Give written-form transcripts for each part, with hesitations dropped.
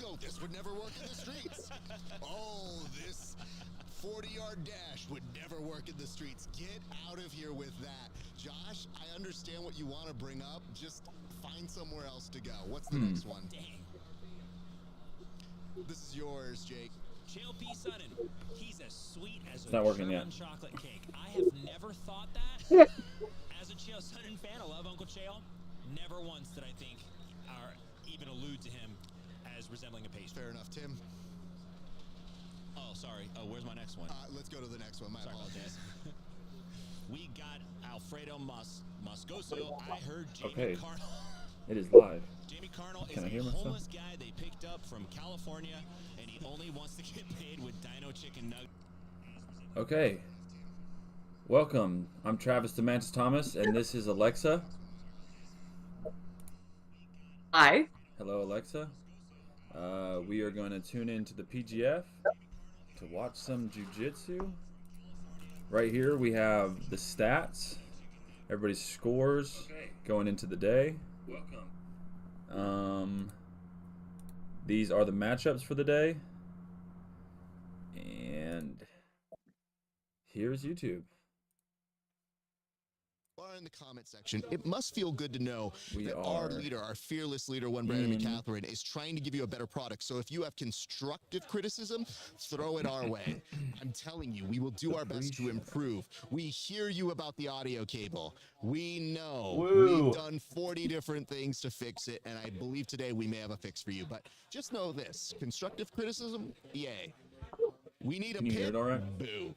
go. This would never work in the streets. Oh, this 40-yard dash would never work in the streets. Get out of here with that. Josh, I understand what you want to bring up. Just find somewhere else to go. What's the next one? Dang. This is yours, Jake. Chill P. Sutton. He's as sweet as a not working German yet. chocolate cake. I have never thought that. As a Chael Sutton fan, I love Uncle Chael. Never once did I think or even allude to him as resembling a pastry. Fair enough, Tim. Oh, sorry. Oh, where's my next one? Let's go to the next one. My Sorry about apologies. that. We got Alfredo Moscoso. I heard Jamie Okay. Carnell. It is live. Jamie Carnell Can I is hear a myself? homeless guy they picked up from California, and he only wants to get paid with Dino Chicken Nuggets. Okay. Welcome. I'm Travis the Mantis Thomas, and this is Alexa. Hi. Hello, Alexa. We are going to tune into the PGF to watch some jiu-jitsu. Right here we have the stats, everybody's scores going into the day. These are the matchups for the day. And here's YouTube. In the comment section, it must feel good to know We that are our leader, our fearless leader, one Brandon in- McCatherine, is trying to give you a better product. So if you have constructive criticism, throw it our way. I'm telling you, we will do our best to improve. We hear you about the audio cable. We know Woo. we've done 40 different things to fix it, and I believe today we may have a fix for you. But just know this: constructive criticism, yay. We need a Can you hear pit, it all right? boo.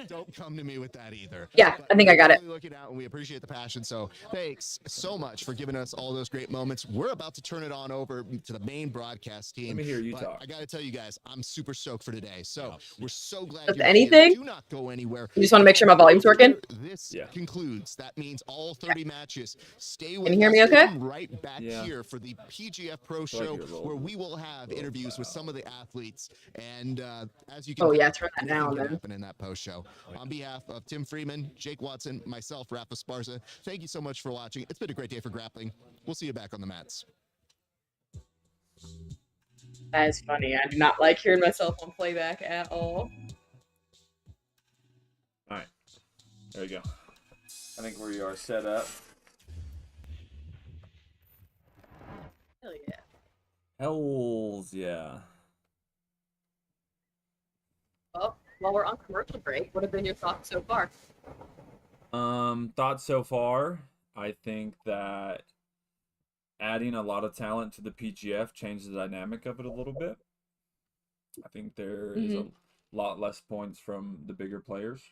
Don't come to me with that either. Yeah, But I think I got it. really looking out, and we appreciate the passion. So thanks so much for giving us all those great moments. We're about to turn it on over to the main broadcast team. Let me hear you but talk. I got to tell you guys, I'm super stoked for today. So we're so glad With you're anything? here. Do not go anywhere. You just want to make sure my volume's working? This Yeah. concludes. That means all 30 matches. Stay with Can you hear us. me okay? Come right back Yeah. here for the PGF Pro feel like Show, you're a little- where we will have interviews with some of the athletes. And as you can Oh, yeah, tell, turn that anything down, can then. happen in that post show. On behalf of Tim Freeman, Jake Watson, myself, Rafa Sparza, thank you so much for watching. It's been a great day for grappling. We'll see you back on the mats. That is funny. I do not like hearing myself on playback at all. All right. There we go. I think we are set up. Hell yeah. Hells yeah. Well, while we're on commercial break, what have been your thoughts so far? Thoughts so far, I think that adding a lot of talent to the PGF changed the dynamic of it a little bit. I think there is a lot less points from the bigger players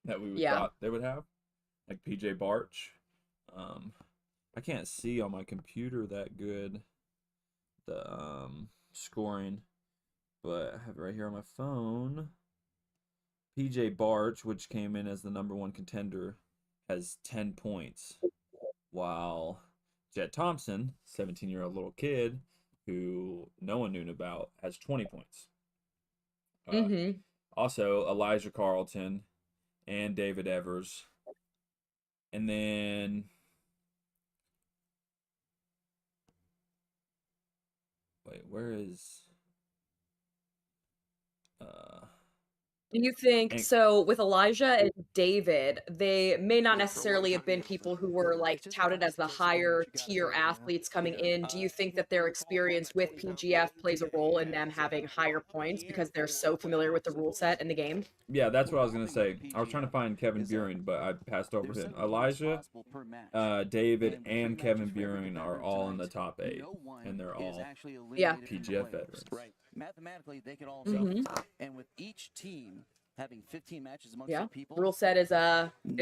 that we would Yeah. thought they would have, like PJ Barch. I can't see on my computer that good the scoring, but I have it right here on my phone. PJ Barch, which came in as the #1 contender, has 10 points, while Jet Thompson, 17-year-old little kid who no one knew about, has 20 points. Also, Elijah Carlton and David Evers. And then wait, where is Do you think, And- so with Elijah and David, they may not necessarily have been people who were like touted as the higher tier athletes coming in. Do you think that their experience with PGF plays a role in them having higher points because they're so familiar with the rule set and the game? yeah, that's what I was gonna say. I was trying to find Kevin Buren, but I passed over him. Elijah, David, and Kevin Buren are all in the top 8, and they're all Yeah. PGF veterans. Right. Mathematically, they could all and with each team having 15 matches amongst Yeah, their people, rule set is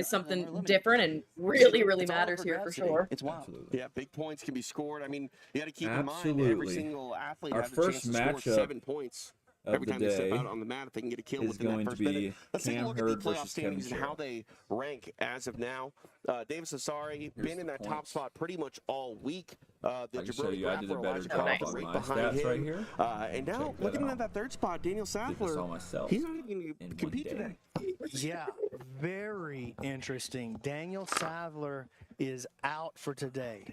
something different and really matters here for sure. It's wild. Absolutely. Yeah, big points can be scored. I mean, you got to keep in mind that every Absolutely. single athlete Our has a first chance to score matchup 7 points of every the time they step day out on the mat if they can get a kill is within going that to first minute. be Let's take a Cam look at Hurd the playoff versus Kevin standings and how Sherrill. they rank as of now. Davis Asari Here's been in the that top points. spot pretty much all week. I The can show you I did a grappler, better Elijah job Carlton, on right my behind stats right him. here. And now, Check that looking out. at that third spot, Daniel Did this all Safler, myself he's not even going in to one compete day. today. Yeah, very interesting. Daniel Savler is out for today.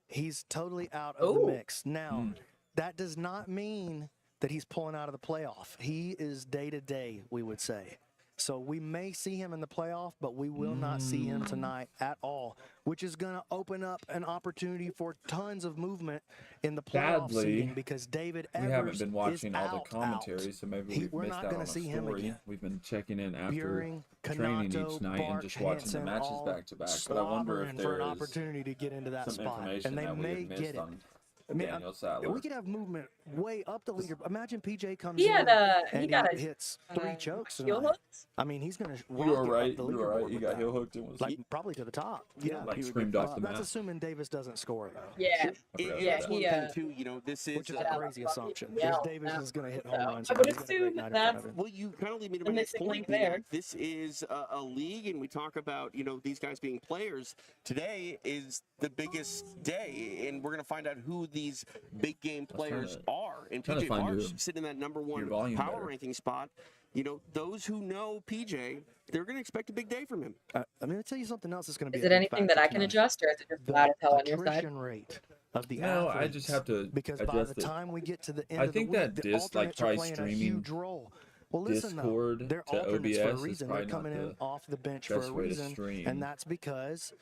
He's totally out of the Oh. mix. Now, that does not mean that he's pulling out of the playoff. He is day-to-day, we would say. So we may see him in the playoff, but we will not see him tonight at all, which is going to open up an opportunity for tons of movement in the playoff Sadly, seeding because David Evers we haven't been watching is all the out. commentary, so maybe we've We're missed not out gonna on a see him story. again. We've been checking in after Buehring, training Canato, each night and Bart, just watching the Hansen, matches all back to back. But I wonder if slobbering for an there's opportunity to get into that some spot, information and they that we may had get missed it. on I mean, Daniel Sattler. we could have movement way up the leader. Imagine PJ comes He in had he and got he a hits 3 chokes heel tonight. hooks. I mean, he's going to You were rocket right. up the You were right. leaderboard You with got that. heel hooked and was Like probably to the top. Yeah, like he would screamed get off the that's map. assuming Davis doesn't score though, Yeah. I forgot Yeah, about That's that. one he, thing too. You know, this is which is a crazy assumption. Yeah. Because Davis is going to hit home runs. I and would he's got a great assume night in front that's of him. well, you kind of lead me to the my next missing point. link there. Being this is a league, and we talk about these guys being players. Today is the biggest day, and we're going to find out who these big game players are. And trying to PJ find Barch your- sitting in that number your 1 volume power better. ranking spot. Those who know PJ, they're going to expect a big day from him. I'm going to tell you something else that's going to be Is a it big anything that factor I can tonight. adjust, or is it just The loud as hell on your side? attrition rate of the No, athletes. I just have to because by adjust the it. time we get to the end I of the think week, that the like alternates are probably playing a streaming huge role. Well, listen Discord though, they're to alternates for a OBS is reason. They're probably not coming in the off the bench for best a way to reason, stream. and that's because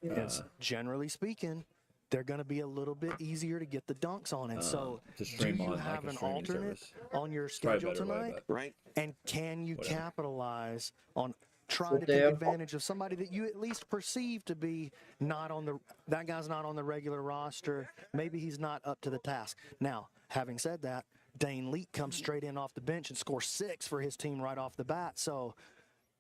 it's generally speaking, they're going to be a little bit easier to get the dunks on. And so, to do stream you on, like, have a an streaming alternate service. on your Probably a schedule better way, tonight? but Right? And can you Whatever. capitalize on trying to do. take advantage of somebody that you at least perceive to be not on that guy's not on the regular roster. Maybe he's not up to the task. Now, having said that, Dane Leak comes straight in off the bench and scores 6 for his team right off the bat. So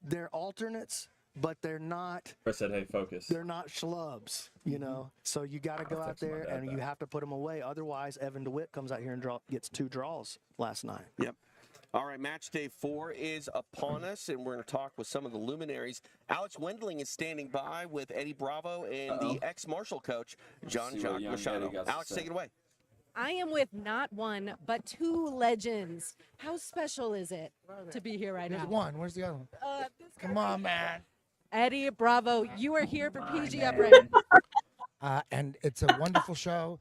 they're alternates, but they're not Chris said, "Hey, focus." they're not schlubs, you know. So you got to go out text my there dad and you back. have to put them away. Otherwise, Evan DeWitt comes out here and gets 2 draws last night. Yep. All right, match day 4 is upon us, and we're going to talk with some of the luminaries. Alex Wendling is standing by with Eddie Bravo and the ex-Marshall coach, John see what young Machado. Eddie got to Alex, say. take it away. I am with not 1, but 2 legends. How special is it to be here right There's now? one. Where's the other one? This Come guy- on, man. Eddie Bravo, you are here for PGF right now. And it's a wonderful show.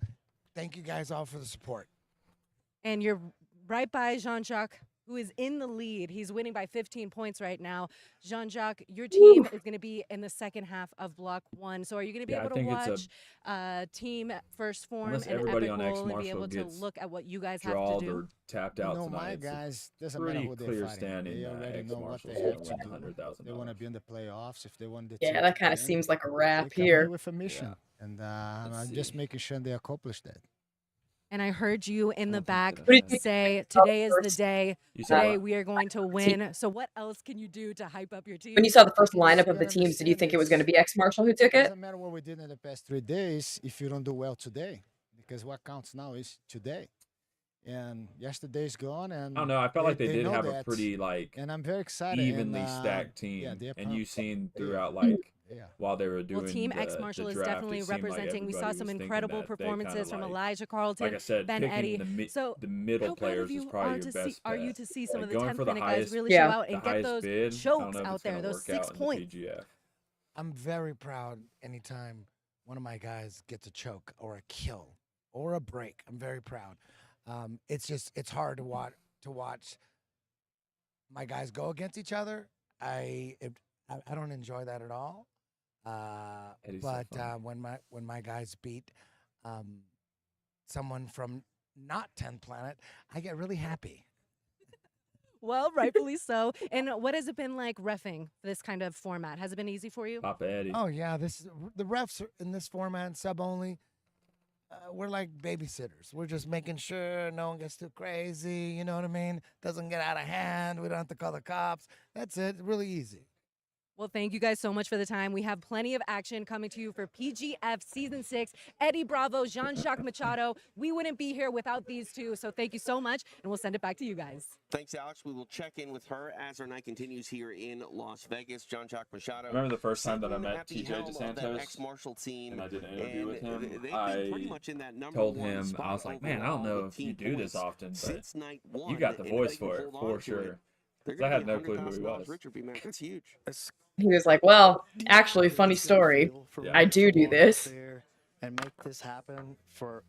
Thank you guys all for the support. And you're right by Jean-Jacques, who is in the lead. He's winning by 15 points right now. Jean-Jacques, your team is going to be in the second half of Block 1. So are you going to be Yeah, I able to think it's watch Team First Form Unless and everybody Epic on Bowl and ex-Marshall be able to gets look at what you guys have Drawed to do? or tapped out No, tonight. my It's a guys, doesn't matter pretty who they're clear fighting. standing. They already know what ex-Marshall's they gonna have to win do. $100,000. They want to be in the playoffs. If they want the Yeah, team that to kind of win, seems like a they wrap come here. with a mission, and I'm Let's just see. making sure they accomplish that. And I heard you in the don't think back that What did you say, today is the first? day. You said Today what? we are going to win. So what else can you do to hype up your team? When you saw the first lineup of gotta the teams, did you understand think it was going to it's- be ex-Marshall who took It it? doesn't matter what we did in the past 3 days if you don't do well today, because what counts now is today. And yesterday's gone, and I don't know. I felt like they did know have a that, pretty like and I'm very excited. evenly and, stacked team, yeah, they're and you seen yeah. throughout like Yeah. while they were doing Well, Team the, X Marshall the is draft, definitely it seemed like representing. We saw everybody some was thinking incredible that they performances kinda from like, Elijah Carlton, like I said, Ben picking Eddy. So the middle how proud players of you is probably are your to best see? Are you bet. to see some Like, of the going 10th for the minute guys highest- really Yeah. show out The and get highest those bid, I don't chokes know if out it's gonna there, those work 6 out in the points? PGF. I'm very proud anytime one of my guys gets a choke or a kill or a break. I'm very proud. It's hard to watch my guys go against each other. I don't enjoy that at all. Eddie's so But funny. when my guys beat someone from not 10 Planet, I get really happy. Well, rightfully so. And what has it been like reffing this kind of format? Has it been easy for you? Papa Eddie. Oh yeah, the refs are in this format, sub only. We're like babysitters. We're just making sure no one gets too crazy. You know what I mean? Doesn't get out of hand. We don't have to call the cops. That's it. Really easy. Well, thank you guys so much for the time. We have plenty of action coming to you for PGF Season 6. Eddie Bravo, Jean-Jacques Machado. We wouldn't be here without these two, so thank you so much, and we'll send it back to you guys. Thanks, Alex. We will check in with her as our night continues here in Las Vegas. Jean-Jacques Machado. Remember the first time that I sitting met at the TJ helm of that DeSantos ex-Marshall team, and I did an interview with and him? they've been I pretty much in that number told one him, spot I was like, man, I don't overall know with if you team do this points often, but since night one, you got the and if voice they can for it, hold on for to sure. it, they're 'Cause I gonna had be no clue who he $100,000 was. richer, B-Man. That's huge. He was like, well, actually, funny story. Yeah. I do Walk out this. there and make this happen for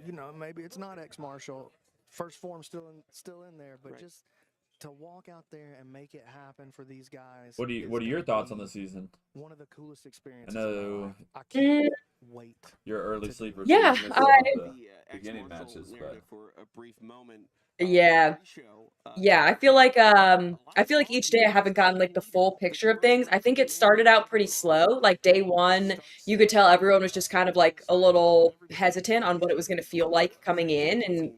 you know, maybe it's not X Marshall. First form still in there, but just to walk out there and make it happen for these guys. What are your thoughts on the season? One of the coolest I experiences. know I can't wait. you're early sleeper. Yeah, so you missed some of the beginning matches, but for a brief moment. Yeah. Yeah, I feel like each day I haven't gotten like the full picture of things. I think it started out pretty slow. Like day one, you could tell everyone was just kind of like a little hesitant on what it was going to feel like coming in, and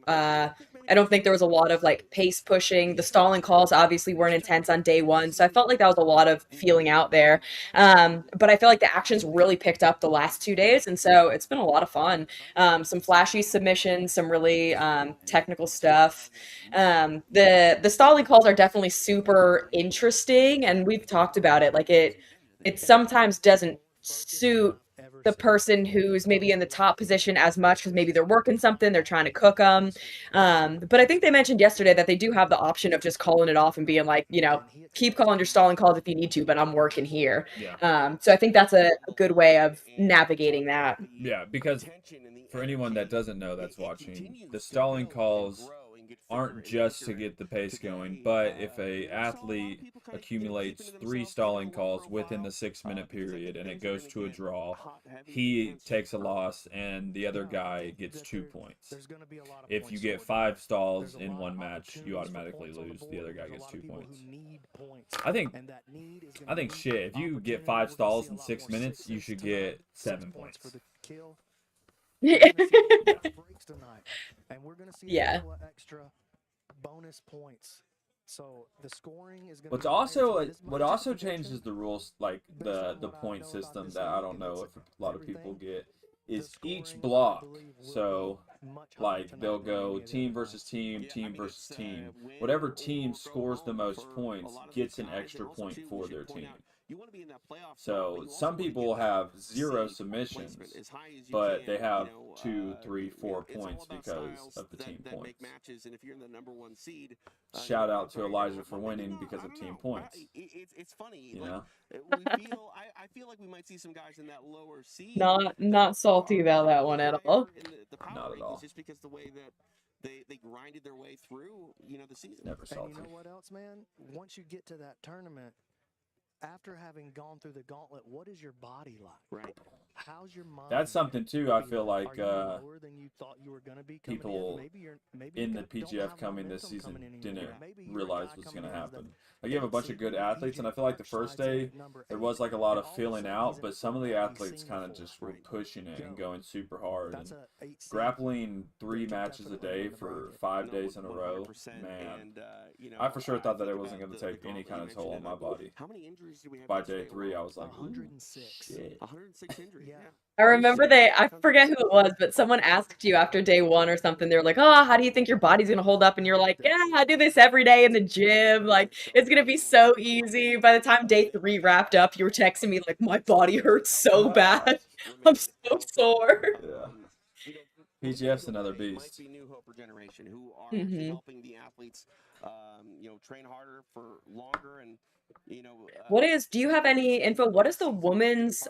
I don't think there was a lot of like pace pushing. The stalling calls obviously weren't intense on day one, so I felt like that was a lot of feeling out there. But I feel like the actions really picked up the last 2 days, and so it's been a lot of fun. Some flashy submissions, some really technical stuff. The stalling calls are definitely super interesting, and we've talked about it. Like it sometimes doesn't suit the person who's maybe in the top position as much because maybe they're working something, they're trying to cook them. But I think they mentioned yesterday that they do have the option of just calling it off and being like, you know, keep calling your stalling calls if you need to, but I'm working here. yeah, So I think that's a good way of navigating that. yeah. Because for anyone that doesn't know that's watching, the stalling calls aren't just to get the pace going, but if a athlete accumulates 3 stalling calls within the 6-minute period and it goes to a draw, he takes a loss and the other guy gets 2 points. If you get 5 stalls in one match, you automatically lose. The other guy gets 2 points. I think shit, if you get 5 stalls in 6 minutes, you should get 7 points. And we're going to see Yeah. a couple of extra bonus points. So the scoring is going What also changes the rules, like the point system that I don't know if a lot of people get, is each block. So like they'll go team versus team, team versus team. Whatever team scores the most points gets an extra point for their team. So some people have 0 submissions, but they have 2, 3, 4 points because of the team points. Shout out to Elijah for winning because of team points. It's funny, you know. I feel like we might see some guys in that lower seed. Not salty about that one at all. Not at all. Just because the way that they grinded their way through, the season. Never salty. And you know what else, man? Once you get to that tournament, after having gone through the gauntlet, what is your body like? Right. How's your mind? That's something too. I feel like lower than you thought you were going to be people in the PGF coming this season didn't realize what's going to happen. Like you have a bunch of good athletes, and I feel like the first day there was like a lot of feeling out, but some of the athletes kind of just were pushing it and going super hard. And grappling 3 matches a day for 5 days in a row, man. I for sure thought that it wasn't going to take any kind of toll on my body. By day 3, I was like, 106 injuries. Yeah. I remember I forget who it was, but someone asked you after day 1 or something. They were like, "Oh, how do you think your body's gonna hold up?" And you're like, "Yeah, I do this every day in the gym. Like, it's gonna be so easy." By the time day 3 wrapped up, you were texting me like, "My body hurts so bad. I'm so sore." Yeah. PGF's another beast. New Hoper generation who are helping the athletes, train harder for longer and. Do you have any info? What is the women's,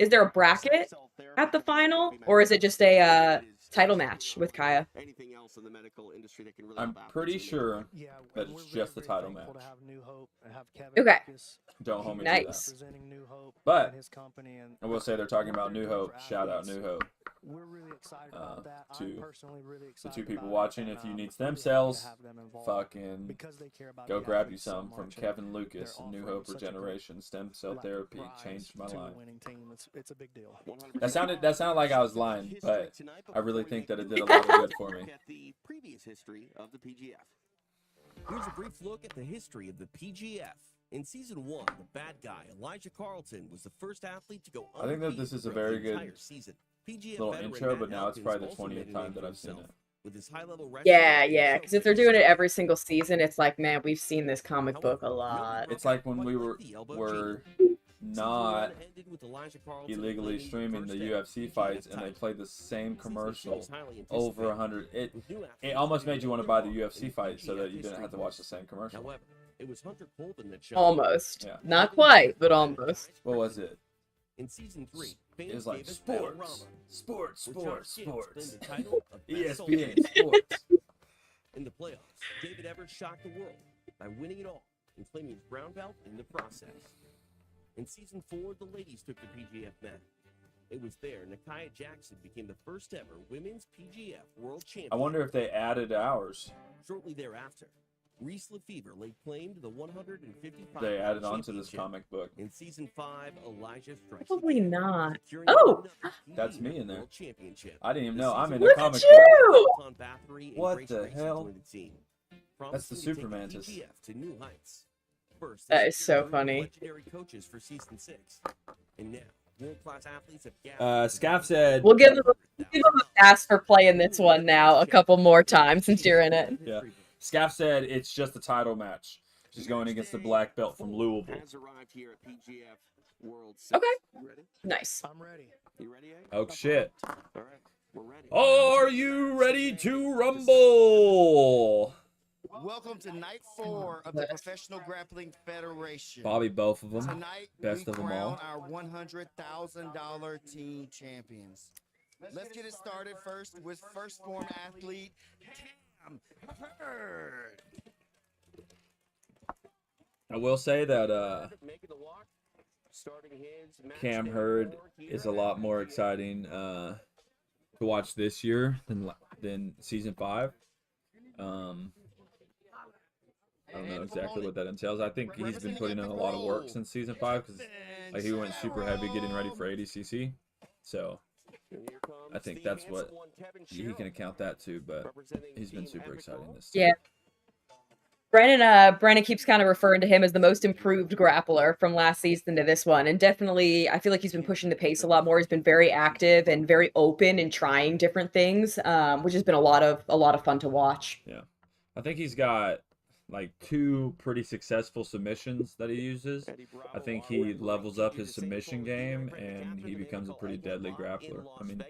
is there a bracket at the final, or is it just a title match with Kaya? I'm pretty sure that it's just the title match. Okay. Don't hold me Nice. to that. But I will say they're talking about New Hope. Shout out New Hope. We're really excited about that. To I'm personally really the excited 2 people about watching, it, if you and, need stem cells, have them involved fucking because they care about go the grab you athletes so some from much, and Kevin Lucas they're and New offering Hope such a great Regeneration. Stem cell therapy changed my to the life. winning team. It's a big deal. That sounded like I was lying, but I really think that it did a lot of good for me. At the previous history of the PGF. Here's a brief look at the history of the PGF. In Season 1, the bad guy, Elijah Carlton, was the first athlete to go I think that this is a very good little intro, but now it's probably the 20th time that I've seen it. With his high-level Yeah, because if they're doing it every single season, it's like, man, we've seen this comic book a lot. It's like when we were not illegally streaming the UFC fights and they played the same commercial over 100. It almost made you want to buy the UFC fight so that you didn't have to watch the same commercial. However, it was Hunter Colton that showed Almost. Yeah. Not quite, but almost. What was it? In season 3, fans It was like gave us sports, Battle-Rama, sports, where Josh sports, Gibbs sports. claimed the title of best soul ESPN champion. sports. In the playoffs, David Evers shocked the world by winning it all and claiming his brown belt in the process. In season 4, the ladies took the PGF mat. It was there Nakia Jackson became the first ever women's PGF world champion. I wonder if they added hours. Shortly thereafter, Reese Lefevre laid claim to the 155. They added on to this comic book. In season 5, Elijah strikes Probably again, not. securing Oh, another That's PGF me in there. World Championship. I didn't even The know I'm season in a look comic at book. you! Anton Bathory and What Grace the Gracie hell? joined the team, That's the promising to Super take the Mantis. PGF to new heights. First, That they is secured so a group of funny. Legendary coaches for season 6, and now world-class athletes have gathered. Scaff said, We'll give them a pass for playing this one now a couple more times since you're in it. yeah. Scaff said it's just a title match. She's going against the black belt from Louisville. Has arrived here at PGF World 6. Okay. You ready? Nice. I'm ready. You ready, A? Oh shit. All right, we're ready. Are you ready to rumble? Welcome to night 4 of the Professional Grappling Federation. Bobby, both of them. Tonight, Best we of them crown all. our $100,000 team champions. Let's get it started first with first form athlete Cam Hurd. I will say that Making the walk, starting his match Cam day Hurd 4 here is a at lot more PGF. exciting to watch this year than season 5. I don't know exactly what that entails. I think he's been putting in a lot of work since season 5 because like he went super heavy getting ready for ADCC. So I think that's what he can account that to. But he's been super exciting this Yeah. Brandon keeps kind of referring to him as the most improved grappler from last season to this one. And definitely, I feel like he's been pushing the pace a lot more. He's been very active and very open and trying different things, which has been a lot of fun to watch. Yeah. I think he's got like 2 pretty successful submissions that he uses. I think he levels up his submission game and he becomes a pretty deadly grappler. I mean,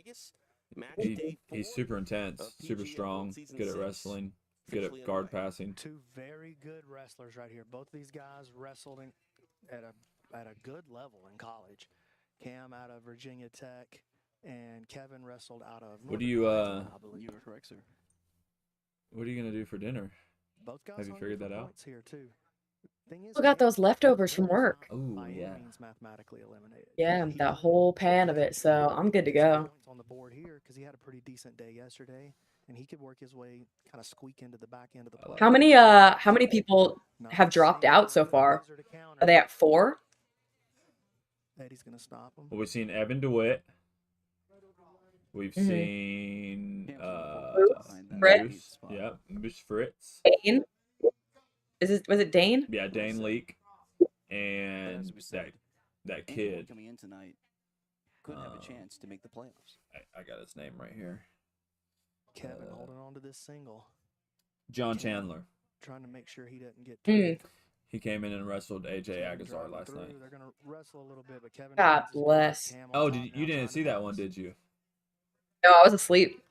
he's super intense, super strong, good at wrestling, good at guard passing. 2 very good wrestlers right here. Both these guys wrestled at a good level in college. Cam out of Virginia Tech and Kevin wrestled out of What do you I believe. You are correct, sir. What are you gonna do for dinner? Both guys Have you on figured different that out? points here too. Thing is, Still got those leftovers from work. Ooh, by any yeah. means mathematically eliminated. Yeah, He that whole pan of it. So I'm good to go. points on the board here because he had a pretty decent day yesterday, and he could work his way, kind of squeak into the back end of the play. How many people have dropped out so far? Are they at 4? Eddie's gonna stop him. Well, we've seen Evan DeWitt. We've Mhm. seen Fritz? Moose. Yep, Moose Fritz. Dane? Was it Dane? Yeah, Dane Leak. And that Anyone kid. coming in tonight could have a chance to make the playoffs. I got his name right here. Kevin holding on to this single, John Chandler. trying to make sure he doesn't get. Mm. He came in and wrestled AJ Kevin Agazar driving last through. night. They're gonna wrestle a little bit, but Kevin. God has his bless. Cam on Oh, top you now, didn't trying see to that one, pass. did you? No, I was asleep.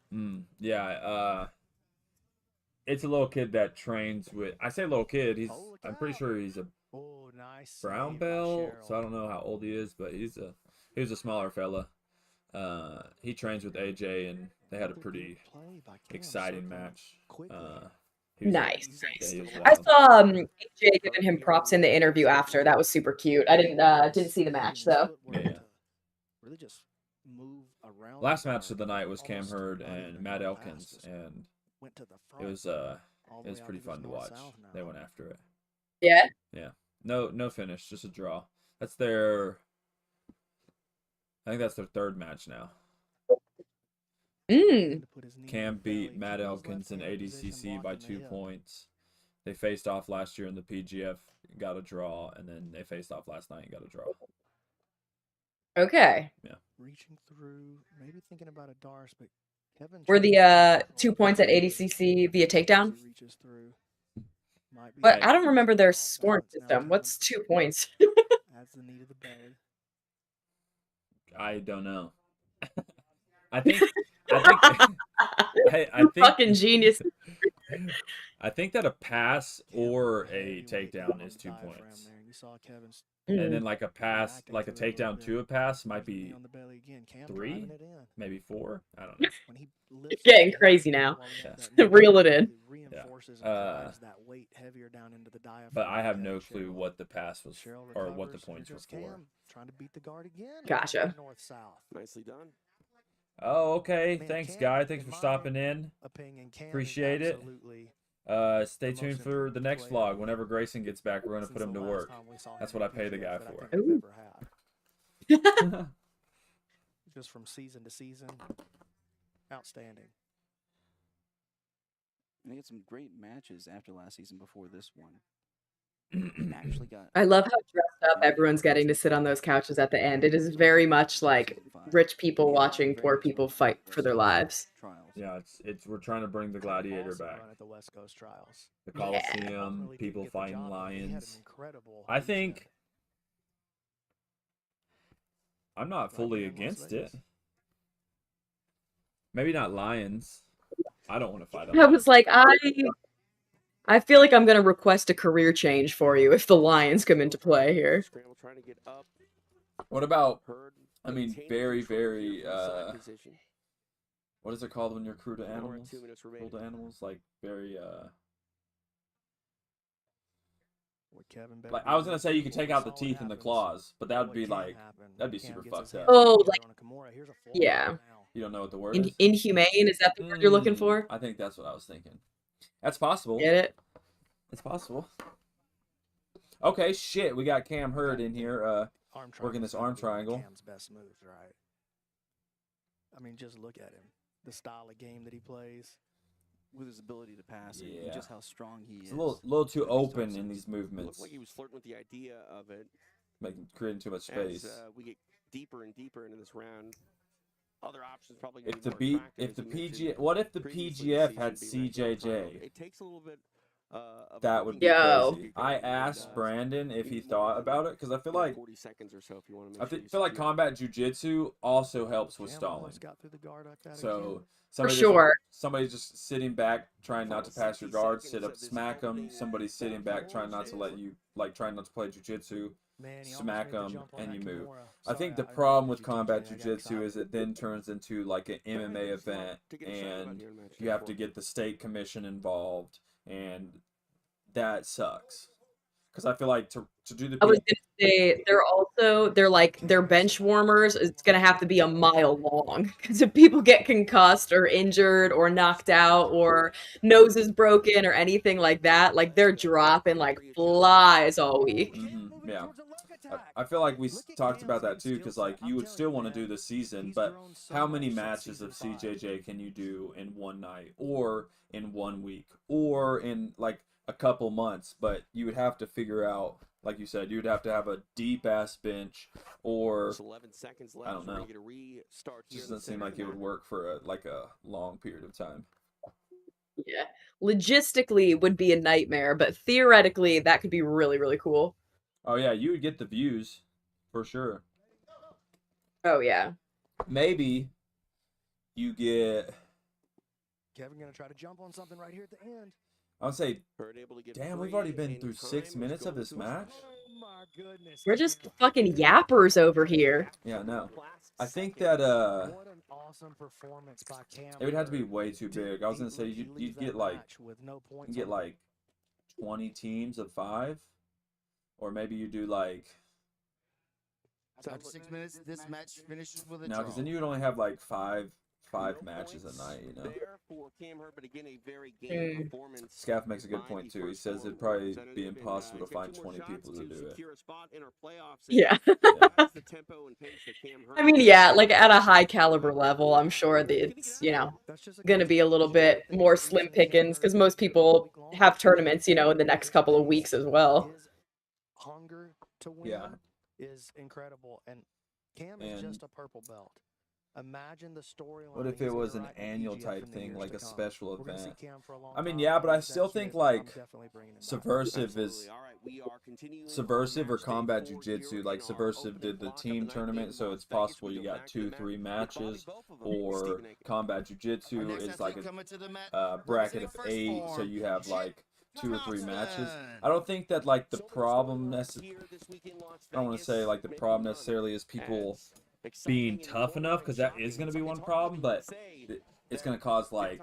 Yeah. It's a little kid that trains with. I say little kid. I'm pretty sure he's a Oh, nice. brown save by belt, Cheryl. so I don't know how old he is, but he was a smaller fella. He trains with AJ, and they had a pretty Play by Cam, exciting circling match. quickly. He was- Nice. yeah, he was I wild. saw AJ giving him props in the interview after. That was super cute. I didn't see the match though. Yeah. Really just move around. Last the match of the guard, night was Cam almost Hurd not and even Matt going Elkins, past, just and went to the it front, was all the it was way out pretty to fun to this watch. north-south now. They went after it. Yeah. Yeah. No finish, just a draw. That's their. I think that's their 3rd match now. Mm. To put his knee in Cam the belly, beat Matt keep his Elkins in left hand position, ADCC by blocking the 2 hip. points. They faced off last year in the PGF, got a draw, and then they faced off last night and got a draw. Okay. Reaching through, maybe thinking about a Darce, but Kevin. Were trying the to 2 points at ADCC via takedown? He reaches through. Might be But a- I don't remember their off scoring balance now. system. What's 2 points? Adds the knee to the belly. I don't know. I think I You think fucking genius. I think that a pass or a Heavyweight takedown is 2 diaphragm points. there. You saw Kevin's and then like a pass, like a takedown to a pass might be 3, maybe 4. I don't know. It's getting crazy now. Yeah. Reel it in. But I have no clue what the pass was or what the points were for. Trying to beat the guard again. Gotcha. North-south. Nicely done. Oh, okay. Man, Thanks, Cam, Guy. Thanks in for my stopping in. opinion, Cam is Appreciate it. absolutely Stay tuned for the next vlog. Whenever Grayson gets back, we're gonna put him to work. That's what I pay the guy for. Just from season to season, outstanding. And they had some great matches after last season before this one. Actually got I love how dressed up everyone's getting to sit on those couches at the end. It is very much like rich people watching poor people fight for their lives. Yeah, it's we're trying to bring the gladiator back. At the West Coast Trials. The Coliseum, people fighting lions. I think I'm not fully against it. Maybe not lions. I don't want to fight. I was like, I feel like I'm gonna request a career change for you if the Lions come into play here. What about? I mean, very, very. What is it called when you're cruel to animals? Cruel to animals, like very. Like I was gonna say, you could take out the teeth and the claws, but that would be like that'd be super fucked up. Oh, like yeah. You don't know what the word is? Inhumane? Is that the word you're looking for? I think that's what I was thinking. That's possible. Get it? It's possible. Okay, shit. We got Cam Hurd in here, working this arm triangle. Cam's best moves, right? I mean, just look at him. The style of game that he plays. with his ability to pass and just how strong he It's is. a little too open in these movements. Looked like he was flirting with the idea of it. Creating too much space. As we get deeper and deeper into this round, other options probably. If the PGF had CJJ, it takes a little bit. That would be crazy. I asked Brandon if he thought about it because I feel like 40 seconds or so if you want to. feel like combat jujitsu also helps with stalling. So somebody's just sitting back trying not to pass your guard, sit up, smack them. Somebody's sitting back trying not to let you trying not to play jujitsu, smack them, and you move. I think the problem with combat jiu-jitsu is it then turns into like an MMA event, and you have to get the state commission involved, and that sucks. Because I feel like to do the... I was gonna say their bench warmers, it's gonna have to be a mile long. Because if people get concussed or injured or knocked out or nose is broken or anything like that, like they're dropping like flies all week. Mm-hmm. Yeah. I feel like we talked about that too, because like you would still want to do the season, but how many matches of CJJ can you do in one night or in 1 week or in like a couple months? But you would have to figure out, like you said, you would have to have a deep ass bench, or 11 seconds left. I don't know. Just doesn't seem like it would work for a long period of time. Yeah, logistically would be a nightmare, but theoretically that could be really, really cool. Oh yeah, you would get the views for sure. Oh yeah. Maybe you get. Kevin gonna try to jump on something right here at the end. I would say, damn, we've already been through 6 minutes of this match. Oh my goodness. We're just fucking yappers over here. Yeah, no. I think that What an awesome performance by Cam. it would have to be way too big. I was gonna say you'd get like 20 teams of 5, or maybe you do like. After 6 minutes, this match finishes with a No, draw. because then you would only have like five matches a night, you know. Scaff makes a good point too. He says it'd probably be impossible to find 20 people to do it. Yeah. I mean, yeah, like at a high caliber level, I'm sure that it's, gonna be a little bit more slim pickings because most people have tournaments, in the next couple of weeks as well. His hunger to win is incredible, and Cam is just a purple belt. Imagine the storyline. What if it was an annual type thing, like a special event? I mean, yeah, but I still think like Subversive or Combat Jiu-Jitsu. Like Subversive did the team tournament, so it's possible you got 2-3 matches. Or Combat Jiu-Jitsu is like a bracket of 8, so you have like 2 or 3 matches. I don't think that like the problem I don't want to say like the problem necessarily is people being tough enough, because that is going to be one problem, but it's going to cause like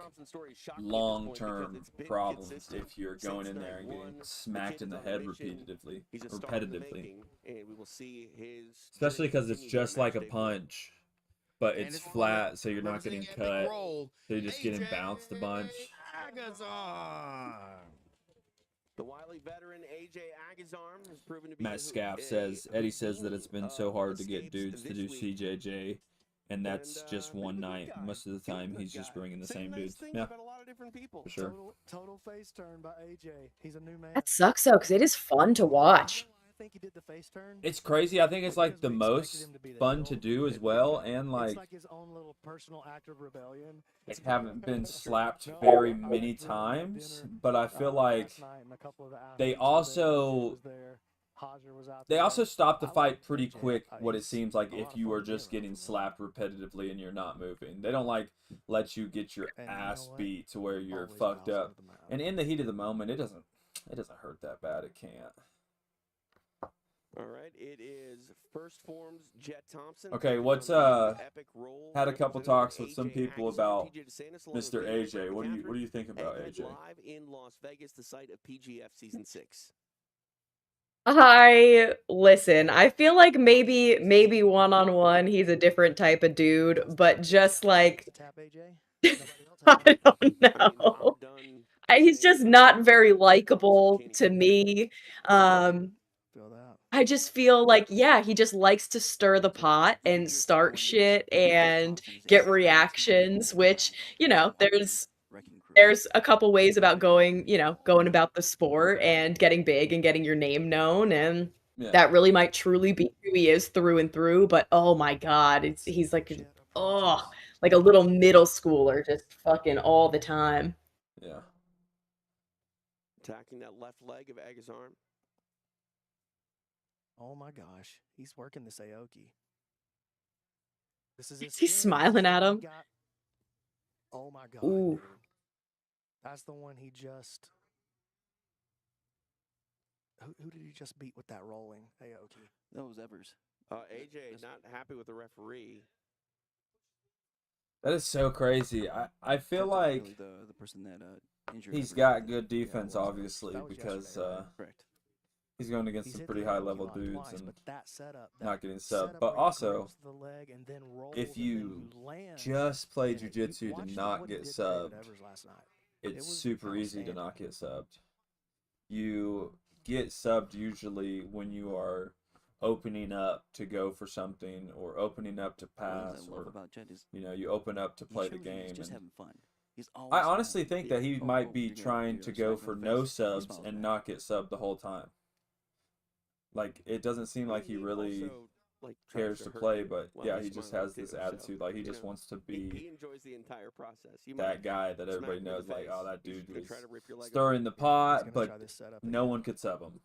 long-term problems if you're going in there and getting smacked in the head repetitively. Especially because it's just like a punch, but it's flat, so you're not getting cut. So you're just getting bounced a bunch. The wily veteran AJ Agazarm has proven to be Matt Scaff says, Eddie says that it's been so hard to get dudes to do CJJ, and that's just one night. Most of the time, he's just bringing the same dudes. Yeah, for sure. Total face turn by AJ. He's a new man. That sucks though, because it is fun to watch. I think he did the face turn. It's crazy. I think it's like the most fun to do as well, and like It's like his own little personal act of rebellion. I haven't been slapped very many times, but I feel like they also stop the fight pretty quick, what it seems like, if you are just getting slapped repetitively and you're not moving. They don't like let you get your ass beat to where you're fucked up. And in the heat of the moment, it doesn't hurt that bad. It can't. All right, it is First Form's Jet Thompson. Okay, what's had a couple talks with some people about Mr. AJ. What do you think about AJ? Live in Las Vegas, the site of PGF Season 6. Listen, I feel like maybe one-on-one he's a different type of dude, but just like I don't know. He's just not very likable to me. I just feel like, yeah, he just likes to stir the pot and start shit and get reactions, which, you know, there's a couple ways about going about the sport and getting big and getting your name known, and that really might truly be who he is through and through, but oh my God, he's like like a little middle schooler, just fucking all the time. Yeah. Attacking that left leg of Agazarm. Oh my gosh, he's working this Aoki. This is his He's smiling at him. Oh my God. Ooh. Dude. That's the one he just. Who did he just beat with that rolling Aoki? That was Evers. AJ not happy with the referee. That is so crazy. I feel like the person that injured he's Evers. got good defense, obviously, because Correct. he's going against some pretty high-level dudes twice, and but that setup, not getting setup subbed. But where he also, grabs the leg and then rolls if and then you land, just play and jiu-jitsu watch to not what he get did to David subbed, Evers last night. it's It was super easy to not get subbed. You get subbed usually when you are opening up to go for something, or opening up to pass, or you open up to play the game. He's just And having fun. He's I honestly think that he might be trying to go for no subs smiles and back. not get subbed the whole time. Like, it doesn't seem like he really cares to play, but yeah, he just has this attitude. Like, he just wants to He be enjoys the entire process. You that might guy that everybody smack him in knows, the like, face. oh, that He's dude gonna was try to rip your leg stirring the apart. pot, He's gonna try but this setup no again. one could sub him.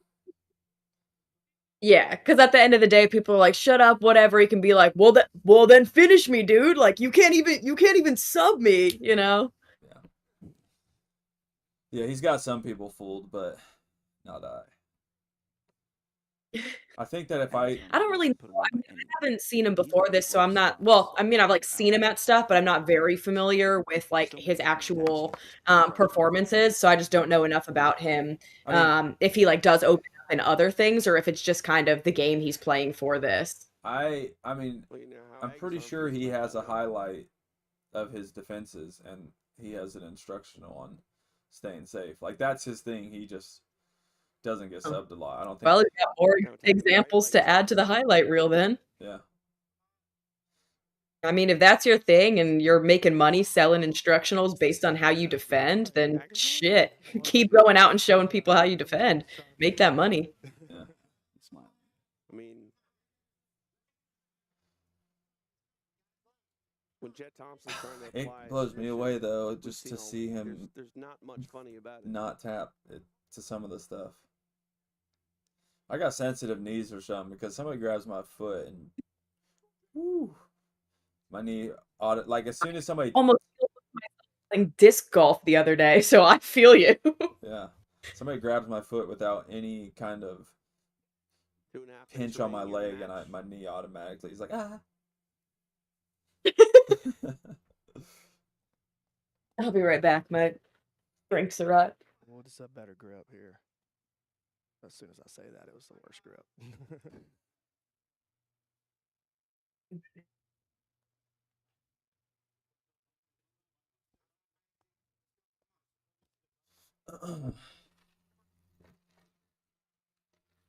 Yeah, because at the end of the day, people are like, "Shut up, whatever." He can be like, "Well, then finish me, dude. Like, you can't even sub me, you know." Yeah, he's got some people fooled, but not I. I think that if I don't really know. I haven't seen him before this, so I'm not. Well, I mean, I've like seen him at stuff, but I'm not very familiar with like his actual performances. So I just don't know enough about him. If he like does open up in other things, or if it's just kind of the game he's playing for this. I mean, I'm pretty sure he has a highlight of his defenses, and he has an instructional on staying safe. Like, that's his thing. He just doesn't get subbed a lot. I don't think. Well, we've got more examples to add to the highlight reel then. Yeah. I mean, if that's your thing and you're making money selling instructionals based on how you defend, then shit, keep going out and showing people how you defend. Make that money. Yeah. I mean, when Jet Thompson's trying to apply, It blows me away though, just to see him there's not much funny about it. not tap it to some of the stuff. I got sensitive knees or something because somebody grabs my foot and whoo, my knee like as soon as somebody Almost playing disc golf the other day, so I feel you. yeah, Somebody grabs my foot without any kind of 2.5 minutes pinch on my remaining in the leg, and match. my knee automatically. He's like, ah. I'll be right back. My drinks are up. Well, it's a better grip here. As soon as I say that, it was the worst grip.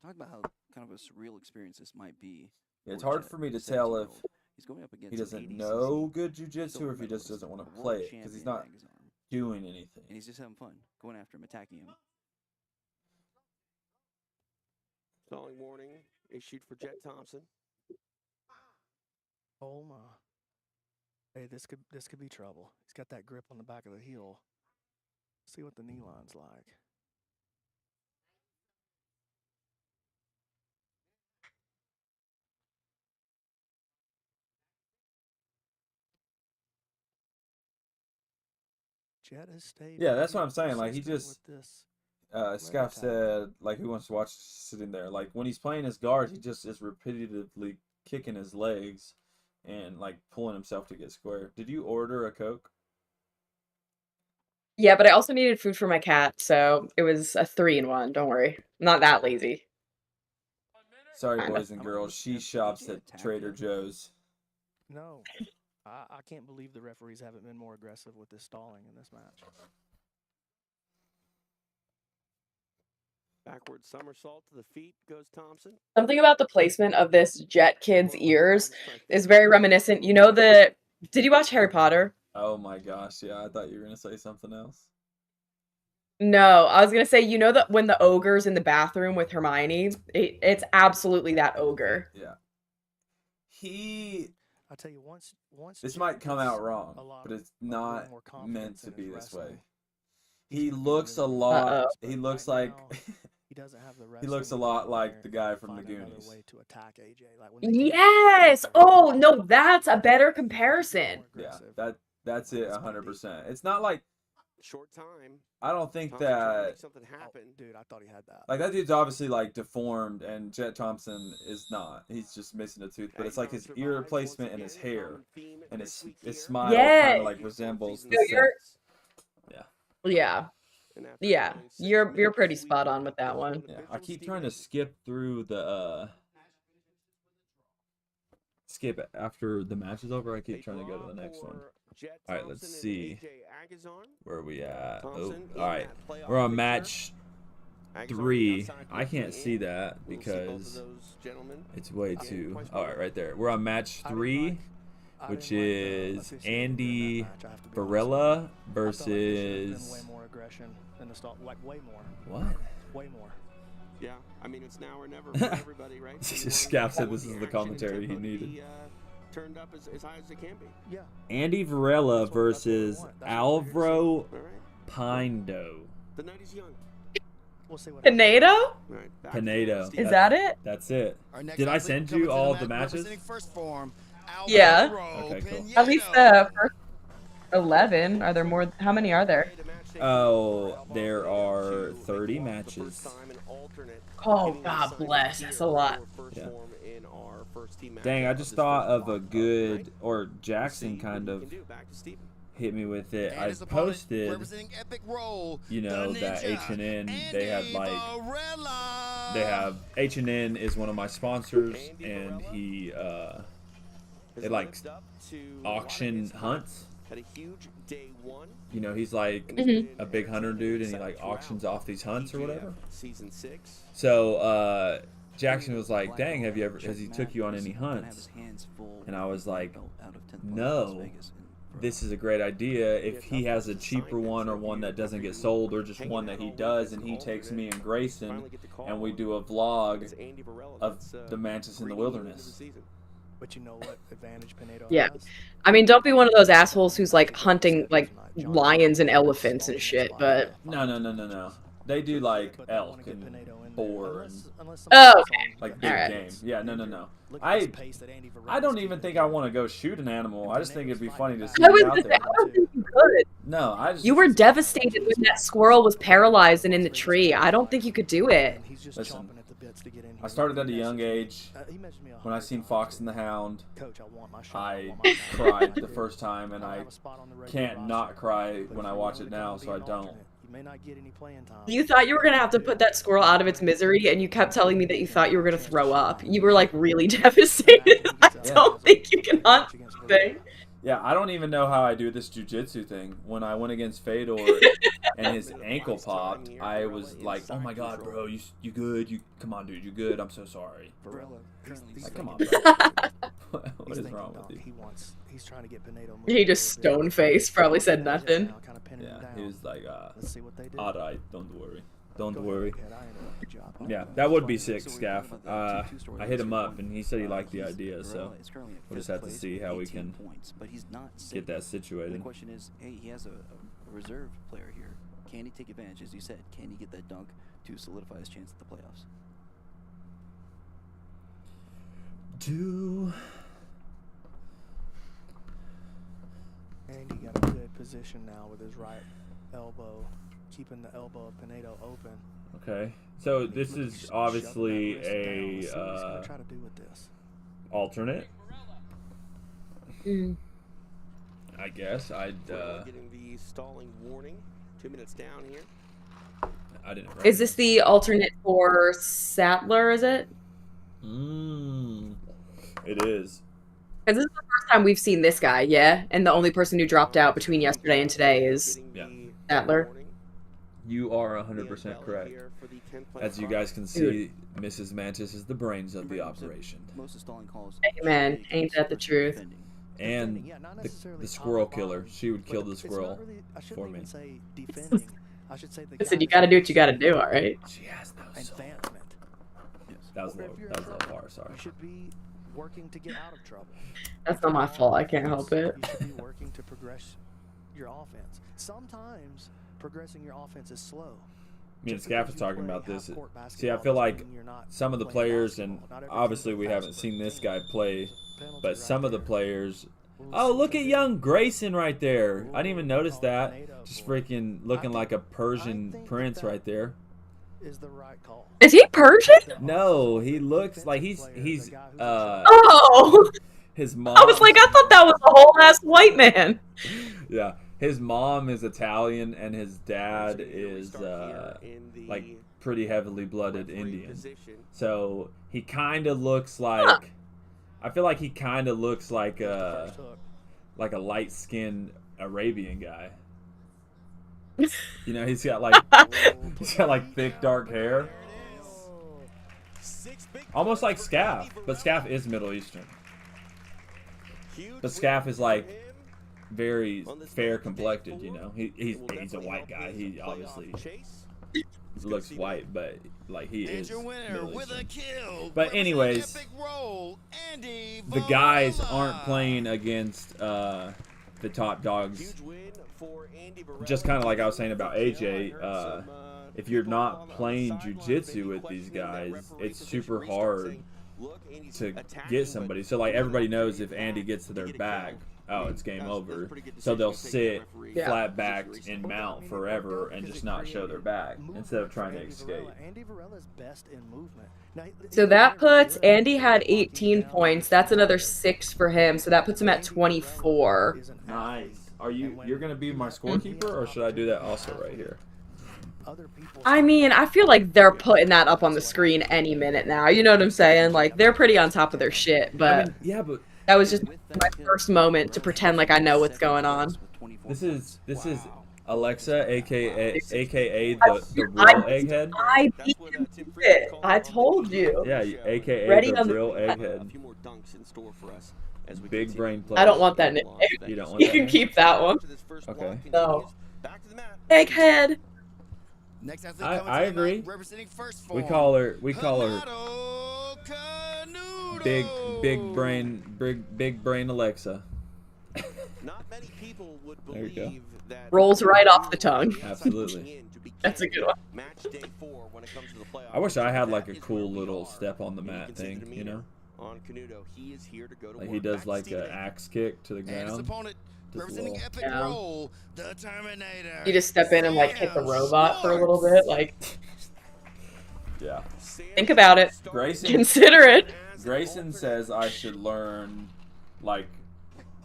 Talk about how kind of a surreal experience this might be. It's for hard Jet, for me to the tell if 17-year-old. He's going up against he doesn't 80cc know good silver jujitsu or if he just medalist, doesn't want to a world play it because he's champion not Agazarm. doing anything. And he's just having fun, going after him, attacking him. Stalling warning issued for Jet Thompson. Oh my! Hey, this could be trouble. He's got that grip on the back of the heel. See what the knee line's like. Jet has stayed. Yeah, that's what pretty I'm saying. Like, he consistent just, with this Scuff attack. said, like, who wants to watch sitting there? Like, when he's playing his guards, he just is repetitively kicking his legs and, like, pulling himself to get square. Did you order a Coke? Yeah, but I also needed food for my cat, so it was a 3-in-1. Don't worry. I'm not that lazy. Sorry, Kinda. boys and girls. She shops at Trader Joe's. No, I can't believe the referees haven't been more aggressive with this stalling in this match. Backward somersault to the feet goes Thompson. Something about the placement of this Jet kid's ears is very reminiscent. You know did you watch Harry Potter? Oh my gosh, yeah, I thought you were going to say something else. No, I was gonna say, you know that when the ogre's in the bathroom with Hermione, it's absolutely that ogre. Yeah. I'll tell you, once This Jet might come gets out a wrong, lot but of- it's a little not more meant confidence to in be his this way. wrestling, He gonna be looks a really lot. Uh-oh. He But looks right like. now, he doesn't have the He looks a wrestling lot in like there the guy to from the find another Goonies. way to attack AJ. Like when they came out Yes! together, Oh, no, that's a better comparison. more Yeah, aggressive. that's it, It's gonna be- 100%. It's not like Short time. I don't think Thompson trying to that. make something happen. Dude, I thought he had that. Like, that dude's obviously, like, deformed, and Jet Thompson is not. He's just missing a tooth. But it's like his ear replacement and his hair. And his smile kind Yes. of, like, resembles the No, you're- Yeah. Yeah. And after Yeah. going 6 You're minutes, pretty sweep spot on with that goes one. to Yeah, official I keep Stephen trying to Edwards. skip through the, skip it. After the match is over, I keep A trying to go to draw the next one. for Jet All right, let's Thompson and see. AJ Agazarm. Where are we at? Oh, Thompson in all right. that playoff We're on picture. match Agazarm 3. outside I can't looking see in. that We'll see both of because those gentlemen. it's way Again, too. twice All more. right, right there. We're on match I didn't 3, like- I which didn't like the is officiating in Andy that match, I have to be honest with you. Varela I felt like there should have been versus. way more aggression in the stall, like way more, What? way more. Yeah, I mean it's now or never for everybody, right? So you wanna Scaff make said sure this is the action and commentary he tempo to needed. be, turned up as high as it can be. Yeah. Andy Varela That's what we versus want. That's what we're here to Alvaro All right. Pindo. The night is young. We'll see what happens. Pinedo? All right. back to Pinedo. Steve. Is that it? That's it. Our next Did I athlete send coming you to all the the mat, matches? representing first form, Yeah. Alvaro Okay, cool. At least Pinedo. the first 11. Are there more? How many are there? Oh, there are 30 matches. Oh, God bless. That's a lot. Yeah. Dang, I just thought of a good, or Jackson kind of hit me with it. And I his opponent, posted, representing Epic Roll, you know, the that Ninja, H&N, they have Andy like, Varela. they have, H&N is one of my sponsors, and he, they like auction hunts. Had a huge day 1. You know, he's like Mhm. a big hunter dude, and he like auctions off these hunts or whatever. Season 6. So Jackson was like, "Dang, has he took you on any hunts?" And I was like, "No, this is a great idea. If he has a cheaper one or one that doesn't get sold, or just one that he does, and he takes me and Grayson, and we do a vlog of the Mantis in the wilderness." But you know what advantage Pinedo Yeah. has? I mean, don't be one of those assholes who's like hunting like lions and elephants and shit, but No. They do like elk and boar and Oh, okay. like big Alright. game. Yeah, no. Look at this I don't even think I want to go shoot an animal. I just think it'd be funny to see I it was out just, there. I don't think you could. No, I just. You were devastated when that squirrel was paralyzed and in the tree. I don't think you could do it. Listen, I started at a young age. When I seen Fox and the Hound, I cried the first time, and I can't not cry when I watch it now, so I don't. You thought you were gonna have to put that squirrel out of its misery, and you kept telling me that you thought you were gonna throw up. You were like really devastated. I don't think you can hunt thing. Yeah, I don't even know how I do this jiu-jitsu thing. When I went against Fedor and his ankle popped, I was like, "Oh my god, bro, you good? You come on, dude, you good? I'm so sorry." Like, come on, bro. What is wrong with you? He just stone faced, probably said nothing. Yeah, he was like, "Alright, don't worry, don't worry." Yeah, that would be sick, Scaff. I hit him up, and he said he liked the idea, so we'll just have to see how we can get that situated. The question is, hey, he has a reserve player here. Can he take advantage, as you said? Can he get that dunk to solidify his chance at the playoffs? And he got a good position now with his right elbow, keeping the elbow of Pinedo open. Okay, so this is obviously a alternate. I guess I'd. Getting the stalling warning. 2 minutes down here. I didn't. Is this the alternate for Sattler? Is it? It is. Because this is the first time we've seen this guy, yeah? And the only person who dropped out between yesterday and today is Sattler. You are 100% correct. As you guys can see, Mrs. Mantis is the brains of the operation. Amen. Ain't that the truth? And the squirrel killer. She would kill the squirrel for me. Listen, you gotta do what you gotta do, alright? She has no soul. That was low bar, sorry. You should be working to get out of trouble. That's not my fault. I can't help it. You should be working to progress your offense. Sometimes progressing your offense is slow. Me and Scaff was talking about this. See, I feel like some of the players, and obviously we haven't seen this guy play, but some of the players. Oh, look at young Grayson right there. I didn't even notice that. Just freaking looking like a Persian prince right there. Is he Persian? No, he looks like he's Oh! His mom. I was like, I thought that was a whole ass white man. Yeah, his mom is Italian and his dad is like pretty heavily blooded Indian. So he kind of looks like. I feel like he kind of looks like a light-skinned Arabian guy. You know, he's got like thick dark hair, almost like Scaff, but Scaff is Middle Eastern. But Scaff is like very fair complected. You know, he's a white guy. He obviously looks white, but like he is Middle Eastern. But anyways, the guys aren't playing against the top dogs. Just kind of like I was saying about AJ, if you're not playing jiu-jitsu with these guys, it's super hard to get somebody. So like everybody knows if Andy gets to their bag, oh, it's game over. So they'll sit flat backed and mount forever and just not show their back instead of trying to escape. So that puts Andy had 18 points. That's another 6 for him. So that puts him at 24. Nice. You're gonna be my scorekeeper, or should I do that also right here? I mean, I feel like they're putting that up on the screen any minute now. You know what I'm saying? Like they're pretty on top of their shit. But I mean, yeah, but that was just my first moment to pretend like I know what's going on. This is Alexa, aka the real egghead. I beat it. I told you. Yeah, aka Ready the on real the egghead. Big brain player. I don't want that nickname. You don't want You that can name? keep that one. Okay. No. Egghead. I agree. We call her big brain Alexa. Not many people would There you go. believe that Rolls right off the tongue. Absolutely. That's a good one. match day 4 when it comes to the playoffs. I wish I had like a cool little step on the mat thing, you know? On Canuto, he is here to go to Like work. he does like an axe kick to the And his ground. opponent Representing little- epic Yeah. role, the Terminator. You just step in and like hit the Sam robot for a little Schwartz. bit. Like, Yeah. think about it. Grayson Consider it. Grayson says I should learn like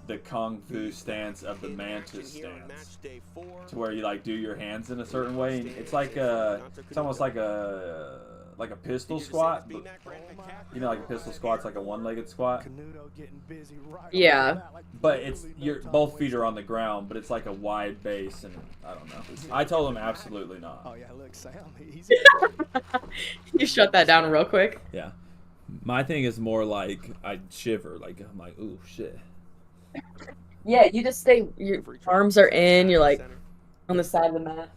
the kung fu stance of the Mantis stance, to where you like do your hands in a certain way. And it's like it's almost like a pistol squat, but you know, like a pistol squat's like a one-legged squat. Yeah. But it's both feet are on the ground, but it's like a wide base, and I don't know. I told him absolutely not. Oh yeah, look, Sam. He's You shut that down real quick. Yeah. My thing is more like I shiver, like I'm like, ooh shit. Yeah, you just stay. Your arms are in. You're like on the side of the mat.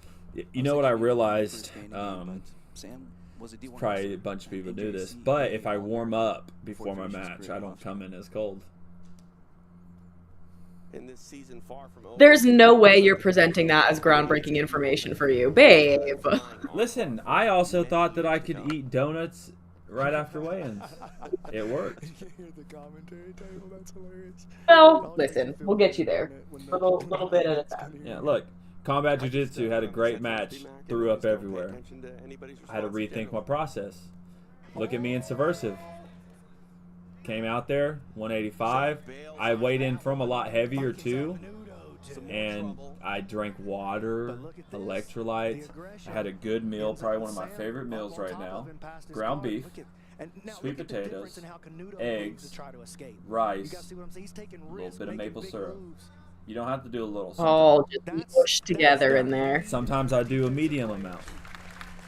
You know what I realized? Sam was a D1 Probably a bunch of people do this, but if I warm up before my match, I don't come in as cold. In this season, far from over. There's no way you're presenting that as groundbreaking information for you, babe. Listen, I also thought that I could eat donuts right after weigh-ins. It worked. Well, listen, we'll get you there. Little bit at a time. Yeah, look, Combat Jiu-Jitsu had a great match, threw up everywhere. I had to rethink my process. Look at me in Subversive. Came out there, 185. I weighed in from a lot heavier too, and I drank water, electrolytes. I had a good meal, probably one of my favorite meals right now. Ground beef, sweet potatoes, eggs, rice, a little bit of maple syrup. You don't have to do a little. All just mushed together in there. Sometimes I do a medium amount.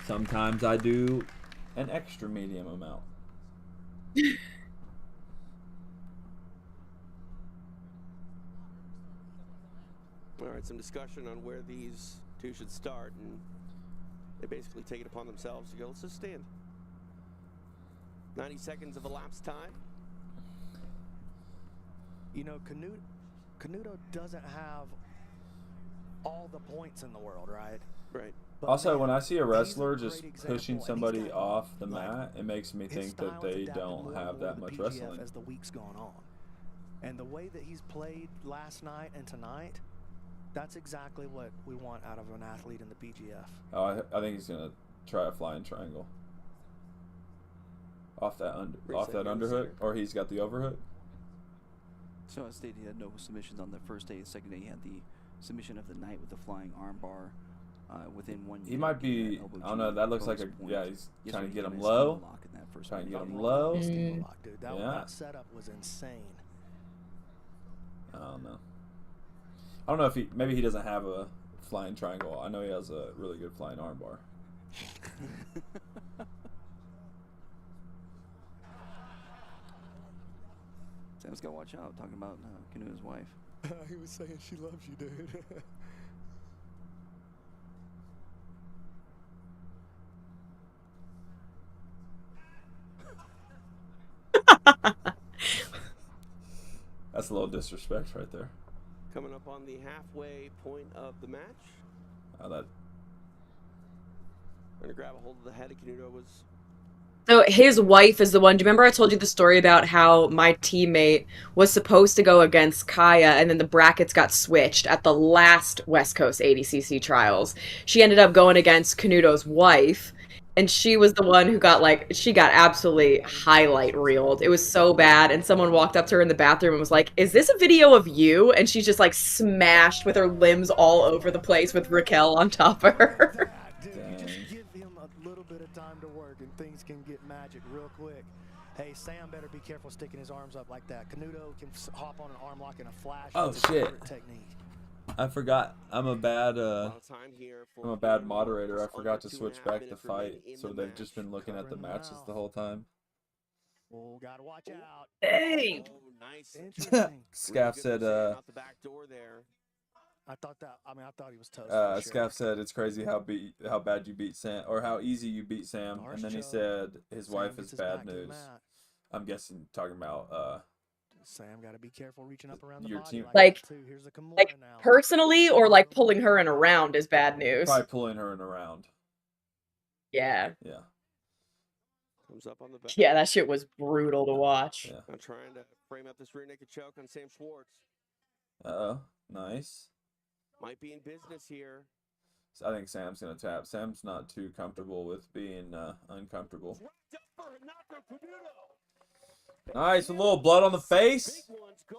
Sometimes I do an extra medium amount. All right, some discussion on where these two should start, and they basically take it upon themselves to go, let's just stand. 90 seconds of elapsed time. You know, Canuto doesn't have all the points in the world, right? Right. But Also, man, when I see a he's wrestler great just example, pushing and he's somebody got, off the like, mat, it makes me his think that style has they adapted don't more have and more that to much PGF wrestling. as the week's gone on. And the way that he's played last night and tonight, that's exactly what we want out of an athlete in the PGF. Oh, I think he's gonna try a flying triangle off that underhook, or he's got the overhook. So I stated he had no submissions on the first day. The second day he had the submission of the night with the flying armbar within 1 minute. He might be. I don't know. That looks like a. Yeah, he's trying to get him low. Trying to get him low. Dude, that, Yeah. that setup was insane. I don't know. I don't know if he. Maybe he doesn't have a flying triangle. I know he has a really good flying armbar. Sam's got to watch out, talking about Canuto's wife. He was saying she loves you, dude. That's a little disrespect right there. Coming up on the halfway point of the match. That. We're going to grab a hold of the head of Canuto. Was So his wife is the one. Do you remember I told you the story about how my teammate was supposed to go against Kaya, and then the brackets got switched at the last West Coast ADCC trials? She ended up going against Canuto's wife, and she was the one who got she got absolutely highlight reeled. It was so bad, and someone walked up to her in the bathroom and was like, "Is this a video of you?" And she's just like smashed with her limbs all over the place with Raquel on top of her. Just give him a little bit of time to work and things can get magic real quick. Hey, Sam better be careful sticking his arms up like that. Canuto can hop on an arm lock in a flash. Oh, That's his shit. favorite technique. I forgot. I'm a bad moderator. I forgot to switch back the fight, so they've just been looking at the matches the whole time. Oh, gotta watch out. Hey. oh, nice. Interesting. Scaff said, Out the back door there. I thought he was toast. Scaff said it's crazy how bad you beat Sam, or how easy you beat Sam, and then he said his wife is bad news. I'm guessing talking about Sam got to be careful reaching up around the your body team. Like, that, too. Here's the Kimura like now. personally, or like pulling her in around is bad news. Probably pulling her in around. Yeah. Yeah. Comes up on the back. Yeah, that shit was brutal to watch. Yeah. I'm trying to frame up this rear naked choke on Sam Schwartz. Uh-oh. Nice. Might be in business here. I think Sam's going to tap. Sam's not too comfortable with being uncomfortable. Nice. A little blood on the face.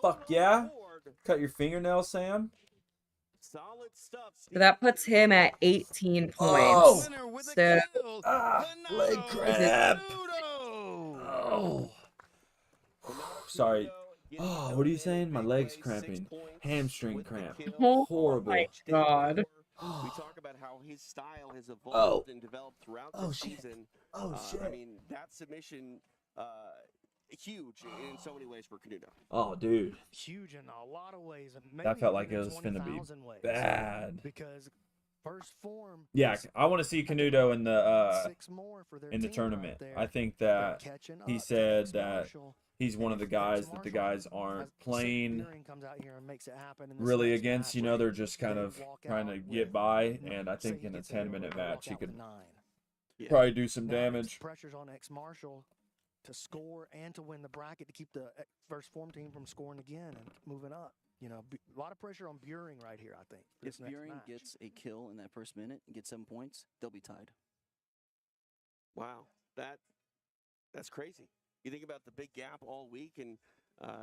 Fuck yeah. Cut your fingernail, Sam. Solid stuff. So that puts him at 18 Oh! points. So Leg cramp. Oh. Sorry. Oh, what are you saying? My leg's cramping. Hamstring cramp. oh Horrible. my god. We talk about how his style has evolved and developed throughout the season. Oh, shit. I mean, that submission, huge in so many ways for Canuto. Oh, dude. Huge in a lot of ways. That felt like it was finna be bad. Because first form. Yeah, I want to see Canuto in the 6 more for their in the team tournament. right there. I think They're that catching he up to said X that Marshall. he's one of the guys that the guys aren't playing really against. You know, they're just kind of trying to get by. And I think in a 10-minute match, he could probably do some damage. Pressures on X Marshall to score and to win the bracket to keep the first form team from scoring again and moving up. You know, a lot of pressure on Buring right here, I think. If Buring gets a kill in that first minute and gets 7 points, they'll be tied. Wow, that's crazy. You think about the big gap all week, and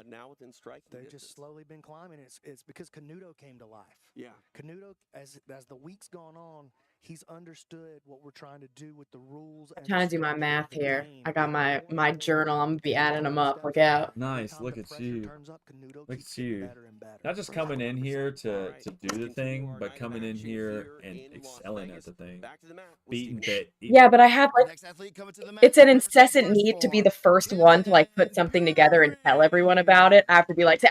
now within striking They've distance. just slowly been climbing. It's because Canuto came to life. Yeah. Canuto, as the week's gone on, he's understood what we're trying to do with the rules. I'm trying to do my math here. I got my journal. I'm gonna be adding them up. Look out. Nice. Look at you. Look at you. Not just coming in here to do the thing, but coming in here and excelling at the thing. Beating bit. Yeah, but I have like it's an incessant need to be the first one to like put something together and tell everyone about it. I have to be like,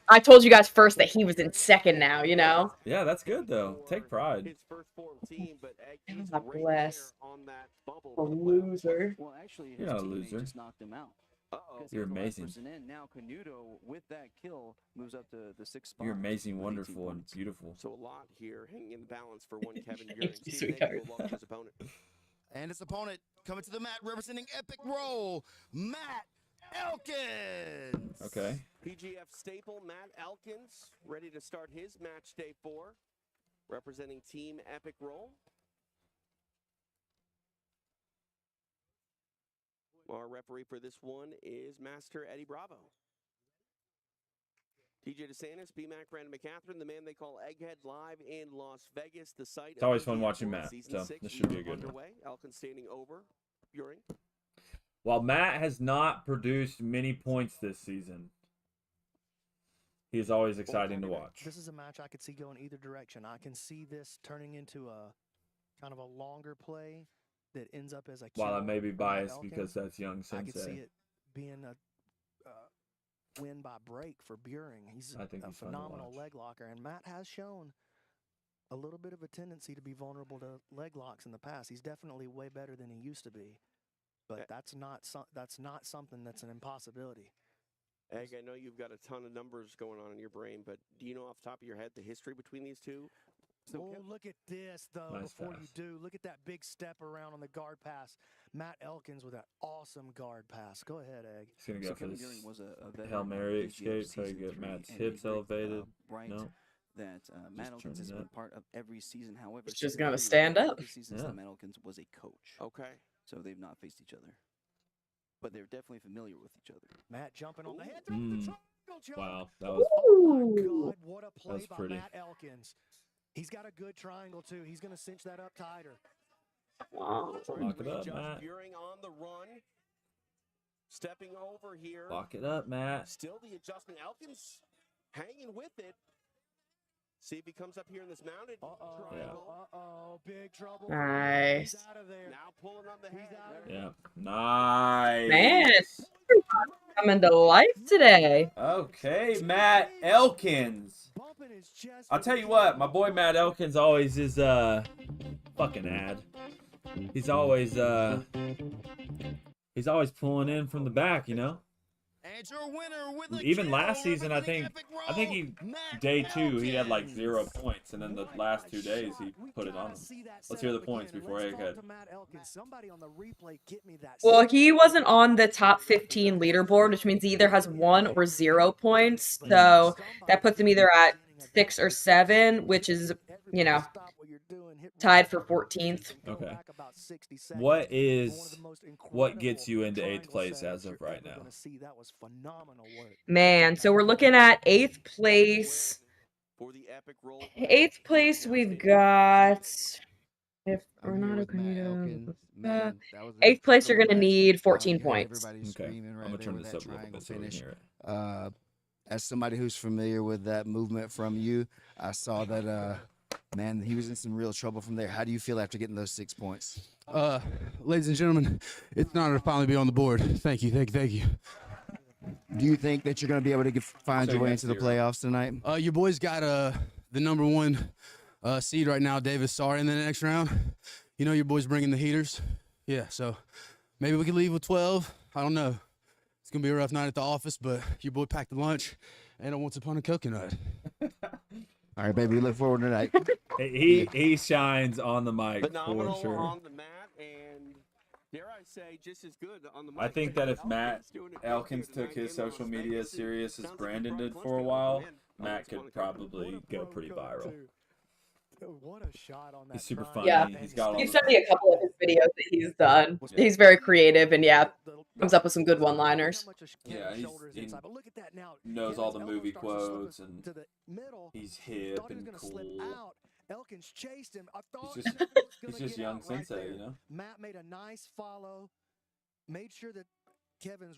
I told you guys first that he was in second now, you know? Yeah, that's good though. Take pride. God bless. A loser. Well, actually, his You're not a teammate loser. just knocked him out. You're amazing. Now Canuto, with that kill, moves up to the 6th spot. You're amazing, with 18 wonderful, and points. beautiful. So a lot here hanging in the balance for one Kevin Buring. you, sweetheart. His opponent. And his opponent coming to the mat representing Epic Roll, Matt Elkins. Okay. PGF staple Matt Elkins ready to start his match day 4, representing Team Epic Roll. Our referee for this one is Master Eddie Bravo. TJ DeSantis, BMAC, Brandon McCatherine, the man they call Egghead, live in Las Vegas. The site. It's always fun watching Matt, so this should be a good one. Elkins standing over Buring. While Matt has not produced many points this season, he is always exciting to watch. This is a match I could see going either direction. I can see this turning into a kind of a longer play that ends up as a kill. While I may be for Matt biased Elkins, because that's young I could see Sensei. it being a win by break for Buring. He's I think a he's fun to phenomenal watch. leg locker, and Matt has shown a little bit of a tendency to be vulnerable to leg locks in the past. He's definitely way better than he used to be, but that's not something that's an impossibility. Egg, I know you've got a ton of numbers going on in your brain, but do you know off the top of your head the history between these two? Oh, look at this, though, Nice before pass. you do. Look at that big step around on the guard pass. Matt Elkins with an awesome guard pass. Go ahead, Egg. He's going to go for Kevin this Buring was a veteran Hail of Mary PGF escape, so you season get 3 Matt's and hips a great, elevated. Bright No. that Matt Elkins has turning been up. part of every season. However, It's just season gonna 3 stand up. This season's Yeah. that Matt Elkins was a coach, Okay. so they've not faced each other, but they're definitely familiar with each other. Matt jumping on the head. Wow, that was Oh, my God. What a play was by pretty. Matt Elkins. He's got a good triangle, too. He's going to cinch that up tighter. lock it up, Judge Matt. Buring on the run. Stepping over here. Lock it up, Matt. Still the adjustment. Elkins hanging with it. See if he comes up here in this mounted triangle. Uh-oh, big trouble. Nice. He's out of there. Now pulling on the head. Yeah, nice. Man, coming to life today. Okay, Matt Elkins. Bumping his chest. I'll tell you what, my boy Matt Elkins always is fucking ad. He's always pulling in from the back, you know. And your winner with a Even kill, last season, I representing think Epic he Roll, day Matt 2 he had like Elkins. 0 points, and then the last 2 days he put it on him. Let's hear the points before Egghead. Well, he wasn't on the top 15 leaderboard, which means he either has 1 or 0 points. So that puts him either at 6 or 7, which is, you know, tied for 14th. Okay. What gets you into 8th place as of right now? Man, so we're looking at 8th place. For the Epic Roll. 8th place, we've got. If I'm here Renato with Matt Canito. Elkins. Man, that was 8th place, you're going to match. need 14 you heard points. everybody Okay. screaming I'm right gonna there turn with this that up a little triangle bit so we can finish. hear it. As somebody who's familiar with that movement from you, I saw that man, he was in some real trouble from there. How do you feel after getting those 6 points? Ladies and gentlemen, it's an honor to finally be on the board. Thank you. Do you think that you're going to be able to find your way into the playoffs tonight? Your boys got the number 1 seed right now, Davis Sarr, in the next round. You know your boys bringing the heaters. Yeah, so maybe we could leave with 12. I don't know. It's going to be a rough night at the office, but your boy packed the lunch and a once upon a coconut. All right, baby, we look forward to that. He shines on the mic Phenomenal for sure. on the mat, and dare I say, just as good on the mic. I think that if Matt Elkins took his social media as serious as Brandon did for a while, Matt could probably go pretty viral. What a shot on that. He's super turn. funny. Yeah. He's got all He the, sent me a couple of his videos that he's done. He's very creative and, yeah, comes up with some good one-liners. yeah, he knows all the movie quotes, and he's hip and cool. Elkins chased him. I thought He's just- Kevin was gonna he's just get young out right sensei, there. you know? Matt made a nice follow, made sure that Kevin's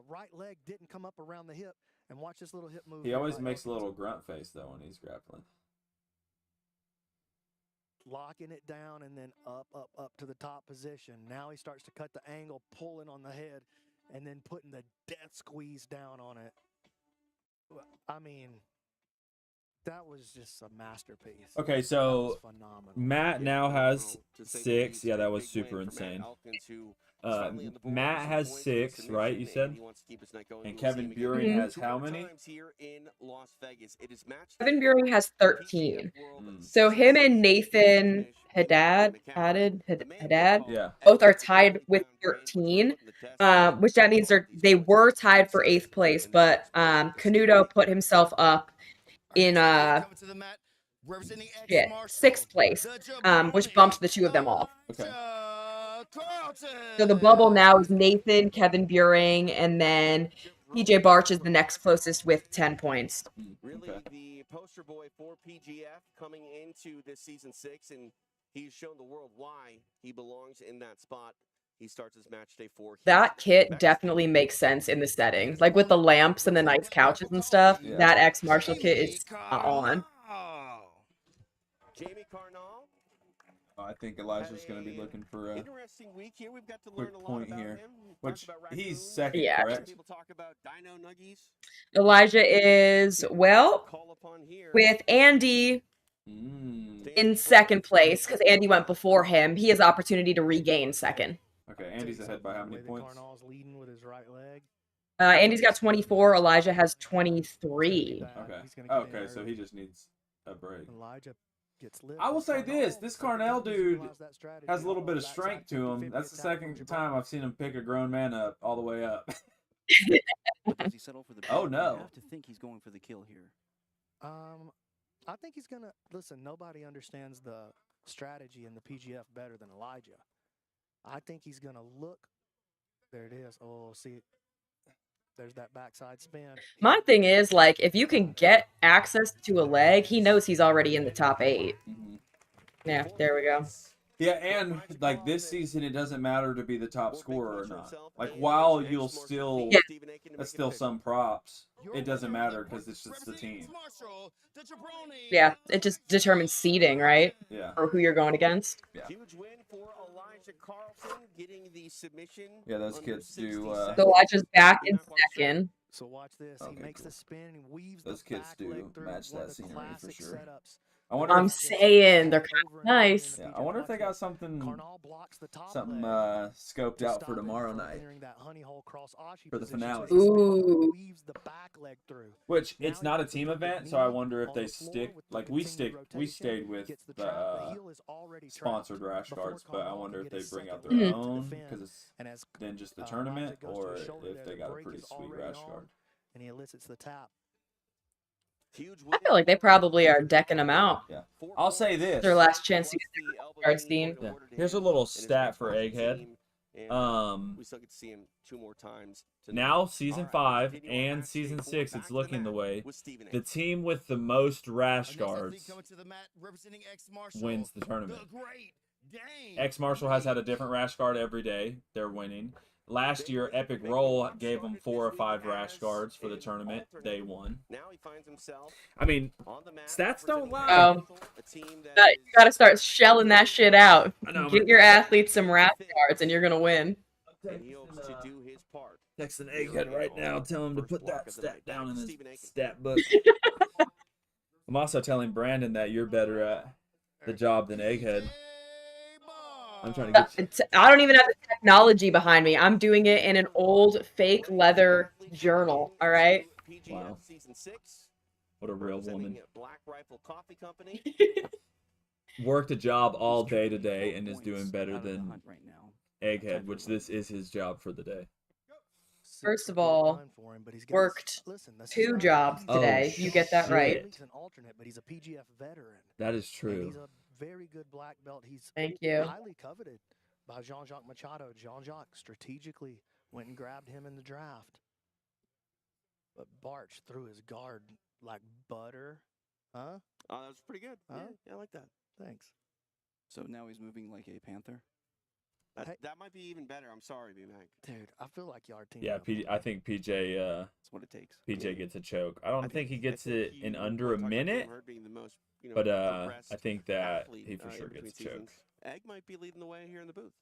right leg didn't come up around the hip, and watch this little hip move. He here always by makes a Elkins. little grunt face, though, when he's grappling. Locking it down and then up to the top position. Now he starts to cut the angle, pulling on the head, and then putting the death squeeze down on it. I mean, that was just a masterpiece. Okay, That so was phenomenal. Matt now has 6. Yeah, that was super insane. Matt has 6, right? You said? And Kevin Buring has how many? Kevin Buring has 13. So him and Nathan Haddad, Yeah. both are tied with 13, which that means they were tied for 8th place, but Canuto put himself up in Representing 6th place, which bumped the 2 of them off. Okay. So the bubble now is Nathan, Kevin Buring, and then PJ Barch is the next closest with 10 points. Really, Okay. the poster boy for PGF coming into this season 6, and he's shown the world why he belongs in that spot. He starts his match day 4. That kit definitely makes sense in the setting. Like with the lamps and the nice couches and stuff, Yeah. that X Marshall kit is on. Jamie Carnal. I think Elijah's going to be looking for a Interesting week here. We've got to quick learn a lot point about here. him. We talked Which about he's raccoons. second, Yeah. correct? People talk about dino nuggies. Elijah is, well, Call upon here. with Andy in second place, because Andy went before him. He has opportunity to regain second. Okay, Andy's ahead by how many points? Carnal's leading with his right leg. Andy's got 24. Elijah has 23. Okay. He's gonna get in Okay, so early. he just needs a break. Elijah gets lit. I will say this, Carnal this Carnell doesn't dude utilize that strategy. has a little bit of Backside strength to him. 50-50 That's the attack second from time I've seen him pick a grown man up all the way up. Does he settle for the Oh, pin? no. You have to think he's going for the kill here. I think he's gonna listen. Nobody understands the strategy in the PGF better than Elijah. I think he's gonna look. There it is. Oh, see, there's that backside spin. My thing is, like, if you can get access to a leg, he knows he's already in the top 8. Yeah, there we go. Yeah, and like this season, it doesn't matter to be the top scorer or not. Like while you'll still, Yeah. that's still some props. It doesn't matter because it's just the team. Yeah, it just determines seeding, right? Yeah. Or who you're going against. Yeah. Huge win for Elijah Carlson, getting the submission. Yeah, those under kids 60 do. seconds. So Elijah's back in second. So watch this. Okay, He makes cool. the spin. He weaves Those the kids back do leg through match one that of the scenery for classic sure. setups I wonder. I'm saying they're kind of nice. Yeah, I wonder if they got something scoped out for tomorrow night for the finale. Ooh. Which it's not a team event, so I wonder if they stick like we stayed with the sponsored rash guards, but I wonder if they bring out their own because it's then just the tournament, or if they got a pretty sweet rash guard. And he elicits the tap. I feel like they probably are decking them out. Yeah, I'll say this: Their last chance to get their guard steam. Yeah. Here's a little stat for Egghead. We still get to see him 2 more times. Now season 5 and season 6, it's looking the way. The team with the most rash guards wins the tournament. X Marshall has had a different rash guard every day. They're winning. Last year, Epic Roll gave them 4 or 5 rash guards for the tournament. They won. I mean, stats don't lie. Oh, you gotta start shelling that shit out. Get your athletes some rash guards, and you're gonna win. Texting Egghead right now, tell him to put that stat down in his stat book. I'm also telling Brandon that you're better at the job than Egghead. I'm trying to get I don't even have the technology behind me. I'm doing it in an old fake leather journal. All right. Wow. What a real woman. Worked a job all day today and is doing better than Egghead, which this is his job for the day. First of all, worked 2 jobs today. You get that right. He's an alternate, but he's a PGF veteran. That is true. He's a very good black belt. He's Thank you. highly coveted by Jean-Jacques Machado. Jean-Jacques strategically went and grabbed him in the draft. But Barch threw his guard like butter. Huh? Oh, that was pretty good. Huh? Yeah, I like that. Thanks. So now he's moving like a panther. That might be even better. I'm sorry, B-Mac. Dude, I feel like y'all are teaming Yeah, up. I think PJ. That's what it takes. PJ gets a choke. I don't think he gets it in under a minute, but I think that he for sure gets choked. Egg might be leading the way here in the booth.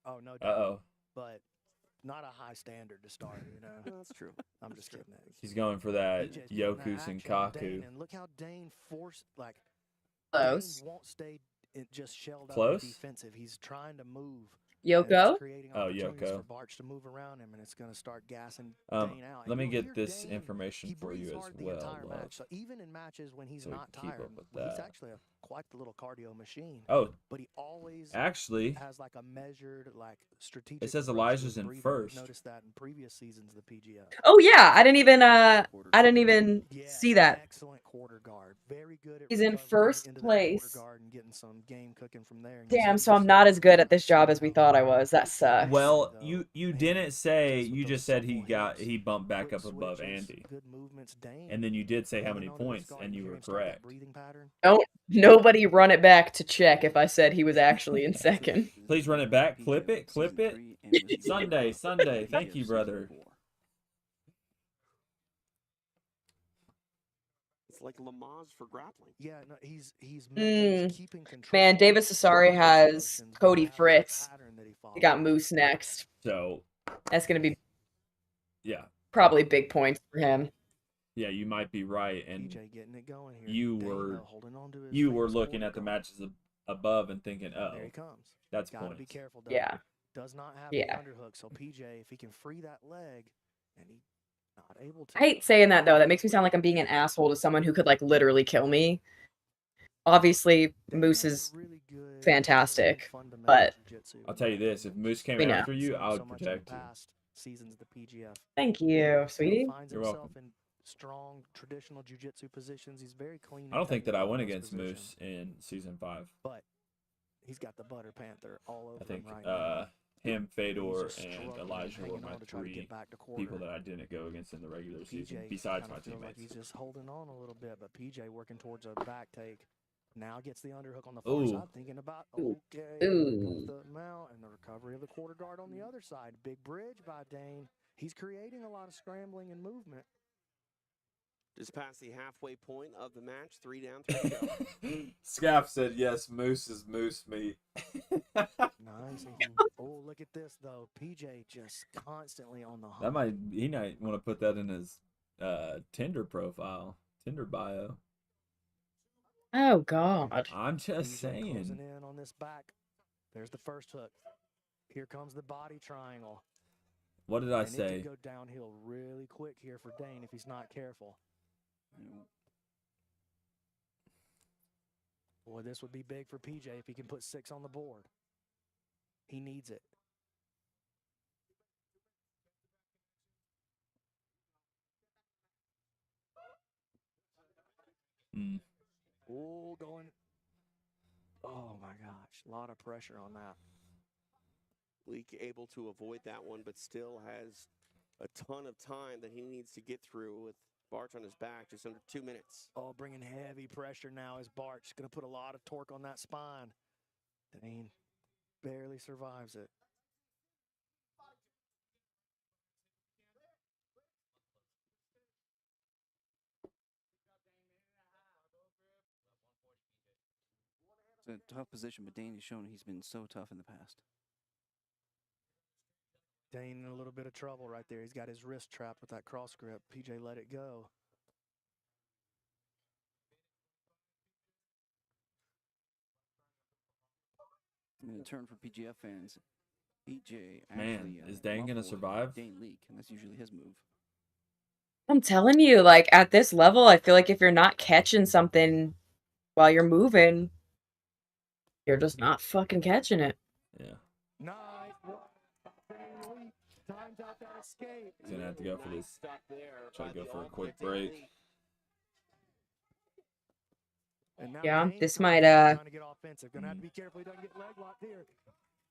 Oh, no doubt. Uh-oh. But not a high standard to start, you know. That's true. I'm just kidding. He's going for that PJ's getting that Yoku action, Senkaku. Dane, and look how Dane forced, like, Close. Dane won't stay just shelled Close? up and defensive. He's trying to move. Yoko? Oh, Yoko. For Barch to move around him, and it's going to start gassing Dane out. Let me And you'll get hear this Dane, information he for you breathes as hard the well, entire love. match. So even in matches when he's So we not can keep tired, up with he's that. actually quite the little cardio machine. Oh, but he always actually, has like a measured, like strategic. it says approach to Elijah's his in breathing. first. We've noticed that in previous seasons of the PGF. Oh yeah, I didn't even see that. Excellent quarter guard. Very good at He's in recovering first into that place. quarter guard and getting some game cooking from there. And you Damn, see so I'm not as good at this job as we thought I was. That sucks. Well, you didn't say, you just said he bumped back up above Andy. good movements, Dane. And then you did say how many points, and you were correct. Don't nobody run it back to check if I said he was actually in second. Please run it back. Clip it. Sunday. Thank you, brother. It's like Lamaze for grappling. Yeah, no, he's keeping control. Man, Davis Asari has Cody Fritz. He got Moose next. So that's gonna be yeah, probably big points for him. Yeah, you might be right, and getting it going here. you were looking at the matches above and thinking, oh, there he comes. That's Gotta points. be careful. Yeah. Does not have Yeah. the underhook, so PJ, if he can free that leg, and he's not able to. I hate saying that though. That makes me sound like I'm being an asshole to someone who could like literally kill me. Obviously, Moose is fantastic, but I'll tell you this: if Moose came We know. after you, I would protect you. Seasons of the PGF. Thank you, sweetie. Finds You're himself welcome. in strong traditional jiu-jitsu positions. He's very clean. I don't think that I went in those against positions, Moose in season 5. but he's got the Butter Panther all over I think him right now. him, Fedor, just and struggling, Elijah were hanging my on to try to 3 get back to quarter. people that I didn't go against in the regular season, PJ besides kinda my feels like teammates. he's just holding on a little bit, but PJ working towards a back take. Now gets the underhook on the far Ooh. side, thinking about Ooh. okay, Ooh. the mount and the recovery of the quarter guard on the other side. Big bridge by Dane. He's creating a lot of scrambling and movement. Just past the halfway point of the match, 3 down, 3 to go. Scaff said yes, Moose is moose meat. Nice. Oh, look at this though. PJ just constantly on the hump. He might want to put that in his Tinder profile, Tinder bio. Oh God. I'm just PJ saying. closing in on this back. There's the first hook. Here comes the body triangle. What did I And it say? could go downhill really quick here for Dane if he's not careful. Boy, this would be big for PJ if he can put 6 on the board. He needs it. Oh, going. Oh my gosh, a lot of pressure on that. Leak able to avoid that one, but still has a ton of time that he needs to get through with Barch on his back, just under 2 minutes. Oh, bringing heavy pressure now is Barch. Going to put a lot of torque on that spine. Dane barely survives it. It's a tough position, but Dane has shown he's been so tough in the past. Dane in a little bit of trouble right there. He's got his wrist trapped with that cross grip. PJ let it go. And in turn for PGF fans, PJ Man, actually is Dane gonna muffled survive? Dane Leak, and that's usually his move. I'm telling you, like at this level, I feel like if you're not catching something while you're moving, you're just not fucking catching it. Yeah. Nice. Times out that escape. He's gonna have to go for this. Try to go for a quick break. And now Yeah, Dane this comes might in trying to get offensive. Gonna have to be careful he doesn't get leg locked here.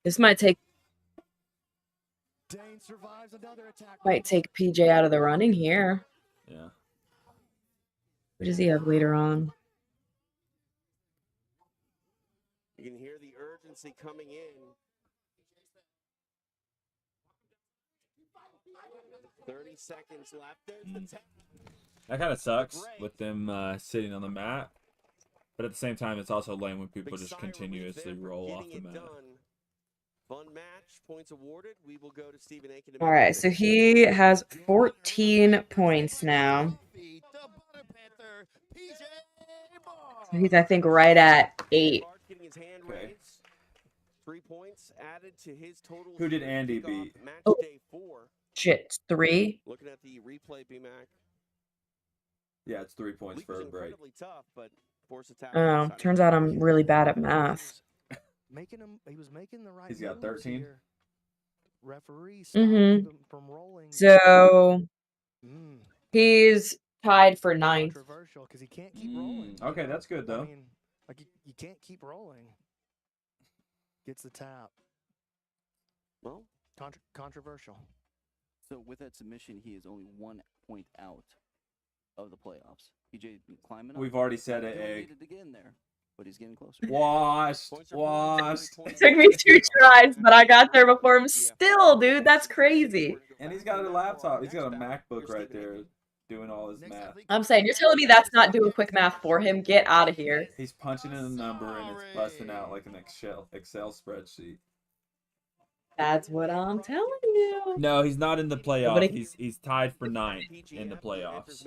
this might take Dane survives another attack. PJ out of the running here. Yeah. What does he have later on? You can hear the urgency coming in. 30 seconds left. There's the tap. That kind of sucks with them sitting on the mat. But at the same time, it's also lame when people just continuously roll off the mat. Fun match, points awarded. We will go to Stephen Aiken. All right, so he has 14 points now. So he's, I think, right at 8. Getting his hand raised. 3 points added to his total. Who did Andy beat? Match Oh, day 4. shit, it's 3. Looking at the replay, BMAC. Yeah, it's 3 points for a break. Tough, but force attack Oh, turns out I'm really bad at math. He was making the right. He's got moves 13. here. Referee stopped him from rolling. So he's tied for 9th. Controversial because he can't keep rolling. Okay, that's good though. I mean, like you can't keep rolling. Gets the tap. Well, controversial. So with that submission, he is only 1 point out of the playoffs. PJ climbing up. We've already said it, Still Egg. needed to get in there, but he's getting closer. Washed. It took me 2 tries, but I got there before him still, dude. That's crazy. And he's got a laptop. He's got a MacBook right there doing all his math. I'm saying, you're telling me that's not doing quick math for him? Get out of here. He's punching in a number and it's busting out like an Excel spreadsheet. That's what I'm telling you. No, he's not in the playoff. Nobody- He's tied for 9th in the playoffs.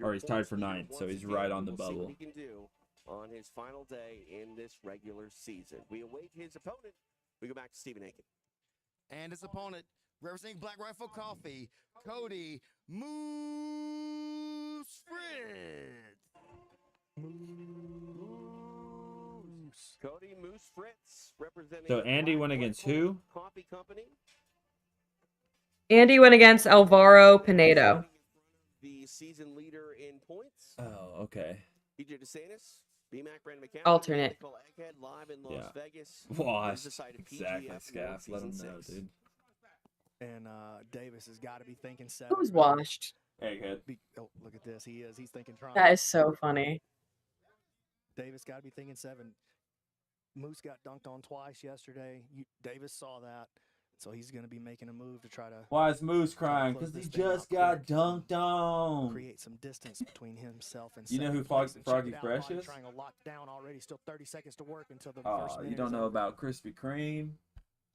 Or he's tied for 9th, so he's right on the We'll see what bubble. he can do on his final day in this regular season. We await his opponent. We go back to Stephen Aiken. And his opponent, representing Black Rifle Coffee, Cody Moose Fritz. Cody Moose Fritz representing. So Andy went against who? Coffee Company. Andy went against Alvaro Pinedo. The season leader in points. Oh, okay. DJ DeSantis, BMAC, Brandon McCann. Alternate. Nicole Egghead live in Las Vegas. Washed. This is the site of Exactly, PGF Scaff. Let him Season know, 6. dude. And Davis has got to be thinking 7. Who's washed? Egghead. Oh, look at this. He is. He's thinking trying. That is so funny. Davis got to be thinking 7. Moose got dunked on twice yesterday. Davis saw that, so he's going to be making a move to try to. Why is Moose crying? Because he just got dunked on. Create some distance between himself and. You know who second place. And check Froggy it out, Fresh body is? Triangle locked down already. Still 30 seconds to work until the Oh, first minute. you don't is know over. about Krispy Kreme?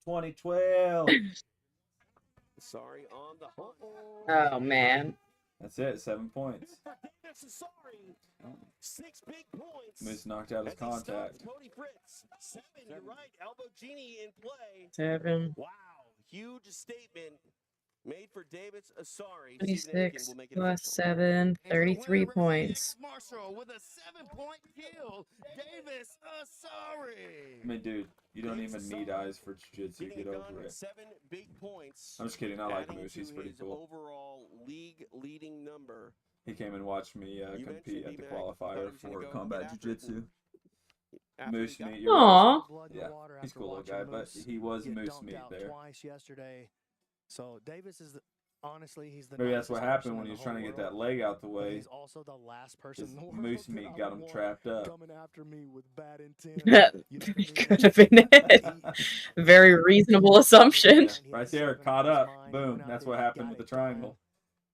2012. Sorry on the. Oh man. That's it. 7 points. Sorry. 6 big points. Moose knocked out his as he stuns contact. Cody Fritz. 7, you're right. Elbow Genie in play. 7. Wow. Huge statement made for Davis Asari. Stephen Aiken 26 will make it plus official. 7, 33 points. Marshall with a 7-point kill. Davis Asari. I mean, dude, you don't even need eyes for jiu-jitsu. Getting Get it over done, it. 7 big points. I'm just kidding. I like adding Moose. to He's pretty his cool. overall league leading number. He came and watched me You compete mentioned at the B-Mac, thought he qualifier was gonna for go combat get after it, jiu-jitsu. after Moose he got meat. it. You're right. Aw. Blood in the Yeah, water he's a after cool little watching guy, but Moose he was get moose dunked meat out there. twice yesterday. So Davis is honestly, he's the Maybe that's what nicest happened person when in he the was trying to whole get that world, leg out the but way. he's also the last person His in the world moose that meat I got would him want trapped up. coming after me with bad intent. That You know what I mean? could have been it. Very reasonable assumption. Yeah, right there, caught up. Boom. That's what happened with the triangle.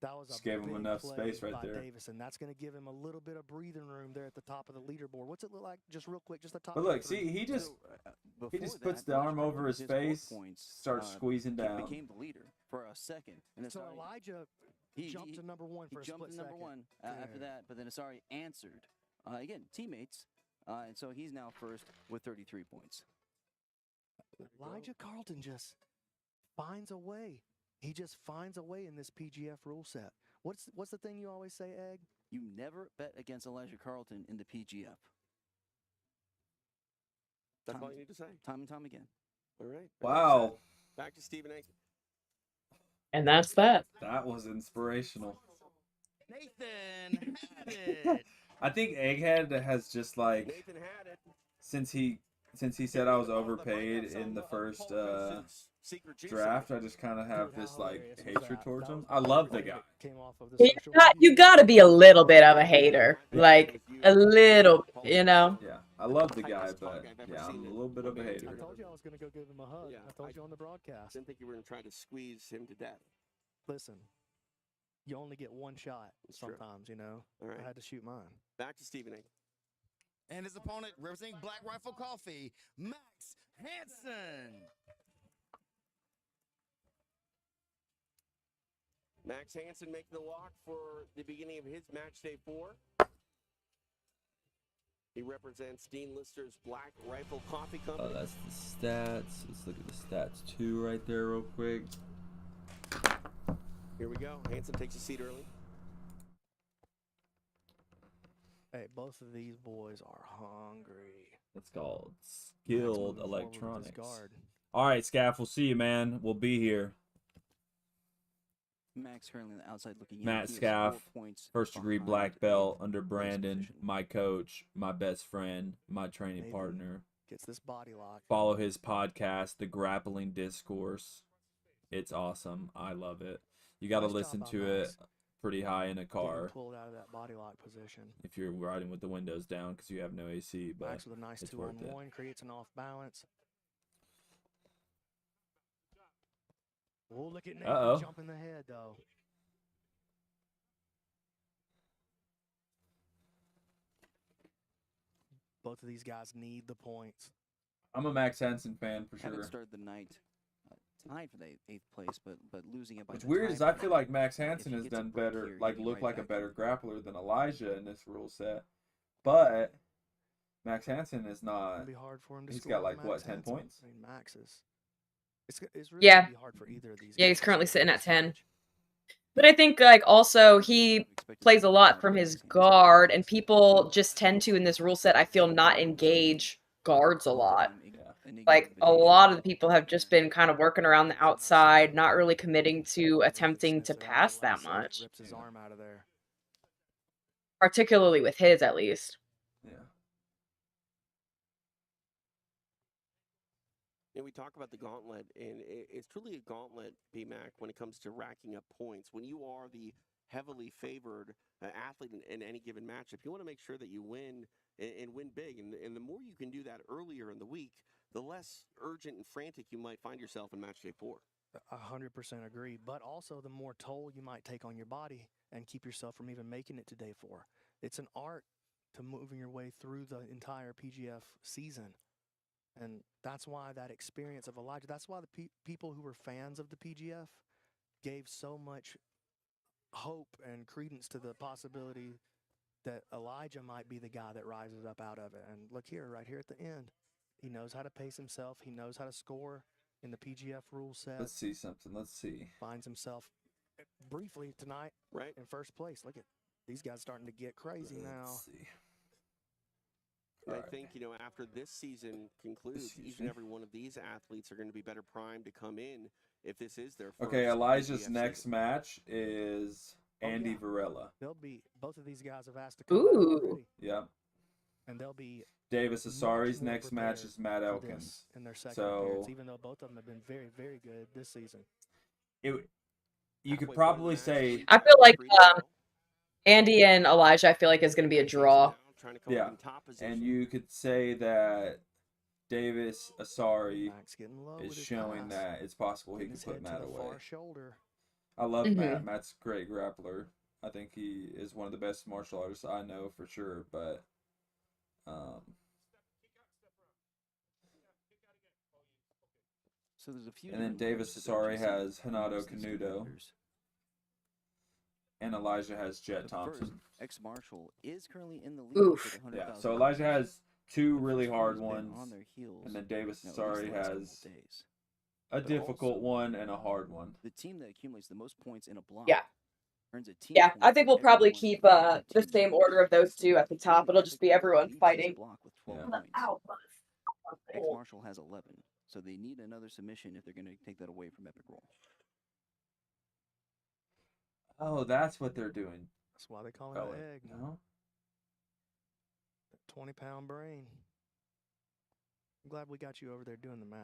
That was Just a gave him big enough play space right by there. Davis, and that's going to give him a little bit of breathing room there at the top of the leaderboard. What's it look like? Just real quick, just the top. But look, see, he just puts the arm over his face, starts squeezing down. Became the leader for a second, and So Asari, Elijah jumped to number 1 for a jumped split to number second. 1 after that, but then Asari answered. Again, teammates, and so he's now first with 33 points. Elijah Carlton just finds a way. He just finds a way in this PGF rule set. What's the thing you always say, Egg? You never bet against Elijah Carlton in the PGF. That's Time- all you need to say. Time and time again. All right. Wow. Back to Stephen Aiken. And that's that. That was inspirational. Nathan had it. I think Egghead has just like Nathan had it. since he said I was overpaid in the first draft, I just kind of have this like hatred towards him. I love the guy. You gotta be a little bit of a hater. Like, a little, you know? Yeah, I love the guy, but yeah, I'm a little bit of a I hater. told you I was going to go give him a hug. Yeah, I told you on the broadcast. Didn't think you were going to try to squeeze him to death. Listen, you only get one shot It's true. sometimes, you know? All right. I had to shoot mine. Back to Stephen Aiken. And his opponent representing Black Rifle Coffee, Max Hansen. Max Hansen making the walk for the beginning of his match day 4. He represents Dean Lister's Black Rifle Coffee Oh, Company. that's the stats. Let's look at the stats too right there real quick. Here we go. Hansen takes a seat early. Hey, both of these boys are hungry. It's called Max Skilled moving forward with his Electronics. guard. All right, Scaff, we'll see you, man. We'll be here. Max currently on the outside looking in. Matt He is 4 Scaff, points first degree behind black the belt eighth under place Brandon, position. my coach, my best friend, my training Maybe. partner. Gets this body lock. Follow his podcast, The Grappling Discourse. It's awesome. I love it. You got to Nice listen job by to it Max. pretty high in a Getting car pulled out of that body lock position. if you're riding with the windows down because you have no AC. But Max with a nice it's 2 on worth it. 1, creates an off balance. Oh, look at Nathan Uh-oh. jump in the head, though. Both of these guys need the points. I'm a Max Hansen fan for Haven't sure. started the night tied for the eighth place, but losing it by. What's the weird is I tiebreaker. feel like Max If Hansen he has gets a done break better, here, like he'll be look right like a back better in. grappler than Elijah in this rule set. But Max Hansen is not. It'll be hard for him to He's score got with like what, Max 10 Hansen. points? I mean, Max is. It's really Yeah. gonna be hard for either of these. Yeah, he's guys currently to sitting get at this 10. match. But I think, like, also he Expected to plays a be lot hard from for his Max Hansen. guard, and people just tend to, in this rule set, I feel, not engage guards a lot. Like, a lot of the people have just been kind of working around the outside, not really committing to attempting to pass that much. Rips his arm out of there. Particularly with his, at least. Yeah. And we talk about the gauntlet, and it's truly a gauntlet, BMAC, when it comes to racking up points. When you are the heavily favored athlete in any given matchup, you want to make sure that you win and win big. And the more you can do that earlier in the week, the less urgent and frantic you might find yourself in match day 4. 100% agree. But also, the more toll you might take on your body and keep yourself from even making it to day 4. It's an art to moving your way through the entire PGF season. And that's why that experience of Elijah, that's why the people who were fans of the PGF gave so much hope and credence to the possibility that Elijah might be the guy that rises up out of it. And look here, right here at the end, he knows how to pace himself. He knows how to score in the PGF rule set. Let's see something. Let's see. Finds himself briefly tonight in first place. Look at these guys starting to get crazy now. Let's see. And I think, after this season concludes, each and every one of these athletes are going to be better primed to come in if this is their first. Okay, Elijah's PGF next season. match is Andy Varela. They'll be both of these guys have asked to come back already. Yep. And they'll be Davis Asari's more next match is Matt prepared for Elkins. this in their second appearance, even though both of them have been very, very good this season. You could probably say I feel like Andy and Elijah, I feel like is going to be a draw. yeah, and you could say that Davis Asari is showing that it's possible he can put Matt away. I love Matt. Matt's a great grappler. I think he is one of the best martial artists I know for sure, but so there's a few. And then Davis Asari has Hanato Canuto. And Elijah has Jet Thompson. Ex-Marshall is currently in the lead. Oof. Yeah, so Elijah has two really hard ones, and then Davis Asari has a difficult one and a hard one. The team that accumulates the most points in a block. Yeah. Earns a team Yeah, point I think for we'll probably everyone keep in the same order of those two at the top. It'll just be everyone fighting. Ex-Marshall has 11, so they need another submission if they're going to take that away from Epic Roll. Oh, that's what they're doing. That's why they call it an egg. No? 20-pound brain. I'm glad we got you over there doing the math.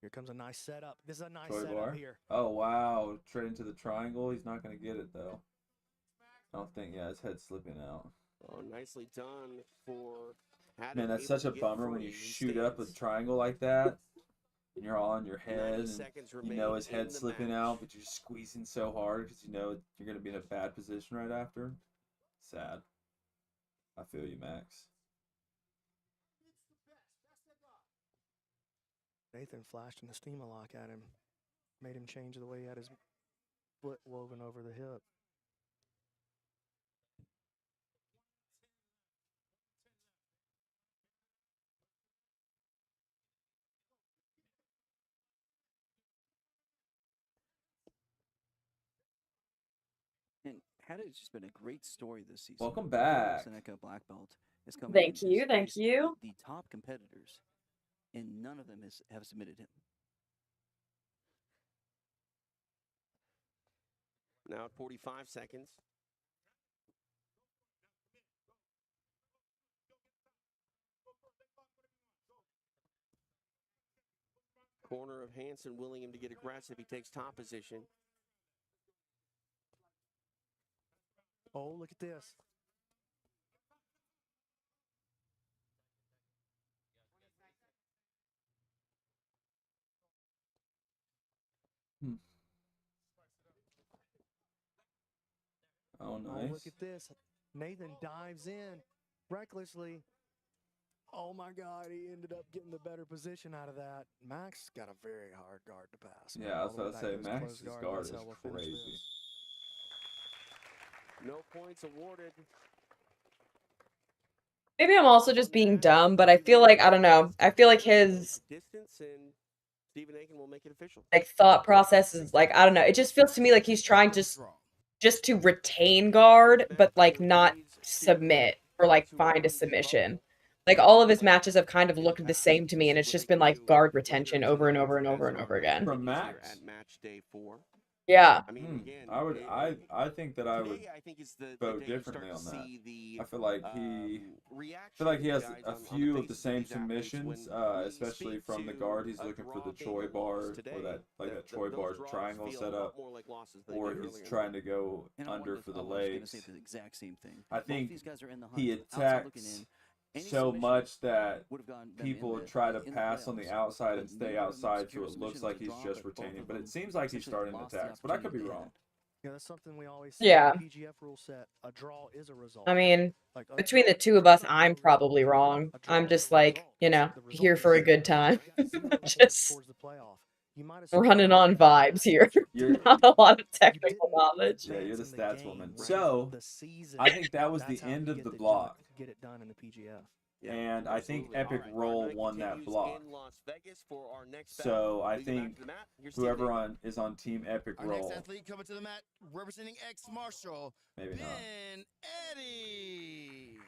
Here comes a nice setup. This is a nice setup here. Oh, wow. Straight into the triangle. He's not going to get it, though. I don't think, yeah, his head's slipping out. Oh, nicely done for Man, that's such a bummer when you shoot up a triangle like that. And you're all on your head, and you know his head's slipping out, but you're squeezing so hard because you know you're going to be in a bad position right after. Sad. I feel you, Max. Nathan flashed an Estima lock at him. Made him change the way he had his foot woven over the hip. And it's just been a great story this season. Welcome back. Seneca Black Belt is coming. Thank you, thank you. The top competitors, and none of them have submitted him. Now at 45 seconds. Corner of Hansen willing him to get aggressive. He takes top position. Oh, look at this. Oh, nice. Oh, look at this. Nathan dives in recklessly. Oh, my God. He ended up getting the better position out of that. Max got a very hard guard to pass. Yeah, I was about to say, Max's guard is crazy. No points awarded. Maybe I'm also just being dumb, but I feel like, I don't know. I feel like his Distance, and Stephen Aiken will make it official. like thought process is like, I don't know. It just feels to me like he's trying to just to retain guard, but like not submit or like find a submission. Like all of his matches have kind of looked the same to me, and it's just been like guard retention over and over and over and over again. From Max? At match day 4. Yeah. I mean, again, I think that I would vote differently on that. I feel like he has a few of the same submissions, especially from the guard. He's looking for the Choi bar, or that Choi bar triangle setup, or he's trying to go under for the legs. The exact same thing. I think these guys are in the he hunt, outside looking attacks in, so much that would've gotten them people in the- try to in the pass on the playoffs, outside and but stay neither of them outside, so secured it looks submissions like to he's draw, just but both retaining. of But it them seems like he's essentially starting lost the attacks. But I could be opportunity they wrong. had. Yeah, that's something we always Yeah. say. PGF rule set, a draw is a result. I mean, Like, a between draw the two of us, I'm probably wrong. I'm just like, you know, here for a good time. Just towards the playoff. you might have Running on vibes here. You're Not a lot of technical knowledge. yeah, you're the advance in stats game woman. versus So the season. I think that was the That's how end you of get the the block. get it done in the PGF. Yeah, And I think absolutely. Epic All right, Roll our night won that continues block. in Las Vegas for our next So battle. I We go back think to the mat. Here's Stephen whoever A. is on Team Epic Our Roll. next athlete coming to the mat, representing ex-Marshall, Maybe not. Ben Eddy.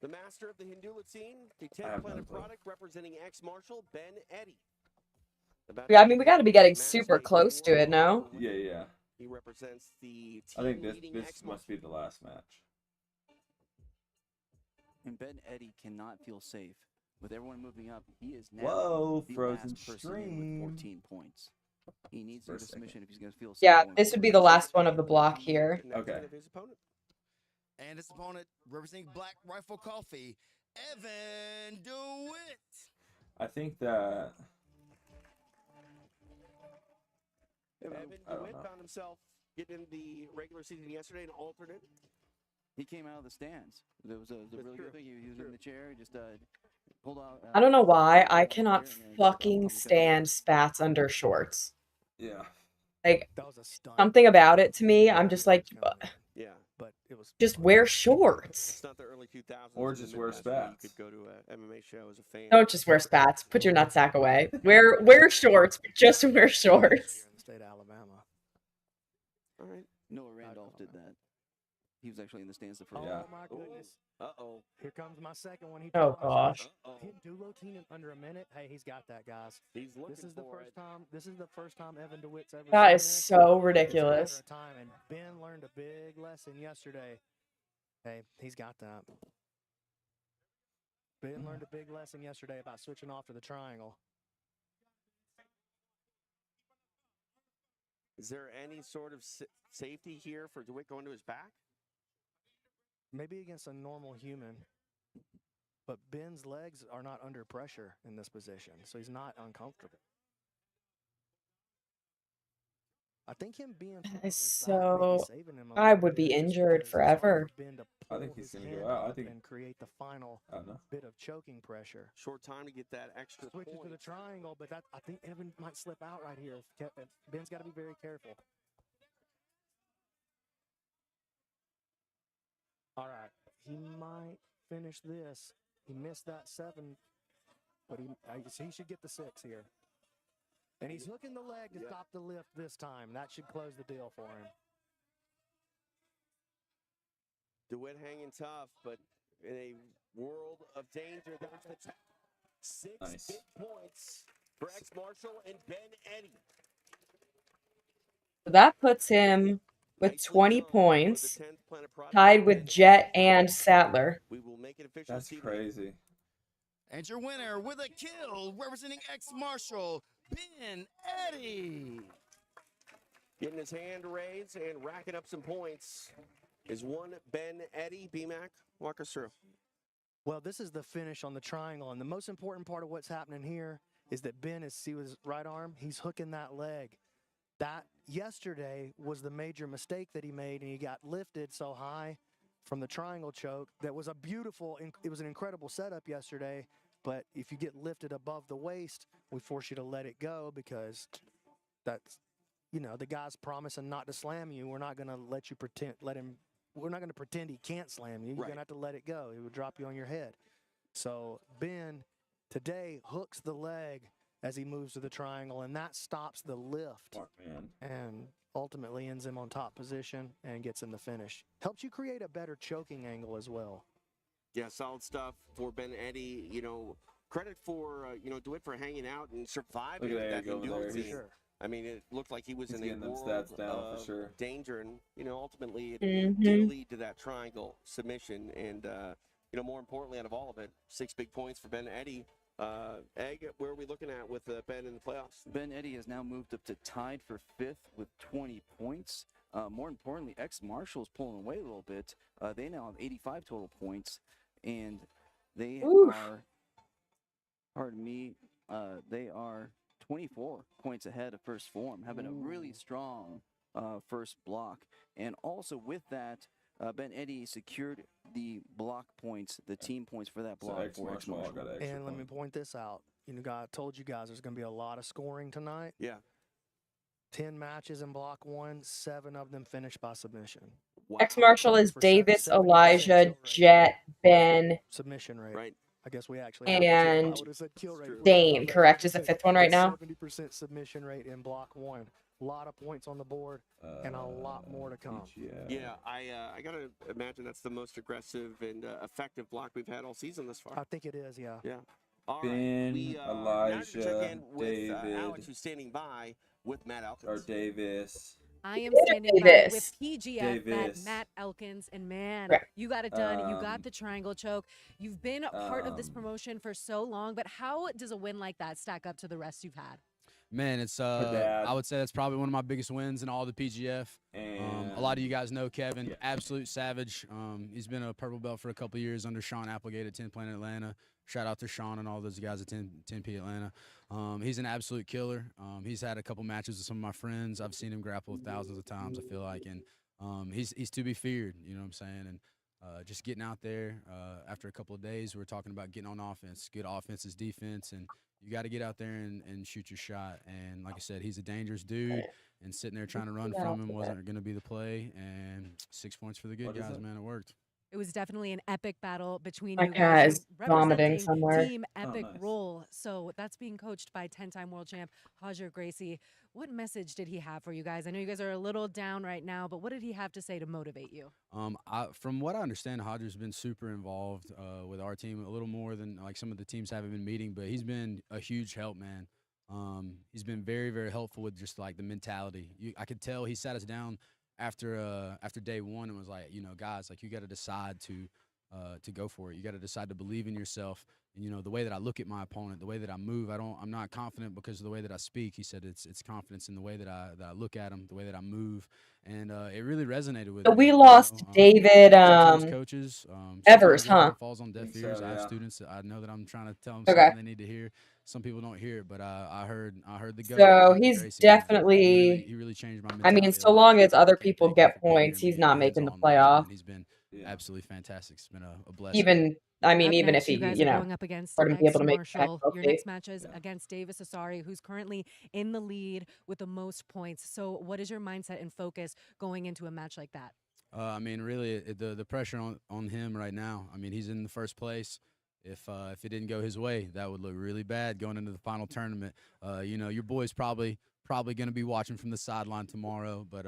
The master of the Hindula scene, the I have 10th Planet no clue. product representing ex-Marshal Ben Eddy. Yeah, I mean, we got to be getting super close to it now. Yeah, yeah. He represents the I think team this leading must ex-Marshal. be the last match. And Ben Eddy cannot feel safe. With everyone moving up, he is now Whoa, the frozen last person in stream. with 14 points. He needs to For a get a second. submission if he's going to feel safe. Yeah, going this would be forward. the last one of the block here. Okay. Of his opponent. And his opponent, representing Black Rifle Coffee, Evan DeWitt. I think that Evan I don't DeWitt know. found himself getting in the regular season yesterday, an alternate. He came out of the stands. There was a really true. good thing. He was in the chair. He just pulled out. I don't know why. I cannot chair and then just, fucking uppercut. stand spats under shorts. yeah. Like, That was a stunt. something about it to me, I'm just like, Yeah. But it was just wear shorts. It's not the early 2000s. Or in the just wear Midwest where spats. You could go to an MMA show as a fan. Don't just wear spats. Put your nutsack away. Wear shorts, but just wear shorts. here in the state of Alabama. All right. Noah Randolph did that. He was actually in the stands the first. Oh Yeah. my goodness. Uh-oh. Here comes my second one. He Oh, told us gosh. Uh-oh. hit guillotine in under a minute. Hey, he's got that, guys. He's looking This is the for first it. time. This is the first time Evan DeWitt's ever. That seen is this. so It's a matter ridiculous. of time, and Ben learned a big lesson yesterday. Hey, he's got that. Ben learned a big lesson yesterday about switching off to the triangle. Is there any sort of safety here for DeWitt going to his back? Maybe against a normal human, but Ben's legs are not under pressure in this position, so he's not uncomfortable. I think him being That on is his back may be so. saving him a I little would be bit just injured because it's hard forever. for Ben to I pull think he's his gonna hand go out. I up think and create the final I don't know. bit of choking pressure. Short time to get that extra Switches point. to the triangle, but that I think Evan might slip out right here. Ben's got to be very careful. All right, he might finish this. He missed that 7, but he should get the 6 here. And he's hooking the leg to stop the lift this time. That should close the deal for him. DeWitt hanging tough, but in a world of danger. There's the tap. 6 Nice. big points for ex-Marshal and Ben Eddy. So that puts him with Nicely 20 done for the points, 10th Planet product, tied with Ben Jet Eddy. and Sattler. We will make it official. That's Stephen. crazy. And your winner with a kill, representing ex-Marshal, Ben Eddy. Getting his hand raised and racking up some points is one Ben Eddy. B-Mac, walk us through. Well, this is the finish on the triangle, and the most important part of what's happening here is that Ben is, see with his right arm, he's hooking that leg. That yesterday was the major mistake that he made, and he got lifted so high from the triangle choke. That was a beautiful, it was an incredible setup yesterday, but if you get lifted above the waist, we force you to let it go because that's, you know, the guy's promising not to slam you. We're not going to let you we're not going to pretend he can't slam you. You're going to have to let it go. It will drop you on your head. So Ben today hooks the leg as he moves to the triangle, and that stops the lift. Fuck, man. And ultimately ends him on top position and gets him the finish. Helps you create a better choking angle as well. Yeah, solid stuff for Ben Eddy. You know, credit for, DeWitt for hanging out and surviving Look at that that going Hindula there. scene. He's- Sure. I mean, it looked like he was He's in getting a them world stats down for of sure. danger, and ultimately it Mhm. did lead to that triangle submission. And more importantly, out of all of it, 6 big points for Ben Eddy. Egg, where are we looking at with Ben in the playoffs? Ben Eddy has now moved up to tied for 5th with 20 points. More importantly, ex-Marshall's pulling away a little bit. They now have 85 total points, and they Oof. are, pardon me, they are 24 points ahead of first form, having a really strong first block. And also with that, Ben Eddy secured the block points, the team points for that So block for ex-Marshall ex-Marshall. got an extra And let me point. point this out. I told you guys there's going to be a lot of scoring tonight. Yeah. 10 matches in block 1, 7 of them finished by submission. Wow. X Marshall is For Davis, 70% Elijah, kill rate. Jet, Ben, Submission rate. Right. I guess we actually have a kill. I and would have said kill rate. if we Dane, had that. correct, is the fifth one right now? 70% submission rate in block 1. A lot of points on the board and a lot more to come. Yeah, I gotta imagine that's the most aggressive and effective block we've had all season thus far. I think it is, yeah. Yeah. All Ben, right. We now Elijah, check in with David, Alex, who's standing by with Matt Elkins. or Davis. I am standing by with PGF, Davis. Matt Elkins, and man, Correct. you got it done. You got the triangle choke. You've been a part of this promotion for so long, but how does a win like that stack up to the rest you've had? Man, it's Dad. I would say that's probably one of my biggest wins in all the PGF. A lot of you guys know Kevin, absolute savage. He's been a purple belt for a couple years under Sean Applegate at 10 Planet Atlanta. Shout out to Sean and all those guys at 10P Atlanta. He's an absolute killer. He's had a couple matches with some of my friends. I've seen him grapple thousands of times, I feel like, and he's to be feared. You know what I'm saying? And just getting out there after a couple of days, we're talking about getting on offense. Good offense is defense, and you got to get out there and shoot your shot. And like I said, he's a dangerous dude, and sitting there trying to run from him wasn't going to be the play. And 6 points for the good guys, man. It worked. It was definitely an epic battle between That you guys. guy's vomiting Representing somewhere. Team Epic nice. Roll. So that's being coached by 10-time world champ Hajer Gracie. What message did he have for you guys? I know you guys are a little down right now, but what did he have to say to motivate you? From what I understand, Hajer's been super involved with our team, a little more than like some of the teams haven't been meeting, but he's been a huge help, man. He's been very, very helpful with just like the mentality. I could tell he sat us down after day one and was like, guys, like you got to decide to go for it. You got to decide to believe in yourself. And the way that I look at my opponent, the way that I move, I'm not confident because of the way that I speak. He said it's confidence in the way that I look at him, the way that I move, and it really resonated with So me. we lost David Sometimes coaches, Evers, sometimes huh? it falls on deaf So, ears. I have yeah. students that I know that I'm trying to tell them Okay. something they need to hear. Some people don't hear it, but I heard the goat. So I heard the he's Gracie man. definitely. He really changed my I mentality. mean, a so lot. long as other I can't people thank him get for being here points, and he's being not hands making the on, playoff. man. He's been absolutely fantastic. It's been a blessing. Even, I mean, Up even next, if he, you guys are going up against wouldn't be X able to make Marshall. that Your healthy. next match is against Davis Asari, who's currently in the lead with the most points. So, what is your mindset and focus going into a match like that? I mean, really, the pressure on him right now. I mean, he's in the first place. If it didn't go his way, that would look really bad going into the final tournament. Your boy's probably going to be watching from the sideline tomorrow. But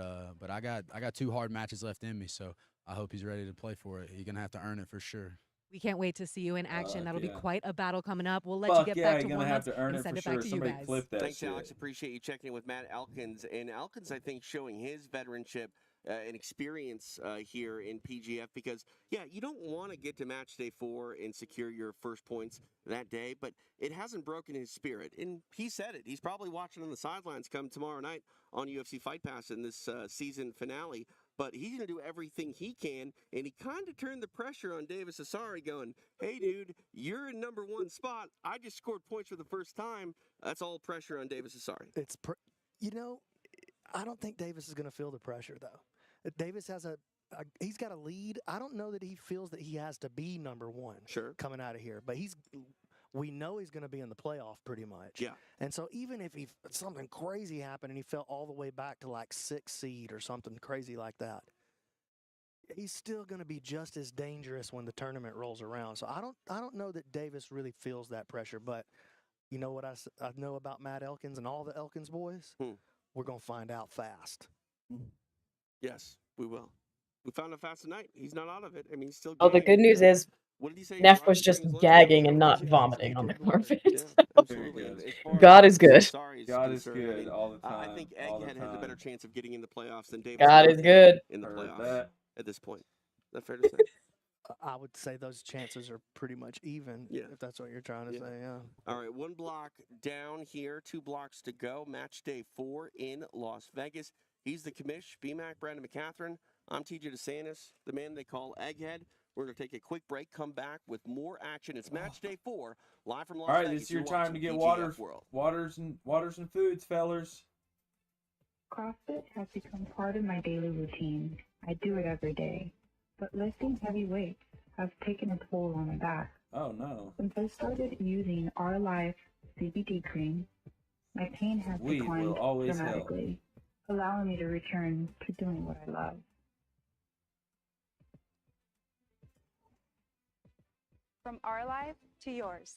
I got 2 hard matches left in me, so I hope he's ready to play for it. He's gonna have to earn it for sure. We can't wait to see you in action. That'll be yeah. quite a battle coming up. We'll let Fuck you get yeah, back to you're gonna have warm-ups to earn and it send for it back sure. to you Somebody guys. clip that Thanks, shit. Alex. Appreciate you checking in with Matt Elkins. And Elkins, I think, showing his veteranship and experience here in PGF because, yeah, you don't want to get to match day 4 and secure your first points that day, but it hasn't broken his spirit. And he said it. He's probably watching on the sidelines come tomorrow night on UFC Fight Pass in this season finale. But he's going to do everything he can, and he kind of turned the pressure on Davis Asari going, hey, dude, you're in number 1 spot. I just scored points for the first time. That's all pressure on Davis Asari. I don't think Davis is going to feel the pressure, though. Davis has he's got a lead. I don't know that he feels that he has to be number 1 coming out of here, but we know he's going to be in the playoff pretty much. Yeah. And so even if something crazy happened and he fell all the way back to like 6th seed or something crazy like that, he's still going to be just as dangerous when the tournament rolls around. So I don't know that Davis really feels that pressure, but you know what I know about Matt Elkins and all the Elkins boys? We're going to find out fast. Yes, we will. We found out fast tonight. He's not out of it. I mean, he's still Oh, the gagging. good news is What did he say? Neff was just gagging and not vomiting on the carpet. Absolutely. good. As far God as is good. Asari God is concerned, I good mean, all the time. I think all the Egghead has a better time. chance of getting in the playoffs than Davis God is good. in the Heard playoffs that. at this point. Is that fair to say? I would say those chances are pretty much even, if that's what you're trying to say, yeah. All right, 1 block down here, 2 blocks to go. Match day 4 in Las Vegas. He's the commish, BMAC, Brandon McCatherine. I'm TJ DeSantis, the man they call Egghead. We're going to take a quick break, come back with more action. It's match day 4, live from Las All right, Vegas. this is your You're time watching to get PGF World. waters and foods, fellers. CrossFit has become part of my daily routine. I do it every day. But lifting heavy weights has taken a toll on my back. Oh, no. Since I started using our Life CBD cream, my pain has Weed will declined always help. dramatically, allowing me to return to doing what I love. From our life to yours.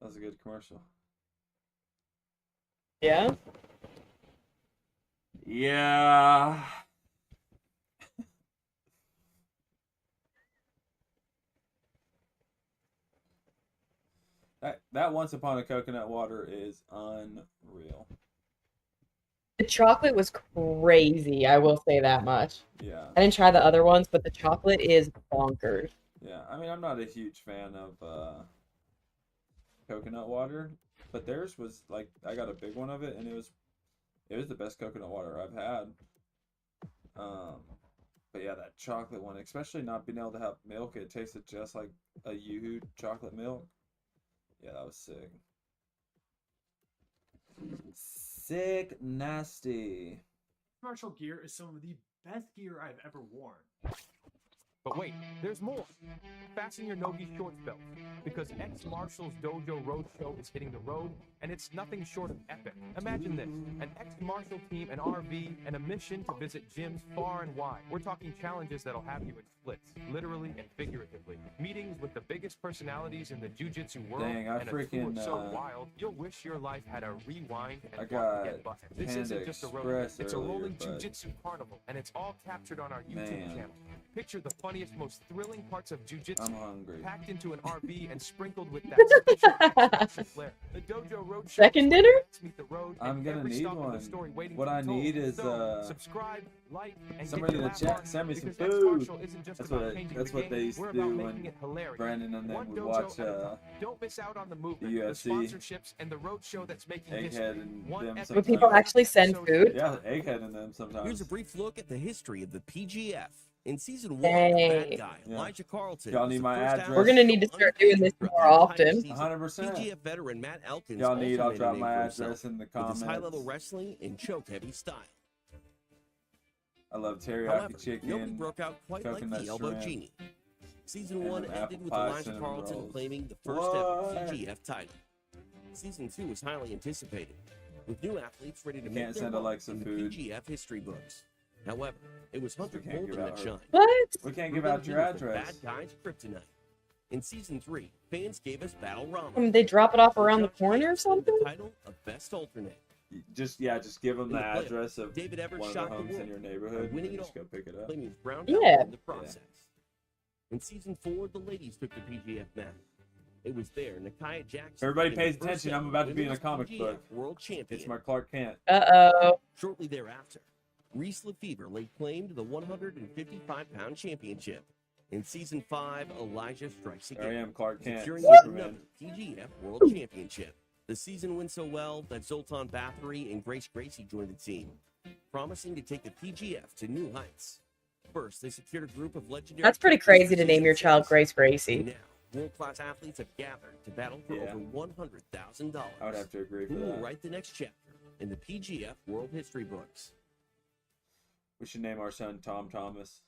That was a good commercial. Yeah. Yeah. That Once Upon a Coconut Water is unreal. The chocolate was crazy, I will say that much. Yeah. I didn't try the other ones, but the chocolate is bonkers. Yeah, I mean, I'm not a huge fan of coconut water, but theirs was like, I got a big one of it, and it was the best coconut water I've had. But yeah, that chocolate one, especially not being able to have milk, it tasted just like a Yoo-hoo chocolate milk. Yeah, that was sick. Sick, nasty. Commercial gear is some of the best gear I've ever worn. But wait, there's more. Fasten your Nogi shorts belt, because X-Marshall's Dojo Roadshow is hitting the road, and it's nothing short of epic. Imagine this, an X-Marshall team, an RV, and a mission to visit gyms far and wide. We're talking challenges that'll have you in splits, literally and figuratively. Meetings with the biggest personalities in the jiu-jitsu world, Dang, I and freaking, a tour so wild, you'll wish your life had a rewind and I got forget button. This Panda isn't just a road, Express it's a earlier, rolling but- jiu-jitsu carnival, and it's all captured on our YouTube Man. channel. Picture the funniest, most thrilling parts of jiu-jitsu I'm hungry. packed into an RV and sprinkled with that special X-Martial flair. The Dojo Roadshow Second is where dinner? vets meet the road, I'm and gonna every need stop is a one. story waiting What to be I told. need is So, subscribe, like, and somebody get in your the laugh chat on, send me some because food. X-Martial isn't just That's about what changing that's the what game, they used we're to about do making when it hilarious. Brandon and them One would dojo watch at a time. Don't miss out on the movement, the UFC, sponsorships, and the roadshow that's making history. Egghead and One them epic sometimes. Would people actually send food? Yeah, Egghead and them sometimes. Here's a brief look at the history of the PGF. In season 1, the Dang. bad guy, Yeah. Elijah Carlton, Y'all was need the my first address. We're gonna need to athlete start doing this throughout more the entire often. season. 100%. PGF veteran Matt Elkins Y'all need, also I'll made a drop name my for address himself in the with comments. his high-level wrestling and choke heavy style. I love teriyaki However, chicken. nobody broke out quite like coconut the Elbow shrimp, Genie. Season and 1 them ended apple with pie Elijah cinnamon Carlton rolls. claiming the first What? ever PGF title. Season 2 was highly anticipated, with new athletes ready to You make can't their send mark Alexa in the food. PGF history books. However, it was Hunter can't give Colton out that her- shined. What? We can't give Proving out your he was the address. Bad guy's kryptonite. In season 3, fans gave us Battle Rama. They drop it off where around the Josh corner or Hayes earned something? the title of Best Alternate. Just give them In the the playoffs, address of David Everett one of the shocked the homes in world your by neighborhood, winning and it just all, go pick it up. claiming his brown belt Yeah. in the process. In season 4, the ladies took the PGF match. It was there, Nakia Jackson. Everybody became pays the first attention. I'm ever about to be in a women's comic PGF book. World champion. It's my Clark Kent. Uh-oh. Shortly thereafter, Reese Lefevre laid claim to the 155-pound championship. In season 5, Elijah strikes again, There I am, Clark Kent, securing Superman. another PGF World Championship. The season went so well that Zoltan Bathory and Grace Gracie joined the team, promising to take the PGF to new heights. First, they secured a group of legendary. That's pretty coaches crazy for to name your season child 6. Grace Gracie. Now, world-class athletes have gathered to battle for over $100,000. I would have to agree Who for will that. write the next chapter in the PGF World History books? We should name our son Tom Thomas.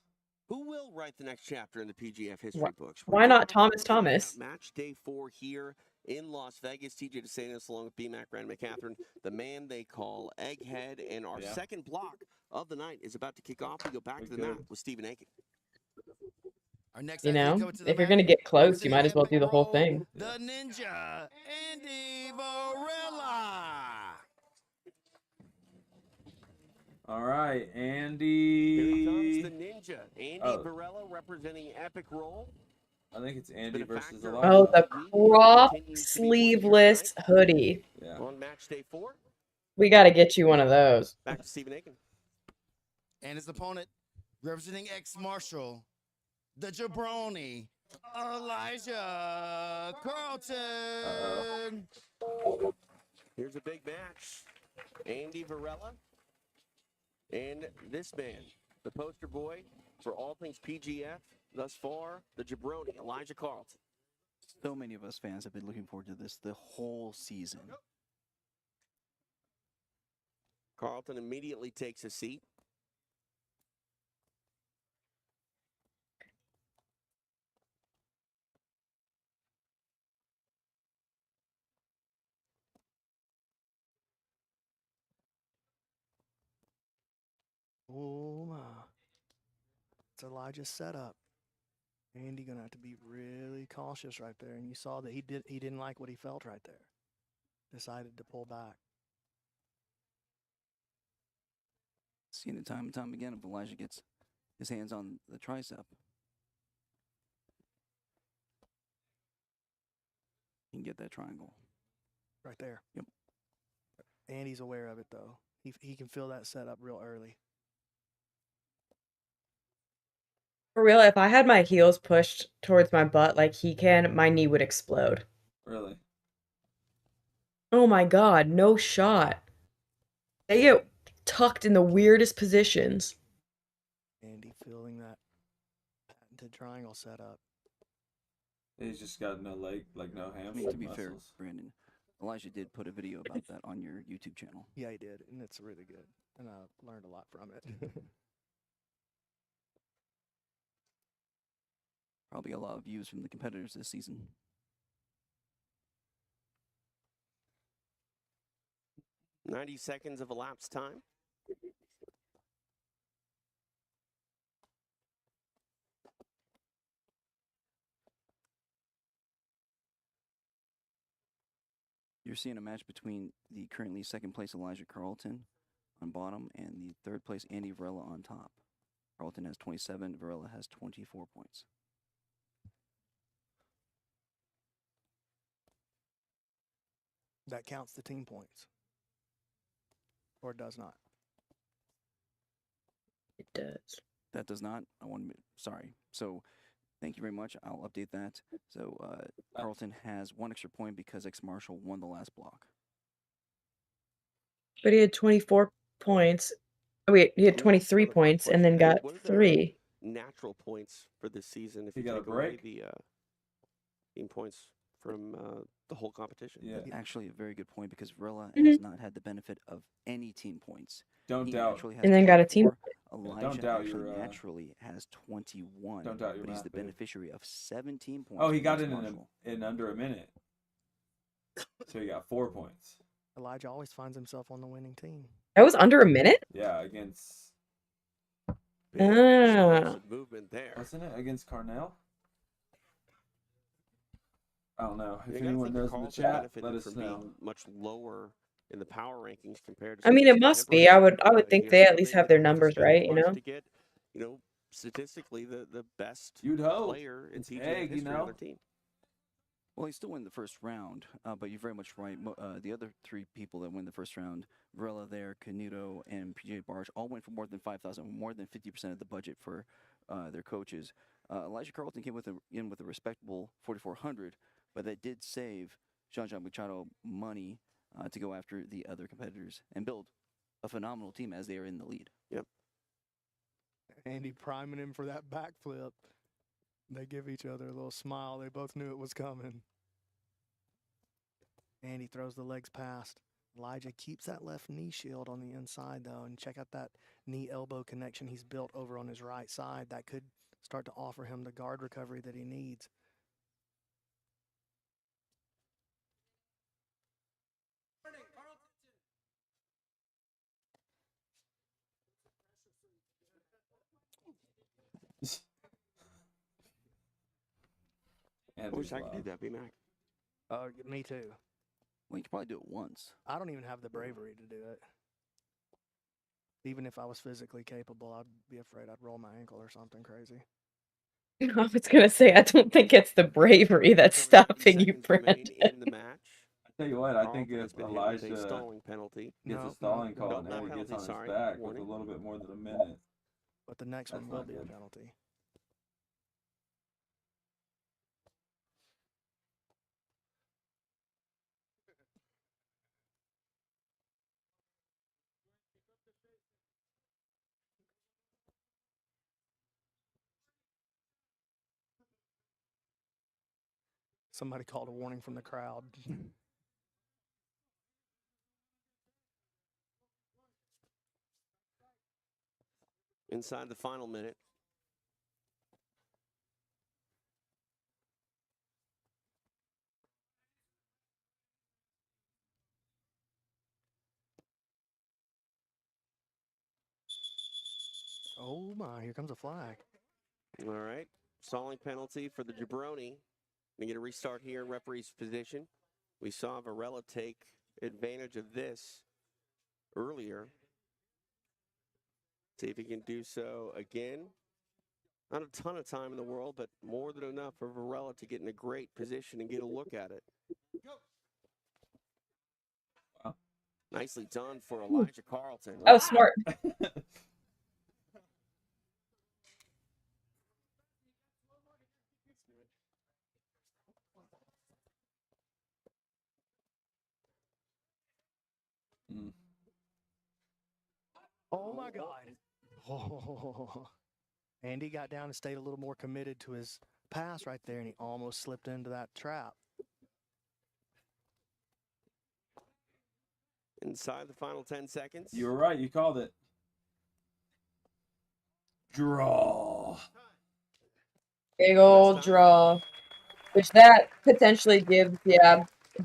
Who will write the next chapter in the PGF history Why- books? why not Thomas Thomas? Match day 4 here in Las Vegas. TJ DeSantis along with BMAC, Brandon McCatherine, the man they call Egghead. And our Yeah. second block of the night is about to kick off. We go back to the good. mat with Stephen Aiken. Our next You athlete know, coming to the if you're mat, gonna get close, you representing might as well do the whole Epic thing. Roll, The Ninja, Andy Varela. All right, Here Andy. comes the Ninja, Andy Oh. Varela representing Epic Roll. I think it's Andy been a versus factor. Elijah. Oh, the crop sleeveless hoodie. Yeah. On match day 4, We gotta get you one of those. back to Stephen Aiken. And his opponent, representing ex-Marshall, the jabroni, Elijah Carlton. Here's a big match. Andy Varela and this man, the poster boy for all things PGF thus far, the jabroni, Elijah Carlton. So many of us fans have been looking forward to this the whole season. Carlton immediately takes a seat. It's Elijah's setup. Andy gonna have to be really cautious right there. And you saw that he didn't like what he felt right there. Decided to pull back. Seen it time and time again if Elijah gets his hands on the tricep. He can get that triangle. Right there. Yep. Andy's aware of it though. He can feel that setup real early. For real, if I had my heels pushed towards my butt like he can, my knee would explode. Really? Oh my god, no shot. They get tucked in the weirdest positions. Andy feeling that patented triangle setup. He's just got no leg, like no I hamstring mean, to be muscles. fair, Brandon, Elijah did put a video about that on your YouTube channel. Yeah, he did, and it's really good. And I learned a lot from it. Probably a lot of views from the competitors this season. "90 seconds of elapsed time. You're seeing a match between the currently second place Elijah Carlton on bottom and the third place Andy Varela on top. Carlton has 27, Varela has 24 points. That counts the team points. Or it does not. It does. That does not. Sorry. So thank you very much. I'll update that. So Carlton has 1 extra point because X Marshall won the last block. But he had 24 points. Oh, wait, he had 23 points and then got What are their 3. natural points for this season if He you got a take away break? the team points from the whole competition? Yeah. Actually, a very good point because Varela Mhm. has not had the benefit of any team points. Don't He doubt. naturally has And then got a team 24. Don't Elijah doubt actually your, naturally has 21, don't doubt your but he's math, the babe. beneficiary of 17 points. Oh, he got against it Marshall. in under a minute. So he got 4 points. Elijah always finds himself on the winning team. That was under a minute? Yeah, against. Big Ah. explosive movement there. Wasn't it against Carnell? I don't know. If You gotta anyone think knows in the Carlton chat, benefited let us from know. being much lower in the power rankings compared to I some of mean, these it must contemporaries. be. I would think You they know, at least they have their didn't have to numbers spend right, you much know? to get, statistically the best You'd hope. player in It's PGF egg, you history on know? their team. Well, he still won the first round, but you're very much right. The other 3 people that win the first round, Varela there, Canuto, and PJ Barge, all went for more than 5,000, more than 50% of the budget for their coaches. Elijah Carlton came in with a respectable 4,400, but that did save Jean-Jacques Machado money to go after the other competitors and build a phenomenal team as they are in the lead. Yep. Andy priming him for that backflip. They give each other a little smile. They both knew it was coming. Andy throws the legs past. Elijah keeps that left knee shield on the inside, though, and check out that knee-elbow connection he's built over on his right side. That could start to offer him the guard recovery that he needs. I wish I could do that, B-Mac. Me too. Well, you could probably do it once. I don't even have the bravery to do it. Even if I was physically capable, I'd be afraid I'd roll my ankle or something crazy. I was gonna say, I don't think it's the bravery that's stopping you, Brandon. In the match. I tell you what, I think Carlton has if been hit with a Elijah stalling penalty. gets a stalling call and not then he gets penalty, on his sorry, back with warning. a little bit more than a minute. But the next That's one will not be a good. penalty. Somebody called a warning from the crowd. Inside the final minute. Oh my, here comes a flag. All right. Stalling penalty for the jabroni. We get a restart here in referee's position. We saw Varela take advantage of this earlier. See if he can do so again. Not a ton of time in the world, but more than enough for Varela to get in a great position and get a look at it. Wow. Nicely done for Elijah Carlton. Oh, smart. Mm. Oh my God. Oh. Andy got down and stayed a little more committed to his pass right there, and he almost slipped into that trap. Inside the final 10 seconds. You were right. You called it. Draw. Big old draw. Which that potentially gives,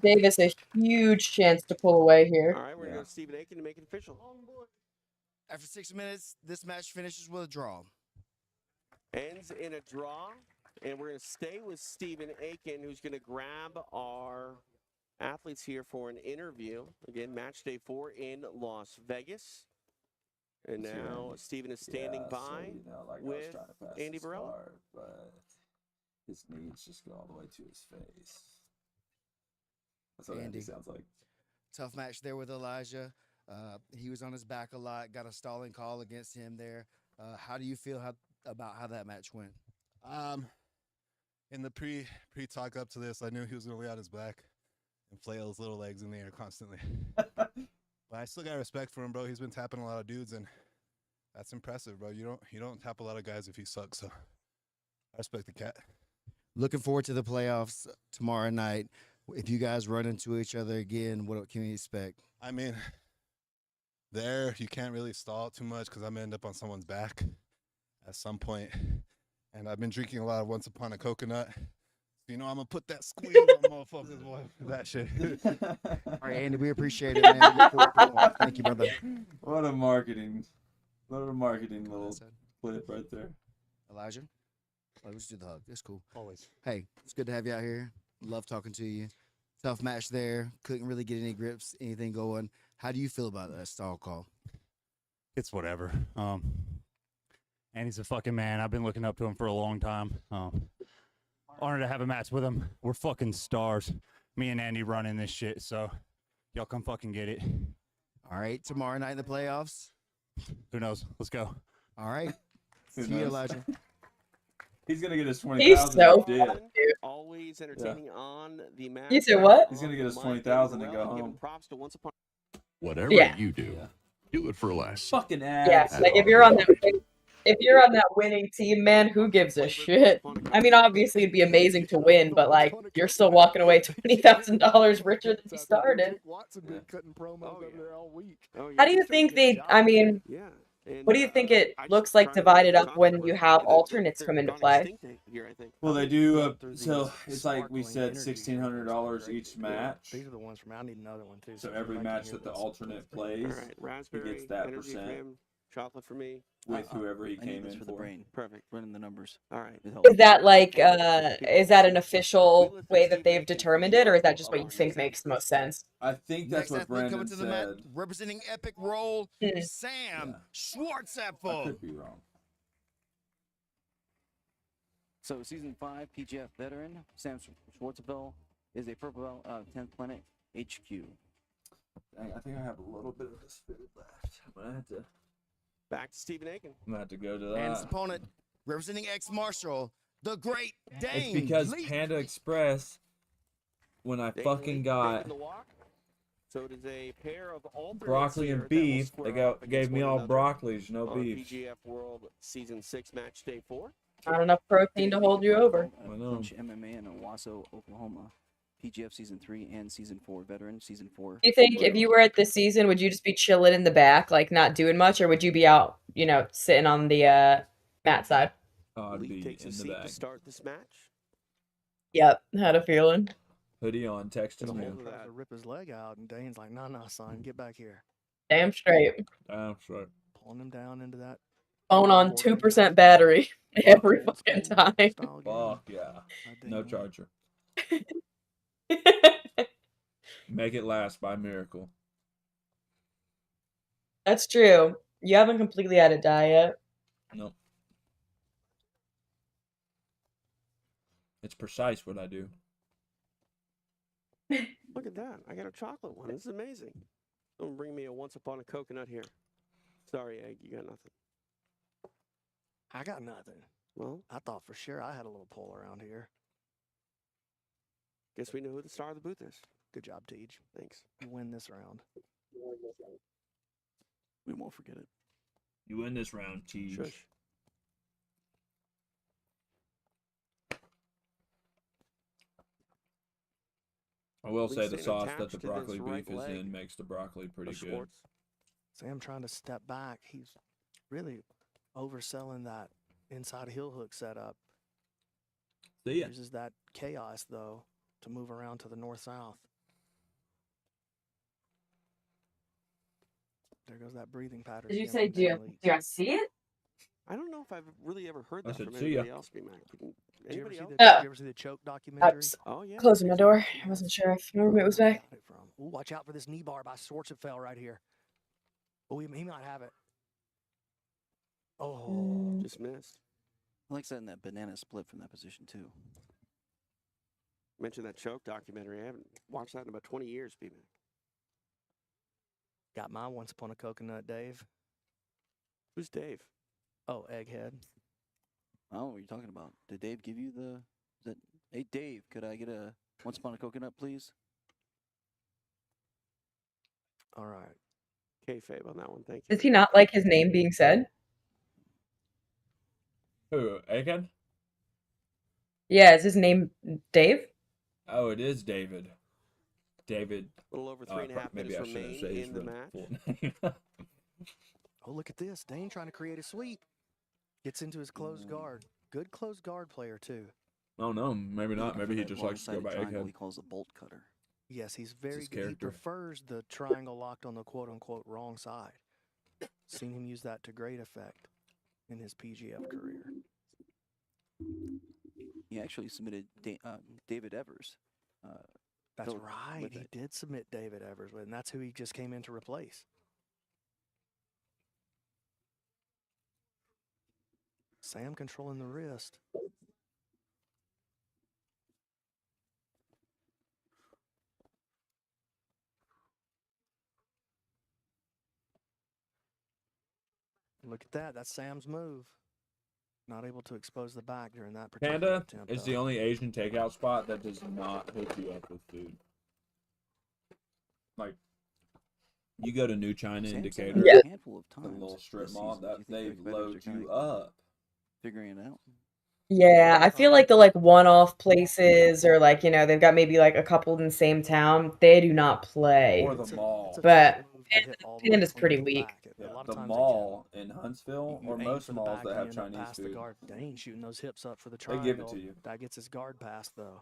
Davis a huge chance to pull away here. All right, we're going to go to Stephen Aiken to make it official. After 6 minutes, this match finishes with a draw. Ends in a draw, and we're going to stay with Stephen Aiken, who's going to grab our athletes here for an interview. Again, match day 4 in Las Vegas. And now Stephen is standing by with Andy Varela. But his knees just go all the way to his face. That's what Andy sounds like. Tough match there with Elijah. He was on his back a lot, got a stalling call against him there. How do you feel about how that match went? In the pre-talk up to this, I knew he was going to lay on his back and flail his little legs in the air constantly. But I still got respect for him, bro. He's been tapping a lot of dudes, and that's impressive, bro. You don't tap a lot of guys if you suck, so I respect the cat. Looking forward to the playoffs tomorrow night. If you guys run into each other again, what can we expect? I mean, there you can't really stall too much because I'm going to end up on someone's back at some point. And I've been drinking a lot of Once Upon a Coconut. You know, I'm going to put that squeeze on motherfuckers, boy. That shit. All right, Andy, we appreciate it, man. Thank you, brother. What a marketing little clip right there. Elijah? Oh, let's do the hug. That's cool. Always. Hey, it's good to have you out here. Love talking to you. Tough match there. Couldn't really get any grips, anything going. How do you feel about that stall call? It's whatever. And he's a fucking man. I've been looking up to him for a long time. Honored to have a match with him. We're fucking stars. Me and Andy running this shit, so y'all come fucking get it. All right, tomorrow night in the playoffs. Who knows? Let's go. All right. Who See you, knows? Elijah. He's gonna get his 20,000. He's so Yeah. fun, dude. Always entertaining on the match. You said what? He's gonna get his 20,000 and go home. Props to Once Upon. Whatever Yeah. you do, do it for less. Fucking ass. Yeah, like if you're on that winning team, man, who gives a shit? I mean, obviously it'd be amazing to win, but like you're still walking away $20,000 richer than you started. Watson been cutting promos over there all week. How do you think what do you think it looks like divided up when you have alternates come into play? Well, they do. So it's like we said, $1,600 each match. These are the ones from. I need another one too. So every match that the alternate plays, All right, he raspberry, gets that energy percent cream, chocolate for me. with whoever he I need came this in for the brain. Perfect. Running the numbers. All right. Is that like is that an official way that they've determined it, or is that just what you think makes the most sense? I think that's Next what athlete Brandon coming to the mat, said. representing Epic Roll, Hmm. Sam I Schwartzapfel. could be wrong. So, Season 5 PGF veteran Sam Schwartzapfel is a purple belt of 10th Planet HQ. Dang, I think I have a little bit of this food left. I'm gonna have to. Back to Stephen Aiken. I'm gonna have to go to And his that. opponent, representing ex-Marshal, the Great Dane. It's because Lee. Panda Express, when I Dane fucking Lee got making the walk. So it is a pair of alternates broccoli here and that will beef, square they off gave against me one all another broccolis, no on beef. PGF World Season 6 Match Day 4. Not enough protein to hold you over. I know. Clinch MMA in Owasso, Oklahoma. PGF Season 3 and Season 4 veteran. Season 4. Do you think if you were at this season, would you just be chilling in the back, like not doing much, or would you be out, sitting on the mat side? I'd Lee be takes a in the seat bag. to start this match. Yep, had a feeling. Hoodie on, texting me. Tries to rip his leg out, and Dane's like, "No, son, get back here." Damn straight. Damn straight. Pulling him down into that Phone on 2% battery every fucking time. Fuck yeah. No charger. Make it last by miracle. That's true. You haven't completely had to die yet. Nope. It's precise what I do. Look at that. I got a chocolate one. This is amazing. Someone bring me a Once Upon a Coconut here. Sorry, Egg, you got nothing. I got nothing. Well, I thought for sure I had a little pull around here. guess we know who the star of the booth is. Good job, Tej. Thanks. You win this round. We won't forget it. You win this round, Tej. Shush. I will say the Staying sauce that attached the to this broccoli right beef is leg in makes the broccoli pretty of good. Schwartz. Sam trying to step back. He's really overselling that inside heel hook setup. See ya. Uses that chaos, though, to move around to the north-south. There goes that breathing pattern. Did you again say, from do you Bailey. see it? I don't know if I've really ever heard I that said, from "See ya." anybody else, B-Mac. Anybody else? Did Oh. you ever see the choke I documentary? was Oh, yeah. closing my door. I wasn't sure if my roommate was back. Got it from. Ooh, watch out for this knee bar by Schwarzenfeld right here. Oh, he might have it. Oh. Just missed. I like setting that banana split from that position, too. Mentioned that choke documentary. I haven't watched that in about 20 years, B-Mac. Got my Once Upon a Coconut, Dave. Who's Dave? Oh, Egghead. Oh, what are you talking about? Did Dave give you the... Is that... Hey, Dave, could I get a Once Upon a Coconut, please? All right. Kayfabe on that one. Thank you. Does he not like his name being said? Who? Egghead? Yeah, is his name Dave? Oh, it is David. David. A little over 3.5 maybe minutes I shouldn't remain say his in the real match. full name. Oh, look at this. Dane trying to create a sweep. Gets into his closed guard. Good closed guard player, too. Oh, no. Maybe not. Maybe he That just likes to go by long-sided triangle Egghead. he calls a bolt cutter. Yes, he's very his good. He character. prefers the triangle locked on the quote-unquote wrong side. Seen him use that to great effect in his PGF career. He actually submitted David Evers. That's Phil- right. with He it. did submit David Evers, and that's who he just came in to replace. Sam controlling the wrist. Look at that. That's Sam's move. Not able to expose the back during that particular Panda attempt. is though. the only Asian takeout spot that does not hook you up with food. Like, you go to New China in Sam's Decatur, a handful of the times little strip this mall, season. Do that you think they their competitors load are you kinda up. figuring it out? Yeah, I feel like the like one-off places or like, you know, they've got maybe like a couple in the same town. They do not play. Or the mall. But to hit all the way Panda's clean pretty to the weak. back. Yeah, A lot the of times mall in Huntsville, you or aim most for the malls back that and have you end up Chinese past the food, guard. Dane shooting those hips up for the they triangle. give it to you. That gets his guard pass though.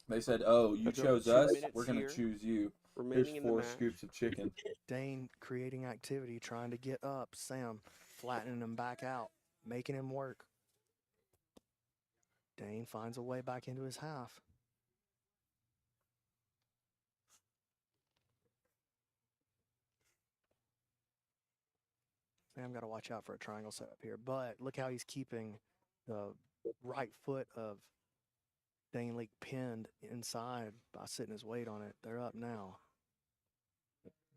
They said, "Oh, you That's chose over 2 us. minutes We're gonna here, choose you. Here's remaining in the 4 match. scoops of chicken." Dane creating activity, trying to get up. Sam flattening him back out, making him work. Dane finds a way back into his half. Sam got to watch out for a triangle setup here, but look how he's keeping the right foot of Dane Leak pinned inside by sitting his weight on it. They're up now.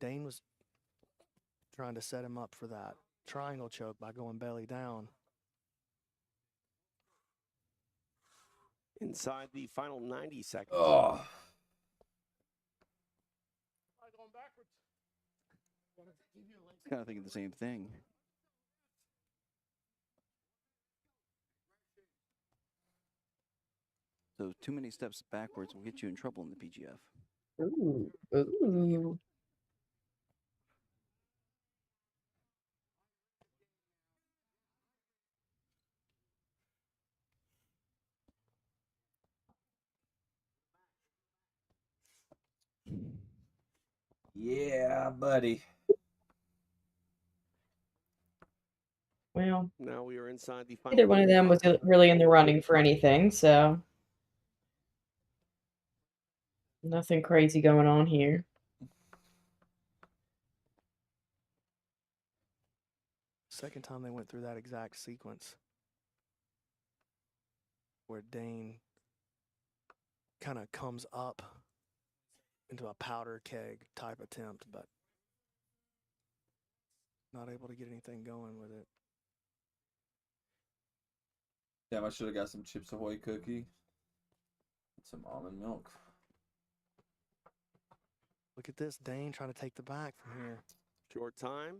Dane was trying to set him up for that triangle choke by going belly down. Inside the final 90 seconds. Oh. Kind of thinking the same thing. So too many steps backwards will get you in trouble in the PGF. Ooh. Ooh. Yeah, buddy. Well, Now we are inside the final. neither one of them was really in the running for anything, so nothing crazy going on here. Second time they went through that exact sequence where Dane kind of comes up into a powder keg type attempt, but not able to get anything going with it. Damn, I should have got some Chips Ahoy cookie. Some almond milk. Look at this, Dane trying to take the back from here. Short time.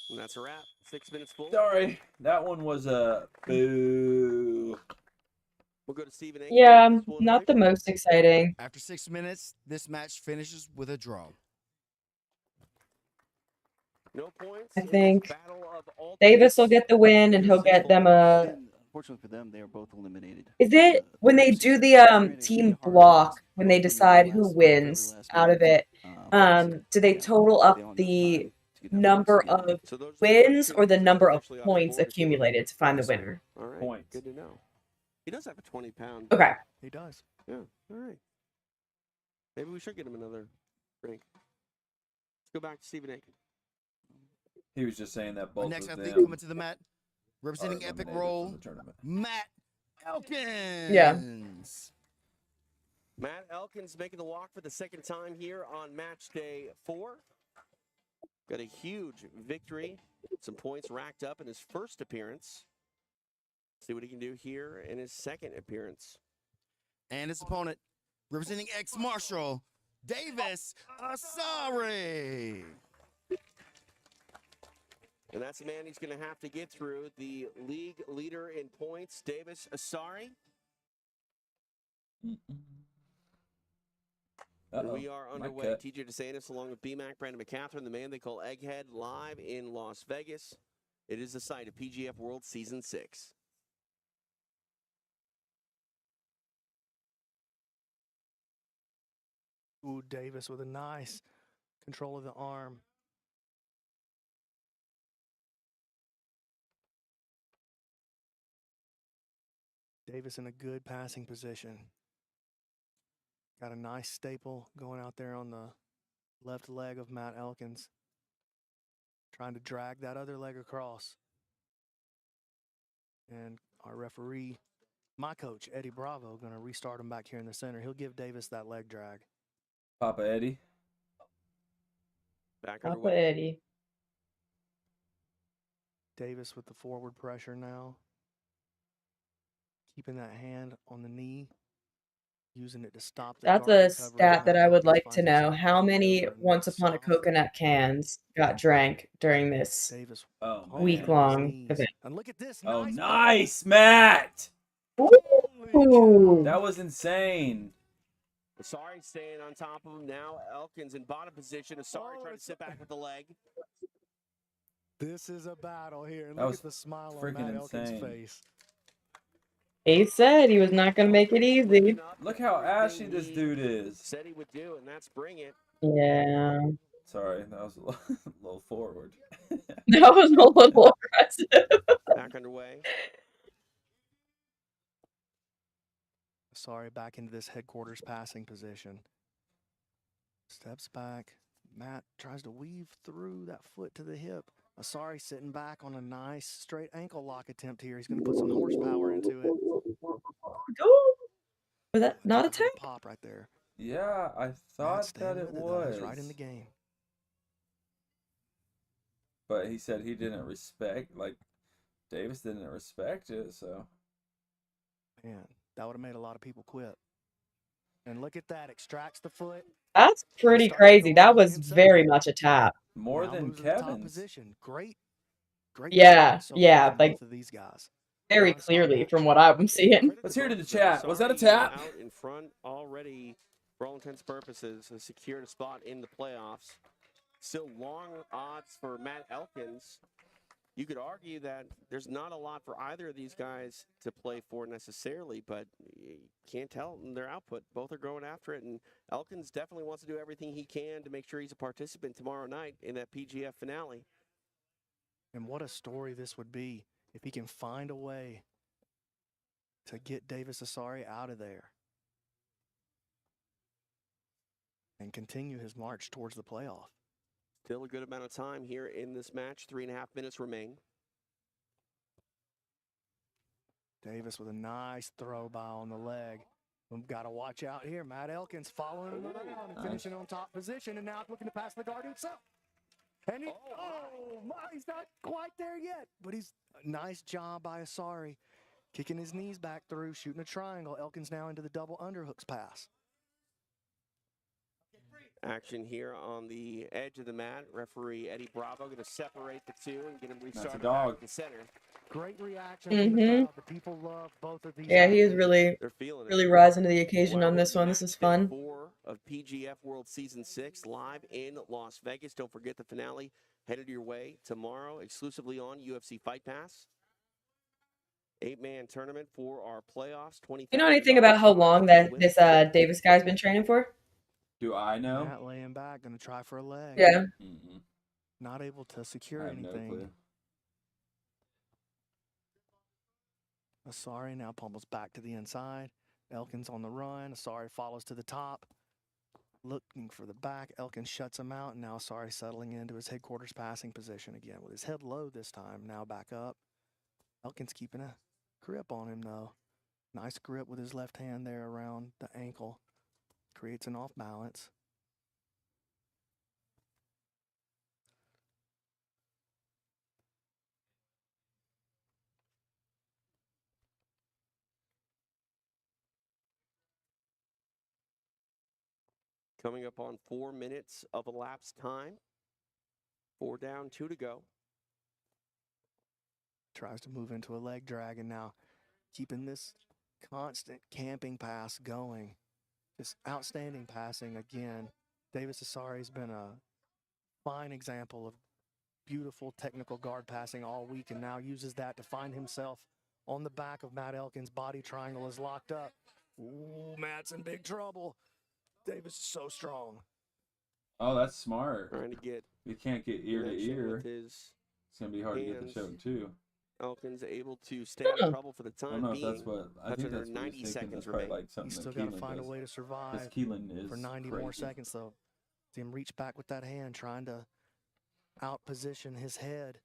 And that's a wrap. 6 minutes full. Sorry, that one was a boo. We'll go to Stephen A. Yeah, not the most exciting. After 6 minutes, this match finishes with a draw. No points. I think Davis will get the win, and he'll get them a. Unfortunately for them, they are both eliminated. Is it when they do the team block when they decide who wins out of it? Do they total up the number of wins or the number of points accumulated to find the winner? All right. Points. Good to know. He does have a 20-pound. Okay. He does. Yeah. All right. Maybe we should get him another drink. Let's go back to Stephen Aiken. He was just saying that Our both next of athlete them coming to the mat, representing are Epic eliminated Roll, from the tournament. Matt Elkins. Yeah. Matt Elkins making the walk for the second time here on match day 4. Got a huge victory. Some points racked up in his first appearance. See what he can do here in his second appearance. And his opponent, representing ex-Marshal, Davis Asari. And that's the man he's going to have to get through. The league leader in points, Davis Asari. And we are underway. TJ DeSantis along with BMAC, Brandon McCatherine, the man they call Egghead, live in Las Vegas. It is the site of PGF World Season 6. Ooh, Davis with a nice control of the arm. Davis in a good passing position. Got a nice staple going out there on the left leg of Matt Elkins. Trying to drag that other leg across. And our referee, my coach, Eddie Bravo, going to restart him back here in the center. He'll give Davis that leg drag. Papa Eddie. Back Papa underway. Eddie. Davis with the forward pressure now. Keeping that hand on the knee. Using it to stop the That's guard a recovery. stat that Matt I would Elkins like to finds know. himself How back many over in Once the Upon a south. Coconut cans got drank during this Davis Oh, man. week-long knees. event? And look at this. Oh, Nice nice, Matt. Ooh. That was insane. Asari staying on top of him now. Elkins in bottom position. Asari trying to sit back with the leg. This is a battle here. And That look was at the smile on freaking Matt Elkins' insane. face. He said he was not going to make it easy. Look how ashy this dude is. Said he would do, and that's bring it. Yeah. Sorry, that was a little forward. That was a little aggressive. Back underway. Sorry, back into this headquarters passing position. Steps back. Matt tries to weave through that foot to the hip. Asari sitting back on a nice straight ankle lock attempt here. He's going to put some horsepower into it. Was that not a tap? Pop right there. Yeah, I thought that it was. He's right in the game. But he said he didn't respect, like, Davis didn't respect it, so. Man, that would have made a lot of people quit. And look at that. Extracts the foot. That's pretty crazy. That was very much a tap. More Now than moves to the top Kevin's. position. Great. Yeah, performance so far yeah, from like both of these guys. very clearly from what I'm seeing. Let's hear it in the chat. Was that a Asari tap? Out in front already, for all intents and purposes, has secured a spot in the playoffs. Still long odds for Matt Elkins. You could argue that there's not a lot for either of these guys to play for necessarily, but you can't tell in their output. Both are going after it, and Elkins definitely wants to do everything he can to make sure he's a participant tomorrow night in that PGF finale. And what a story this would be if he can find a way to get Davis Asari out of there and continue his march towards the playoff. Still a good amount of time here in this match. 3.5 minutes remain. Davis with a nice throw by on the leg. We've got to watch out here. Matt Elkins following him around and finishing on top position, and now looking to pass the guard himself. And he, he's not quite there yet, but he's a nice job by Asari. Kicking his knees back through, shooting a triangle. Elkins now into the double underhooks pass. Action here on the edge of the mat. Referee Eddie Bravo going to separate the two and get him restarted back at the center. Great reaction from the crowd. The people love both of these. Yeah, he is really, They're feeling it. really rising to the occasion on this one. This is fun. 4 of PGF World Season 6 live in Las Vegas. Don't forget the finale headed your way tomorrow exclusively on UFC Fight Pass. 8-man tournament for our playoffs. You know anything about how long that this Davis guy's been training for? Do I know? Matt laying back, going to try for a leg. Yeah. Not able to secure I have no anything. clue. Asari now pummels back to the inside. Elkins on the run. Asari follows to the top. Looking for the back. Elkins shuts him out. And now Asari settling into his headquarters passing position again. With his head low this time. Now back up. Elkins keeping a grip on him though. Nice grip with his left hand there around the ankle. Creates an off balance. Coming up on 4 minutes of elapsed time. 4 down, 2 to go. Tries to move into a leg drag and now keeping this constant camping pass going. Just outstanding passing again. Davis Asari's been a fine example of beautiful technical guard passing all week and now uses that to find himself on the back of Matt Elkins. Body triangle is locked up. Ooh, Matt's in big trouble. Davis is so strong. Oh, that's smart. Trying to get You can't get ear to connection ear. with his It's gonna be hard to get the hands. choke too. Elkins able to stay out of trouble for the I time don't know if being. that's what I Touch think under that's what 90 he's thinking. seconds That's probably remain. like something He's that still got to Keelan find a does. way to 'Cause survive Keelan is for 90 more crazy. seconds though. See him reach back with that hand, trying to out-position his head.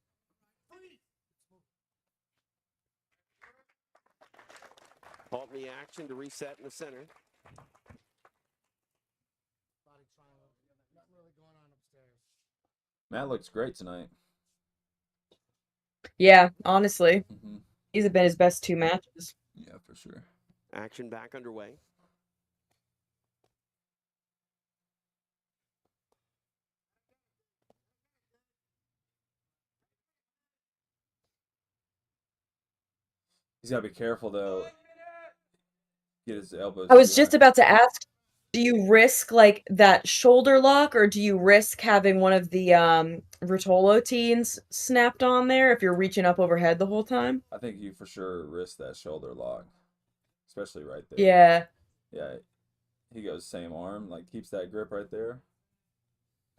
Halt in the action to reset in the center. Matt looks great tonight. Yeah, honestly. Mhm. These have been his best 2 matches. Yeah, for sure. Action back underway. He's gotta be careful though. Get his elbows. I was too just high. about to ask, do you risk like that shoulder lock or do you risk having one of the Rotolo teens snapped on there if you're reaching up overhead the whole time? I think you for sure risk that shoulder lock, especially right there. Yeah. Yeah. He goes same arm, like keeps that grip right there.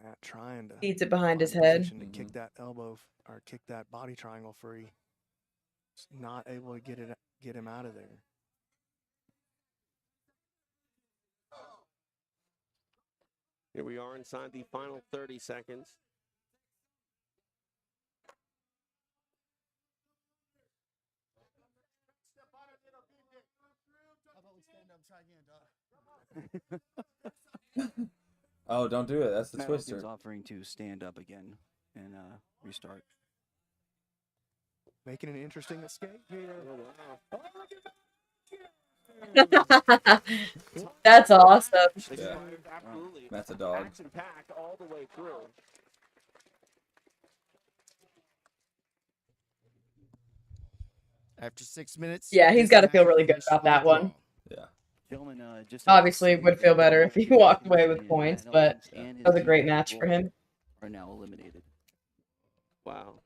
Matt trying to Feeds it behind his find head. position to kick that elbow or kick that body triangle free. Just not able to get him out of there. Here we are inside the final 30 seconds. Oh, don't do it. That's the Matt twister. Elkins offering to stand up again and restart. Making an interesting escape here. That's awesome. Yeah. Absolutely. That's a dog. Action packed all the way through. After 6 minutes. Yeah, he's this got to feel match really good finished about with that a draw. one. Yeah. Gentlemen, just Obviously, it would feel better if he walked away with points, but and that was a his great team match for him. are now eliminated. Wow.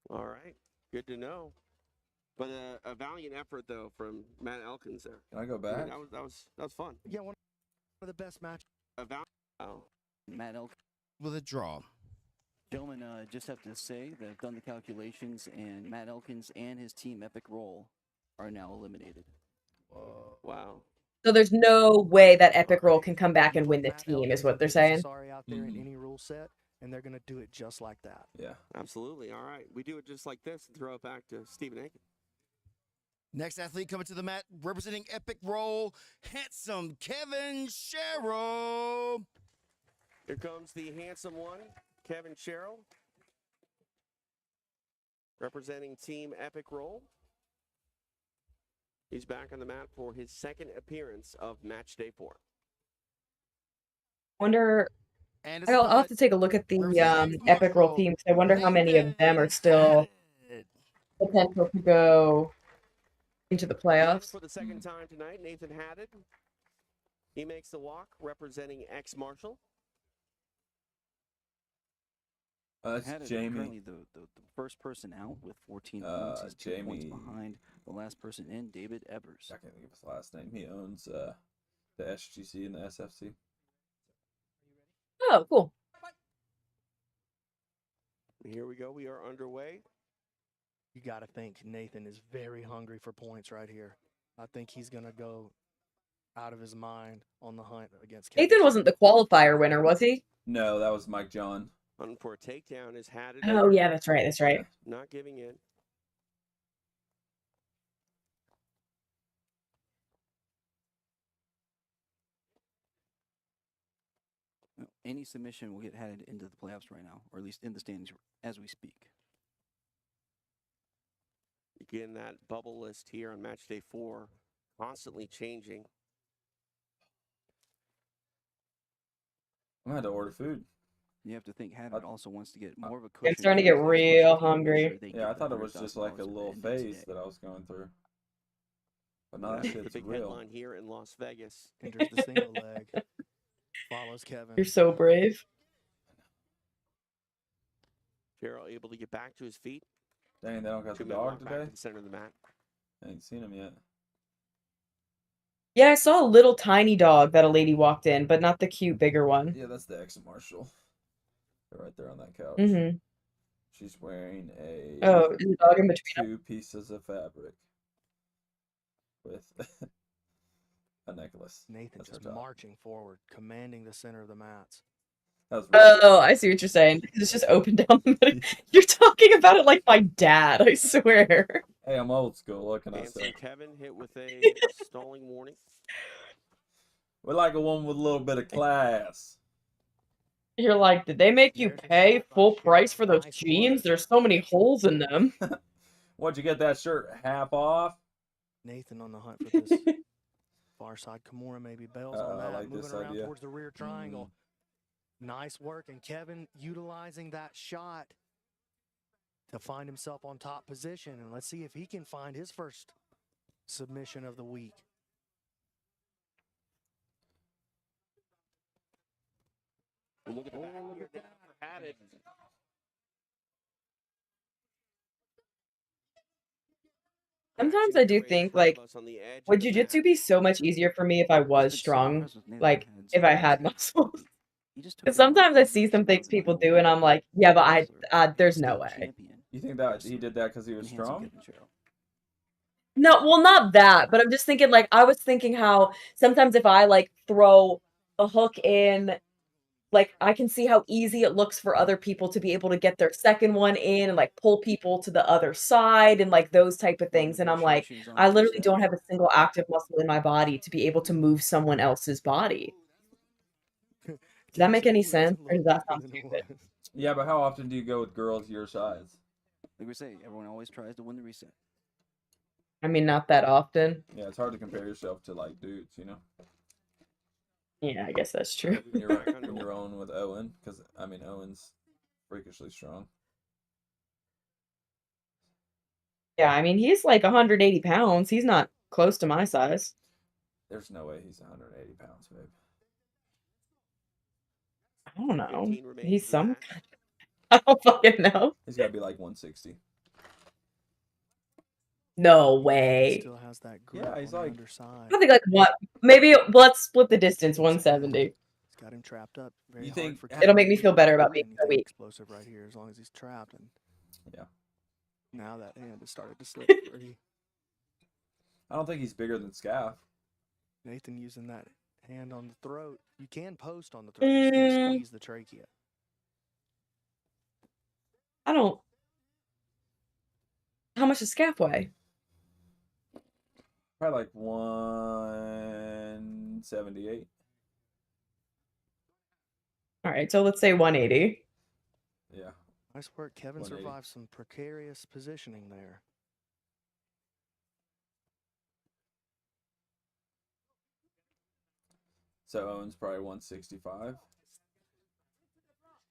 All right. Good to know. But a valiant effort though from Matt Elkins there. Can I go I back? mean, that was fun. Yeah, one of the best matches. Wow. Matt Elkins with a draw. Gentlemen, just have to say that I've done the calculations, and Matt Elkins and his team Epic Roll are now eliminated. Wow. So there's no way that Epic Roll can come back and win the team, is what they're saying. Sorry out there in any rule set, and they're going to do it just like that. Yeah. Absolutely. All right. We do it just like this and throw it back to Stephen Aiken. Next athlete coming to the mat, representing Epic Roll, handsome Kevin Sherrill. Here comes the handsome one, Kevin Sherrill, representing Team Epic Roll. He's back on the mat for his second appearance of match day 4. Wonder. I'll have to take a look at the Epic Roll team. I wonder how many of them are still potential to go into the playoffs. For the second time tonight, Nathan Haddad. He makes the walk, representing X Marshall. That's Haddad is Jamie. currently the first person out with 14 points. He's 2 points Jamie. behind the last person in, David Evers. I can't think of his last name. He owns the SGC and the SFC. Oh, cool. Here we go. We are underway. You got to think Nathan is very hungry for points right here. I think he's going to go out of his mind on the hunt against Kevin. Nathan wasn't the qualifier winner, was he? No, that was Mike John. Hunting for a takedown is Haddad. Oh, yeah, that's right. That's right. Not giving in. Any submission will get headed into the playoffs right now, or at least in the standings as we speak. Again, that bubble list here on match day 4, constantly changing. I'm gonna have to order food. You have to think Haddad also wants to get more of a cushion. I'm starting to get real hungry. Yeah, I thought it was just like a little phase that I was going through. But no, that The shit's big real. headline here in Las Vegas. Enters the single leg. Follows Kevin. You're so brave. Sherrill able to get back to his feet. Dang, they don't got the 2-minute dog walk back today? to the center of the mat. I ain't seen him yet. Yeah, I saw a little tiny dog that a lady walked in, but not the cute bigger one. Yeah, that's the X Marshall. They're right there on that couch. Mm-hmm. She's wearing a Oh, is the dog in between them? 2 pieces of fabric with a necklace. Nathan That's her just dog. marching forward, commanding the center of the mats. That was really Oh, I see what you're saying. It's just open down the middle. You're talking about it like my dad, I swear. Hey, I'm old school. What can I Handsome say? Kevin hit with a stalling warning. We like a woman with a little bit of class. You're like, did they make you pay full price for those jeans? There's so many holes in them. What'd you get that shirt half off? Nathan on the hunt for this far side Kimura, maybe Bell's on I that. like Moving this around idea. towards the rear triangle. Nice work. And Kevin utilizing that shot to find himself on top position. And let's see if he can find his first submission of the week. Look at that. Had it. Sometimes I do think, like, would jujitsu be so much easier for me if I was strong? Like, if I had muscles? Because sometimes I see some things people do, and I'm like, yeah, but there's no way. You think that he did that because he was strong? No, well, not that, but I'm just thinking, like, I was thinking how sometimes if I, like, throw a hook in, like, I can see how easy it looks for other people to be able to get their second one in and, like, pull people to the other side and, like, those type of things, and I'm like, I literally don't have a single active muscle in my body to be able to move someone else's body. Does that make any sense, or does that sound stupid? Yeah, but how often do you go with girls your size? Like we say, everyone always tries to win the reset. I mean, not that often. Yeah, it's hard to compare yourself to like dudes, you know. Yeah, I guess that's true. You're right on your own with Owen, because I mean Owen's freakishly strong. Yeah, I mean, he's like 180 pounds. He's not close to my size. There's no way he's 180 pounds, babe. I don't know. He's some. I don't fucking know. He's got to be like 160. No way. Still has that grip Yeah, he's on the like underside. I think like what? Maybe let's split the distance. 170. Got him trapped up. Very You hard think for It'll Kevin make me to feel do better about being so anything weak. explosive right here as long as he's trapped. And Yeah. now that hand has started to slip free. I don't think he's bigger than Scaff. Nathan using that hand on the throat. You can post on the throat. You just can't squeeze the trachea. I don't. How much does Scaff weigh? Probably like 178. All right, so let's say 180. Yeah. Nice work. Kevin 180. survived some precarious positioning there. So Owen's probably 165.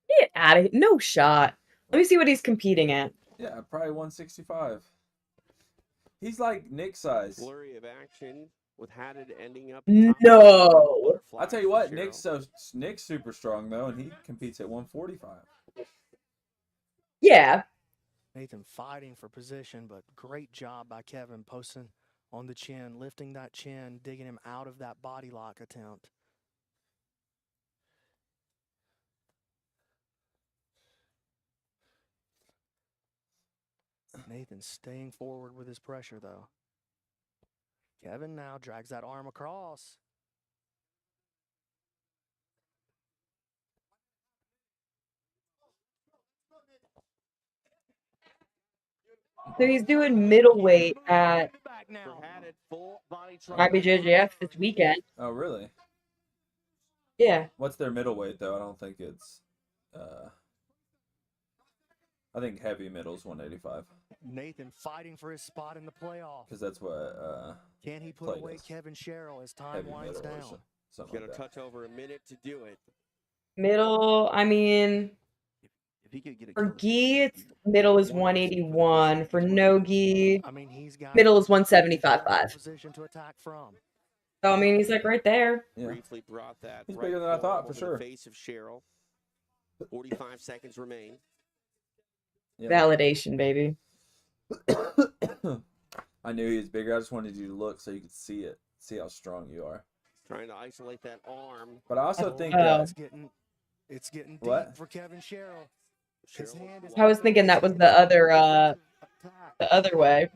Get out of here. No shot. Let me see what he's competing at. Yeah, probably 165. He's like Nick size. Flurry of action with Haddad ending up. Top of the No. butterfly I tell you for what, Cheryl. Nick's super strong though, and he competes at 145. Yeah. Nathan fighting for position, but great job by Kevin posting on the chin, lifting that chin, digging him out of that body lock attempt. Nathan staying forward with his pressure, though. Kevin now drags that arm across. So he's doing middleweight at IBJJF this weekend. Oh, really? Yeah. What's their middleweight though? I don't think it's. I think heavy middle's 185. Nathan fighting for his spot in the playoff. Because that's what. Can he put Clay away does. Kevin Sherrill as time Heavy winds middle or down? something Got like a that. touch over a minute to do it. Middle, I mean, If he could get a for killer gi, it's middle is 181. For no gi, I mean, he's got middle is 175.5. position to attack from. So I mean, he's like right there. Yeah. Briefly brought that He's right bigger than I thought, forearm for over sure. the face of Cheryl. 45 seconds remain. Yeah. Validation, baby. I knew he was bigger. I just wanted you to look so you could see it, see how strong you are. Trying to isolate that arm. But I also think It's getting What? deep for Kevin Sherrill. His hand is I was thinking that was the other way.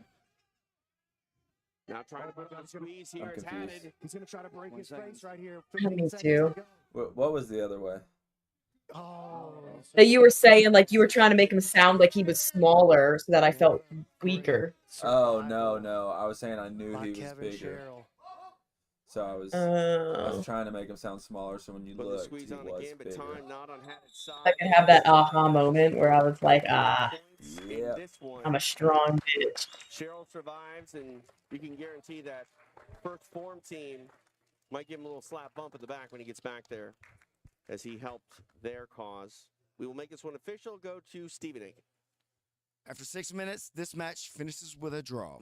Now trying to put on squeeze here. I'm It's confused. Haddad. He's going to try to break his face right here. Me too. What was the other way? Oh. That you were saying, like you were trying to make him sound like he was smaller, so that I felt weaker. Oh no, I was saying I knew he was bigger. So I was trying to make him sound smaller. So when you Put the looked, squeeze he on was again, but bigger. time not on Haddad's side. I could have that aha moment where I was like, Yeah. This one, I'm a strong bitch. Cheryl survives, and you can guarantee that first form team might give him a little slap bump at the back when he gets back there, as he helped their cause. We will make this one official. Go to Stephen Aiken. After 6 minutes, this match finishes with a draw.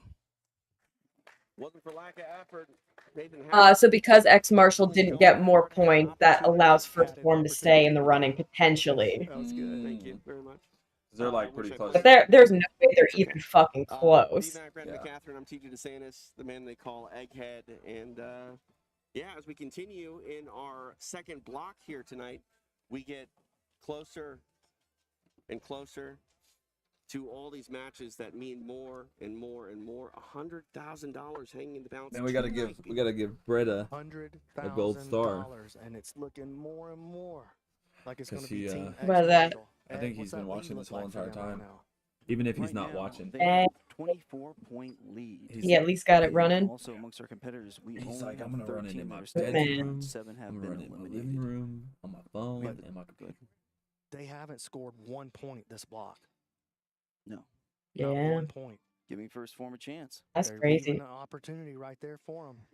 Wasn't for lack of effort. Nathan So because X Marshall didn't get more points, that allows first form to stay in the running potentially. That was good. Thank you very much. They're like pretty close. But there's no way they're even fucking close. Brandon McCatherine, I'm TJ DeSantis, the man they call Egghead. And yeah, as we continue in our second block here tonight, we get closer and closer to all these matches that mean more and more and more. $100,000 hanging in the balance. Man, we gotta give Britta a gold star. And it's looking more and more like it's going to 'Cause be he, Team X Well, that- Marshall. I think he's What's that been lead watching this look whole like for entire them right time. now? Even if he's Right not now, watching. They have a 24-point lead. He at least got it running. Also, amongst our competitors, we He's only like, have I'm gonna run it 13 in my that are still bedroom. alive. 7 have I'm been gonna run it in my eliminated. living room, on my phone, But- and my computer. They haven't scored 1 point this block. No. Yeah. Not 1 point. Giving first form a chance. That's They're crazy. leaving an opportunity right there for them.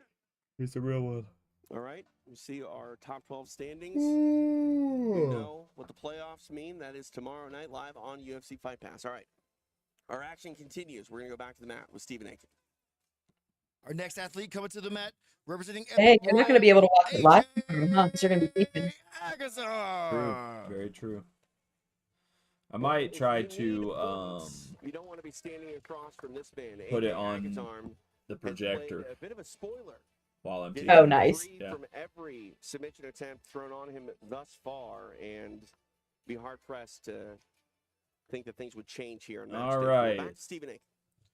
He's the real one. All right, we see our top 12 standings. You know what the playoffs mean. That is tomorrow night live on UFC Fight Pass. All right, our action continues. We're going to go back to the mat with Stephen Aiken. Our next athlete coming to the mat, representing Hey, you're not going to be able to watch it live, huh? Because you're going to be sleeping. True. Very true. I might try to You don't want to be standing across from this man. put it AJ on Agazarm the has played projector. A bit of a spoiler while I'm Getting Oh, teaching. nice. three Yeah. from every submission attempt thrown on him thus far, and be hard pressed to think that things would change here on match All day 4. right. Back to Stephen A.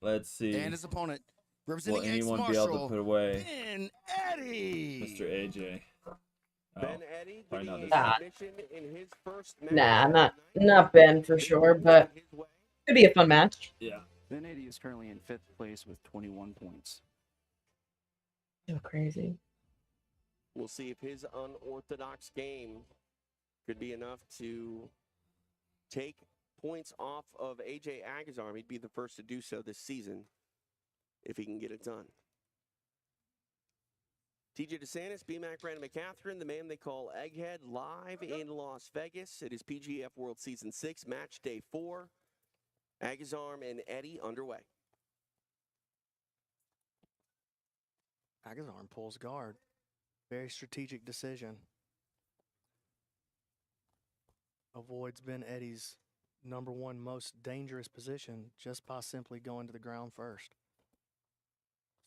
Let's see. And his opponent, Will representing anyone be able to ex-Marshal, put away Ben Eddie. Mr. AJ? Ben Eddie probably not getting this a time. submission in his first match. Nah, not Ben for sure, but could be a fun match. Yeah. Ben Eddie is currently in 5th place with 21 points. So crazy. We'll see if his unorthodox game could be enough to take points off of AJ Agazarm. He'd be the first to do so this season if he can get it done. TJ DeSantis, BMAC Brandon McCatherine, the man they call Egghead, live in Las Vegas. It is PGF World Season 6, match day 4. Agazarm and Eddie underway. Agazarm pulls guard. Very strategic decision. Avoids Ben Eddie's #1 most dangerous position just by simply going to the ground first.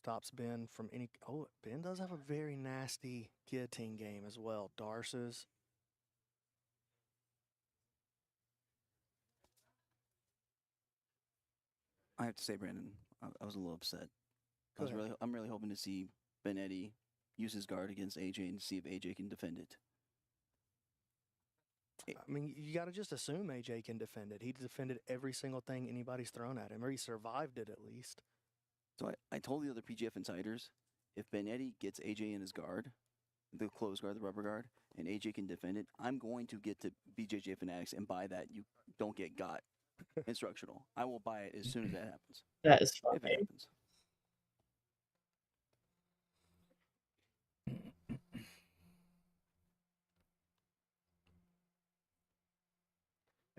Stops Ben from any... Oh, Ben does have a very nasty guillotine game as well. Darce's. I have to say, Brandon, I was a little upset. Go ahead. I'm really hoping to see Ben Eddie use his guard against AJ and see if AJ can defend it. I mean, you got to just assume AJ can defend it. He defended every single thing anybody's thrown at him, or he survived it at least. So I told the other PGF insiders, if Ben Eddie gets AJ in his guard, the closed guard, the rubber guard, and AJ can defend it, I'm going to get to BJJ Fanatics and buy that you don't get got instructional. I will buy it as soon as that happens. That is If it funny. happens.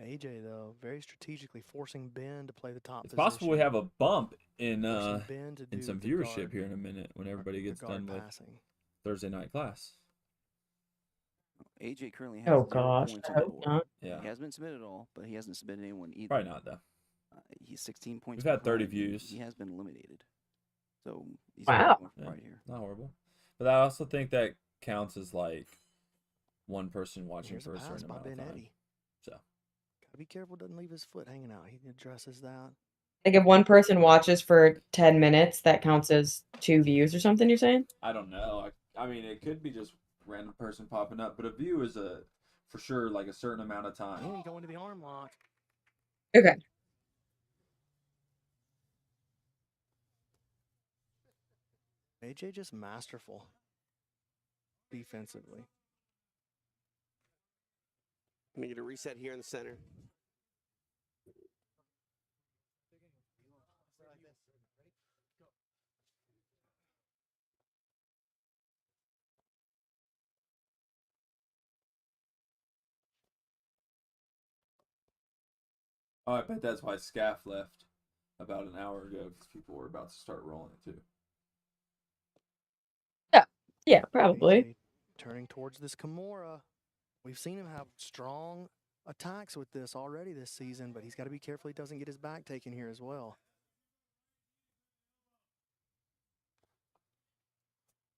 AJ, though, very strategically forcing Ben to play the top It's position. possible we have a bump in Forcing Ben to do some the viewership guard- here in a minute when everybody gets guard done with passing. Thursday night class. AJ currently has Oh 0 gosh, points I on the hope board. not. Yeah. He hasn't been submitted at all, but he hasn't submitted anyone either. Probably not, though. He's 16 points. We've had 30 behind, and views. He has been eliminated. So he's Wow. Yeah, right here. not horrible. But I also think that counts as like one person watching Here's for a a certain pass by amount of Ben time. Eddie. So Gotta be careful, doesn't leave his foot hanging out. He addresses that. Like if one person watches for 10 minutes, that counts as 2 views or something, you're saying? I don't know. I mean, it could be just random person popping up, but a view is for sure like a certain amount of time. And going to the arm lock. Okay. AJ just masterful defensively. Let me get a reset here in the center. Oh, I bet that's why Scaff left about an hour ago because people were about to start rolling too. Yeah, probably. AJ turning towards this Kimura. We've seen him have strong attacks with this already this season, but he's got to be careful he doesn't get his back taken here as well.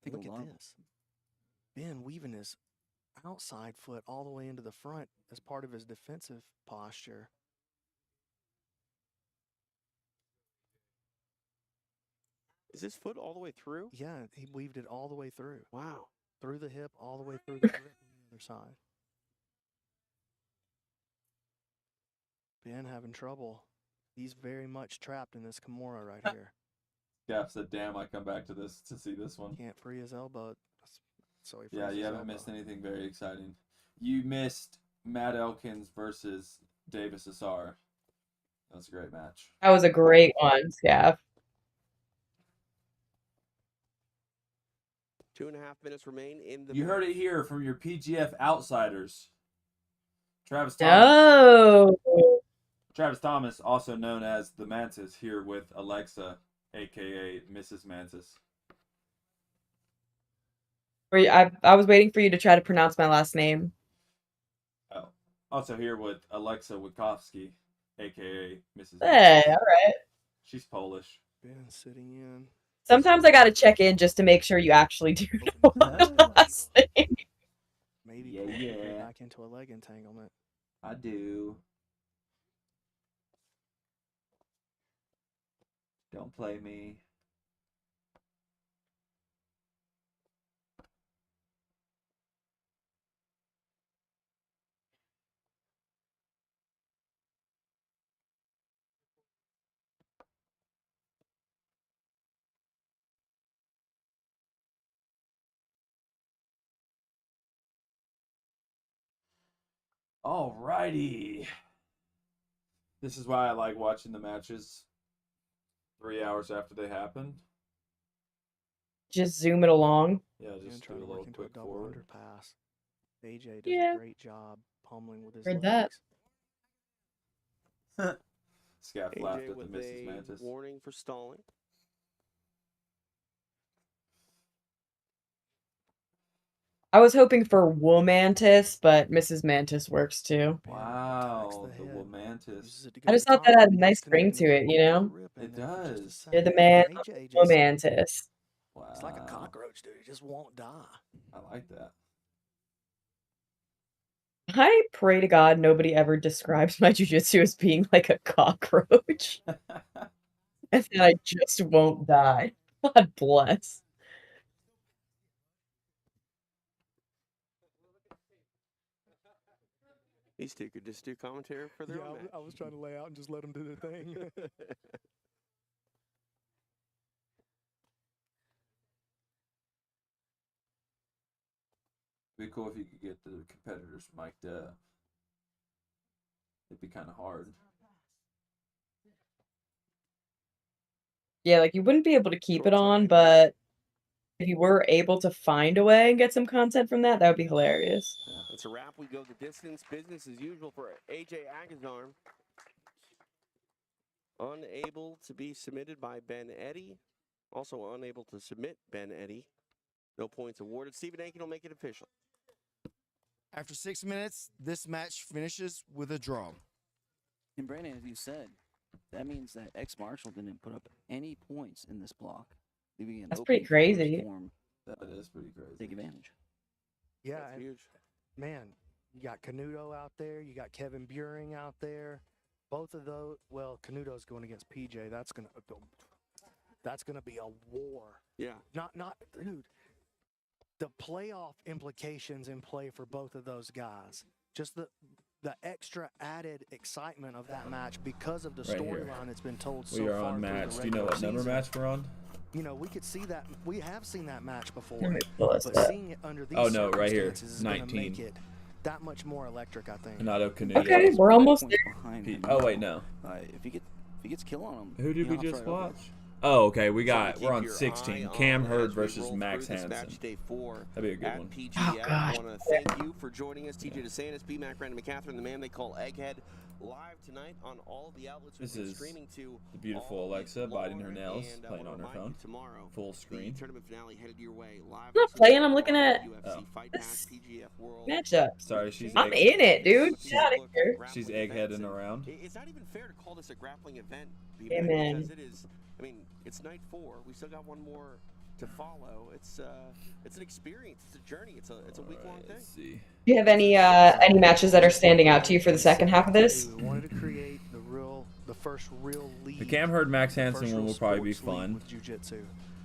Take a Look at lot. this. Ben weaving his outside foot all the way into the front as part of his defensive posture. Is his foot all the way through? Yeah, he weaved it all the way through. Wow. Through the hip, all the way through the grip on the other side. Ben having trouble. He's very much trapped in this Kimura right here. Scaff said, "Damn, I come back to this to see this one." Can't free his elbow. So he Yeah, frees you his haven't elbow. missed anything very exciting. You missed Matt Elkins versus Davis Assar. That was a great match. That was a great one, Scaff. 2.5 minutes remain in the You heard it here from your PGF outsiders. Travis Thomas. Oh. Travis Thomas, also known as the Mantis, here with Alexa, aka Mrs. Mantis. I was waiting for you to try to pronounce my last name. Oh, also here with Alexa Wikowski, aka Mrs. Hey, Mantis. all right. She's Polish. Ben sitting in. Sometimes I gotta check in just to make sure you actually do know what I'm saying. Maybe Yeah, pull your yeah. back into a leg entanglement. I do. Don't play me. Alrighty. This is why I like watching the matches 3 hours after they happen. Just zoom it along. Yeah, And just do trying a to little work into a quick double forward. underpass. AJ does Yeah. a great job pummeling with his Heard legs. that. Scaff laughed AJ at the with Mrs. a Mantis. warning for stalling. I was hoping for Womantis, but Mrs. Mantis works too. Wow, the Womantis. I just thought that had a nice ring to it, you know? It does. You're the man, AJ I'm Womantis. Wow. It's like a cockroach, dude. It just won't die. I like that. I pray to God nobody ever describes my jujitsu as being like a cockroach. And then I just won't die. God bless. These two could just do commentary for their own match. I was trying to lay out and just let them do their thing. It'd be cool if you could get the competitors mic'd up. It'd be kind of hard. Yeah, like you wouldn't be able to keep it on, but if you were able to find a way and get some content from that, that would be hilarious. It's a wrap. We go the distance. Business as usual for AJ Agazarm. Unable to be submitted by Ben Eddy. Also unable to submit Ben Eddy. No points awarded. Stephen Aiken will make it official. After 6 minutes, this match finishes with a draw. And Brandon, as you said, that means that X Marshall didn't put up any points in this block, leaving an That's open pretty first crazy. form. That is pretty crazy. Take advantage. Yeah, That's and huge. man, you got Canuto out there, you got Kevin Buring out there. Both of those, well, Canuto's going against PJ. That's gonna be a war. Yeah. Not, dude. The playoff implications in play for both of those guys. Just the extra added excitement of that match because of the Right here. storyline that's been told so We are far on through the match. Do you know regular what number season. match we're on? You know, we could see that. We have seen that match before, Let me pull this but up. seeing it under these Oh, no, right here. circumstances is going to 19. make it that much more electric, I think. Renato Canuto. Okay, we're almost there. Behind P- him. oh, wait, no. If he gets kill on him, Who did we he'll just throw it over. watch? Oh, okay. Something to We're on keep your 16. eye Cam on Hurd as we versus roll Max through this Hansen. match day 4 That'd be a good at one. PGF. gosh. I want to thank you for joining us, TJ DeSantis, B-Mac, Brandon McCatherine, the man they call Egghead, live tonight on all of the outlets we've This been is streaming to the beautiful all week Alexa biting her long, nails, and I playing wanna on her remind you phone. tomorrow, Full screen. the tournament finale headed your way live. I'm not on playing, I'm looking Sunday at UFC Fight Pass, this PGF World. matchup. Sorry, she's I'm in it, dude. Get out of here. She's eggheading around. It's not even fair to call this a grappling event, Amen. because it is. I mean, it's night 4. We still got one more to follow. It's an experience. It's a journey. It's a week-long thing. Let's see. Do you have any matches that are standing out to you for the second half of this? We wanted to create the first real league. The Cam Hurd Max the Hansen first one real will probably be sports league fun. with jiu-jitsu.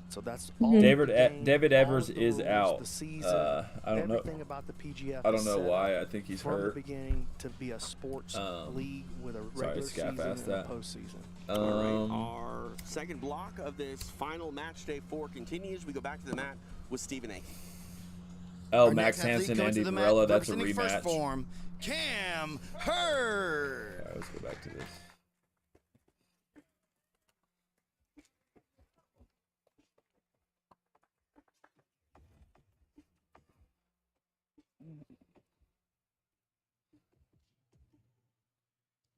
So that's Mhm. all the David game, Evers all of the is rules, out. The season, I don't know. everything about the PGF. I don't is know set why. up I think he's from hurt. the beginning to be a sports league with a Sorry, regular Scaff season asked and a that. postseason. All right, our second block of this final match day 4 continues. We go back to the mat with Stephen Aiken. Oh, Our Max next athlete Hansen, coming to Andy the mat, Varela. That's a representing first rematch. form, Cam Hurd. All right, let's go back to this.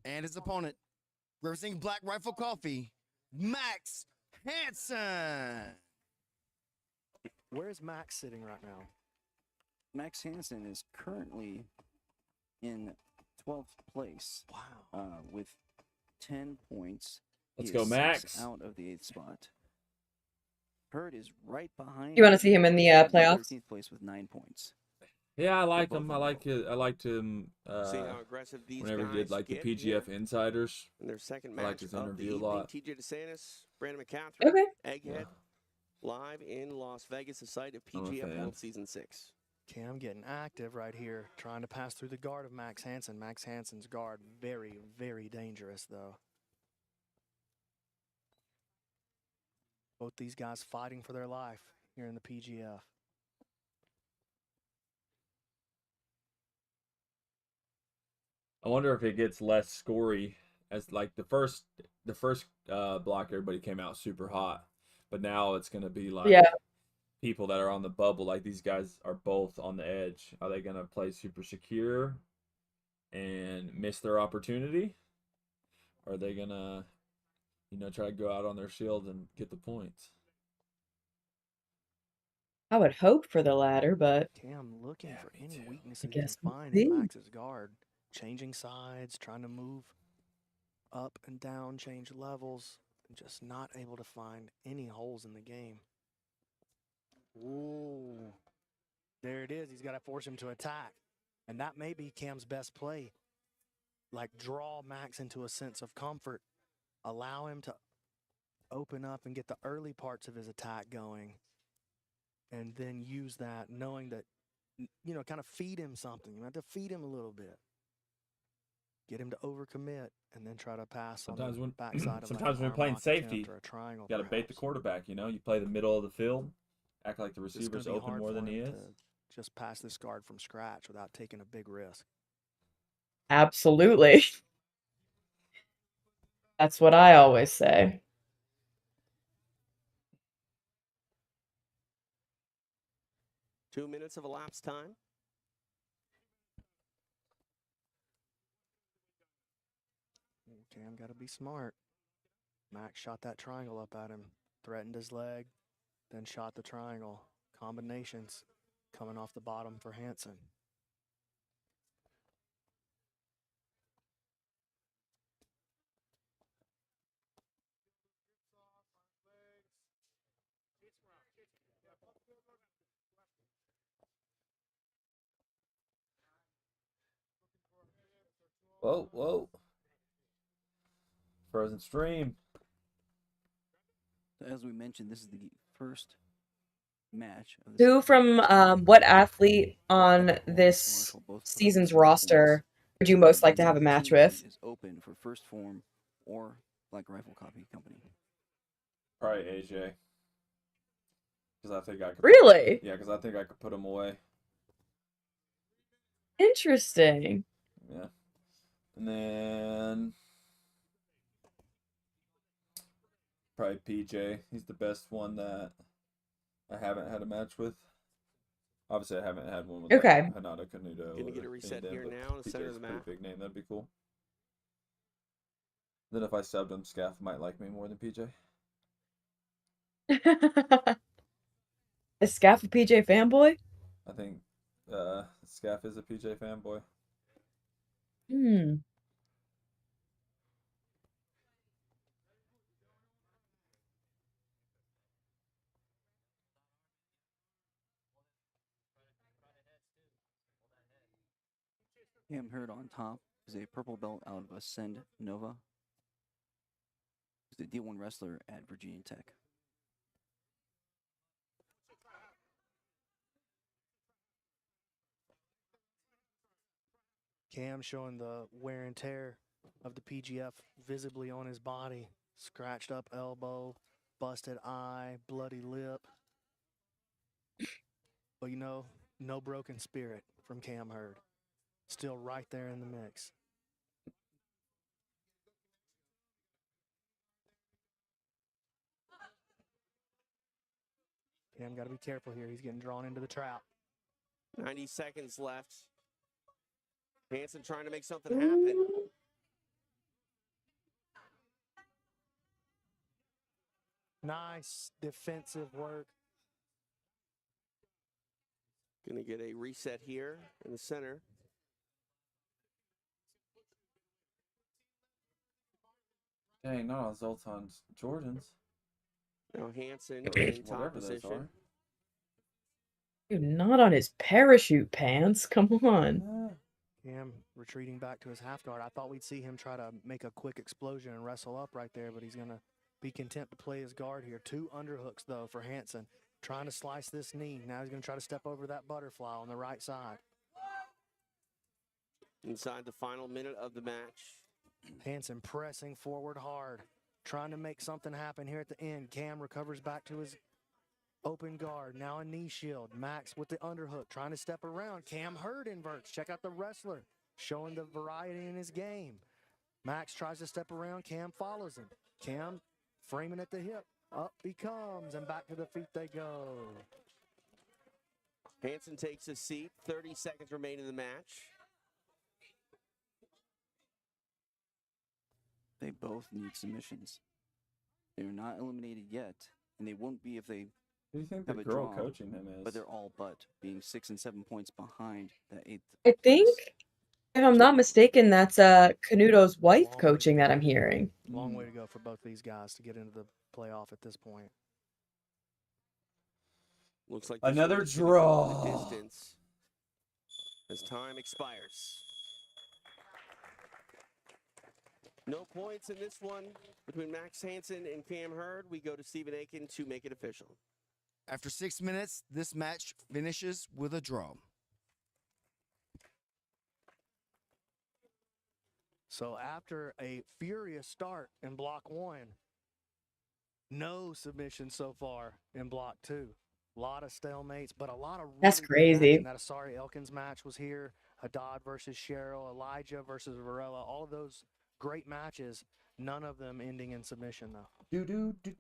And his opponent, representing Black Rifle Coffee, Max Hansen. Where's Max sitting right now? Max Hansen is currently in 12th place. Wow. With 10 points. Let's He go, is Max. 6 out of the 8th spot. Hurd is right behind. You want to see him in the playoffs? 13th place with 9 points. Yeah, I like him. I liked him See how aggressive these whenever he did guys like the get PGF here Insiders. in their second I match liked his of the interview a evening. lot. TJ DeSantis, Brandon McCaffrey, Okay. Egghead, live in Las Vegas, the site of I'm a PGF fan. World Season 6. Cam getting active right here, trying to pass through the guard of Max Hansen. Max Hansen's guard, very, very dangerous, though. Both these guys fighting for their life here in the PGF. I wonder if it gets less scory as like the first block everybody came out super hot, but now it's gonna be like people that are on the bubble. Like these guys are both on the edge. Are they gonna play super secure and miss their opportunity? Or are they gonna, try to go out on their shield and get the points? I would hope for the latter, but Cam looking for any weakness I he can guess we'll find see. in Max's guard. Changing sides, trying to move up and down, change levels, and just not able to find any holes in the game. Ooh. There it is. He's got to force him to attack. And that may be Cam's best play. Like draw Max into a sense of comfort. Allow him to open up and get the early parts of his attack going. And then use that, knowing that, kind of feed him something. You have to feed him a little bit. Get him to overcommit and then try to pass Sometimes on when the backside of sometimes that when arm playing lock safety, attempt or a triangle. you got to bait the quarterback. You play the middle of the field, act like the It's gonna receiver's be open hard more for than he him is. to just pass this guard from scratch without taking a big risk. Absolutely. That's what I always say. Two minutes of elapsed time. Cam got to be smart. Max shot that triangle up at him, threatened his leg, then shot the triangle. Combinations coming off the bottom for Hansen. Whoa. Frozen stream. As we mentioned, this is the first match of Who from what athlete on this season's roster would you most like to have a match with? Is open for First Form or Black Rifle Copy Company. Probably AJ. Because I think I could. Really? Yeah, because I think I could put him away. Interesting. Yeah. And then probably PJ. He's the best one that I haven't had a match with. Obviously, I haven't had one with Okay. Hanada Canuto. Gonna get a reset here now in the center of the map. Big name. That'd be cool. Then if I subbed him, Scaff might like me more than PJ. Is Scaff a PJ fanboy? I think Scaff is a PJ fanboy. Cam Hurd on top is a purple belt out of Ascend Nova. He's the D1 wrestler at Virginia Tech. Cam showing the wear and tear of the PGF visibly on his body. Scratched up elbow, busted eye, bloody lip. But no broken spirit from Cam Hurd. Still right there in the mix. Cam got to be careful here. He's getting drawn into the trap. 90 seconds left. Hansen trying to make something happen. Nice defensive work. Gonna get a reset here in the center. Dang, not all Zoltan's Jordans. Now Hansen Or in top whatever those position. are. Dude, not on his parachute pants. Come on. Cam retreating back to his half guard. I thought we'd see him try to make a quick explosion and wrestle up right there, but he's going to be content to play his guard here. 2 underhooks, though, for Hansen. Trying to slice this knee. Now he's going to try to step over that butterfly on the right side. Inside the final minute of the match. Hansen pressing forward hard, trying to make something happen here at the end. Cam recovers back to his open guard. Now a knee shield. Max with the underhook, trying to step around. Cam Hurd inverts. Check out the wrestler, showing the variety in his game. Max tries to step around. Cam follows him. Cam framing at the hip. Up he comes, and back to the feet they go. Hansen takes a seat. 30 seconds remain in the match. They both need submissions. They're not eliminated yet, and they won't be if they Who do you think the have a girl draw. coaching him is? But they're all but being 6 and 7 points behind that 8th. I think, if I'm not mistaken, that's Canuto's wife coaching that I'm hearing. Long way to go for both these guys to get into the playoff at this point. Looks like Another this one's gonna go draw. the distance as time expires. No points in this one between Max Hansen and Cam Hurd. We go to Stephen Aiken to make it official. After 6 minutes, this match finishes with a draw. So after a furious start in block 1, no submission so far in block 2. A lot of stalemates, but a lot of really That's good crazy. action. That Asari Elkins match was here. Haddad versus Cheryl, Elijah versus Varela. All of those great matches. None of them ending in submission, though.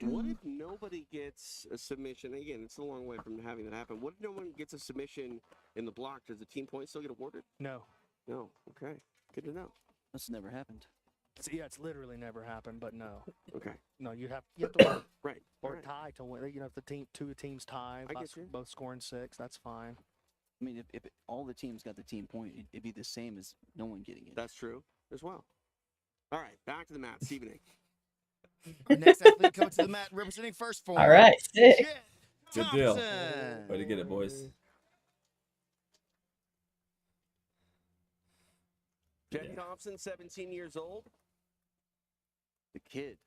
What if nobody gets a submission? Again, it's a long way from having that happen. What if no one gets a submission in the block? Does the team point still get awarded? No. No. Okay. Good to know. That's never happened. Yeah, it's literally never happened, but no. Okay. No, you have to win. Right. Or Right. tie to win. You know, if the two teams tie, I get you. both scoring 6, that's fine. I mean, if all the teams got the team point, it'd be the same as no one getting it. That's true as well. All right, back to the mat. Stephen Aiken. Our next athlete coming to the mat representing first form. All right, sick. Jet Good deal. Thompson. Way to get it, boys. Jet Thompson, 17 years old. The kid,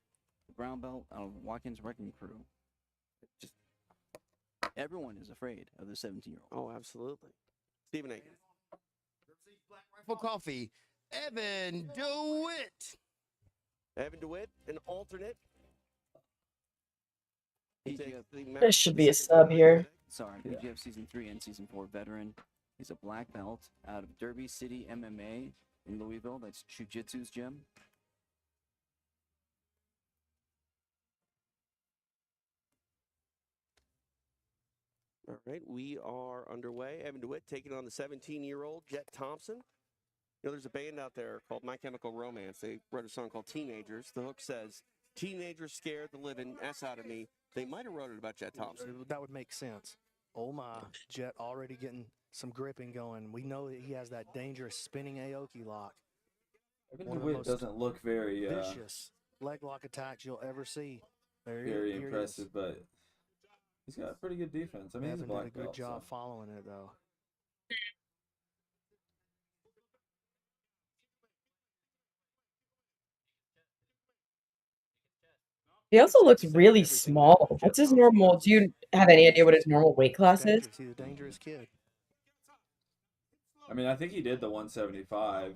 the brown belt out of Watkins Wrecking Crew. Just everyone is afraid of the 17-year-old. Oh, absolutely. Stephen Aiken. Rifle Coffee, Evan DeWitt. Evan DeWitt, an alternate. He takes the match. There should be a sub here. Sorry, PGF Season 3 and Season 4 veteran. He's a black belt out of Derby City MMA in Louisville. That's Jiu-Jitsu's gym. All right, we are underway. Evan DeWitt taking on the 17-year-old Jet Thompson. You know, there's a band out there called My Chemical Romance. They wrote a song called Teenagers. The hook says, "Teenagers scared the living S out of me." They might have wrote it about Jet Thompson. That would make sense. Oh my, Jet already getting some gripping going. We know that he has that dangerous spinning Aoki lock. Evan DeWitt doesn't look very vicious leg lock attacks you'll ever see. very Here he is. impressive, but he's got pretty good defense. I mean, he's a Evan black did a good belt, job so. following it, though. He also looks really small. What's his normal? Do you have any idea what his normal weight class is? He's a dangerous kid. I mean, I think he did the 175.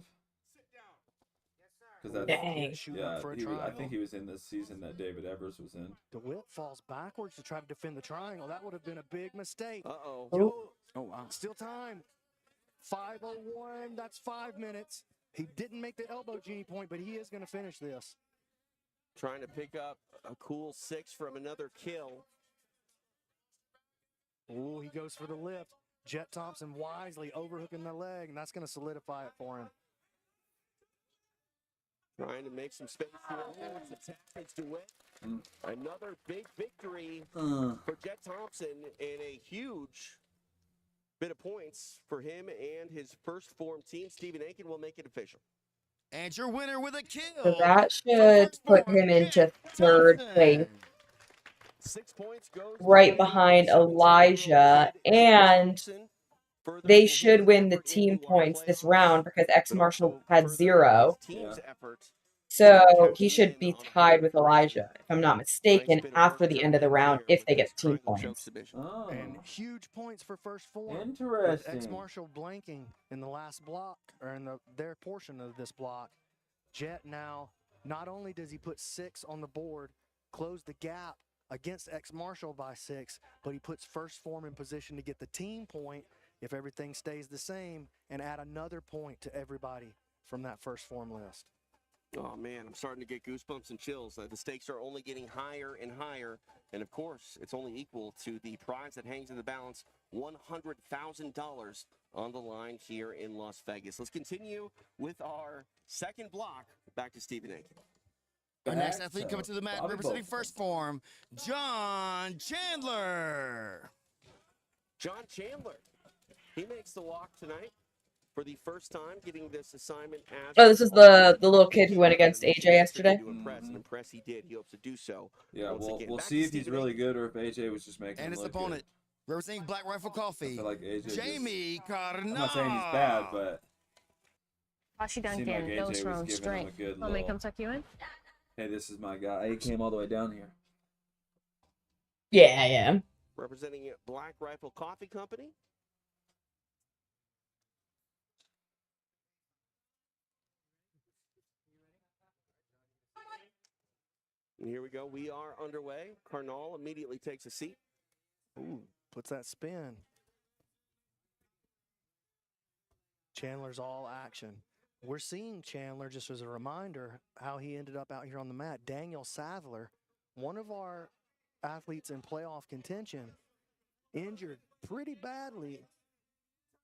Because that's Dang. yeah. I think he was in this season that David Evers was in. DeWitt falls backwards to try to defend the triangle. That would have been a big mistake. Uh-oh. Oh, wow. Still time. 5:01. That's 5 minutes. He didn't make the elbow genie point, but he is going to finish this. Trying to pick up a cool 6 from another kill. Oh, he goes for the lift. Jet Thompson wisely overhooking the leg, and that's going to solidify it for him. Trying to make some space here. It's attack DeWitt. Another big victory for Jet Thompson and a huge bit of points for him and his first form team. Stephen Aiken will make it official. And your winner with a kill. So that should put him into third place. 6 points goes to right behind Elijah, and they should win the team points this round because X Marshall had 0. team's effort. So he should be tied with Elijah, if I'm not mistaken, after the end of the round if they get team points. Oh, And huge points for first form. With X interesting. Marshall blanking in the last block, or in their portion of this block. Jet now, not only does he put 6 on the board, close the gap against X Marshall by 6, but he puts first form in position to get the team point if everything stays the same, and add another point to everybody from that first form list. Oh, man, I'm starting to get goosebumps and chills. The stakes are only getting higher and higher. And, of course, it's only equal to the prize that hangs in the balance, $100,000 on the line here in Las Vegas. Let's continue with our second block. Back to Stephen A. Our next athlete coming to the mat representing first form, John Chandler. John Chandler. He makes the walk tonight for the first time, getting this assignment as... Oh, this is the little kid who went against AJ yesterday? To impress, he did. He hopes to do so. Yeah, we'll Back see to if he's Stephen really A. good or if AJ was just making And him his look opponent, good. representing Black Rifle Coffee, I feel like AJ Jamie Cardinal. I'm not saying he's bad, but Washi seemed Duncan, like AJ no was strong giving him a strength. good Want me to little, come tuck you in? hey, this is my guy. He came all the way down here. Yeah, I am. Representing Black Rifle Coffee Company. And here we go. We are underway. Cardinal immediately takes a seat. Ooh, puts that spin. Chandler's all action. We're seeing Chandler, just as a reminder, how he ended up out here on the mat. Daniel Sadler, one of our athletes in playoff contention, injured pretty badly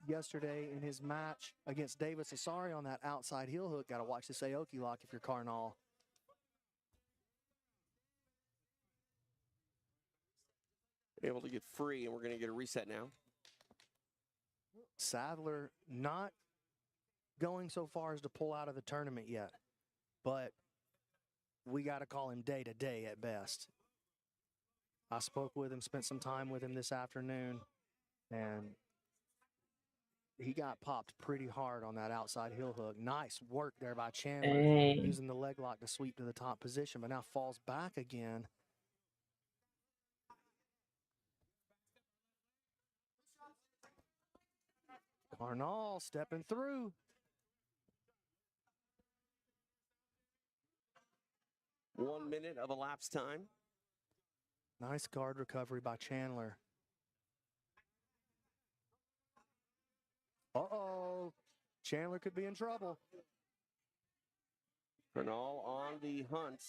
yesterday in his match against Davis Asari on that outside heel hook. Got to watch this Aoki lock if you're Cardinal. Able to get free, and we're going to get a reset now. Sadler not going so far as to pull out of the tournament yet, but we got to call him day to day at best. I spoke with him, spent some time with him this afternoon, and he got popped pretty hard on that outside heel hook. Nice work there by Chandler, Dang. using the leg lock to sweep to the top position, but now falls back again. Cardinal stepping through. One minute of elapsed time. Nice guard recovery by Chandler. Uh-oh. Chandler could be in trouble. Cardinal on the hunt.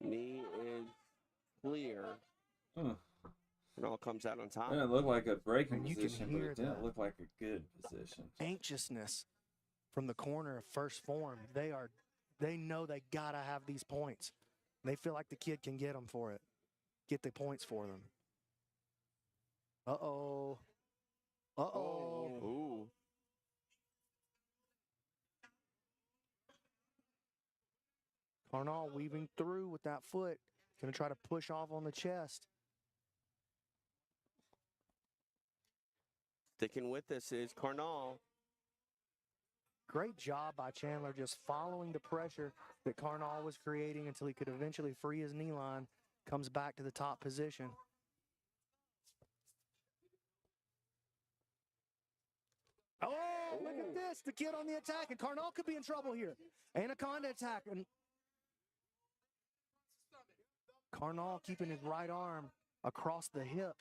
Knee is clear. Cardinal comes out on top. It didn't look like a breaking And you can position, but hear it didn't the look like a good position. anxiousness from the corner of first form. They know they gotta have these points. They feel like the kid can get them for it. Get the points for them. Uh-oh. Uh-oh. Ooh. Cardinal weaving through with that foot. Gonna try to push off on the chest. Sticking with this is Cardinal. Great job by Chandler just following the pressure that Cardinal was creating until he could eventually free his knee line. Comes back to the top position. Oh, look at this. The kid on the attack. And Cardinal could be in trouble here. Anaconda attack. And Cardinal keeping his right arm across the hip.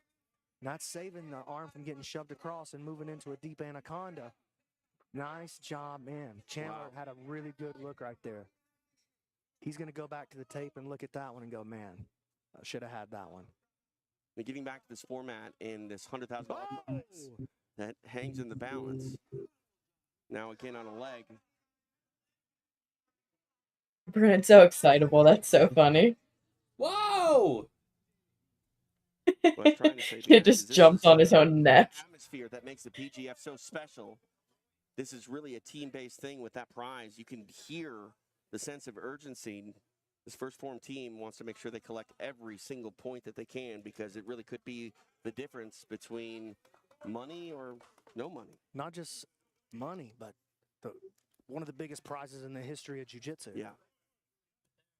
Not saving the arm from getting shoved across and moving into a deep anaconda. Nice job, man. Chandler had a really good look right there. He's going to go back to the tape and look at that one and go, man, I should have had that one. And getting back to this format in this $100,000 prize that hangs in the balance. Now again on a leg. Brennan's so excitable. That's so funny. Whoa! He just jumped on his own neck. Atmosphere that makes the PGF so special. This is really a team-based thing with that prize. You can hear the sense of urgency. This first form team wants to make sure they collect every single point that they can, because it really could be the difference between money or no money. Not just money, but one of the biggest prizes in the history of jiu-jitsu. Yeah.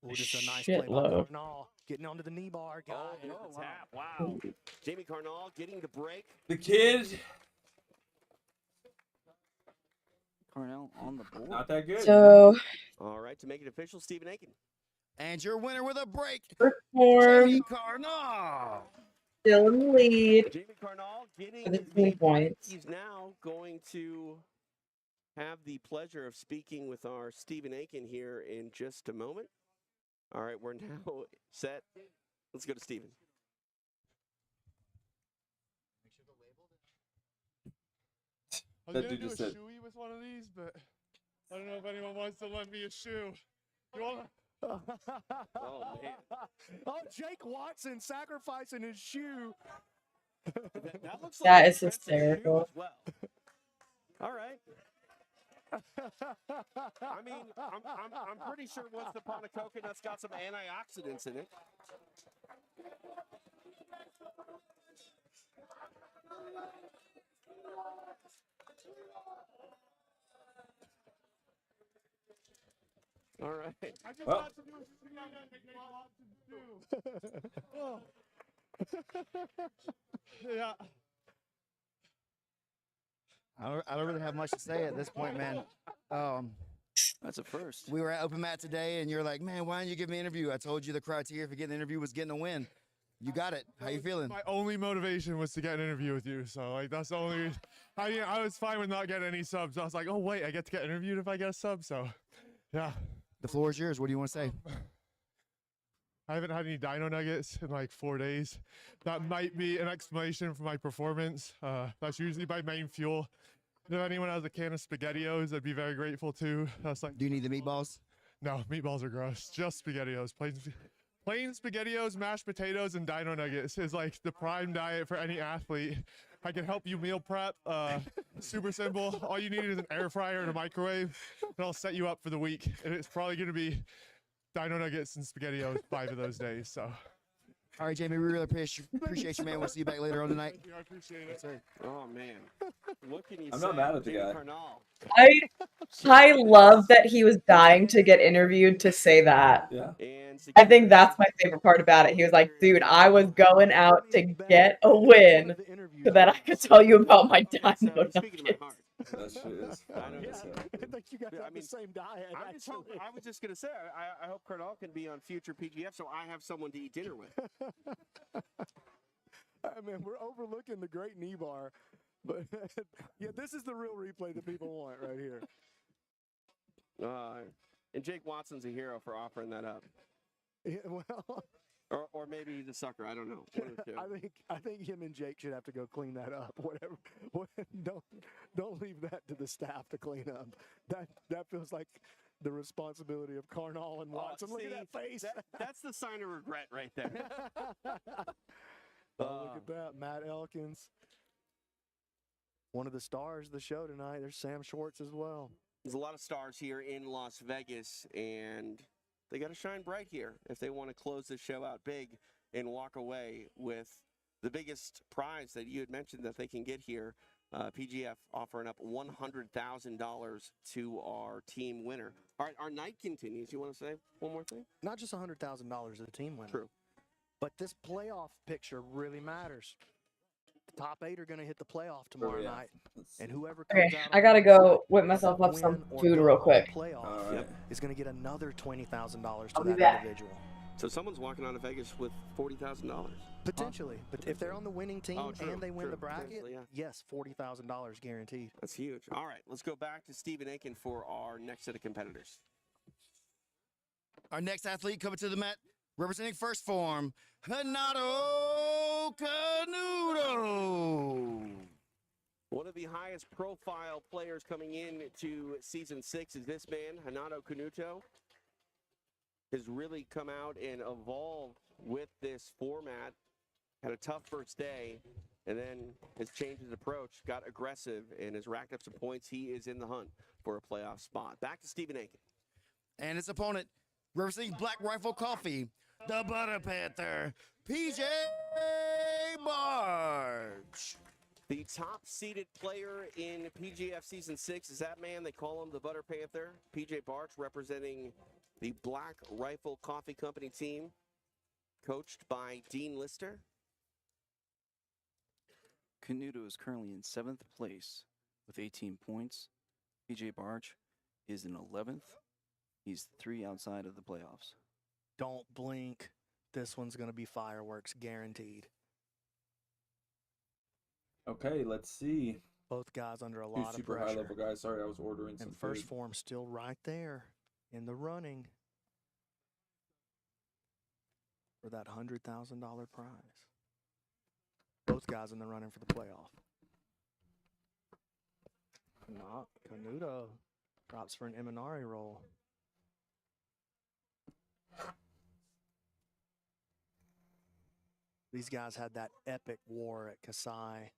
Well, just a nice play by Shitload. Carnal, getting onto the knee bar. Oh, there's the tap. Wow. Jamie Carnal getting the break. The kid. Carnell on the board. Not that good. So, All right, to make it official, Stephen Aiken. And your winner with a break, form Jamie Carnal. still in the lead Jamie Carnal getting for the the 20 break. points. He's now going to have the pleasure of speaking with our Stephen Aiken here in just a moment. All right, we're now set. Let's go to Stephen. I was That gonna dude do a just said- shoey with one of these, but I don't know if anyone wants to lend me a shoe. You want? Oh man! Oh, Jake Watson sacrificing his shoe. That looks like That an is expensive shoe hysterical. as well. All right. I mean, I'm pretty sure once upon a coconut's got some antioxidants in it. All right. I just Well. got to do a shoe I got to do. Oh. Yeah. I don't really have much to say at this point, man. That's a first. We were at Open Mat today, and you're like, man, why didn't you give me an interview? I told you the criteria for getting an interview was getting a win. You got it. How you feeling? My only motivation was to get an interview with you, so like that's the only. I was fine with not getting any subs. I was like, oh wait, I get to get interviewed if I get a sub. So, yeah. The floor is yours. What do you want to say? I haven't had any dino nuggets in like 4 days. That might be an explanation for my performance. That's usually my main fuel. If anyone has a can of SpaghettiOs, I'd be very grateful too. That's like. Do you need the meatballs? No, meatballs are gross. Just SpaghettiOs. Plain SpaghettiOs, mashed potatoes, and dino nuggets is like the prime diet for any athlete. I can help you meal prep. Super simple. All you need is an air fryer and a microwave, and I'll set you up for the week. And it's probably going to be dino nuggets and SpaghettiOs 5 of those days. So. All right, Jamie, we really appreciate you, man. We'll see you back later on tonight. Thank you, I appreciate it. Oh man, what can you I'm say? not mad at the Jamie guy. Carnal. I love that he was dying to get interviewed to say that. Yeah. I think that's my favorite part about it. He was like, dude, I was going out to get a win so that I could tell you about my dino nuggets. That shit is funny. Yeah, I think you guys have the same diet. I was just gonna say, I hope Carnal can be on future PGF, so I have someone to eat dinner with. I mean, we're overlooking the great knee bar, but yeah, this is the real replay that people want right here. And Jake Watson's a hero for offering that up. Yeah, well, or maybe he's a sucker. I don't know. One or two. I think him and Jake should have to go clean that up. Whatever. Don't leave that to the staff to clean up. That feels like the responsibility of Carnal and Watson. Look at that face. That's the sign of regret right there. Look at that, Matt Elkins. One of the stars of the show tonight. There's Sam Schwartz as well. There's a lot of stars here in Las Vegas, and they got to shine bright here if they want to close this show out big and walk away with the biggest prize that you had mentioned that they can get here. PGF offering up $100,000 to our team winner. All right, our night continues. You want to say one more thing? Not just $100,000 to the team winner. True. But this playoff picture really matters. The top 8 are going to hit the playoff tomorrow night. And whoever comes Okay, out I gotta go whip myself up some food real quick. Playoff is going to get another $20,000 to I'll be that back. individual. So someone's walking out of Vegas with $40,000. Potentially. But if they're on the winning team true, and they win true. the bracket, Potentially, yeah. yes, $40,000 guaranteed. That's huge. All right, let's go back to Stephen Aiken for our next set of competitors. Our next athlete coming to the mat, representing First Form, Hanato Canuto. One of the highest profile players coming in to Season 6 is this man, Hanato Canuto. Has really come out and evolved with this format. Had a tough first day, and then has changed his approach, got aggressive, and has racked up some points. He is in the hunt for a playoff spot. Back to Stephen Aiken. And his opponent, representing Black Rifle Coffee, the Butter Panther, PJ Barge. The top seeded player in PGF Season 6 is that man. They call him the Butter Panther. PJ Barch representing the Black Rifle Coffee Company team, coached by Dean Lister. Canuto is currently in 7th place with 18 points. PJ Barch is in 11th. He's 3 outside of the playoffs. Don't blink. This one's going to be fireworks, guaranteed. Okay, let's see. Both guys under a Two lot of super pressure. high level guys. Sorry, I was ordering some And first food. form still right there in the running for that $100,000 prize. Both guys in the running for the playoff. Not Canuto drops for an Eminari roll. These guys had that epic war at Kasai.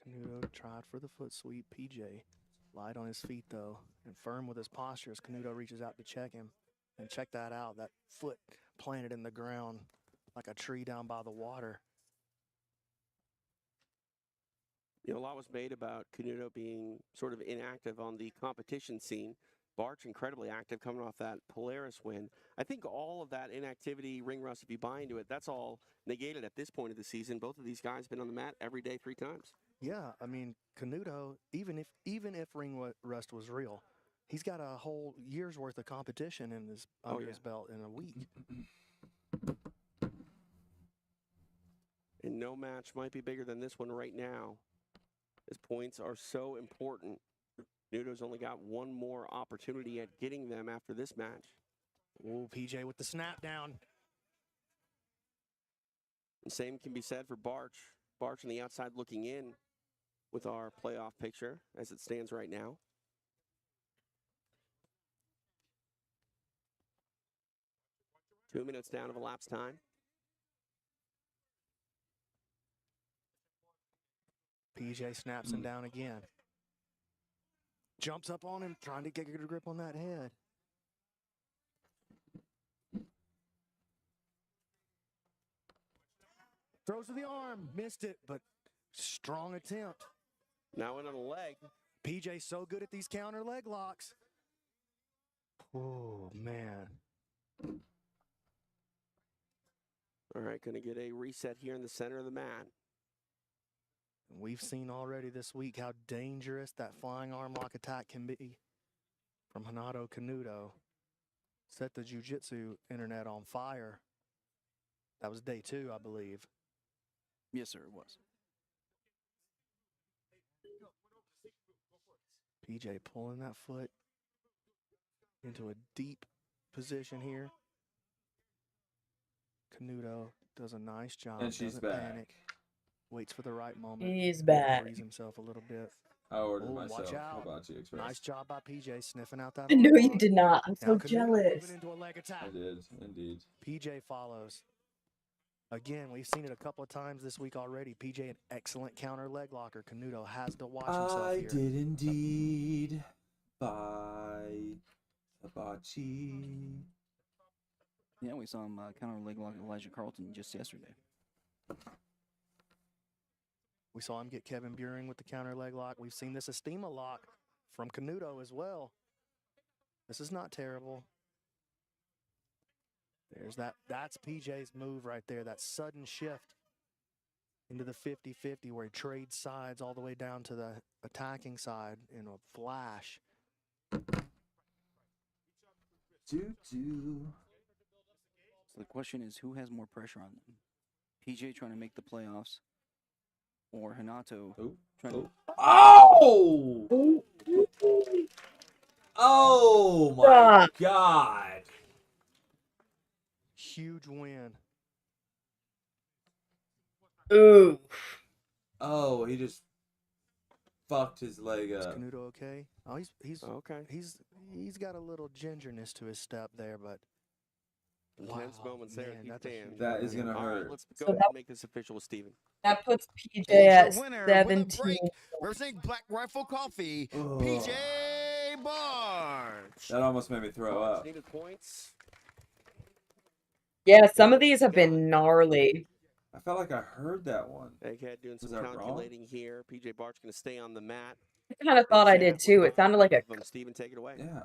Canuto tried for the foot sweep. PJ light on his feet though, and firm with his posture as Canuto reaches out to check him. And check that out, that foot planted in the ground like a tree down by the water. You know, a lot was made about Canuto being sort of inactive on the competition scene. Barch incredibly active coming off that Polaris win. I think all of that inactivity, ring rust, if you buy into it, that's all negated at this point of the season. Both of these guys been on the mat every day 3 times. Yeah, I mean, Canuto, even if ring rust was real, he's got a whole year's worth of competition in his under his belt in a week. And no match might be bigger than this one right now, as points are so important. Canuto's only got one more opportunity at getting them after this match. Oh, PJ with the snap down. The same can be said for Barch. Barch on the outside looking in with our playoff picture as it stands right now. Two minutes down of elapsed time. PJ snaps him down again. Jumps up on him, trying to get a grip on that head. Throws to the arm, missed it, but strong attempt. Now in on a leg. PJ so good at these counter leg locks. Oh, man. All right, going to get a reset here in the center of the mat. We've seen already this week how dangerous that flying arm lock attack can be from Renato Canuto. Set the jiu-jitsu internet on fire. That was day 2, I believe. Yes, sir, it was. PJ pulling that foot into a deep position here. Canuto does a nice job. And she's doesn't back. panic. Waits for the right moment. He's back. Frees himself a little bit. I ordered Watch myself out. Hibachi Express. Nice job by PJ sniffing out that. I know arm you lock. did not. I'm Now so Canuto jealous. moving into a leg attack. I did, indeed. PJ follows. Again, we've seen it a couple of times this week already. PJ, an excellent counter leg locker. Canuto has to watch himself I here. did indeed buy hibachi. Yeah, we saw him counter leg lock Elijah Carlton just yesterday. We saw him get Kevin Buring with the counter leg lock. We've seen this Estima lock from Canuto as well. This is not terrible. There's that. That's PJ's move right there, that sudden shift into the 50-50 where he trades sides all the way down to the attacking side in a flash. So the question is, who has more pressure on them? PJ trying to make the playoffs, or Hanato trying to... Oh! Oh my God! Huge win. Ooh. Oh, he just fucked his leg Is up. Canuto okay? Oh, he's okay. He's got a little gingerness to his step there, but Intense moments there. man, Keep that's a Dan. huge That is win. gonna All right, hurt. let's go So ahead that- and make this official with Steven. That puts PJ And your at winner with a 17. break, representing Black Rifle Coffee, PJ Barch. That almost made me throw Barch up. needed points. Yeah, some of these have been gnarly. I felt like I heard that one. Egghead doing some Was that wrong? calculating here. PJ Barch going to stay on the mat. I kind of thought I did too. It sounded like a. Steven, take it away. Yeah.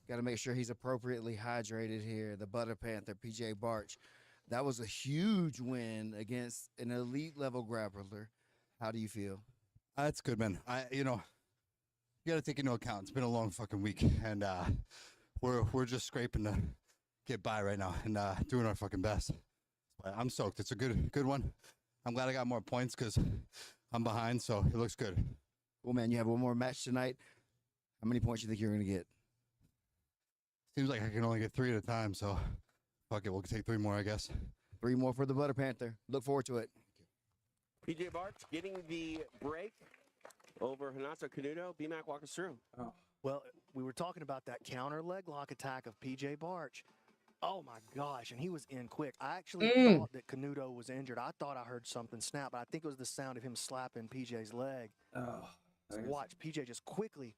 Got to make sure he's appropriately hydrated here. The Butter Panther, PJ Barch. That was a huge win against an elite level grappler. How do you feel? It's good, man. You got to take into account it's been a long fucking week, and we're just scraping to get by right now and doing our fucking best. But I'm stoked. It's a good one. I'm glad I got more points because I'm behind, so it looks good. Well, man, you have one more match tonight. How many points do you think you're going to get? Seems like I can only get 3 at a time, so fuck it. We'll take 3 more, I guess. 3 more for the Butter Panther. Look forward to it. PJ Barch getting the break over Renato Canuto. BMAC, walk us through. Oh. Well, we were talking about that counter leg lock attack of PJ Barch. Oh my gosh, and he was in quick. I actually thought that Canuto was injured. I thought I heard something snap, but I think it was the sound of him slapping PJ's leg. Oh. Watch, PJ just quickly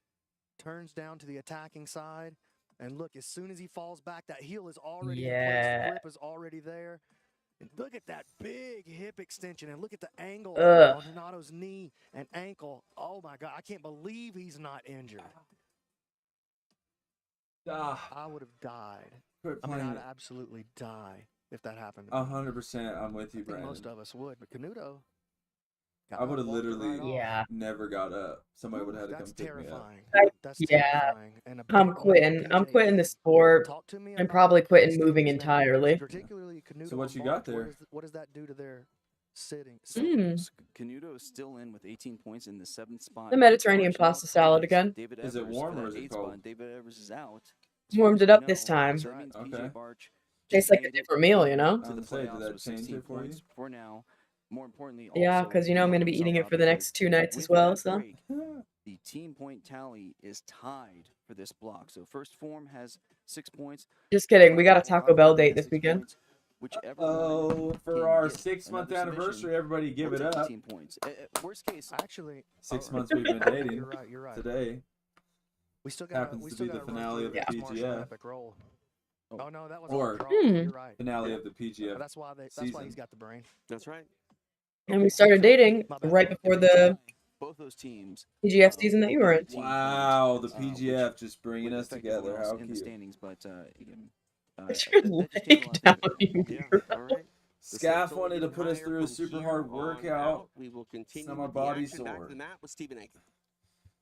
turns down to the attacking side. And look, as soon as he falls back, that heel is already in place. The grip is already there. And look at that big hip extension. And look at the angle on Renato's knee and ankle. Oh, my God. I can't believe he's not injured. I would have died. I mean, I'd absolutely die if that happened. 100%. I'm with you, I think Brandon. most of us would. But Canuto, I would have literally Yeah. never got up. Somebody would have had to come pick me up. That's Yeah. terrifying. And a I'm big win quitting. for I'm PJ. quitting the sport. Talk to me I'm about probably quitting these moving things, man. entirely. Particularly Canuto So what and you got Barch. there? What does that do to their sitting? Canuto is still in with 18 points in the 7th spot. The Mediterranean Barch now pasta salad ties again. David Is it Evers warm for or that is it 8th spot, cold? and David Evers is out. Warmed it up this time. So that means Okay. PJ Barch Tastes just like a made it different meal, you know? to the Did that playoffs with change 16 it for you? points for now. More importantly, Yeah, also, because you know I'm going to be eating it for the next 2 nights as with well. that So break, the team point tally is tied for this block. So First Form has 6 points. just kidding. We got a Taco Bell date this weekend. Whichever Oh, can for our get 6-month another submission anniversary, everybody give will it take up. 18 points. Worst case, Actually, 6 months we've been dating. You're right. You're right. Today We still got. happens We to still be the gotta run finale through of the this Marshall PGF. epic roll. Oh no, that was Or on draw. You're right. finale Yeah. of the PGF. That's why that's why season. he's got the brain. That's right. And we started dating right before the both those teams PGF season that you were in. Wow, the PGF just bringing us together. How in the cute. standings, but again, It's your leg down. All right. Scaff wanted to put us through a super hard On workout. out, we will continue Now my with the body's action. Back sore. to the mat with Stephen Egg.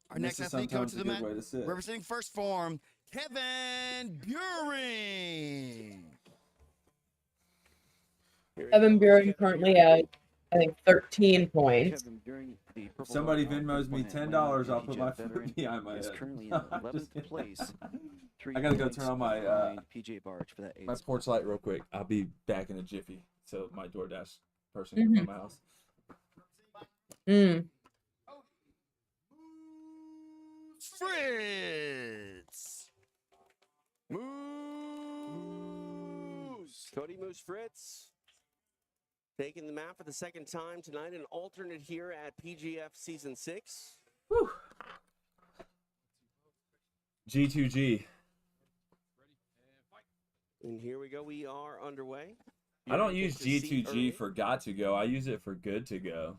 Our And next this is athlete coming sometimes to a the good mat, way to sit. representing First Form, Kevin Buring. Evan Buren currently at, I think, 13 points. If somebody Venmos me $10, I'll put my foot behind my is head. currently in I'm 11th just kidding. place. I gotta go turn on my PJ Barch for that 8th my spot. porch light real quick. I'll be back in a jiffy. So my DoorDash person Mhm. can come to my house. Fritz. Cody Moose Fritz taking the mat for the second time tonight, an alternate here at PGF Season 6. Whew. G2G. And here we go. We are underway. I don't use Take the seat early. G2G for got to go. I use it for good to go.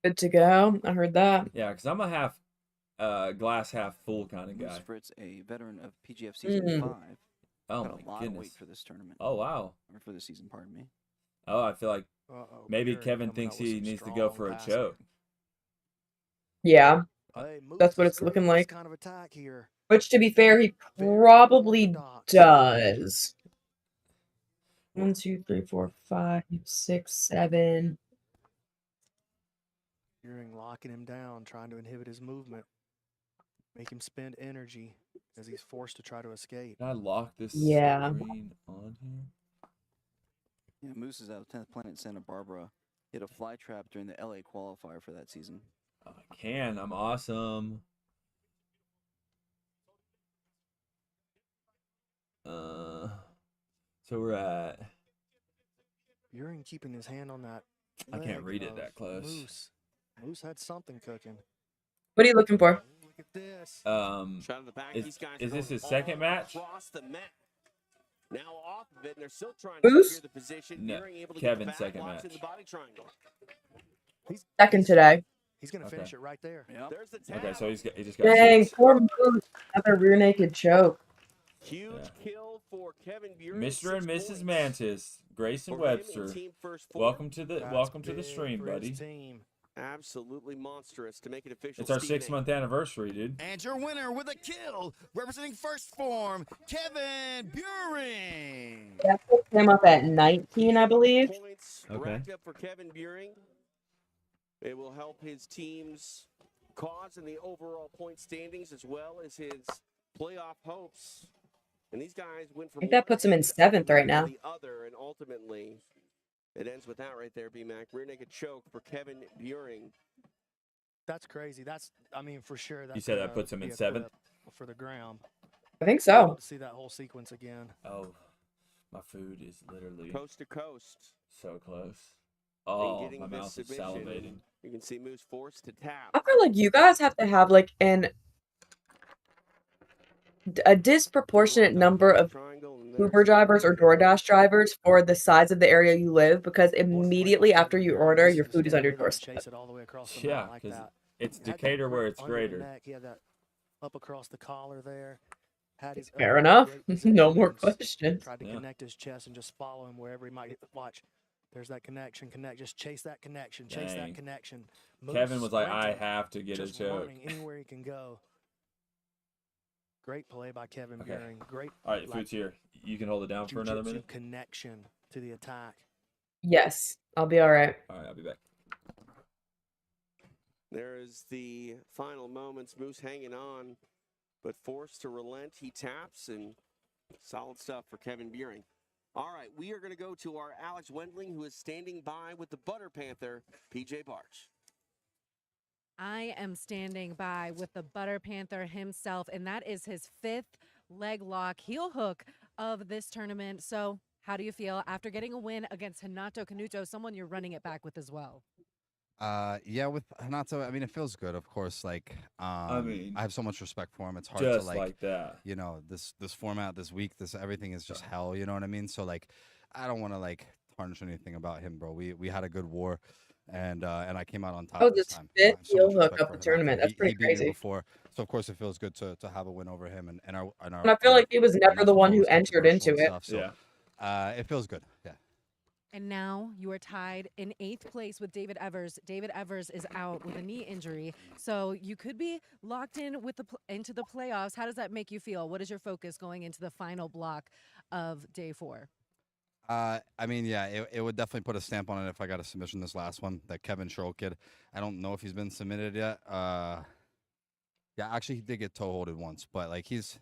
Good to go. I heard that. Yeah, because I'm a half glass half full kind of Moose guy. Fritz, a veteran of PGF Season 5. Oh Got my a lot of goodness. weight for this tournament. Oh wow. Or for the season, pardon me. Oh, I feel like maybe Buren Kevin coming thinks out with he some needs to go strong for a passing. choke. Yeah. Hey, Moose That's what is it's great looking with this like. kind of attack here. Which, to be fair, he probably does. 1, 2, 3, 4, 5, 6, 7. Buring locking him down, trying to inhibit his movement, make him spend energy. as he's forced to try to escape. Can I lock this Yeah. screen on here? Yeah, Moose is out of 10th Planet Santa Barbara. Hit a fly trap during the LA qualifier for that season. I can. I'm awesome. So we're at. Buren keeping his hand on that. I can't leg read it of that close. Moose had something cooking. What are you looking for? Look at this. Shot in the back. These guys Is are this going his second all match? across the map. Now off of it, and they're still trying to Moose? secure the position. No, Buren able to get the Kevin's back, second locks in match. the body triangle. Second today. He's going to Okay. finish it right there. There's the tap. Okay, so he just got. Dang, 6. poor Moose. Another rear naked choke. Huge kill for Kevin Buren. Mr. and 6 Mrs. points. Mantis, Grayson For him in Webster. team first form. Welcome to the That's the big stream, for his buddy. team. Absolutely monstrous to make it official. It's our Steve 6-month anniversary, dude. And your winner with a kill, representing First Form, Kevin Buren. That puts him up at 19, I believe. Points Okay. racked up for Kevin Buren. It will help his team's cause in the overall point standings as well as his playoff hopes. And these guys went from I think that puts him in 7th right now. the other, and ultimately it ends with that right there, B-Mac. Rear naked choke for Kevin Buren. That's crazy. That's, I mean, for sure. That's said that gonna puts him in be a 7th? clip for the ground. I think I'd so. love to see that whole sequence again. Oh, my food is literally Coast to coast. so close. And Oh, getting my this mouth is submission. salivating. You can see Moose forced to tap. I feel like you guys have to have like a disproportionate number of Uber drivers or DoorDash drivers for the size of the area you live, because immediately after you order, your food is on your doorstep. Chase it all the way across the Yeah, mount like because that. it's Had that Decatur where grip it's under the greater. neck. He had that up across the collar there. Had his Fair elbow in enough. great position No more and questions. Tried to Yeah. connect his chest and just follow him wherever he might hit. Watch. There's that connection. Just chase that connection. Chase Dang. that connection. Kevin Moose was like, I sprinting, have to get a just choke. running anywhere he can go. Great play by Kevin Okay. Buren. Great. All right, the food's here. You can hold it down for another jiu-jitsu minute. connection to the attack. Yes, I'll be all right. All right, I'll be back. There is the final moments. Moose hanging on, but forced to relent. He taps, and solid stuff for Kevin Buren. All right, we are going to go to our Alex Wendling, who is standing by with the Butter Panther, PJ Barch. I am standing by with the Butter Panther himself, and that is his 5th leg lock heel hook of this tournament. So how do you feel after getting a win against Hanato Canuto, someone you're running it back with as well? Yeah, with Hanato, I mean, it feels good, of course. Like, I mean, I have so much respect for him. It's hard to just like that. you know, this format this week, everything is just hell. You know what I mean? So like, I don't want to like tarnish anything about him, bro. We had a good war, and I came out on top. Oh, this this time. 5th I have so heel much hook respect of for the Hanato. tournament. That's He pretty beat me crazy. before, so of course it feels good to have a win over him and our. And I feel like he was never the one who performance entered controversial into and it. stuff, so, it feels good. Yeah. And now you are tied in 8th place with David Evers. David Evers is out with a knee injury, so you could be locked in with into the playoffs. How does that make you feel? What is your focus going into the final block of day 4? I mean, yeah, it would definitely put a stamp on it if I got a submission this last one. That Kevin Sherrill kid, I don't know if he's been submitted yet. Yeah, actually, he did get toe holded once, but like his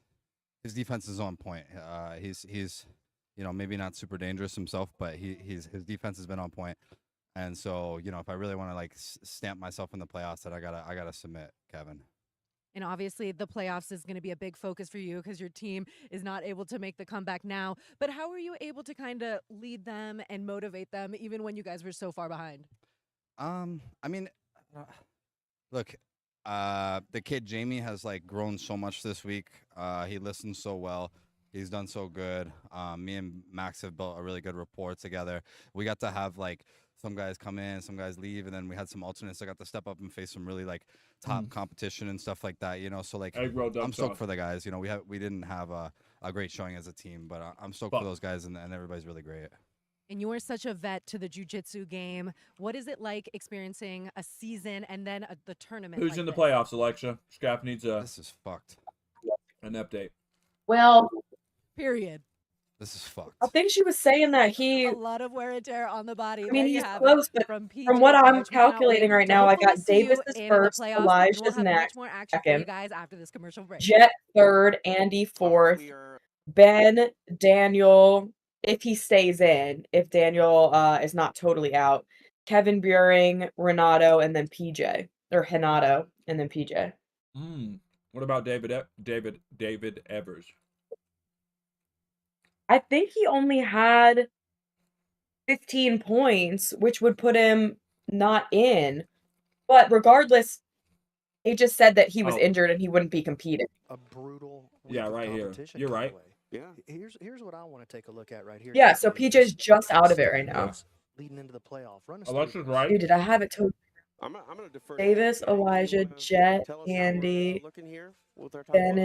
defense is on point. He's you know, maybe not super dangerous himself, but his defense has been on point. And so, you know, if I really want to like stamp myself in the playoffs, that I gotta submit Kevin. And obviously the playoffs is going to be a big focus for you because your team is not able to make the comeback now. But how were you able to kind of lead them and motivate them even when you guys were so far behind? I mean, look, the kid Jamie has like grown so much this week. He listens so well. He's done so good. Me and Max have built a really good rapport together. We got to have like some guys come in, some guys leave, and then we had some alternates that got to step up and face some really like top competition and stuff like that. You know, so like I'm stoked for the guys. You know, we didn't have a great showing as a team, but I'm stoked for those guys, and everybody's really great. And you are such a vet to the jiu-jitsu game. What is it like experiencing a season and then the tournament? Who's like in the this? playoffs, Alexa? Scap needs This is fucked. an update. Well, Period. This is fucked. I think she was saying that he. A lot of wear and tear on the body. I There mean, you he's have close, it but from PJ from what I'm Barch. We cannot calculating wait right to now, I hopefully got see Davis you is in first, the playoffs, and we'll Elijah's have next, much more action for you guys after this commercial break. Jet third, Andy fourth, Ben, Daniel, if he stays in, if Daniel is not totally out, Kevin Buring, Renato, and then PJ, or Renato, and then PJ. What about David Evers? I think he only had 15 points, which would put him not in. But regardless, he just said that he was Oh. injured and he wouldn't be competing. A brutal week Yeah, of right here. competition You're got right. away. Yeah. Here's what I want to take a look at right here. Yeah, so Tiffany. PJ's just out of it right now. Yes. Leading into the playoff. Run us Alexa's through right. Dude, did I have it totally? I'm gonna defer. Davis, to Meg. Elijah, You wanna Jet, tell us how we're, Andy, looking here with our top Ben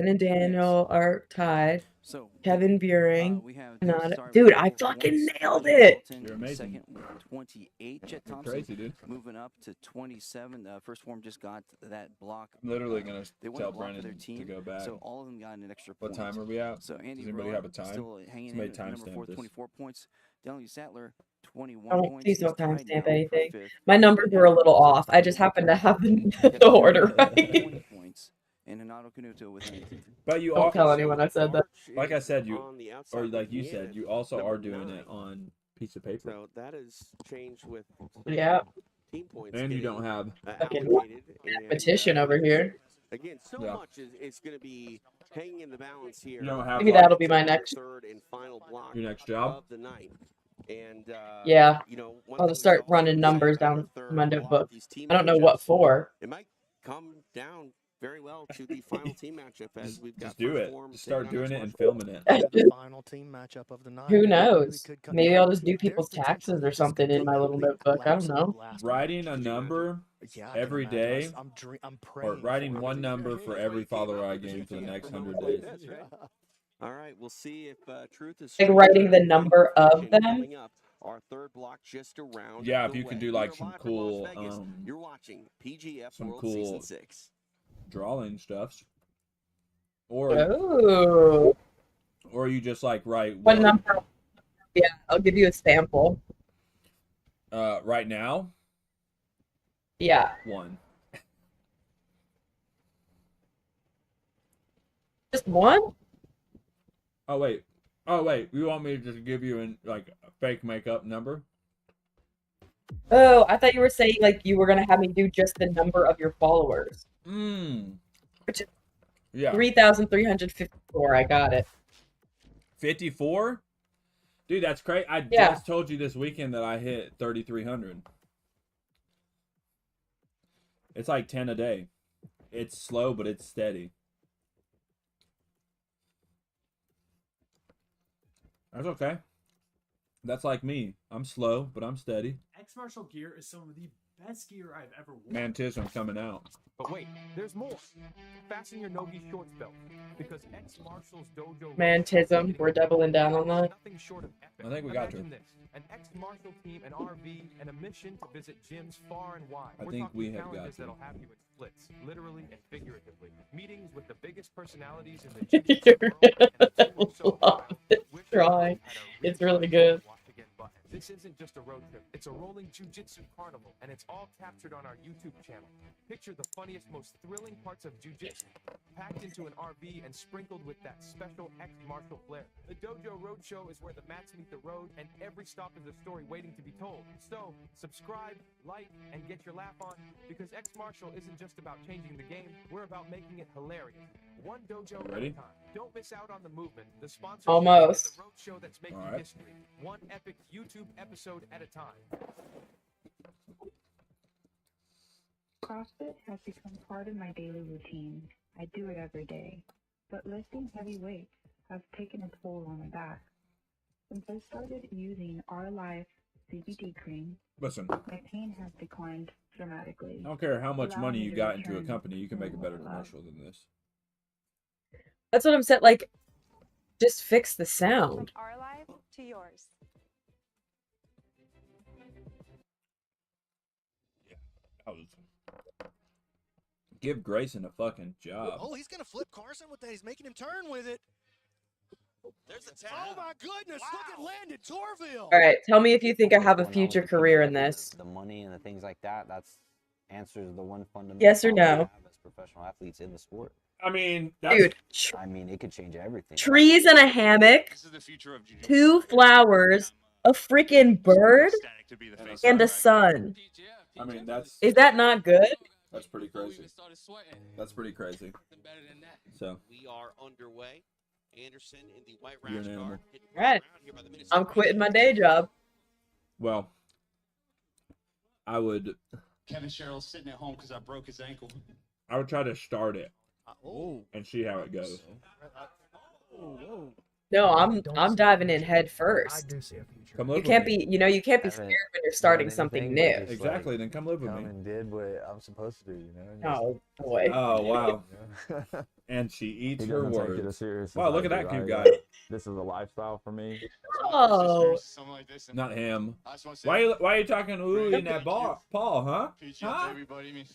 and Daniel are tied. So Kevin Buring, we have not start dude. with I 12 fucking points. nailed Elijah it. Dalton, You're amazing. Second with 28. Jet You're Thompson crazy, dude. moving up to 27. First form just got that block. I'm literally gonna They won tell a block for their Brennan team, to go back. so all of them got an extra What point. time are we at? So Andy Does anybody Rowan have a time? still hanging Somebody in at number 4, timestamp this. 24 points. Daniel Sattler, 21 Oh, points. please He's don't tied now timestamp for anything. fifth. My numbers were a little off. I just happened to have the order right. 20 points. And Hanato Canuto with 19. But you Don't tell also, anyone I said that. like I said, you on the or outside like you looking said, in you at also number are doing 9. it on piece of paper. So that has changed with Yeah. team points. And you getting, don't have Fucking allocated. competition over here. Again, so much is going to be hanging in the balance here. You don't have Maybe like, that'll be my next. Third and final block your next job. of the night. And Yeah. you know, I'll just start running numbers down my notebook. I don't know what for. It might come down very well to the final team matchup as we've got Just do first it. form Just start taking on doing it Exmark. and filming it. The final team matchup of the night. Who It really knows? could come Maybe down I'll just do to- people's there's potential taxes to or just something in my little completely notebook. I don't absolutely know. blast Writing a number Yeah, I can every imagine. day, I'm or praying writing for it. one number for every follower I gain for the next 100 days. All right, we'll see if truth is Like stranger writing the than number of fiction them. coming up. Our third block just around. Yeah, the if you can way. do We like are some live from Las cool, Vegas. You're watching PGF some World cool Season 6. drawing stuffs, or Oh. or you just like write What number? Yeah, I'll give you a sample. right now. Yeah. 1. Just one? Oh wait, you want me to just give you an like a fake makeup number? Oh, I thought you were saying like you were gonna have me do just the number of your followers. Which is Yeah. 3,354. I got it. 54? Dude, that's crazy. I Yeah. just told you this weekend that I hit 3,300. It's like 10 a day. It's slow, but it's steady. That's okay. That's like me. I'm slow, but I'm steady. X Marshall gear is some of the best gear I've ever worn. Mantis, I'm coming out. But wait, there's more. Fasten your Nogi shorts belt because X Marshall's dojo. Mantism. We're doubling down on that. Nothing short of epic. I think we got to. Imagine this: an X Marshall team, an RV, and a mission to visit gyms far and wide. I We're think talking we have got challenges to. that'll have you in splits, literally and figuratively. Meetings with the biggest personalities in the jiu-jitsu world, and a tour so wild, wish Try. you had a It's really good. watch again button. This isn't just a road trip. It's a rolling jiu-jitsu carnival, and it's all captured on our YouTube channel. Picture the funniest, most thrilling parts of jiu-jitsu, packed into an RV and sprinkled with that special X Marshall flair. The Dojo Roadshow is where the mats meet the road, and every stop is a story waiting to be told. So, subscribe, like, and get your laugh on, because X Marshall isn't just about changing the game, we're about making it hilarious. One dojo at a Ready? time. Don't miss out on the movement, the sponsorship, Almost. and the roadshow that's making All right. history. One epic YouTube episode at a time. CrossFit has become part of my daily routine. I do it every day. But lifting heavy weights has taken a toll on my back. Since I started using Our Life CBD cream, Listen, my pain has declined dramatically. I don't care how much allowing money me you to got into a return company, you can make a better to love. commercial than this. That's what I'm saying. Like, just fix the sound. From our life to yours. That was... Give Grayson a fucking job. Oh, he's gonna flip Carson with that. He's making him turn with it. Oh my goodness! Look at Landon Torville. All right, tell me if you think I have a future career in this. The money and the things like that, that's answers the one fundamental Yes or problem we no? have as professional athletes in the sport. I mean, that's, Dude, I mean, it could change everything. trees and a hammock, 2 flowers, a freaking bird, and a sun. I mean, that's Is that not good? that's pretty crazy. That's pretty crazy. So We are underway. Anderson in the white You're rash an guard. animal. All right, I'm quitting my day job. well, I would Kevin Sherrill's sitting at home because I broke his ankle. I would try to start it Oh. and see how it goes. No, I'm diving in head first. do see a future. Come live You with can't me. be, you know, you can't be Haven't scared when you're starting done something anything, but new. just, Exactly. like, Then come live with come me. and did what I'm supposed to do, you know? Oh boy. Oh wow. You know? And she eats He her doesn't take it as words. serious as Wow, look I at that do. cute I, guy. This is a lifestyle for me. Oh, Not him. Why are you talking ooh in that bar, Paul? Huh? Huh? Everybody, I mean,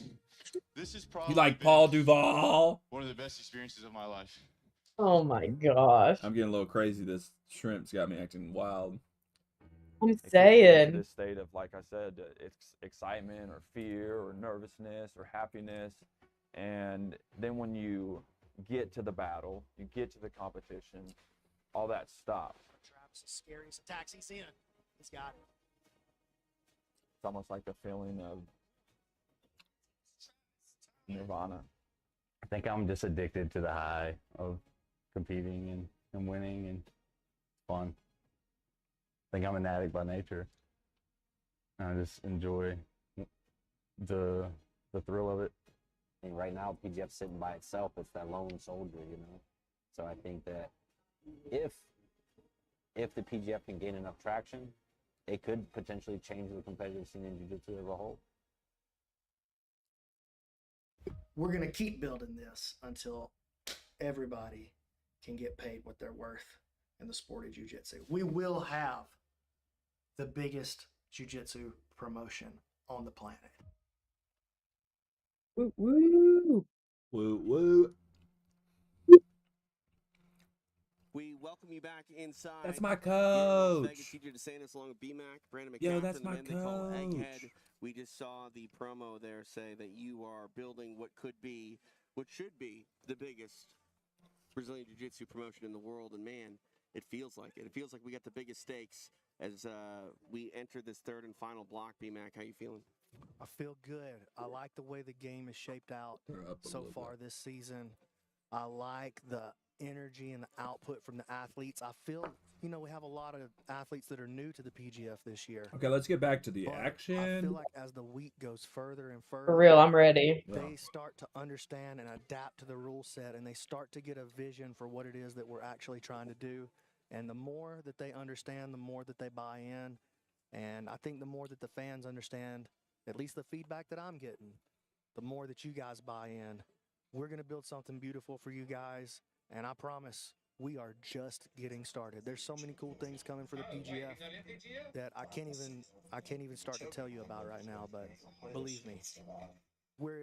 this is You probably like been Paul Duval? one of the best experiences of my life. oh my gosh. I'm getting a little crazy. This shrimp's got me acting wild. I'm It keeps you into saying. this state of, like I said, excitement or fear or nervousness or happiness. And then when you get to the battle, you get to the competition, all that stops. Travis is scary. It's a taxi Cena. He's got it. It's almost like the feeling of nirvana. I think I'm just addicted to the high of competing and winning, and it's fun. I think I'm an addict by nature. I just enjoy the thrill of it. I mean, right now, PGF sitting by itself, it's that lone soldier, you know. So I think that if the PGF can gain enough traction, it could potentially change the competitive scene in jiu-jitsu as a whole. We're gonna keep building this until everybody can get paid what they're worth in the sport of jiu-jitsu. We will have the biggest jiu-jitsu promotion on the planet. Woo woo. Woo woo. We welcome you back inside. That's my here in Las coach. Vegas. TJ DeSantis along with BMAC, Brandon McCaffrey, Yo, that's the my man they call Egghead. coach. We just saw the promo there say that you are building what should be the biggest Brazilian Jiu-Jitsu promotion in the world. And man, it feels like it. It feels like we got the biggest stakes as we enter this third and final block. BMAC, how you feeling? I feel good. I like the way the game is shaped out so far this season. I like the energy and the output from the athletes. I feel, we have a lot of athletes that are new to the PGF this year. Okay, let's get back to the But I action. feel like as the week goes further and further, For real, I'm ready. they start to understand and adapt to the rule set, and they start to get a vision for what it is that we're actually trying to do. And the more that they understand, the more that they buy in. And I think the more that the fans understand, at least the feedback that I'm getting, the more that you guys buy in. We're going to build something beautiful for you guys. And I promise we are just getting started. There's so many cool things coming for the PGF that I can't even start to tell you about right now, but believe me, we're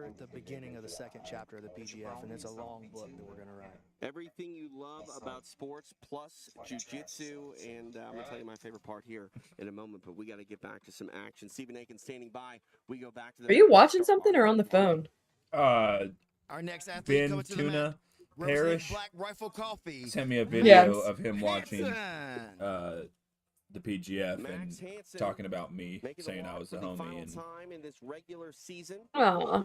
at the beginning of the second chapter of the PGF, and it's a long book that we're going to write. Everything you love about sports plus jiu-jitsu, and I'm going to tell you my favorite part here in a moment, but we got to get back to some action. Stephen Aiken standing by. We go back to the... Are you watching something or on the phone? Our next athlete Ben coming to the mat, Tuna representing Parrish Black Rifle Coffee. sent me a video Yes. of him watching Hanson. the PGF Max and Hansen talking about me, making saying I walk was the for homie. final And time in this regular season. Aw.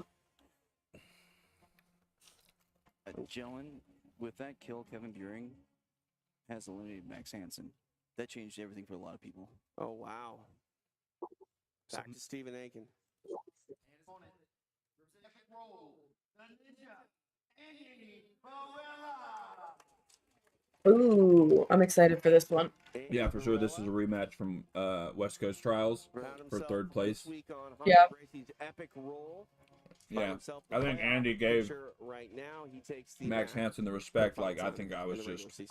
Jellen, with that kill, Kevin Buring has eliminated Max Hansen. That changed everything for a lot of people. Oh, wow. Back to Stephen Aiken. Ooh, I'm excited for this one. yeah, for sure, this is a rematch from West Coast Trials for third place. Yeah. Epic roll. Yeah, I think Andy gave Right now, he takes the Max Hansen the respect. Like, I think I was just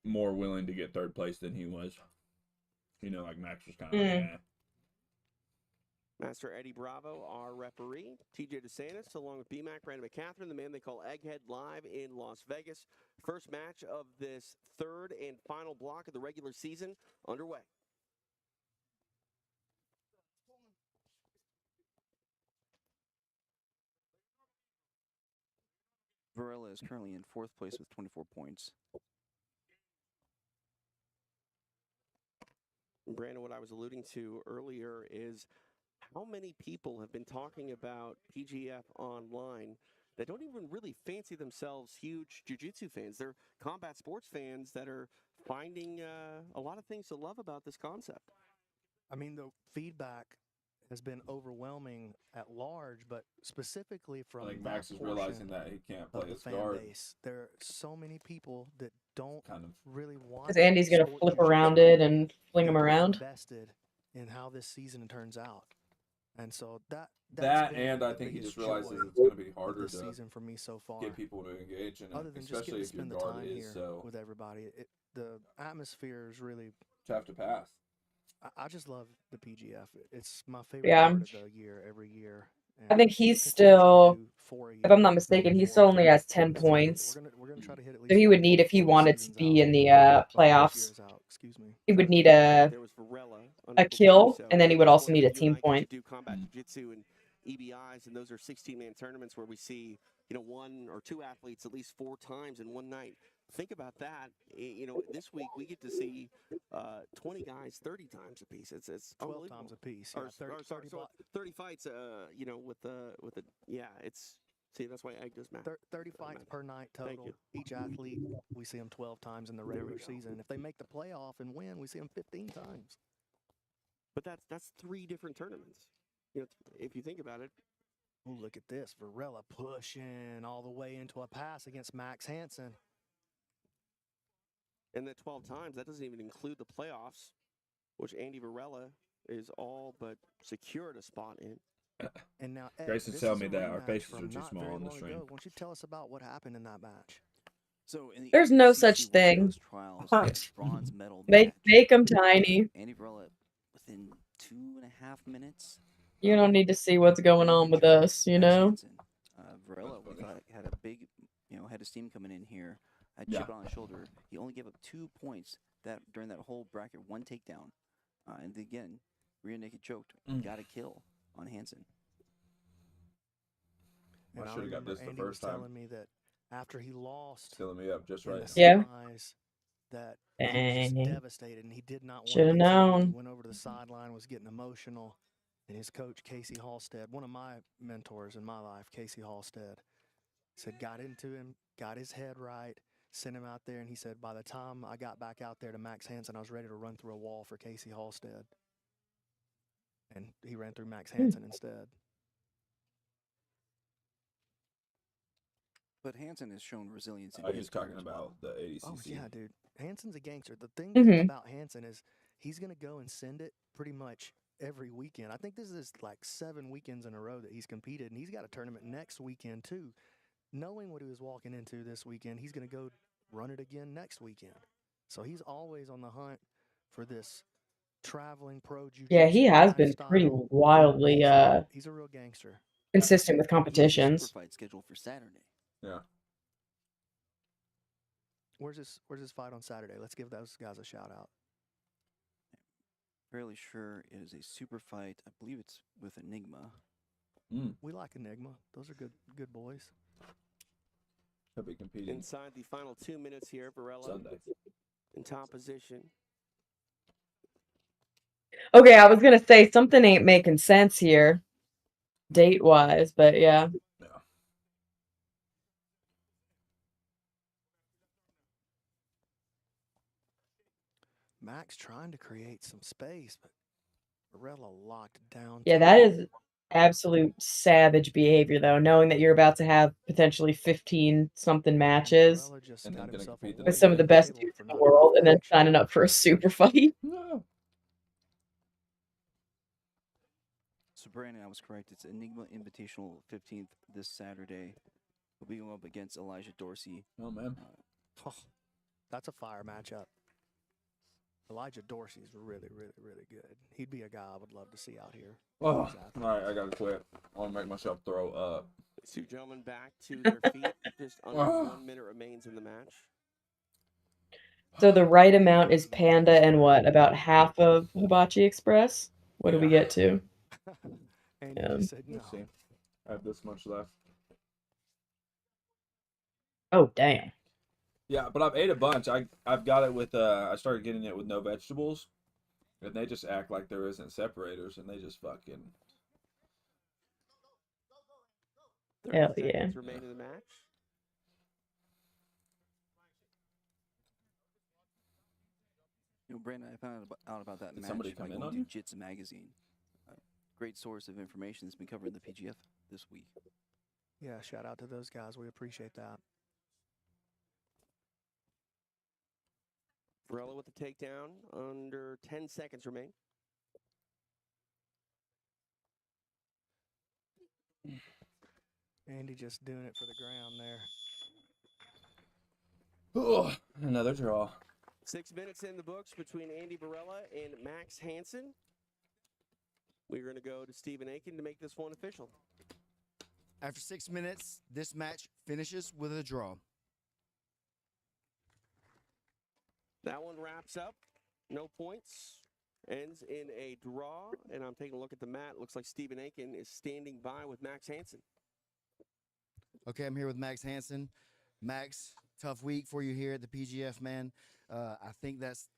more willing to get third place than he was. Like Max was kind of like, eh. Master Eddie Bravo, our referee. TJ DeSantis, along with BMAC, Brandon McCatherine, the man they call Egghead, live in Las Vegas. First match of this third and final block of the regular season underway. Varela is currently in 4th place with 24 points. Brandon, what I was alluding to earlier is how many people have been talking about PGF online that don't even really fancy themselves huge jiu-jitsu fans. They're combat sports fans that are finding a lot of things to love about this concept. I mean, the feedback has been overwhelming at large, but specifically from I think that Max is portion realizing that he can't play of the his fan guard. base. There are so many people that don't really want. Because Andy's gonna sport flip jiu-jitsu. around it and fling him They're around. invested in how this season turns out, and so that's That, been and I the think he biggest just realizes joy it's going to be of harder this to season for me so far. get people to engage in Other it, than just especially getting to if your spend the guard time is here so with everybody. The atmosphere is really tough to pass. I just love the PGF. It's my favorite Yeah. part of the year every year. I think he's still, if I'm not mistaken, he still only has 10 points. We're gonna try to hit at So least he would need, if he wanted to be in the playoffs, he would need a kill, and then he would also need a team point. Do combat jiu-jitsu and EBIs, and those are 16-man tournaments where we see, one or two athletes at least 4 times in one night. Think about that. This week we get to see 20 guys 30 times a piece. It's 12 times a piece. Or, Yeah, 30, 30 fights. That's why Egg does math. 30 fights per night Thank total. you. Each athlete, we see them 12 times in the regular season. If they make the playoff and win, we see them 15 times. But that's 3 different tournaments. If you think about it. Oh, look at this. Varela pushing all the way into a pass against Max Hansen. And that 12 times, that doesn't even include the playoffs, which Andy Varela is all but secured a spot in. And now, Ed, Grayson's this telling is me a that our rematch faces are from too not small very on the long stream. ago. Why don't you tell us about what happened in that match? So in the There's no ADCC such West thing. Coast Trials bronze medal Make match, them tiny. Andy Varela within 2.5 minutes. You don't need to see what's going on with us, you know? Varela, we thought had a big, head of steam coming in here. Had Yeah. chip on his shoulder. He only gave up 2 points during that whole bracket, 1 takedown, and again, rear naked choked, got a kill on Hansen. I And should have got remember this the Andy was first time. telling me that after he lost Filling me up just in right. the Yeah. semis, that he was just Dang. devastated and he did not want to Shoulda continue. He known. went over to the sideline, was getting emotional, and his coach Casey Halstead, one of my mentors in my life, Casey Halstead, said got into him, got his head right, sent him out there, and he said by the time I got back out there to Max Hansen, I was ready to run through a wall for Casey Halstead. And he ran through Max Hansen instead. But Hansen has shown resilience in Oh, his he's talking career as well. about the ADCC. Oh, yeah, dude. Hansen's a gangster. The thing Mhm. about Hansen is he's going to go and send it pretty much every weekend. I think this is like 7 weekends in a row that he's competed, and he's got a tournament next weekend, too. Knowing what he was walking into this weekend, he's going to go run it again next weekend. So he's always on the hunt for this traveling pro jiu-jitsu Yeah, he has been lifestyle. pretty wildly He's a real gangster. consistent with He has a competitions. super fight scheduled for Saturday. Yeah. Where's his fight on Saturday? Let's give those guys a shout out. Fairly sure it is a super fight. I believe it's with Enigma. We like Enigma. Those are good boys. He'll be competing Inside the final 2 minutes here, Varela Sunday. in top position. Okay, I was gonna say something ain't making sense here, date-wise, but yeah. Yeah. Max trying to create some space, but Varela locked down. Yeah, that is absolute savage behavior, though, knowing that you're about to have potentially 15-something matches Varela just And then got gonna himself compete the a with next some of the day. best table dudes for in the not enough world, and then action. signing up for a super fight. No. So Brandon, I was correct. It's Enigma Invitational 15th this Saturday. We'll be going up against Elijah Dorsey. Oh man. Oh, that's a fire matchup. Elijah Dorsey's really, really, really good. He'd be a guy I would love to see out here. Oh, all right, I gotta quit. I want to make myself throw up. These two gentlemen back to their feet. Just under 1 minute remains in the match. So the right amount is Panda and what? About half of Hibachi Express? What do we get to? And Yeah. you said no. Let's see. I have this much left. Oh, damn. Yeah, but I've ate a bunch. I've got it with I started getting it with no vegetables, and they just act like there isn't separators, and they just fucking. Hell yeah. Remain in the match. You know, Brandon, I found out about that Did match somebody by come in going on to you? Jitsu Magazine. Great source of information that's been covering the PGF this week. Yeah, shout out to those guys. We appreciate that. Varela with the takedown. Under 10 seconds remain. Andy just doing it for the ground there. Oh, another draw. 6 minutes in the books between Andy Varela and Max Hansen. We're going to go to Stephen Aiken to make this one official. After 6 minutes, this match finishes with a draw. That one wraps up. No points. Ends in a draw. And I'm taking a look at the mat. Looks like Stephen Aiken is standing by with Max Hansen. Okay, I'm here with Max Hansen. Max, tough week for you here at the PGF, man. I think that's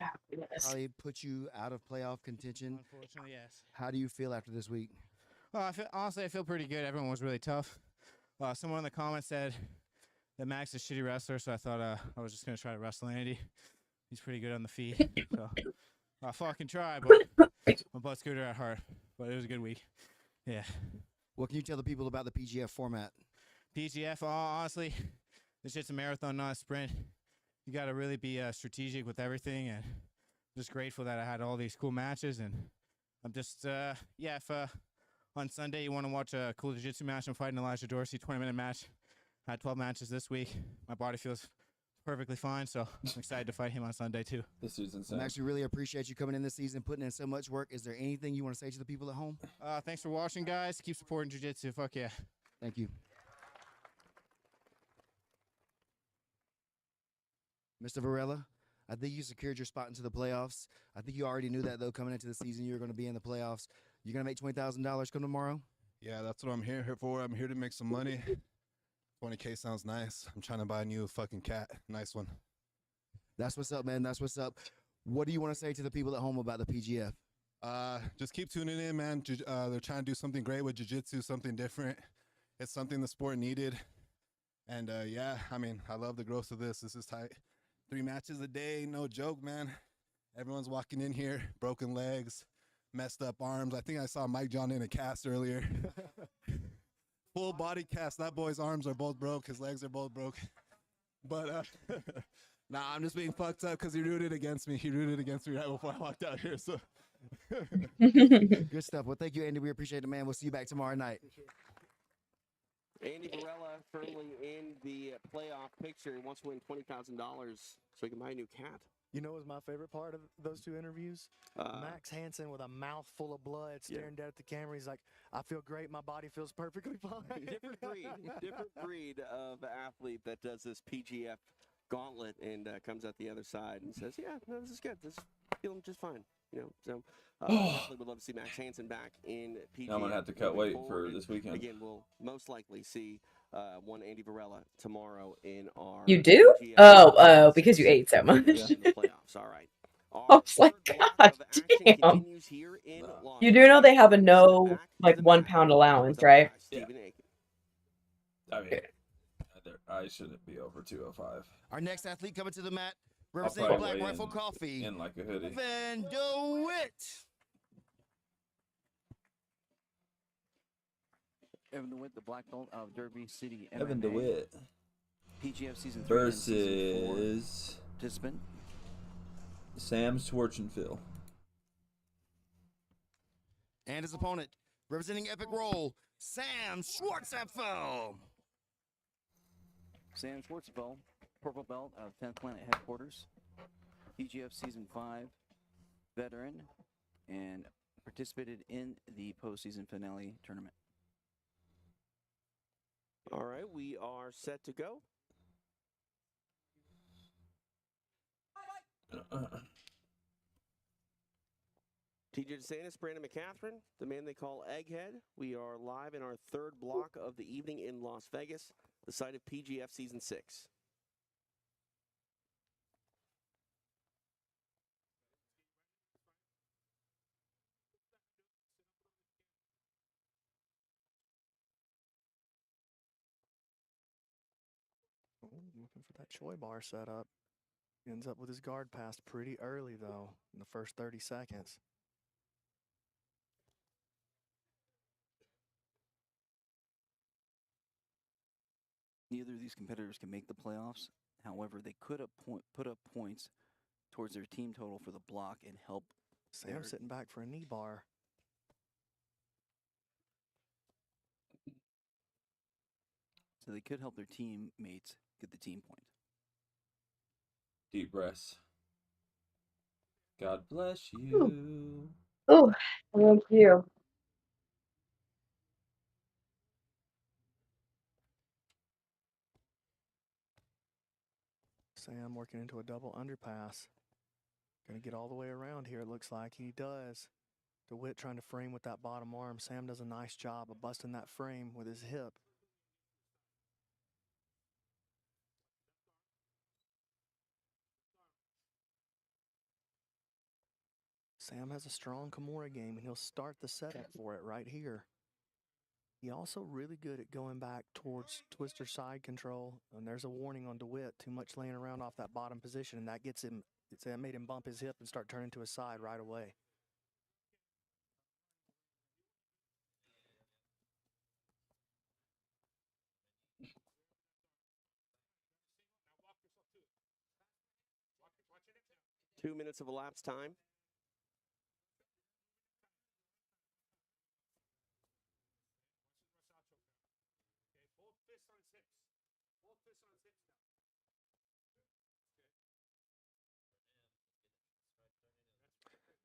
probably put you out of playoff contention. Unfortunately, yes. How do you feel after this week? Well, honestly, I feel pretty good. Everyone was really tough. Someone in the comments said that Max is a shitty wrestler, so I thought I was just going to try to wrestle Andy. He's pretty good on the feet. So I fucking try, but my butt scooter at heart. But it was a good week. Yeah. What can you tell the people about the PGF format? PGF, honestly, this shit's a marathon, not a sprint. You got to really be strategic with everything, and I'm just grateful that I had all these cool matches. And I'm just, if on Sunday you want to watch a cool jiu-jitsu match, I'm fighting Elijah Dorsey, 20-minute match. I had 12 matches this week. My body feels perfectly fine, so I'm excited to fight him on Sunday too. This dude's insane. Max, we really appreciate you coming in this season, putting in so much work. Is there anything you want to say to the people at home? Thanks for watching, guys. Keep supporting jiu-jitsu. Fuck yeah. Thank you. Mr. Varela, I think you secured your spot into the playoffs. I think you already knew that, though, coming into the season you were going to be in the playoffs. You're going to make $20,000 come tomorrow? Yeah, that's what I'm here for. I'm here to make some money. 20K sounds nice. I'm trying to buy a new fucking cat. Nice one. That's what's up, man. That's what's up. What do you want to say to the people at home about the PGF? Just keep tuning in, man. They're trying to do something great with jiu-jitsu, something different. It's something the sport needed. And, yeah, I mean, I love the growth of this. This is tight. 3 matches a day, no joke, man. Everyone's walking in here, broken legs, messed up arms. I think I saw Mike John in a cast earlier. Full body cast. That boy's arms are both broke. His legs are both broke. But, nah, I'm just being fucked up because he rooted against me. He rooted against me right before I walked out here. So, Good stuff. Well, thank you, Andy. We appreciate it, man. We'll see you back tomorrow night. Andy Varela firmly in the playoff picture. He wants to win $20,000 so he can buy a new cat. You know what was my favorite part of those 2 interviews? Max Hansen with a mouth full of blood staring down at the camera. He's like, I feel great. My body feels perfectly fine. Different breed of athlete that does this PGF gauntlet and comes out the other side and says, yeah, no, this is good. This is feeling just fine. You know, so definitely would love to see Max Hansen back in PGF. I'm gonna have to cut weight for this weekend. Again, we'll most likely see one Andy Varela tomorrow in our. You do? Oh, because you ate so much. In the playoffs. All right. I was like, God damn. You do know they have a no, like, 1 pound allowance, right? Yeah. I mean, I shouldn't be over 205. Our next athlete coming to the mat, I'll representing probably Black weigh Rifle in- Coffee. in like a hoodie. Evan DeWitt. Evan DeWitt, the black belt of Derby City MMA. Evan DeWitt PGF Season 3 and Season 4 versus participant. Sam Schwarzenfeld. And his opponent, representing Epic Roll, Sam Schwarzenfeld. Sam Schwarzenfeld, purple belt of 10th Planet Headquarters. PGF Season 5 veteran and participated in the postseason finale tournament. All right, we are set to go. TJ DeSantis, Brandon McCatherine, the man they call Egghead. We are live in our third block of the evening in Las Vegas, the site of PGF Season 6. Looking for that Choi bar setup. Ends up with his guard passed pretty early, though, in the first 30 seconds. Neither of these competitors can make the playoffs. However, they could have put up points towards their team total for the block and help. Sam sitting back for a knee bar. So they could help their teammates get the team point. Deep breaths. God bless you. Oh, thank you. Sam working into a double underpass. Going to get all the way around here, it looks like. He does. DeWitt trying to frame with that bottom arm. Sam does a nice job of busting that frame with his hip. Sam has a strong Kimura game, and he'll start the setup for it right here. He also really good at going back towards twister side control. And there's a warning on DeWitt, too much laying around off that bottom position, and that gets him. That made him bump his hip and start turning to his side right away. Two minutes of elapsed time.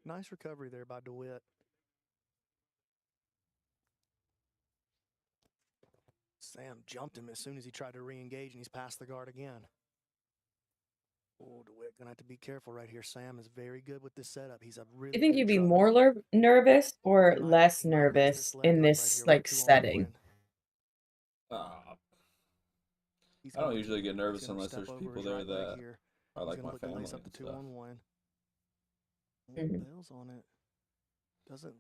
Nice recovery there by DeWitt. Sam jumped him as soon as he tried to re-engage, and he's past the guard again. Oh, DeWitt gonna have to be careful right here. Sam is very good with this setup. He's a really. You think you'd be more nervous or less nervous in this like setting? I don't usually get nervous unless there's people there that are like my family and stuff. Bails on it. Doesn't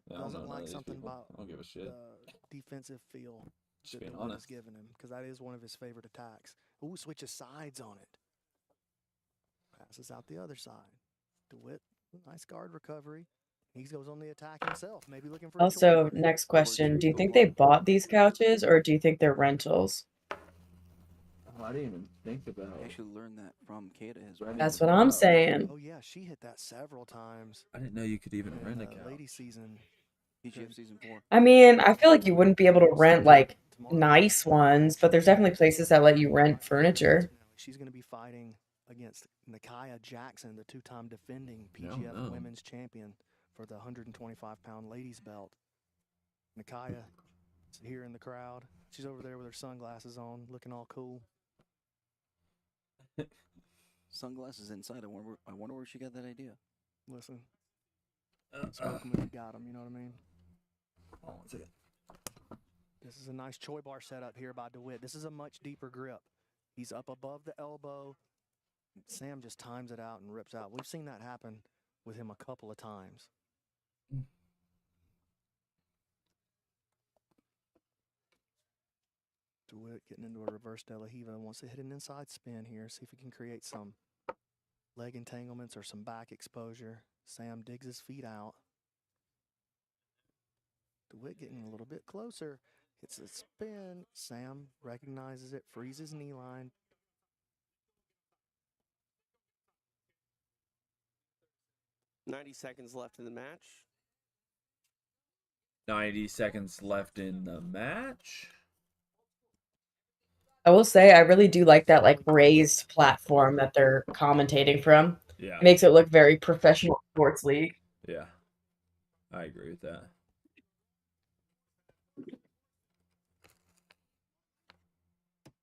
like something people. about I don't give a shit. the defensive feel Just that being DeWitt is honest. giving him, because that is one of his favorite attacks. Ooh, switches sides on it. Passes out the other side. DeWitt, nice guard recovery. He goes on the attack himself, maybe looking for Also, next question, do you think they bought these couches or do you think they're rentals? I didn't even think about I actually learned that from Kata. That's what I'm saying. Oh yeah, she hit that several times. I didn't know you could even rent a couch. Lady season. PGF Season 4. I mean, I feel like you wouldn't be able to rent like nice ones, but there's definitely places that let you rent furniture. She's going to be fighting against Nakia Jackson, the two-time defending PGF Women's Champion for the 125-pound ladies belt. Nakia is here in the crowd. She's over there with her sunglasses on, looking all cool. Sunglasses inside. I wonder where she got that idea. Listen, smoke 'em if you got 'em, you know what I mean? Hold on 1 second. This is a nice Choi bar setup here by DeWitt. This is a much deeper grip. He's up above the elbow. Sam just times it out and rips out. We've seen that happen with him a couple of times. DeWitt getting into a reverse De La Riva. Wants to hit an inside spin here. See if he can create some leg entanglements or some back exposure. Sam digs his feet out. DeWitt getting a little bit closer. Hits a spin. Sam recognizes it, freezes knee line. $90 seconds left in the match. 90 seconds left in the match. I will say I really do like that like raised platform that they're commentating from. Yeah. It makes it look very professional sports league. Yeah, I agree with that.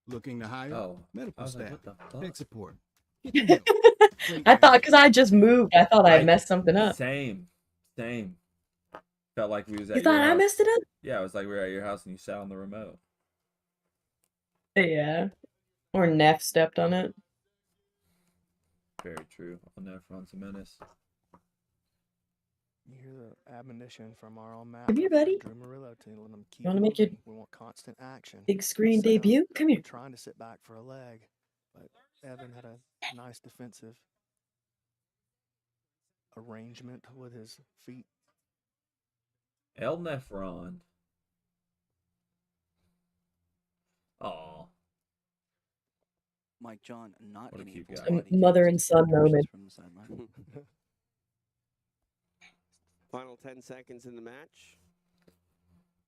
Looking to hire Oh, I medical was like, staff, what the fuck? tech support. I thought because I just moved, I thought I had messed something up. Same. Felt like we was at You your thought I house. messed it up? Yeah, it was like we were at your house and you sat on the remote. Yeah. Or Neff stepped on it. Very true. On that front's a menace. You hear the admonition from our own Matt. Come here, buddy. Drew Murillo to let them keep You want to make your moving. We want constant action. big screen Sam, debut? Come here. Trying to sit back for a leg, but Evan had a nice defensive arrangement with his feet. El Nefron. Aw. Mike John not What a getting cute full guy. body Mother and kicks son moment. from the sideline. Final 10 seconds in the match.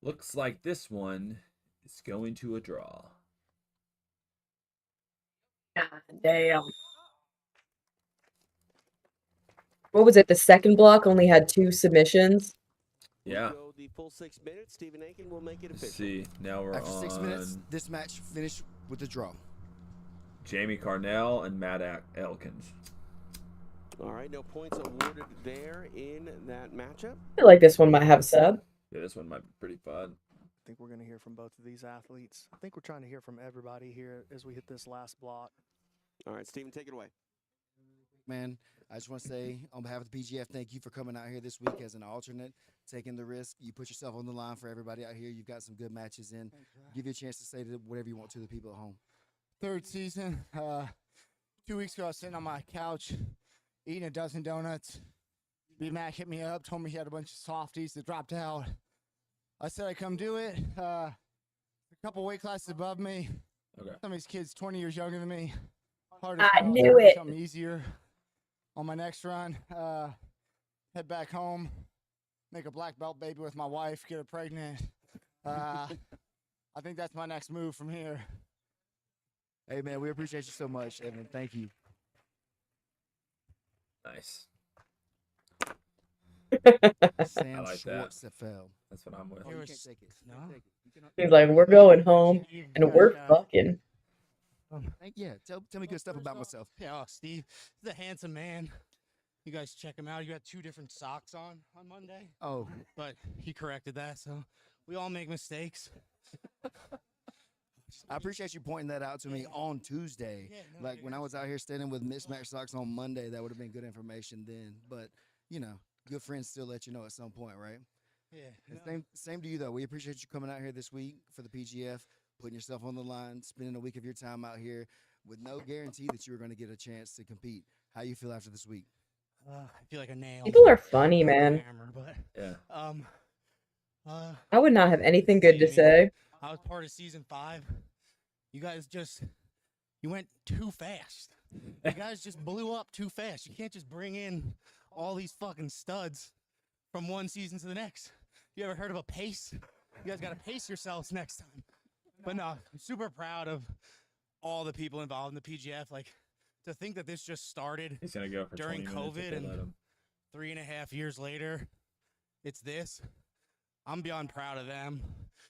Looks like this one is going to a draw. God damn. What was it? The second block only had 2 submissions. Yeah. Go the full 6 minutes. Stephen Aiken will make it Let's official. see. Now we're After on 6 minutes, this match finished with a draw. Jamie Carnell and Matt Elkins. All right, no points awarded there in that matchup. I feel like this one might have a sub. Yeah, this one might be pretty fun. I think we're going to hear from both of these athletes. I think we're trying to hear from everybody here as we hit this last block. All right, Stephen, take it away. Man, I just want to say on behalf of the PGF, thank you for coming out here this week as an alternate, taking the risk. You put yourself on the line for everybody out here. You've got some good matches in. Give you a chance to say whatever you want to the people at home. Third season. 2 weeks ago, I was sitting on my couch eating a dozen donuts. B-Mac hit me up, told me he had a bunch of softies that dropped out. I said I'd come do it. A couple weight classes above me. Okay. Some of these kids 20 years younger than me. I knew it. Something easier on my next run. Head back home, make a black belt baby with my wife, get her pregnant. I think that's my next move from here. Hey, man, we appreciate you so much, Evan. Thank you. Nice. Sam I like that. Schwartz-FL. That's what I'm with. You can't take it. You can't take it. You cannot- He's like, we're going home and we're fucking. Yeah, tell me good stuff about myself. Yeah, oh, Steve, he's a handsome man. You guys check him out. You got 2 different socks on Monday. Oh. But he corrected that, so we all make mistakes. I appreciate you pointing that out to me on Tuesday. Like when I was out here standing with mismatched socks on Monday, that would have been good information then. But, you know, good friends still let you know at some point, right? Yeah. And same to you, though. We appreciate you coming out here this week for the PGF, putting yourself on the line, spending a week of your time out here with no guarantee that you were going to get a chance to compete. How you feel after this week? I feel like a nail. People are funny, man. Yeah. I would not have anything good to say. I was part of season 5. You guys you went too fast. You guys just blew up too fast. You can't just bring in all these fucking studs from one season to the next. You ever heard of a pace? You guys got to pace yourselves next time. But no, I'm super proud of all the people involved in the PGF. Like, to think that this just started He's gonna go for during 20 minutes if COVID they and let him. 3.5 years later, it's this. I'm beyond proud of them.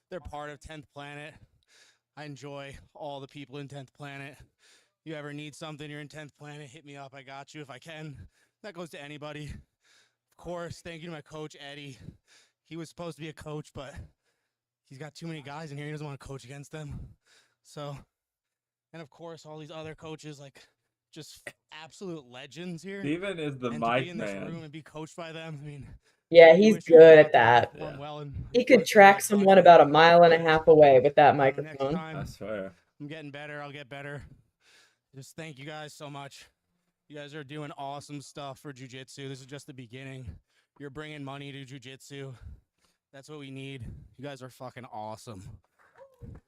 They're part of 10th Planet. I enjoy all the people in 10th Planet. You ever need something, you're in 10th Planet, hit me up. I got you if I can. That goes to anybody. Of course, thank you to my coach, Eddie. He was supposed to be a coach, but he's got too many guys in here. He doesn't want to coach against them. So, and of course, all these other coaches, like, just absolute legends here. Steven is the and mic to be in this man. room and be coached by them. I mean, Yeah, he's good at that. perform well and He could track someone about 1.5 miles away with that microphone. I swear. I'm getting better. I'll get better. Just thank you guys so much. You guys are doing awesome stuff for jiu-jitsu. This is just the beginning. You're bringing money to jiu-jitsu. That's what we need. You guys are fucking awesome.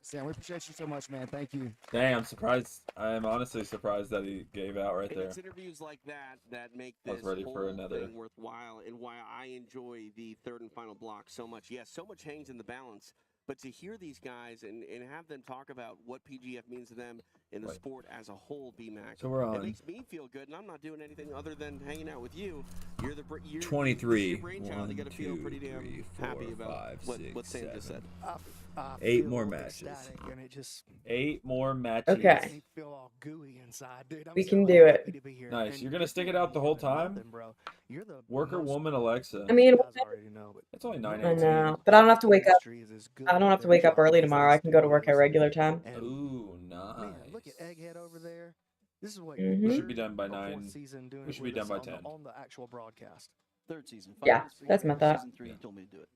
Sam, we appreciate you so much, man. Thank you. Dang, I'm surprised. I'm honestly surprised that he gave out right And there. it's interviews like that make I was this ready whole for another. thing worthwhile, and why I enjoy the third and final block so much. Yes, so much hangs in the balance, but to hear these guys and have them talk about what PGF means to them in the Wait. sport as a whole, B-Mac. So we're It on makes me feel good, and I'm not doing anything other than hanging out with you. You're the you're, 23. This is your brainchild. You got to feel 1, pretty 2, damn 3, 4, happy about 5, what 6, Sam just 7. said. I 8 feel more matches. ecstatic, and it just 8 more matches. Okay. I feel all gooey inside, dude. I'm We so can do happy it. to be here. Nice. And You're gonna this stick is it out the whole more than time? nothing, bro. You're the Worker, most, woman, Alexa. I mean, you guys already know, but It's only your 9:18. I know, but role I don't in have to the wake up. industry is as good I don't have to or wake as up early good as tomorrow. I can go to work at studios. regular time. And Ooh, nice. man, look at Egghead over there. This is what We Mhm. your should be third done by or fourth 9. season doing We it should be with done us by on 10. on the actual broadcast. Third season. Yeah, 5 years for that's you. my thought. Season 3, you told me to do it.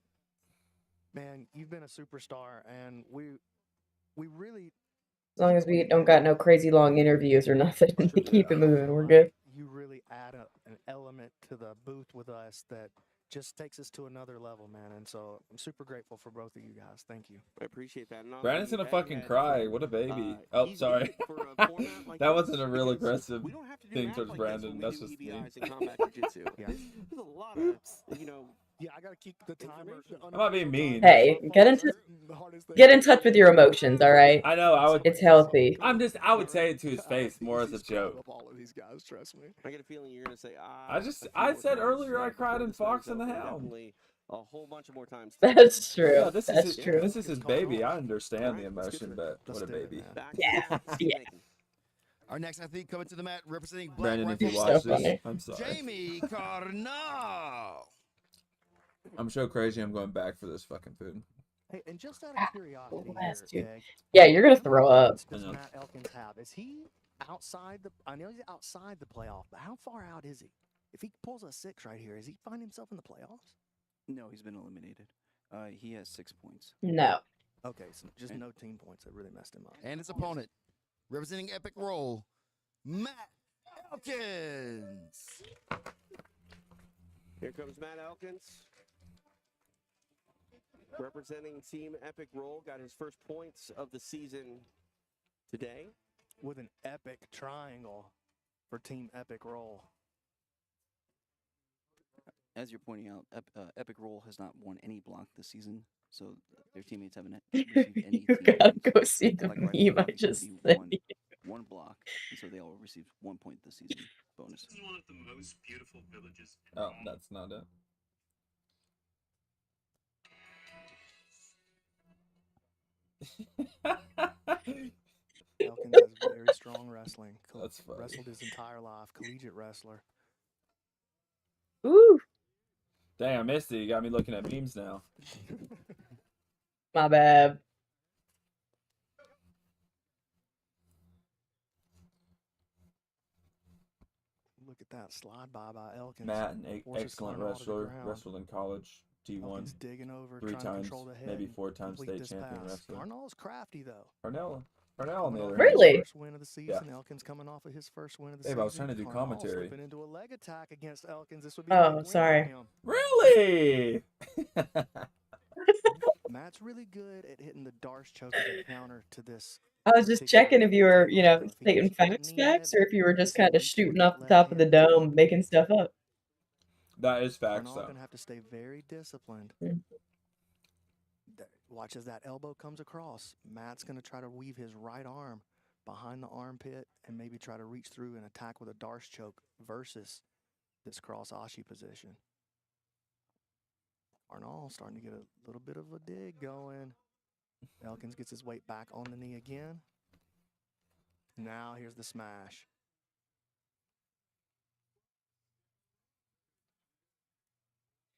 Man, you've been a superstar, and we really As long as we don't got no crazy long interviews or nothing, we keep it moving. We're good. you really add an element to the booth with us that just takes us to another level, man. And so I'm super grateful for both of you guys. Thank you. I appreciate that. And on Brandon's the gonna fucking Egghead cry. front, What a baby. he's Sorry. for a format like That this, wasn't a real because aggressive we don't have to do thing math towards like this Brandon. when That's we just do me. EBIs in combat jiu-jitsu. Yeah. There's a lot of, Yeah, I gotta keep the timer. I'm not being mean. Hey, get in touch with your emotions, all right? I know. I would. It's healthy. I would say it to his face more as a joke. All of these guys, trust me. I get a feeling you're gonna say, I said earlier I cried in Fox and the Hound. Definitely a whole bunch of more times. That's true. Yeah, this That's is true. This is his baby. I understand the emotion, but what a baby. Yeah, yeah. Our next athlete coming to the mat representing Black Brandon, if you Rifle watch so this, funny. I'm sorry. Jamie Carnal. I'm so crazy. I'm going back for this fucking food. Hey, and just out of curiosity, Bless here, you. Egg, Yeah, you're gonna how throw many up. points does Matt Elkins have? Is he outside the? I know he's outside the playoff, but how far out is he? If he pulls a 6 right here, is he find himself in the playoffs? No, he's been eliminated. He has 6 points. No. Okay, so just no team points that really messed him up. And his opponent, representing Epic Roll, Matt Elkins. Here comes Matt Elkins. Representing Team Epic Roll, got his first points of the season today. With an epic triangle for Team Epic Roll. As you're pointing out, Epic Roll has not won any block this season, so their teammates haven't received any. You team gotta points. go see the Black Rifle meme I Rifle just received sent you. one block, and so they all received 1 point this season bonus. This is one of the most beautiful villages. Oh, that's not it. Elkins has very strong wrestling. That's funny. Wrestled his entire life, collegiate wrestler. Ooh, Dang, I missed it. You got me looking at memes now. my bad. Look at that slide by Elkins. Matt, an Forces excellent Carnal to the wrestler. ground. Wrestled in college, Elkins D1, digging over, 3 trying to times, control the head maybe and 4 times complete state this champion pass. wrestler. Carnal's crafty though. Parnell on the Coming other off hand. his Really? First win of the season. Yeah. Elkins coming off of his first win of the Babe, season. I was trying to do Carnal commentary. slipping into a leg attack against Elkins. This would be a Oh, big win for sorry. him. Really? Matt's really good at hitting the Darce choke as a counter to this. I was just checking if you were, taking facts or if you were just kind of shooting off the top of the dome, making stuff up. That is facts, Carnal though. gonna have to stay very disciplined. Mm. Watch as that elbow comes across. Matt's gonna try to weave his right arm behind the armpit and maybe try to reach through and attack with a Darce choke versus this cross Ashi position. Carnal starting to get a little bit of a dig going. Elkins gets his weight back on the knee again. Now here's the smash.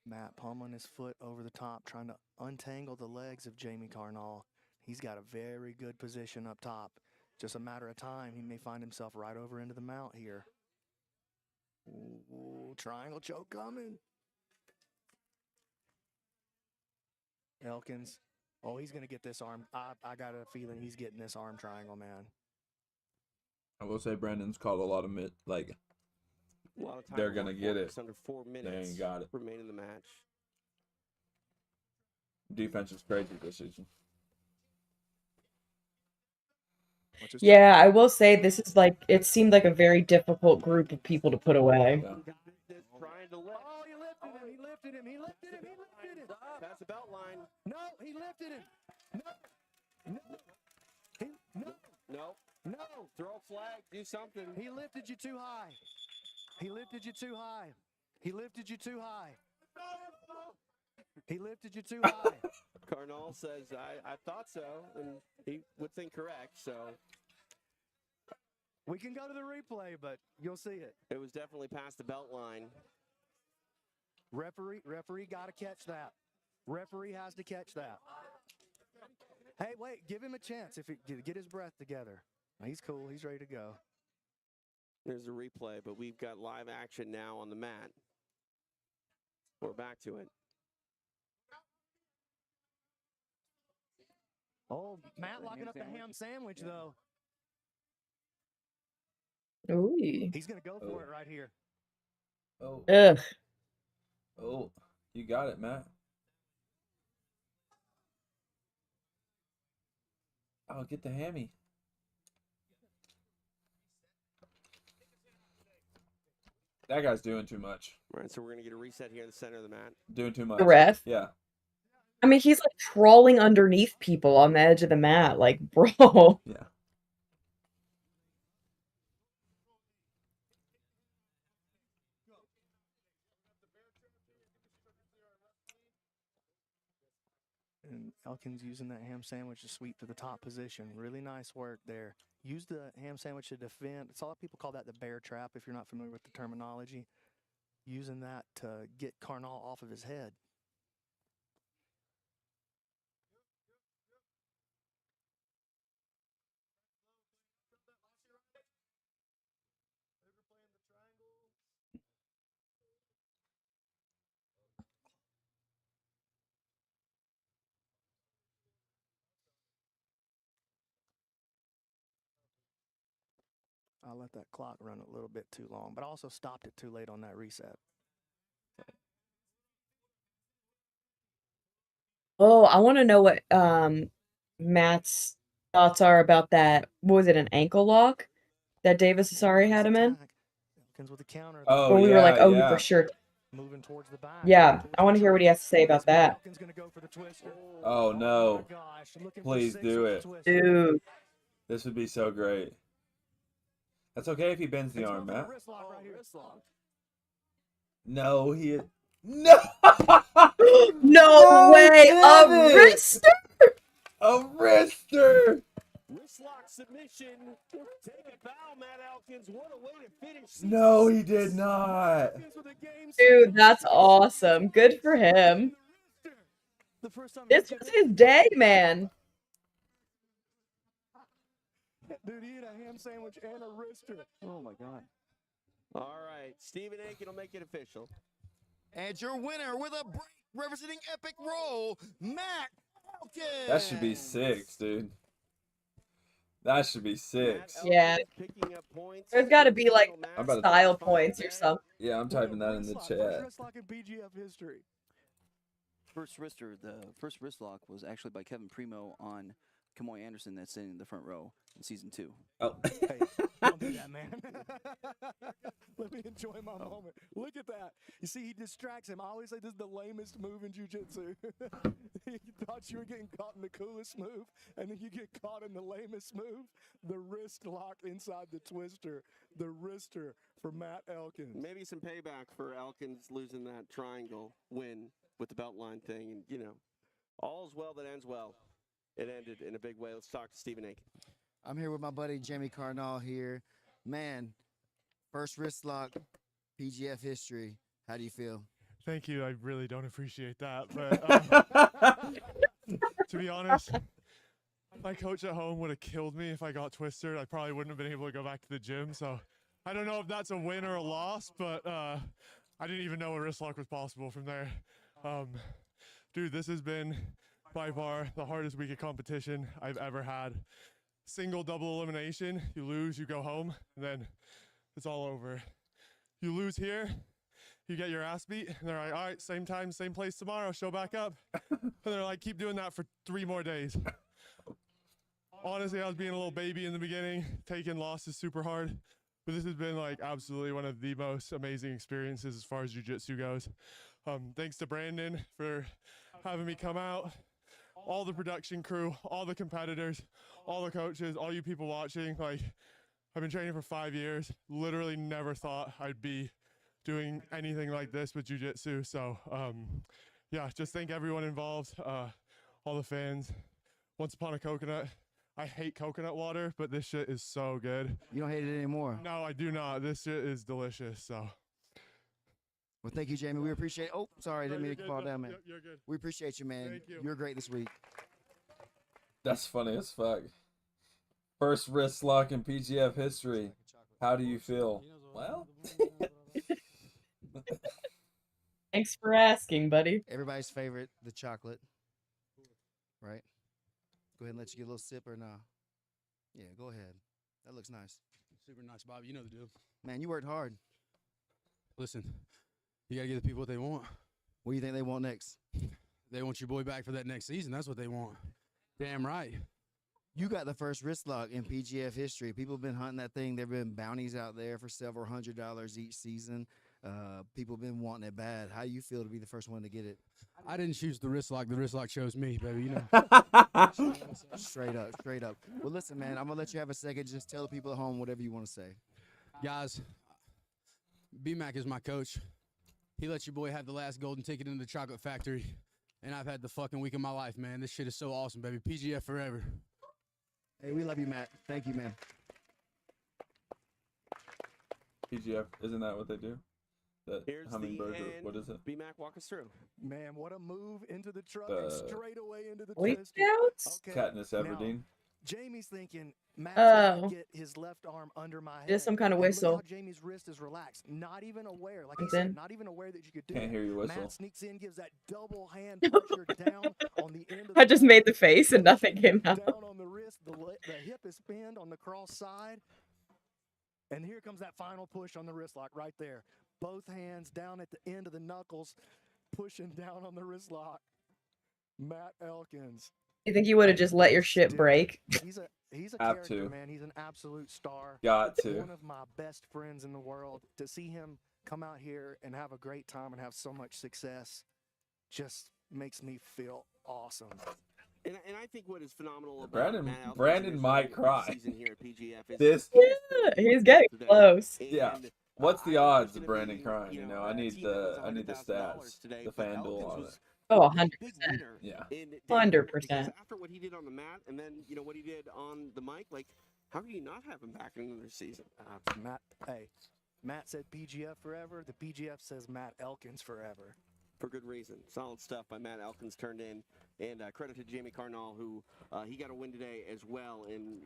Matt pummeling his foot over the top, trying to untangle the legs of Jamie Carnal. He's got a very good position up top. Just a matter of time, he may find himself right over into the mount here. Ooh, triangle choke coming. Elkins. Oh, he's going to get this arm. I got a feeling he's getting this arm triangle, man. I will say Brandon's called a lot of A lot of time they're gonna get it. Just under 4 They minutes. ain't got it. Remain in the match. Defense is crazy this season. Yeah, I will say this is it seemed like a very difficult group of people to put away. Oh, he lifted him. He lifted him. He lifted him. He lifted him. That's the belt line. No, he lifted him. No. No. No. Throw a flag. Do something. He lifted you too high. He lifted you too high. He lifted you too high. He lifted you too high. Cardinal says, I thought so, and he would think correct, so. We can go to the replay, but you'll see it. It was definitely past the belt line. Referee got to catch that. Referee has to catch that. Hey, wait, give him a chance if he get his breath together. He's cool. He's ready to go. There's a replay, but we've got live action now on the mat. We're back to it. Oh, Matt locking up the ham sandwich, though. Ooh. He's going to go for it right here. Oh. Ugh. Oh, you got it, Matt. Oh, get the hammy. That guy's doing too much. All right, so we're going to get a reset here in the center of the mat. Doing too much. The ref? Yeah. I mean, he's like crawling underneath people on the edge of the mat. Like, bro. Yeah. And Elkin's using that ham sandwich to sweep to the top position. Really nice work there. Use the ham sandwich to defend. It's a lot of people call that the bear trap if you're not familiar with the terminology. Using that to get Carnal off of his head. I let that clock run a little bit too long, but I also stopped it too late on that reset. Oh, I want to know what Matt's thoughts are about that. What was it, an ankle lock that Davis Asari had him in? Elkins with the counter. Oh, Where we were yeah, like, oh, yeah. for sure. Moving towards the back. Yeah, I want to hear what he has to say about that. Elkins going to go for the twister. Oh, no. my gosh, looking for Please 6 do with the it. twister. Dude. This would be so great. That's okay if he bends the arm, Matt. Wrist lock right here. Wrist lock. No, he... No! No way! A did it! wrister! A wrister! Wrist lock submission. Take a bow, Matt Elkins. What a way to finish. No, he did not. Dude, that's awesome. Good for him. This was his day, man. Dude, he had a ham sandwich and a wrister. Oh, my God. All right, Stephen Aiken will make it official. And your winner with a break representing Epic Roll, Matt Elkins. That should be 6, dude. That should be 6. Yeah. Picking up points. There's got to be like I'm about to- style points or something. Yeah, I'm typing that in the chat. Wrist lock in PGF history. First wrister, the first wrist lock was actually by Kevin Primo on Kamoy Anderson that's sitting in the front row in season 2. Oh. Hey, don't do that, man. Let me enjoy my moment. Look at that. You see, he distracts him. I always say this is the lamest move in jiu-jitsu. You thought you were getting caught in the coolest move, and then you get caught in the lamest move. The wrist lock inside the twister. The wrister for Matt Elkins. Maybe some payback for Elkins losing that triangle win with the belt line thing. And, you know, all's well that ends well. It ended in a big way. Let's talk to Stephen Aiken. I'm here with my buddy Jamie Carnal here. Man, first wrist lock, PGF history. How do you feel? Thank you. I really don't appreciate that. But to be honest, my coach at home would have killed me if I got twisted. I probably wouldn't have been able to go back to the gym. So I don't know if that's a win or a loss, but I didn't even know a wrist lock was possible from there. Dude, this has been by far the hardest week of competition I've ever had. Single, double elimination. You lose, you go home, and then it's all over. You lose here, you get your ass beat, and they're like, all right, same time, same place tomorrow, show back up. And they're like, keep doing that for 3 more days. Honestly, I was being a little baby in the beginning, taking losses super hard, but this has been like absolutely one of the most amazing experiences as far as jiu-jitsu goes. Thanks to Brandon for having me come out. all the production crew, all the competitors, all the coaches, all you people watching. Like, I've been training for 5 years. Literally never thought I'd be doing anything like this with jiu-jitsu. So, yeah, just thank everyone involved, all the fans. Once Upon a Coconut. I hate coconut water, but this shit is so good. You don't hate it anymore. No, I do not. This shit is delicious. So. Well, thank you, Jamie. We appreciate. Oh, sorry, I No, didn't mean you're to good. fall No, down, man. you're good. We appreciate you, man. Thank you. You're great this week. That's funny as fuck. First wrist lock in PGF history. How do you feel? Well, Thanks for asking, buddy. Everybody's favorite, the chocolate. Right? Go ahead and let you get a little sip or nah? Yeah, go ahead. That looks nice. Super nice, Bob. You know the deal. Man, you worked hard. Listen, you got to give the people what they want. What do you think they want next? They want your boy back for that next season. That's what they want. Damn right. You got the first wrist lock in PGF history. People have been hunting that thing. There have been bounties out there for several $100s each season. People have been wanting it bad. How you feel to be the first one to get it? I didn't choose the wrist lock. The wrist lock chose me, baby. You know. Straight up, straight up. Well, listen, man, I'm going to let you have a second. Just tell the people at home whatever you want to say. Guys, B-Mac is my coach. He let your boy have the last golden ticket into the chocolate factory. And I've had the fucking week of my life, man. This shit is so awesome, baby. PGF forever. Hey, we love you, Matt. Thank you, man. PGF, isn't that what they do? That Here's hummingbird, the or end. what is it? B-Mac, walk us through. Man, what a move into the truck The and straight away into the Boy chest. Scouts? Okay, Katniss now, Everdeen. Jamie's thinking Matt's Oh. gonna get his left arm under my head. Just some kind of And look whistle. how Jamie's wrist is relaxed, not even aware, like he Comes in. said, not even aware that you could do Can't that. hear you whistle. Matt sneaks in, gives that double hand pressure down on the end of I the just made the face and nothing came out. down on the wrist, the hip is pinned on the cross side. And here comes that final push on the wrist lock right there. Both hands down at the end of the knuckles, pushing down on the wrist lock. Matt Elkins. You think you would have just let your shit break? He's a Have character, to. man. He's an absolute star. Got to. One of my best friends in the world. To see him come out here and have a great time and have so much success just makes me feel awesome. And I think what is phenomenal about Brandon- Matt Elkins Brandon in his might whole cry. season here at PGF is This- Yeah, he's getting today. close. Yeah. And, What's I the think odds there's of gonna Brandon be, crying? you You know, know, I a need team that was the $100,000 stats, today, the but FanDuel Elkins on was it. Oh, a 100%. big winner Yeah. in Denver 100%. because after what he did on the mat and then what he did on the mic, like how can you not have him back in another season? Matt said PGF forever. The PGF says Matt Elkins forever. For good reason. Solid stuff by Matt Elkins turned in. And credit to Jamie Carnall, who he got a win today as well, and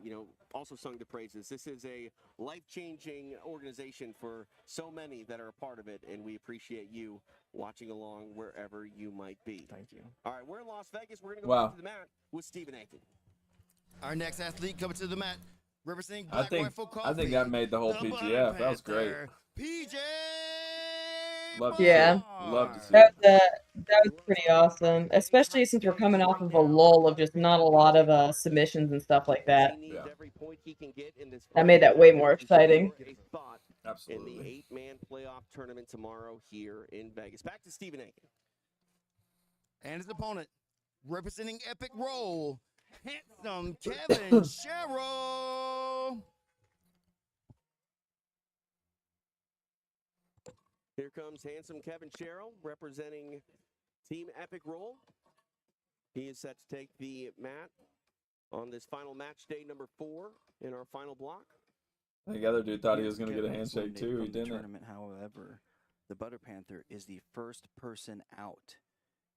also sung the praises. This is a life-changing organization for so many that are a part of it, and we appreciate you watching along wherever you might be. Thank you. All right, we're in Las Vegas. We're going to go Wow. back to the mat with Stephen Aiken. Our next athlete coming to the mat, representing I Black think Rifle Coffee. I think that made the whole the PGF. That was great. Panther, PJ. Love to Yeah. see it. Love to see That it. was pretty awesome, especially since we're coming off of a lull of just not a lot of submissions and stuff like that. He needs every point he can get in this That made that way more to secure exciting. a spot in Absolutely. the 8-man playoff tournament tomorrow here in Vegas. Back to Stephen Aiken. And his opponent, representing Epic Roll, handsome Kevin Sherrill. Here comes handsome Kevin Sherrill representing Team Epic Roll. He is set to take the mat on this final match day number 4 in our final block. I think the other dude thought he Yes, was going to get a Kevin is handshake eliminated too. He from the didn't. tournament, however, the Butter Panther is the first person out.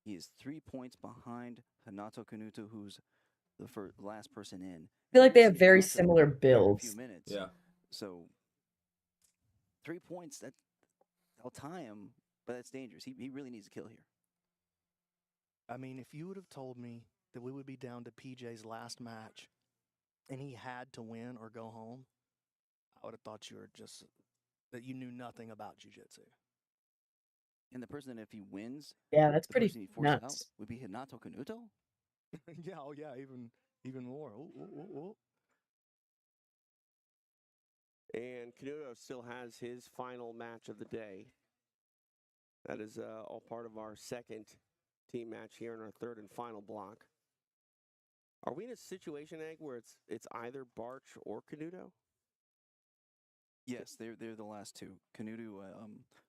He is 3 points behind Hanato Kanuto, who's the last person in. I feel like they have We've very seen Hanato similar every builds. few minutes. Yeah. So 3 points, I'll tie him, but that's dangerous. He really needs to kill here. I mean, if you would have told me that we would be down to PJ's last match and he had to win or go home, I would have thought that you knew nothing about jiu-jitsu. And the person that if he wins, Yeah, that's the pretty person he forces out nuts. would be Hanato Kanuto. yeah, even more. Ooh. And Canuto still has his final match of the day. That is all part of our second team match here in our third and final block. Are we in a situation, Egg, where it's either Barch or Canuto? Yes, they're the last two. Canuto,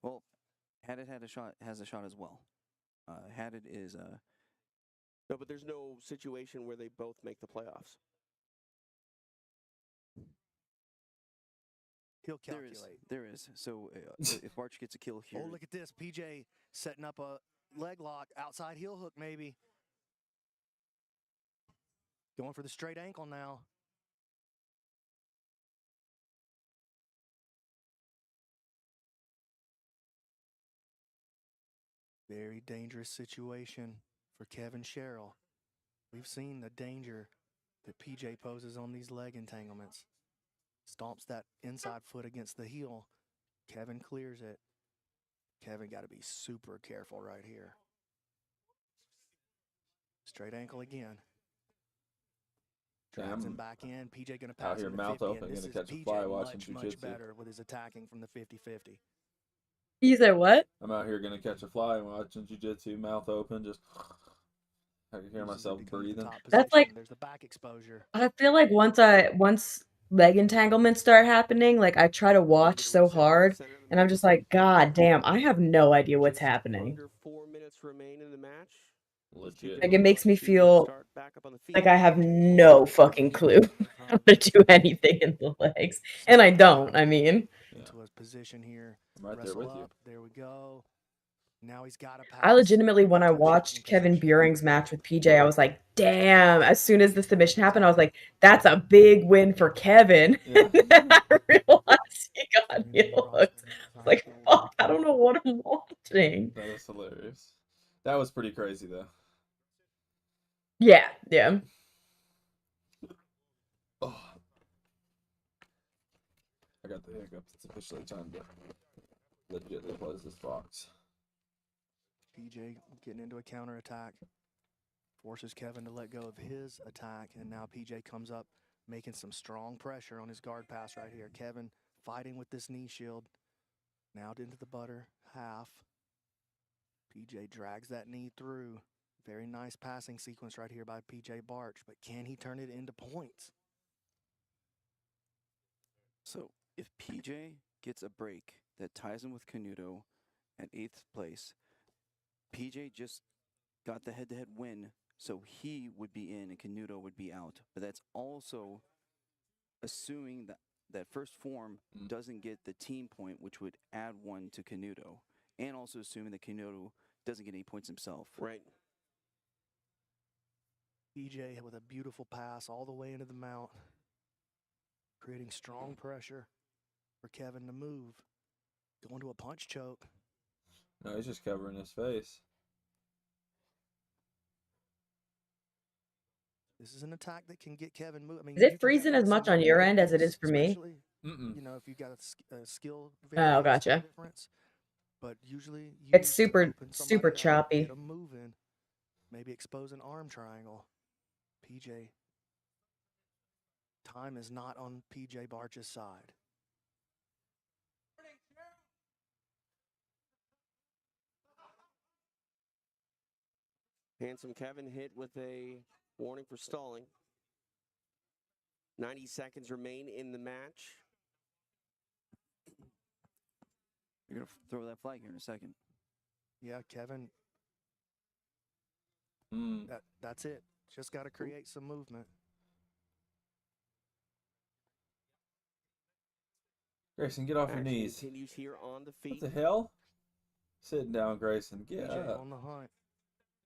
well, Haddad has a shot as well. Haddad is No, but there's no situation where they both make the playoffs. He'll calculate. There is. So if Barch gets a kill here, Oh, look at this. PJ setting up a leg lock, outside heel hook maybe. Going for the straight ankle now. Very dangerous situation for Kevin Sherrill. We've seen the danger that PJ poses on these leg entanglements. Stomps that inside foot against the heel. Kevin clears it. Kevin got to be super careful right here. Straight ankle again. Drags him back in. PJ going to pass Out here, him to mouth 50, open, and this gonna is catch a PJ fly watching much jujitsu. better with his attacking from the 50-50. You said what? I'm out here gonna catch a fly and watching jujitsu, mouth open, just I can hear myself breathing. That's like There's the back exposure. I feel like once leg entanglements start happening, like I try to watch so hard, and I'm just like, God damn, I have no idea what's happening. Under 4 minutes remain in the match. Legit. Like it makes me feel like I have no fucking clue how to do anything in the legs, and I don't. I mean, Into his position here. I'm right there Wrestle with you. up. There we go. Now he's got to pass. I legitimately, when I watched Kevin Buring's match with PJ, I was like, damn. As soon as the submission happened, I was like, that's a big win for Kevin. And then I realized he got heel hooked. I was like, fuck, I don't know what I'm watching. That is hilarious. That was pretty crazy though. Yeah, yeah. Oh. I got the hiccups. It's officially time to legitly close this box. PJ getting into a counterattack. Forces Kevin to let go of his attack, and now PJ comes up making some strong pressure on his guard pass right here. Kevin fighting with this knee shield. Now into the butter, half. PJ drags that knee through. Very nice passing sequence right here by PJ Barch, but can he turn it into points? So if PJ gets a break that ties him with Canuto at 8th place, PJ just got the head-to-head win, so he would be in and Canuto would be out. But that's also assuming that first form doesn't get the team point, which would add 1 to Canuto, and also assuming that Canuto doesn't get any points himself. Right. PJ with a beautiful pass all the way into the mount, creating strong pressure for Kevin to move. Going to a punch choke. No, he's just covering his face. This is an attack that can get Kevin moving. I mean, Is it freezing as much on your end as it is for me? You know, if you've got a skill Oh, gotcha. difference. But usually It's super choppy. Get them moving. Maybe expose an arm triangle. PJ. Time is not on PJ Barch's side. Handsome Kevin hit with a warning for stalling. 90 seconds remain in the match. You're going to throw that flag here in a second. Yeah, Kevin. That's it. Just got to create some movement. Grayson, get off your knees. Continues here on the feet. What the hell? Sitting down, Grayson. Get PJ up. on the hunt.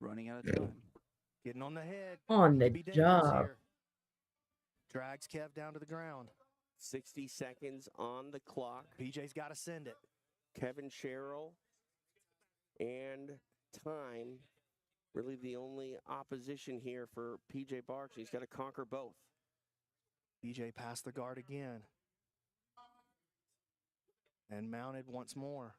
Running out of time. Getting on the head. On the Could be dangerous job. here. Drags Kev down to the ground. 60 seconds on the clock. PJ's got to send it. Kevin Sherrill and time. Really the only opposition here for PJ Barch. He's got to conquer both. PJ passed the guard again. And mounted once more.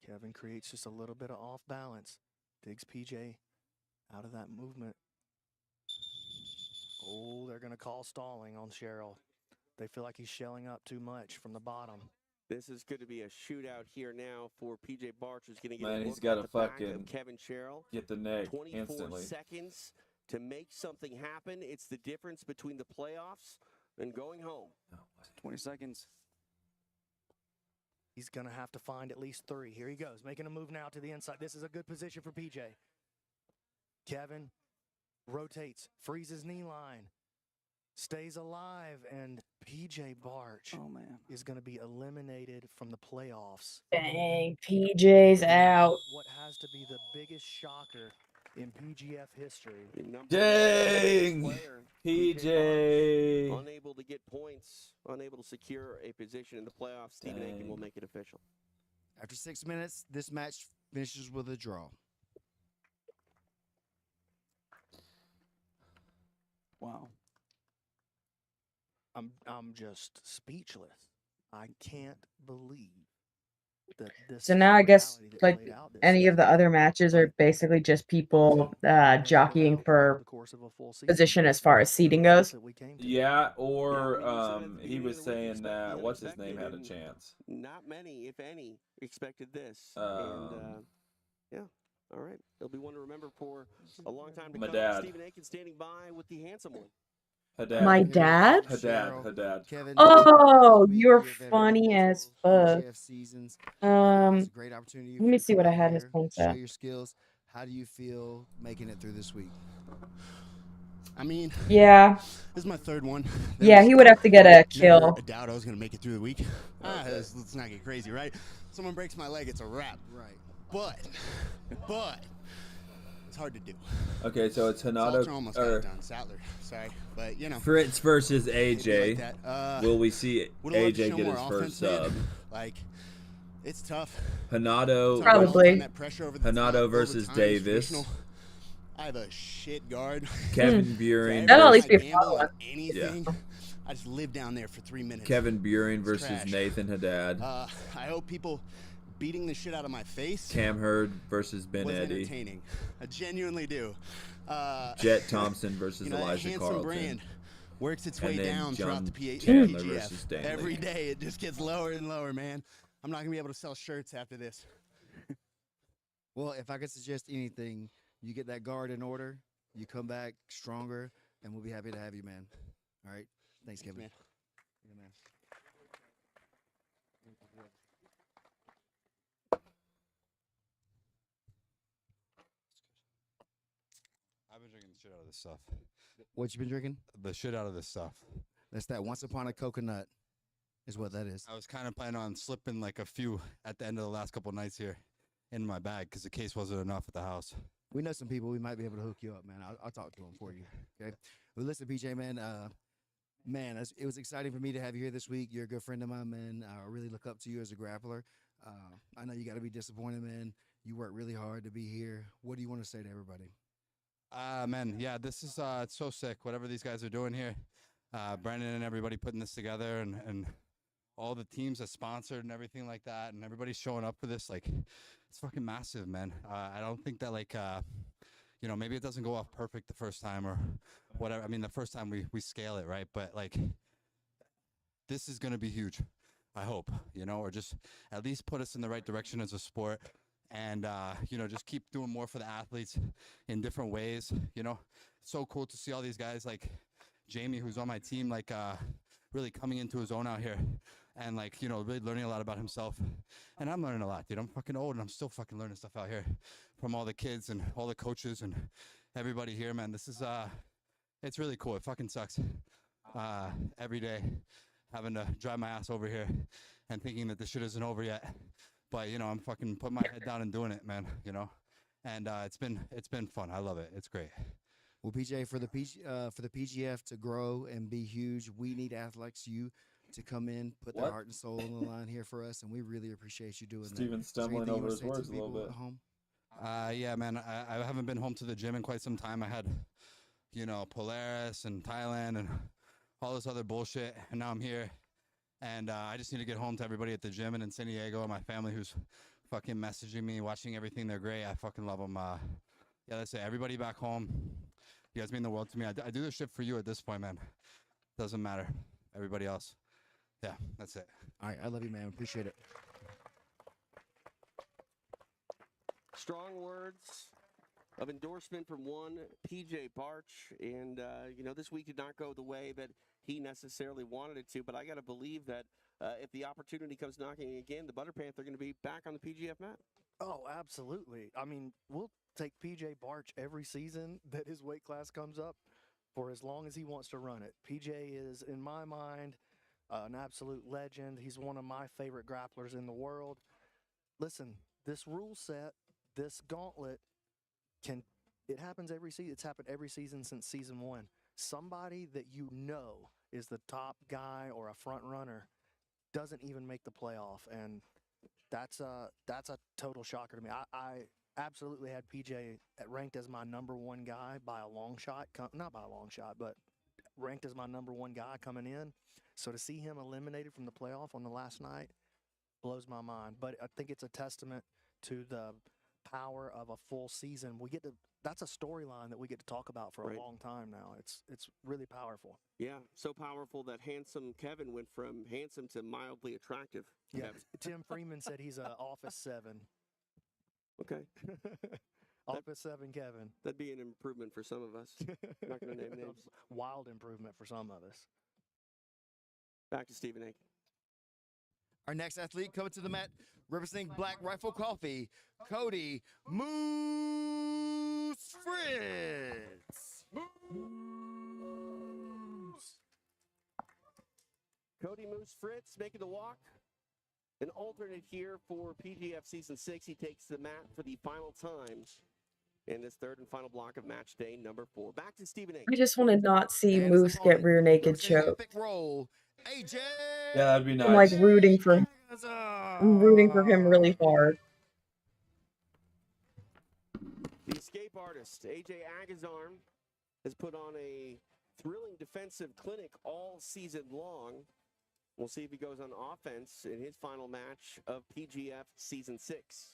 Kevin creates just a little bit of off balance. Digs PJ out of that movement. Oh, they're going to call stalling on Sherrill. They feel like he's shelling up too much from the bottom. This is going to be a shootout here now for PJ Barch, who's going to get Man, a he's look got at to the back fucking of Kevin Sherrill. get the neck 24 instantly. seconds to make something happen. It's the difference between the playoffs and going home. 20 seconds. He's going to have to find at least 3. Here he goes, making a move now to the inside. This is a good position for PJ. Kevin rotates, freezes knee line, stays alive, and PJ Barch is going to be eliminated from the playoffs. Dang, PJ's out. What has to be the biggest shocker in PGF history. Dang, PJ. Unable to get points, unable to secure a position in the playoffs. Stephen Aiken will make it official. After 6 minutes, this match finishes with a draw. Wow. I'm just speechless. I can't believe that this. So now I guess reality that like played out this any of the other matches are basically just people jockeying for position as far as seeding goes. Yeah, or he was saying that what's his name had a chance. Not many, if any, expected this. Yeah, all right. It'll be one to remember for a long time to My come. dad. Stephen Aiken standing by with the handsome one. Hadad. My dad? Hadad. Oh, you're funny as fuck. It's a great opportunity. Let me see what I had his here, points show at. your skills. How do you feel making it through this week? I mean, Yeah. This is my 3rd one. Yeah, he would have to get a kill. Never a doubt I was gonna make it through the week. Let's not get crazy, right? Someone breaks my leg, it's a wrap. Right. But it's hard to do. Okay, so it's Salter Hanato almost got or it done. Sattler, sorry, but you know. Fritz versus AJ. Like that. Will we see Would've loved to AJ show get more his offense, first man. sub? Like, it's tough. Hanato. Probably. Hanato versus Davis. I have a shit guard. Kevin Buren. That'll at least versus- be a follow-up. Anything. I just live down there for 3 minutes. Kevin Buren It's versus trash. Nathan Haddad. I hope people beating the shit out of my face Cam Hurd versus Ben was Eddy. entertaining. I genuinely do. Jet Thompson versus you know, Elijah that handsome Carlton. brand works its And way then down throughout the Chandler PGF. versus Stanley. Every day it just gets lower and lower, man. I'm not gonna be able to sell shirts after this. Well, if I could suggest anything, you get that guard in order, you come back stronger, and we'll be happy to have you, man. All right? Thanks, Kevin. Man. Yeah, man. I've been drinking the shit out of this stuff. What you been drinking? The shit out of this stuff. That's that Once Upon a Coconut is what that is. I was kind of planning on slipping like a few at the end of the last couple nights here in my bag because the case wasn't enough at the house. We know some people. We might be able to hook you up, man. I'll talk to them for you. Okay. Well, listen, PJ, man. Man, it was exciting for me to have you here this week. You're a good friend of mine, man. I really look up to you as a grappler. I know you got to be disappointed, man. You worked really hard to be here. What do you want to say to everybody? Man, yeah, this is it's so sick. Whatever these guys are doing here, Brandon and everybody putting this together, and all the teams that sponsored and everything like that, and everybody's showing up for this. Like, it's fucking massive, man. I don't think that like, you know, maybe it doesn't go off perfect the first time or whatever. I mean, the first time we scale it, right? But like, this is gonna be huge. I hope, you know, or just at least put us in the right direction as a sport. And, you know, just keep doing more for the athletes in different ways. You know, it's so cool to see all these guys like Jamie, who's on my team, like really coming into his own out here and like, you know, really learning a lot about himself. And I'm learning a lot, dude. I'm fucking old and I'm still fucking learning stuff out here from all the kids and all the coaches and everybody here, man. This is, it's really cool. It fucking sucks every day having to drive my ass over here and thinking that this shit isn't over yet. But, you know, I'm fucking putting my head down and doing it, man, you know? And it's been fun. I love it. It's great. Well, PJ, for the PGF to grow and be huge, we need athletes like you to come in, put their heart and soul on the line here for us, and we really appreciate you doing that. Steven's stumbling over his words a little bit. Home? Yeah, man, I haven't been home to the gym in quite some time. I had, you know, Polaris and Thailand and all this other bullshit, and now I'm here. And I just need to get home to everybody at the gym and in San Diego and my family who's fucking messaging me, watching everything. They're great. I fucking love them. Yeah, that's it. Everybody back home. You guys mean the world to me. I do this shit for you at this point, man. Doesn't matter. Everybody else. Yeah, that's it. All right, I love you, man. Appreciate it. Strong words of endorsement from one PJ Barch, and this week did not go the way that he necessarily wanted it to. But I got to believe that if the opportunity comes knocking again, the Butter Panther are going to be back on the PGF mat. Oh, absolutely. I mean, we'll take PJ Barch every season that his weight class comes up for as long as he wants to run it. PJ is, in my mind, an absolute legend. He's one of my favorite grapplers in the world. Listen, this rule set, this gauntlet, it happens every season. It's happened every season since season 1. Somebody that you know is the top guy or a front runner doesn't even make the playoff, and that's a total shocker to me. I absolutely had PJ ranked as my number 1 guy by a long shot. Not by a long shot, but ranked as my number 1 guy coming in. So to see him eliminated from the playoff on the last night blows my mind. But I think it's a testament to the power of a full season. That's a storyline that we get to talk about for a long time now. It's really powerful. Yeah, so powerful that handsome Kevin went from handsome to mildly attractive. Yeah, Kevin. Tim Freeman said he's a Office 7. Okay. Office 7 Kevin. That'd be an improvement for some of us. Not going to name names. Wild improvement for some of us. Back to Stephen A. Our next athlete coming to the mat, representing Black Rifle Coffee, Cody Moose Fritz. Cody Moose Fritz making the walk. An alternate here for PGF Season 6. He takes the mat for the final time in this third and final block of match day number 4. Back to Stephen A. I just want to not see Moose get rear naked choked. Roll, AJ. Yeah, that'd be nice. I'm like rooting for him. I'm rooting for him really hard. The escape artist, AJ Agazarm, has put on a thrilling defensive clinic all season long. We'll see if he goes on offense in his final match of PGF Season 6.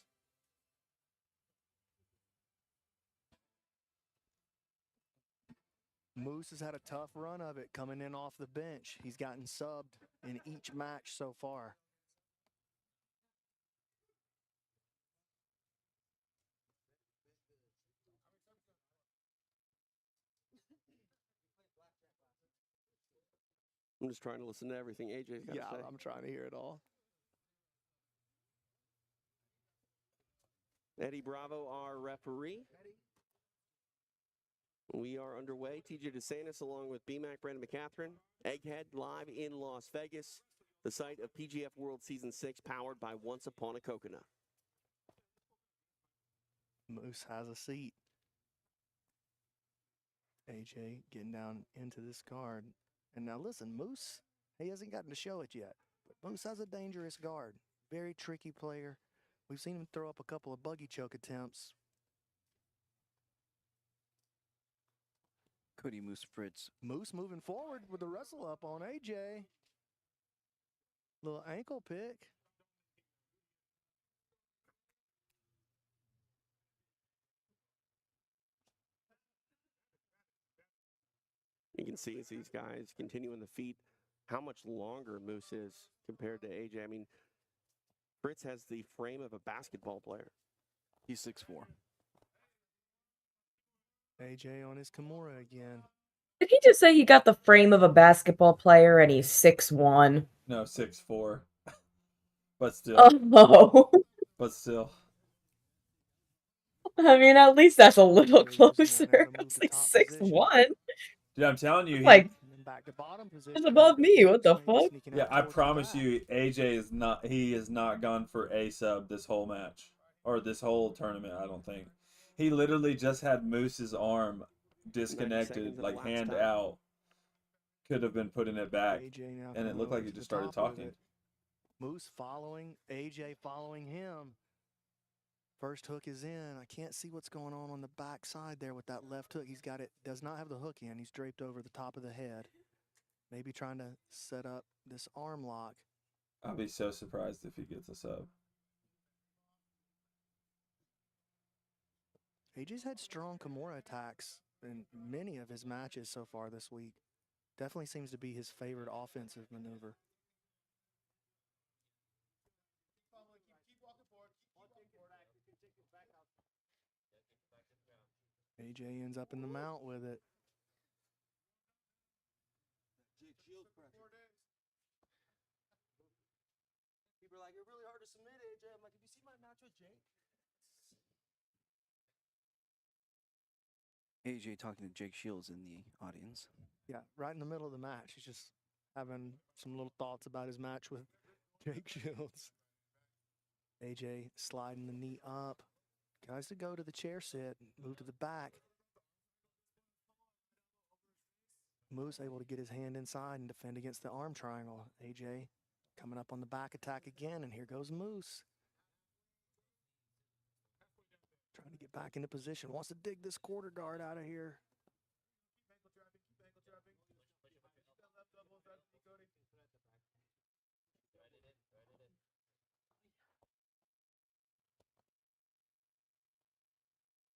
Moose has had a tough run of it coming in off the bench. He's gotten subbed in each match so far. I'm just trying to listen to everything AJ's got to say. I'm trying to hear it all. Eddie Bravo, our referee. We are underway. TJ DeSantis along with BMAC, Brandon McCatherine. Egghead live in Las Vegas, the site of PGF World Season 6, powered by Once Upon a Coconut. Moose has a seat. AJ getting down into this guard. And now listen, Moose, he hasn't gotten to show it yet. But Moose has a dangerous guard. Very tricky player. We've seen him throw up a couple of buggy choke attempts. Cody Moose Fritz. Moose moving forward with the wrestle up on AJ. Little ankle pick. You can see as these guys continue in the feet how much longer Moose is compared to AJ. I mean, Fritz has the frame of a basketball player. He's 6'4". AJ on his Kimura again. Did he just say he got the frame of a basketball player and he's 6'1"? No, 6'4". But still. Oh. But still. I mean, at least that's a little closer. I was like 6'1". Dude, I'm telling you, Like, it's above me. What the fuck? yeah, I promise you, AJ is not. He is not gone for a sub this whole match or this whole tournament. I don't think. He literally just had Moose's arm disconnected, like hand out. Could have been putting it back, and it looked like he just started talking. Moose following, AJ following him. First hook is in. I can't see what's going on the back side there with that left hook. He's got it, does not have the hook in. He's draped over the top of the head. Maybe trying to set up this arm lock. I'll be so surprised if he gets a sub. AJ's had strong Kimura attacks in many of his matches so far this week. Definitely seems to be his favorite offensive maneuver. AJ ends up in the mount with it. People are like, it's really hard to submit, AJ. I'm like, have you seen my match with Jake? AJ talking to Jake Shields in the audience. Yeah, right in the middle of the match. He's just having some little thoughts about his match with Jake Shields. AJ sliding the knee up. Guys to go to the chair sit, move to the back. Moose able to get his hand inside and defend against the arm triangle. AJ coming up on the back attack again, and here goes Moose. Trying to get back into position. Wants to dig this quarter guard out of here.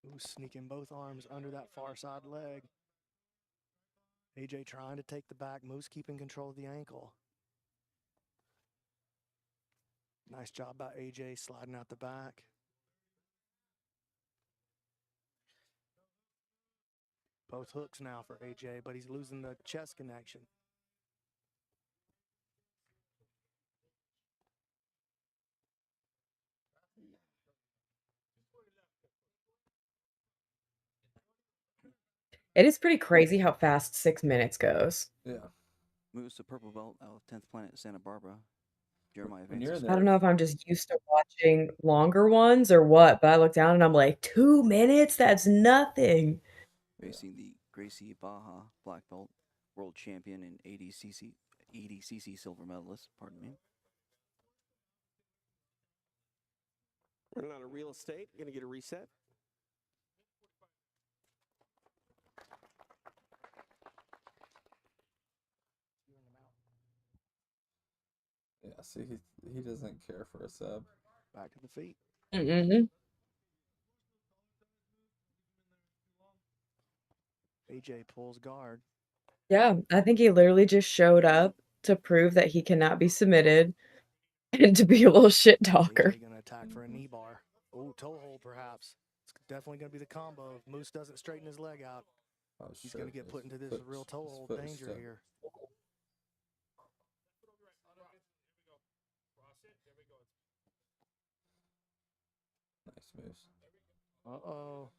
Moose sneaking both arms under that far side leg. AJ trying to take the back. Moose keeping control of the ankle. Nice job by AJ sliding out the back. Both hooks now for AJ, but he's losing the chest connection. It is pretty crazy how fast 6 minutes goes. Yeah. Moves to purple belt out of 10th Planet, Santa Barbara. Jeremiah When you're advances. I don't know if I'm just used to watching longer ones or what, but I look down and I'm like, 2 minutes? That's nothing. Facing the Gracie Baja black belt, world champion and ADCC silver medalist, pardon me. Running out of real estate. Going to get a reset. Yeah, see, he doesn't care for a sub. Back to the feet. AJ pulls guard. Yeah, I think he literally just showed up to prove that he cannot be submitted and to be a little shit talker. AJ gonna attack for a knee bar. Oh, toe hold perhaps. It's definitely gonna be the combo. If Moose doesn't straighten his leg out, he's gonna get put into this real toe hold danger here. Nice moves. Uh-oh.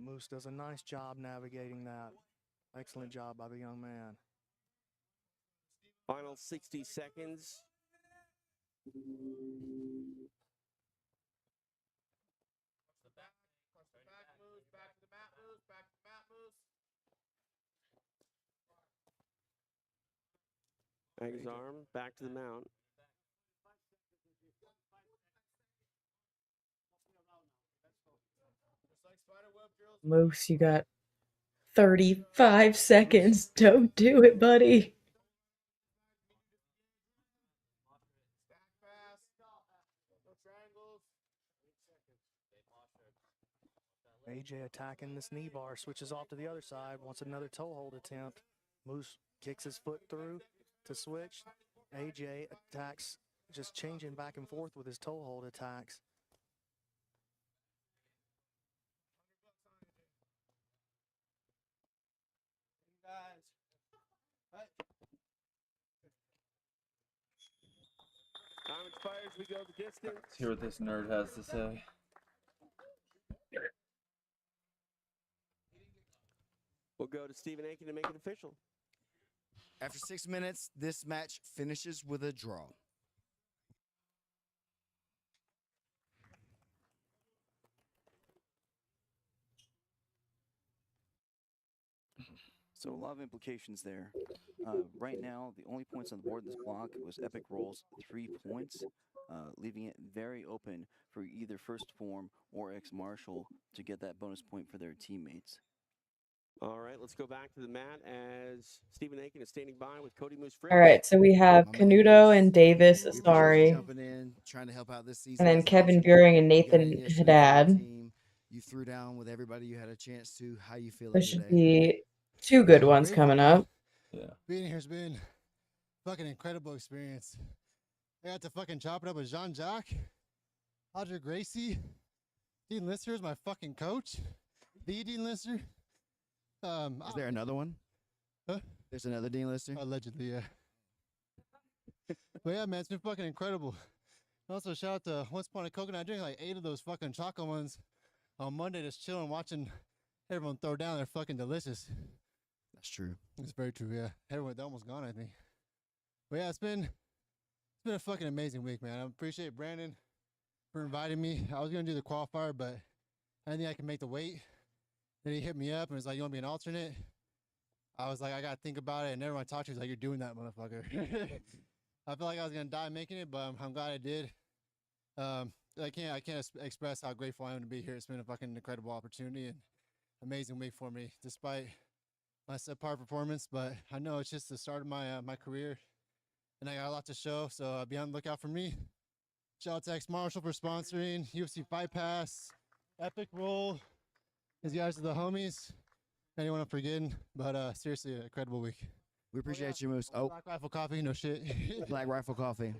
Moose does a nice job navigating that. Excellent job by the young man. Final 60 seconds. Back his arm, back to the mount. Moose, you got 35 seconds. Don't do it, buddy. AJ attacking this knee bar, switches off to the other side, wants another toe hold attempt. Moose kicks his foot through to switch. AJ attacks, just changing back and forth with his toe hold attacks. Time expires, we go the distance. Let's hear what this nerd has to say. We'll go to Stephen Aiken to make it official. After 6 minutes, this match finishes with a draw. So a lot of implications there. Right now, the only points on the board in this block was Epic Rolls 3 points, leaving it very open for either First Form or X Marshall to get that bonus point for their teammates. All right, let's go back to the mat as Stephen Aiken is standing by with Cody Moose Fritz. All right, so we have Canuto and Davis Asari, Jumping in, trying to help out this season. and then as an Kevin alternate. Buring and You got in Nathan yesterday for your Haddad. team. You threw down with everybody you had a chance to. How you feeling There should today? be 2 good ones coming up. Yeah. Being here has been fucking incredible experience. I got to fucking chop it up with Jean-Jacques. Audrey Gracie. Dean Lister is my fucking coach. The Dean Lister. Is there another one? Huh? There's another Dean Lister? Allegedly, yeah. But yeah, man, it's been fucking incredible. Also, shout out to Once Upon a Coconut. I drank like 8 of those fucking chocolate ones on Monday, just chilling, watching everyone throw down. They're fucking delicious. That's true. It's very true, yeah. Everyone, they're almost gone, I think. But yeah, it's been a fucking amazing week, man. I appreciate Brandon for inviting me. I was gonna do the qualifier, but I didn't think I could make the weight. Then he hit me up and was like, "You want to be an alternate?" I was like, "I gotta think about it." And everyone I talked to was like, "You're doing that, motherfucker." I felt like I was gonna die making it, but I'm glad I did. I can't express how grateful I am to be here. It's been a fucking incredible opportunity and amazing week for me, despite my subpar performance. But I know it's just the start of my my career, and I got a lot to show. So be on the lookout for me. Shout out to X Marshall for sponsoring UFC Fight Pass, Epic Roll. These guys are the homies. Anyone I'm forgetting, but seriously, a incredible week. We appreciate you, Moose. Oh, Black Rifle Coffee, no shit. Black Rifle Coffee.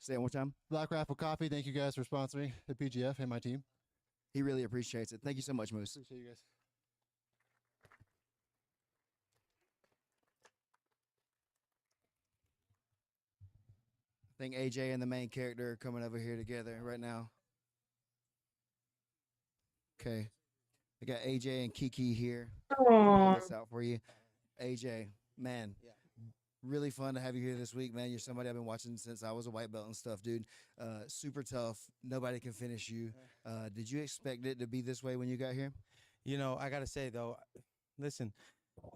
Say it one more time. Black Rifle Coffee, thank you guys for sponsoring the PGF and my team. He really appreciates it. Thank you so much, Moose. Appreciate you guys. I think AJ and the main character are coming over here together right now. Okay. I got AJ and Kiki here. Aww. This out for you. AJ, man, really fun to have you here this week, man. You're somebody I've been watching since I was a white belt and stuff, dude. Super tough. Nobody can finish you. Did you expect it to be this way when you got here? You know, I got to say, though, listen,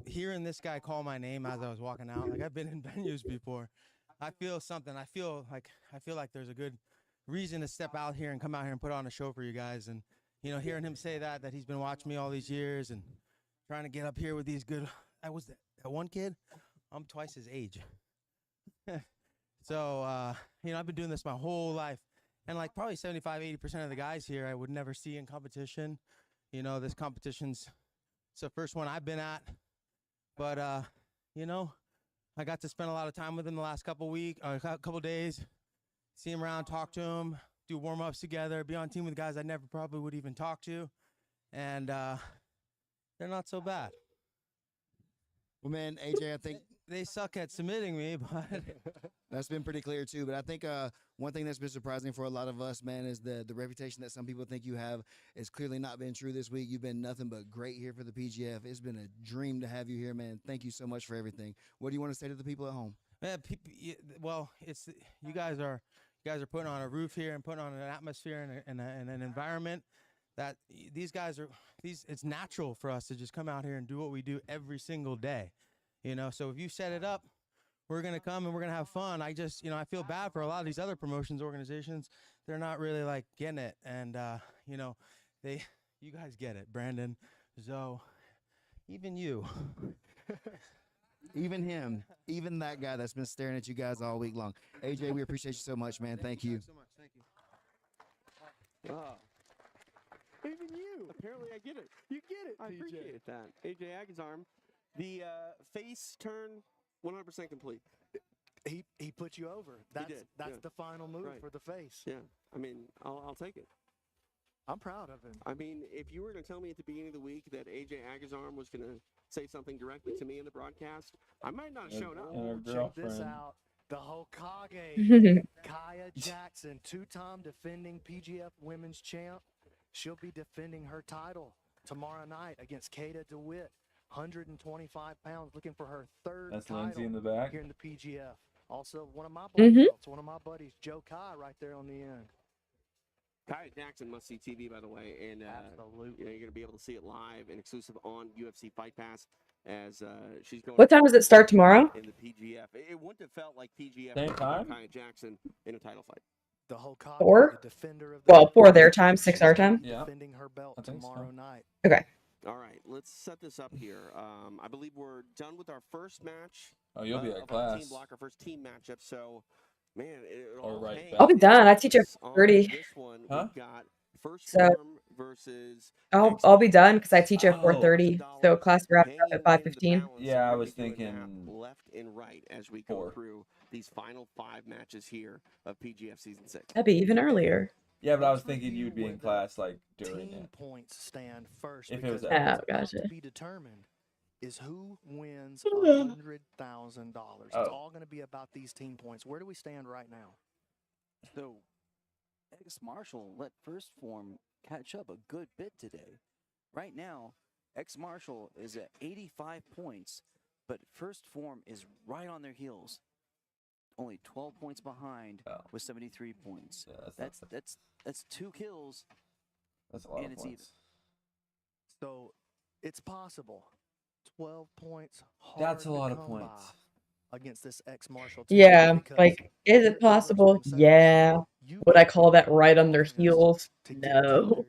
hearing this guy call my name as I was walking out, like I've been in venues before, I feel something. I feel like there's a good reason to step out here and come out here and put on a show for you guys. And, you know, hearing him say that he's been watching me all these years and trying to get up here with these good, that one kid, I'm twice his age. So, you know, I've been doing this my whole life. And like probably 75-80% of the guys here I would never see in competition. You know, this competition's, it's the first one I've been at. But, you know, I got to spend a lot of time with him the last couple days, see him around, talk to him, do warm-ups together, be on team with guys I never probably would even talk to. And they're not so bad. Well, man, AJ, I think they suck at submitting me, but that's been pretty clear too. But I think one thing that's been surprising for a lot of us, man, is the reputation that some people think you have is clearly not been true this week. You've been nothing but great here for the PGF. It's been a dream to have you here, man. Thank you so much for everything. What do you want to say to the people at home? Well, it's you guys are putting on a roof here and putting on an atmosphere and an environment that these guys are it's natural for us to just come out here and do what we do every single day, you know. So if you set it up, we're gonna come and we're gonna have fun. I just, you know, I feel bad for a lot of these other promotions organizations. They're not really like getting it, and you know, you guys get it. Brandon, Zoe, even you. Even him, even that guy that's been staring at you guys all week long. AJ, we appreciate you so much, man. Thank you. So much. Thank you. Wow. Even you. Apparently, I get it. You get it. I appreciate that. AJ Agazarm, the face turn, 100% complete. He put you over. That's the final move for the face. Yeah. I mean, I'll take it. I'm proud of him. I mean, if you were to tell me at the beginning of the week that AJ Agazarm was going to say something directly to me in the broadcast, I might not have shown up. Check this out. The Hokage, Kaya Jackson, 2-time defending PGF Women's Champ. She'll be defending her title tomorrow night against Kata DeWitt, 125 pounds, looking for her third title Lindsay in the back. here in the PGF. Also, one of my black belts, one of my buddies, Joe Kai, right there on the end. Kaya Jackson must see TV, by the way, and absolutely, you know, you're going to be able to see it live and exclusive on UFC Fight Pass as she's going. What time does it start tomorrow? In the PGF, it wouldn't have felt like PGF. Same time? Kaya Jackson in a title fight. The Hokage, 4? the defender of Well, 4 their time, 6 our time. Yeah. defending her belt tomorrow night. Okay. All right, let's set this up here. I believe we're done with our first match. Oh, you'll be at of our team class. block, our first team matchup. So, man, it Or all right hangs back. I'll be done. I teach at on 4:30. This one, Huh? we've got first So form versus. I'll be done because I teach at Oh. 4:30. So class wraps up at 5:15. Yeah, I We're was gonna be doing thinking that left and right as we go 4. through these final 5 matches here of PGF Season 6. That'd be even earlier. Yeah, but I was let's thinking review you'd be where in the class like during team it. points stand first, If it was because at what's Oh, about gotcha. to be determined is who wins $100,000. It's Oh. all going to be about these team points. Where do we stand right now? So, X Marshall let First Form catch up a good bit today. Right now, X Marshall is at 85 points, but First Form is right on their heels. Only 12 points behind with 73 points. Yeah, that's 2 kills. That's a lot and of it's points. even. So it's possible. 12 points. That's hard a lot to of come points. by against this X Marshall team. Yeah, because like, is it possible? Yeah. Would I call that right on their heels? No.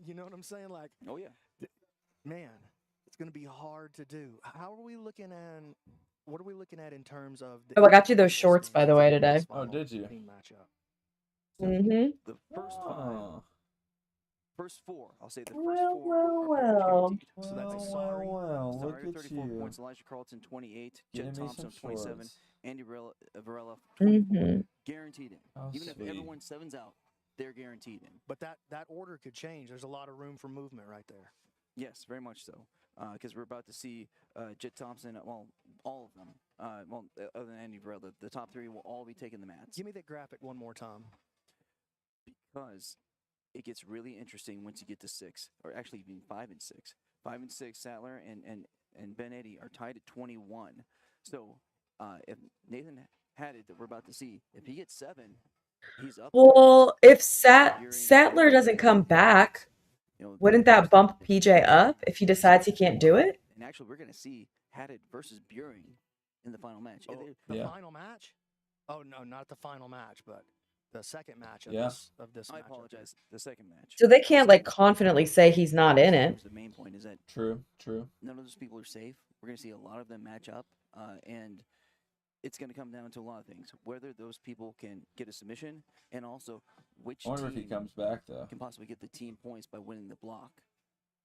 you know what I'm saying? Like, oh yeah, man, it's going to be hard to do. How are we looking at? What are we looking at in terms of? The Oh, I got you those individual shorts, by the standings way, in today. this Oh, final did you? team matchup? Mm-hmm. The first Oh. first 4, I'll say the first Well, 4 are pretty much well. guaranteed. So that's a Well, sorry. well, look Sorry, at 34 you. points. Elijah Carlton, 28. Getting Jet me Thompson, some 27. shorts. Andy Varela, 24. Mm-hmm. Guaranteed in. Oh, Even sweet. if everyone 7's out, they're guaranteed in. But that order could change. There's a lot of room for movement right there. Yes, very much so. Because we're about to see Jet Thompson, well, all of them. Other than Andy Varela, the top 3 will all be taking the mats. Give me that graphic one more time. Because it gets really interesting once you get to 6, or actually even 5 and 6. 5 and 6, Sattler and Ben Eddy are tied at 21. So if Nathan had it that we're about to see, if he gets 7, he's up. Well, if Sattler doesn't come back, wouldn't that bump PJ up if he decides he can't do it? And actually, we're going to see Haddad versus Buring in the final match. Oh, the final match? Oh no, not the final match, but the second match of this. I matchup. apologize. The second match. So they can't like confidently say he's not in it. The main point is that True. none of those people are safe. We're going to see a lot of them match up, and it's going to come down to a lot of things. Whether those people can get a submission, and also which I wonder if team he comes back though. can possibly get the team points by winning the block.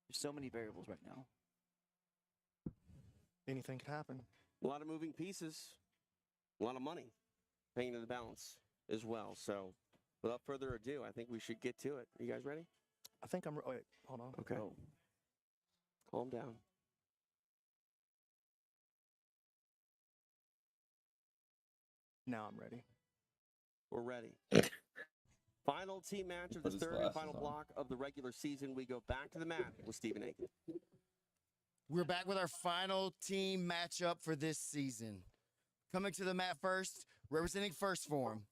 There's so many variables right now. Anything could happen. A lot of moving pieces, a lot of money paying into the balance as well. So, without further ado, I think we should get to it. Are you guys ready? I think I'm. Wait, hold on. Okay. Oh. Calm down. Now I'm ready. We're ready. Final team match of the Put his third and glasses final on. block of the regular season. We go back to the mat with Stephen Aiken. We're back with our final team matchup for this season. Coming to the mat first, representing First Form,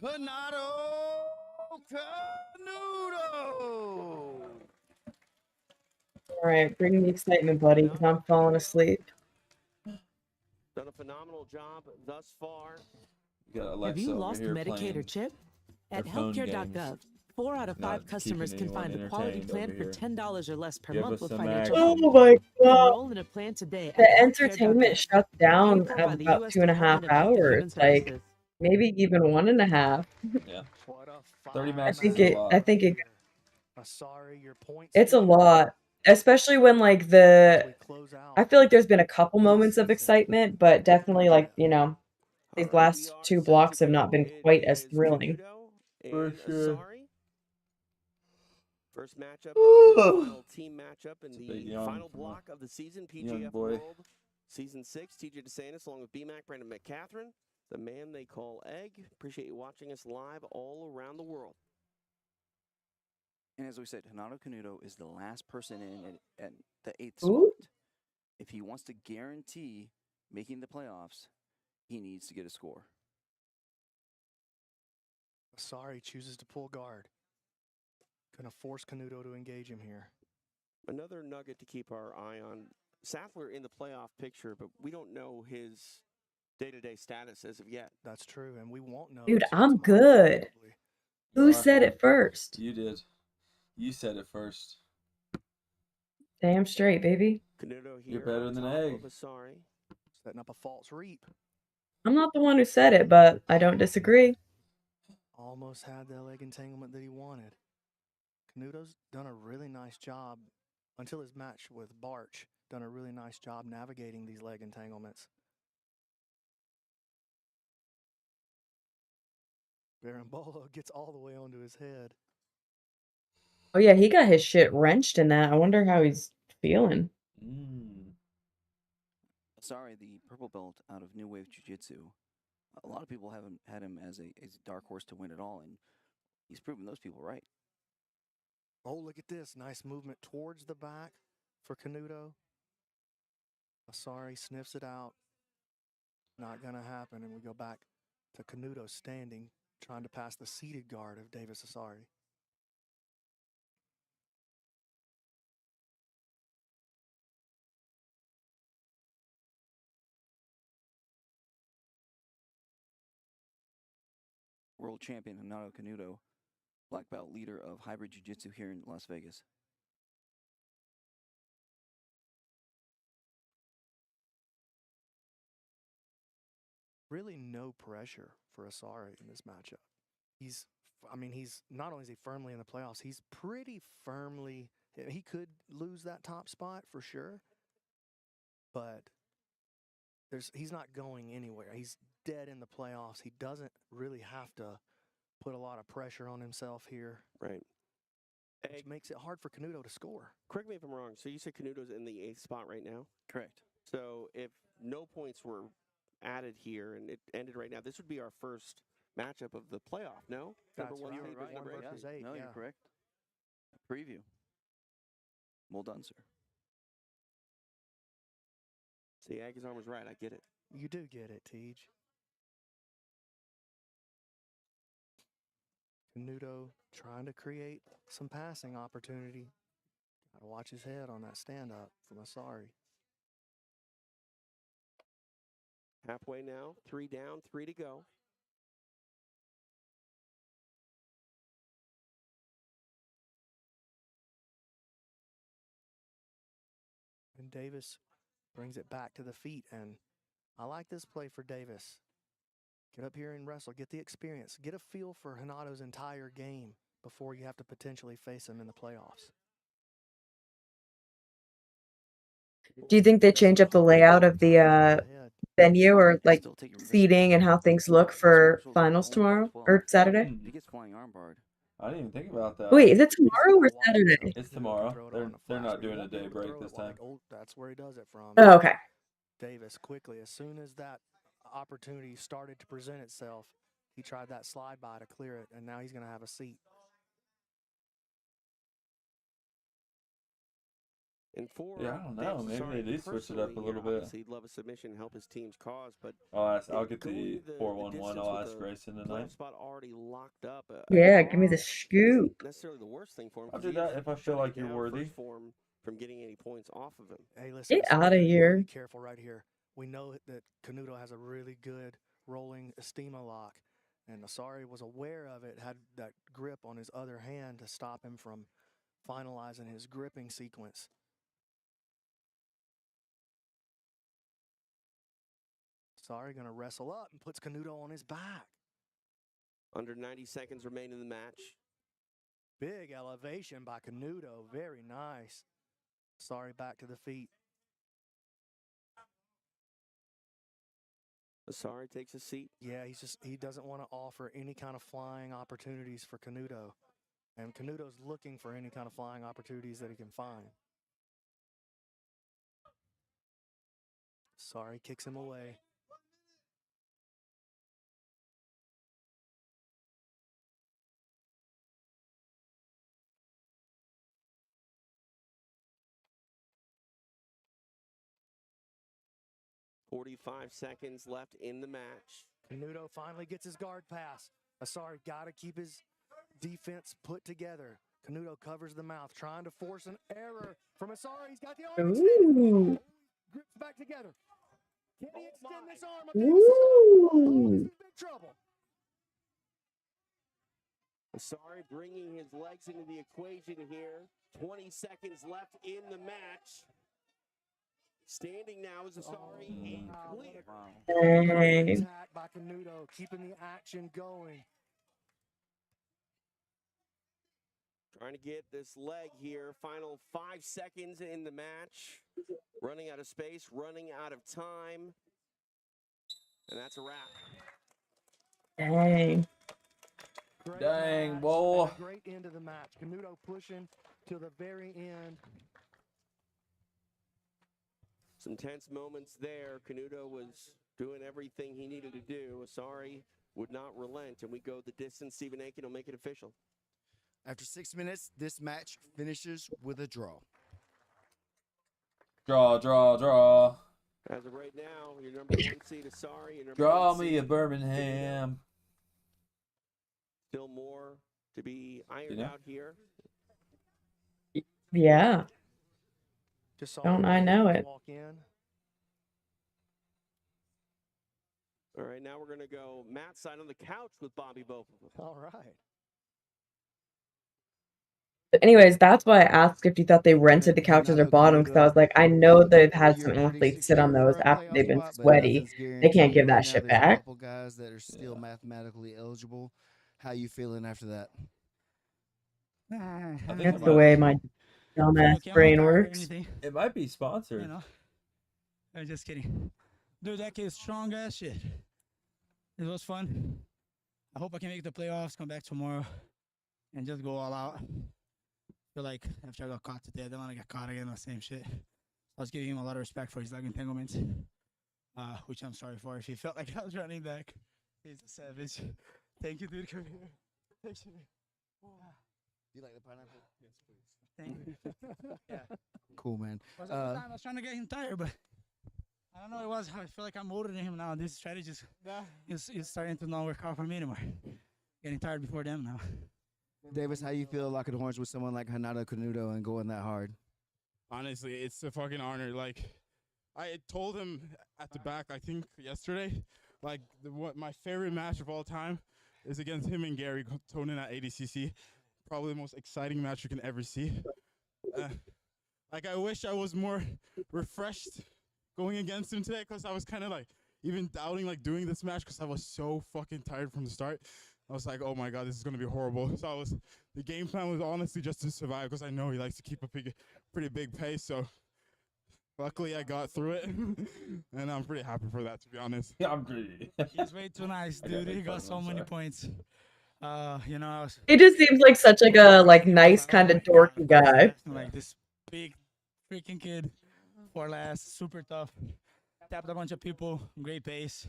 Hanato Canuto. All right, bring the excitement, buddy, because I'm falling asleep. Done a phenomenal job thus far. You got Alexa Have you over lost here Medicaid or playing CHIP? their At phone healthcare.gov, games. 4 out of 5 Not customers keeping can find a anyone quality entertained plan over for here. $10 or less per Give month us with some financial action. help. Oh my god. Enroll in a plan today The at entertainment healthcare.gov. shut down Paid for at by the about US 2.5 Department of Health and hours. Human Like Services. maybe even 1.5. Yeah. What a 30 fine matches I think is a it. lot. I think it. Sorry, your points. It's a leader lot, especially when like as the. we close out I feel like there's been a couple this moments of season excitement, but with the definitely like PGF. these All right, we last are 2 set blocks to have not go. been It quite as is thrilling. Canuto For and sure. Asari. First matchup of the final team matchup in It's a big the yawn final from a block of the season. young PGF boy. World Season 6. TJ DeSantis along with BMAC, Brandon McCatherine, the man they call Egg. Appreciate you watching us live all around the world. And as we said, Hanato Canuto is the last person in at the 8th Ooh. spot. If he wants to guarantee making the playoffs, he needs to get a score. Sorry, chooses to pull guard. Gonna force Canuto to engage him here. Another nugget to keep our eye on. Sattler in the playoff picture, but we don't know his day-to-day status as of yet. That's true, and we won't know. Dude, until I'm tomorrow, good. probably. Who are. said it first? You did. You said it first. Damn straight, baby. Canuto You're here better on than top Egg. of Asari. Setting up a false reap. I'm not the one who said it, but I don't disagree. Almost had the leg entanglement that he wanted. Canuto's done a really nice job until his match with Barch. Done a really nice job navigating these leg entanglements. Berimbolo gets all the way onto his head. Oh yeah, he got his shit wrenched in that. I wonder how he's feeling. Sorry, the purple belt out of New Wave Jiu-Jitsu. A lot of people haven't had him as a dark horse to win it all, and he's proven those people right. Oh, look at this. Nice movement towards the back for Canuto. Asari sniffs it out. Not going to happen. And we go back to Canuto standing, trying to pass the seated guard of Davis Asari. World champion Hanato Canuto, black belt leader of hybrid jiu-jitsu here in Las Vegas. Really no pressure for Asari in this matchup. He's not only is he firmly in the playoffs, he's pretty firmly, he could lose that top spot for sure, but he's not going anywhere. He's dead in the playoffs. He doesn't really have to put a lot of pressure on himself here. Right. Which makes it hard for Canuto to score. Correct me if I'm wrong. So you said Canuto's in the 8th spot right now? Correct. So if no points were added here and it ended right now, this would be our first matchup of the playoff, no? That's Number one right. seed versus number One eight versus seed. eight. No, yeah. you're correct. Preview. Well done, sir. See, Agazarm was right. I get it. You do get it, Tej. Canuto trying to create some passing opportunity. Gotta watch his head on that stand-up from Asari. Halfway now. 3 down, 3 to go. And Davis brings it back to the feet, and I like this play for Davis. Get up here and wrestle. Get the experience. Get a feel for Hanato's entire game before you have to potentially face him in the playoffs. Do you think they change up the layout of the venue or like seating and how things look for finals tomorrow or Saturday? He gets flying armbarred. I didn't even think about that. Wait, is it tomorrow or Saturday? It's tomorrow. They're not doing a day break this time. That's where he does it from. Oh, okay. Davis quickly, as soon as that opportunity started to present itself, he tried that slide by to clear it, and now he's going to have a seat. And for Yeah, I don't know. Maybe they do switch it up a little bit. He'd love a submission and help his team's cause, but I'll get the 4-1-1. I'll ask Grayson tonight. spot already locked up. Yeah, give me the scoop. Necessarily the worst thing for him. I'll do that if I feel like you're worthy. Form from getting any points off of him. Hey, listen, Get out of here. Be careful right here. We know that Canuto has a really good rolling Estima lock, and Asari was aware of it, had that grip on his other hand to stop him from finalizing his gripping sequence. Asari going to wrestle up and puts Canuto on his back. Under 90 seconds remain in the match. Big elevation by Canuto. Very nice. Asari back to the feet. Asari takes a seat. Yeah, he doesn't want to offer any kind of flying opportunities for Canuto. And Canuto's looking for any kind of flying opportunities that he can find. Asari kicks him away. .45 seconds left in the match. Canuto finally gets his guard pass. Asari got to keep his defense put together. Canuto covers the mouth, trying to force an error from Asari. He's got the arm extended. Grips back together. Can he extend this arm? Oh, he's in big trouble. Asari bringing his legs into the equation here. 20 seconds left in the match. Standing now is Asari and clear. Great attack by Canuto, keeping the action going. Trying to get this leg here. Final 5 seconds in the match. Running out of space, running out of time. And that's a wrap. Dang. Great Dang, match, boy. and a great end of the match. Canuto pushing to the very end. Some tense moments there. Canuto was doing everything he needed to do. Asari would not relent, and we go the distance. Stephen Aiken will make it official. After 6 minutes, this match finishes with a draw. Draw, draw, draw. As of right now, your number 1 seed Asari, your number Draw 8 me a seed Birmingham. Still more to be ironed Yeah. out here. Yeah. Just saw Don't the I know Raiders it? walk in. All right, now we're going to go Matt side on the couch with Bobby Bopa. All right. Anyways, that's why I asked if you thought they rented the couches or bought them, because I was like, I know they've had some athletes sit on those after they've been sweaty. They can't give that shit There's a back. couple guys that are still mathematically eligible. How you feeling after that? That's the way my dumbass brain works. It might be sponsored. You know, I'm just kidding. Dude, that kid's strong as shit. It was fun. I hope I can make the playoffs, come back tomorrow, and just go all out. Feel like after I got caught today, I don't want to get caught again on the same shit. I was giving him a lot of respect for his leg entanglements, which I'm sorry for. If he felt like I was running back, he's a savage. Thank you, dude. Come here. Thank you. You like the pineapple? Yes, please. Thank you. Yeah. Cool, man. I was trying to get him tired, but I don't know what it was. I feel like I'm older than him now. This strategy is starting to not work out for me anymore. Getting tired before them now. Davis, how you feel locking horns with someone like Hanato Canuto and going that hard? Honestly, it's a fucking honor. Like, I told him at the back, I think yesterday, like, what my favorite match of all time is against him and Gary Tonin at ADCC. Probably the most exciting match you can ever see. Like, I wish I was more refreshed going against him today, because I was kind of like even doubting like doing this match because I was so fucking tired from the start. I was like, oh my God, this is going to be horrible. So the game plan was honestly just to survive, because I know he likes to keep a pretty big pace. So luckily I got through it, and I'm pretty happy for that, to be honest. Yeah, I'm pretty. He's way too nice, dude. He got so many points. You know, I was He just seems like such like a nice kind of dorky guy. like this big freaking kid for last, super tough. Tapped a bunch of people, great pace.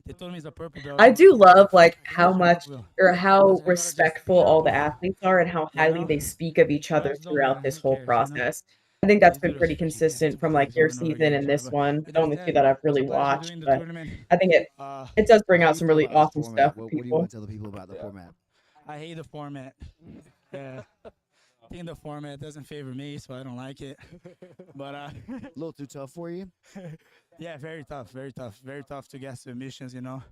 They told me he's a purple belt. I do love like how much or how respectful all the athletes are and how highly they speak of each other throughout this whole process. I think that's been pretty consistent from like your season and this one, the only two that I've really watched. But I think it does bring out some really awesome stuff for What do you people. want to tell the people about the format? I hate the format. Yeah. I think the format doesn't favor me, so I don't like it. But A little too tough for you? yeah, very tough, very tough, very tough to get submissions. You know,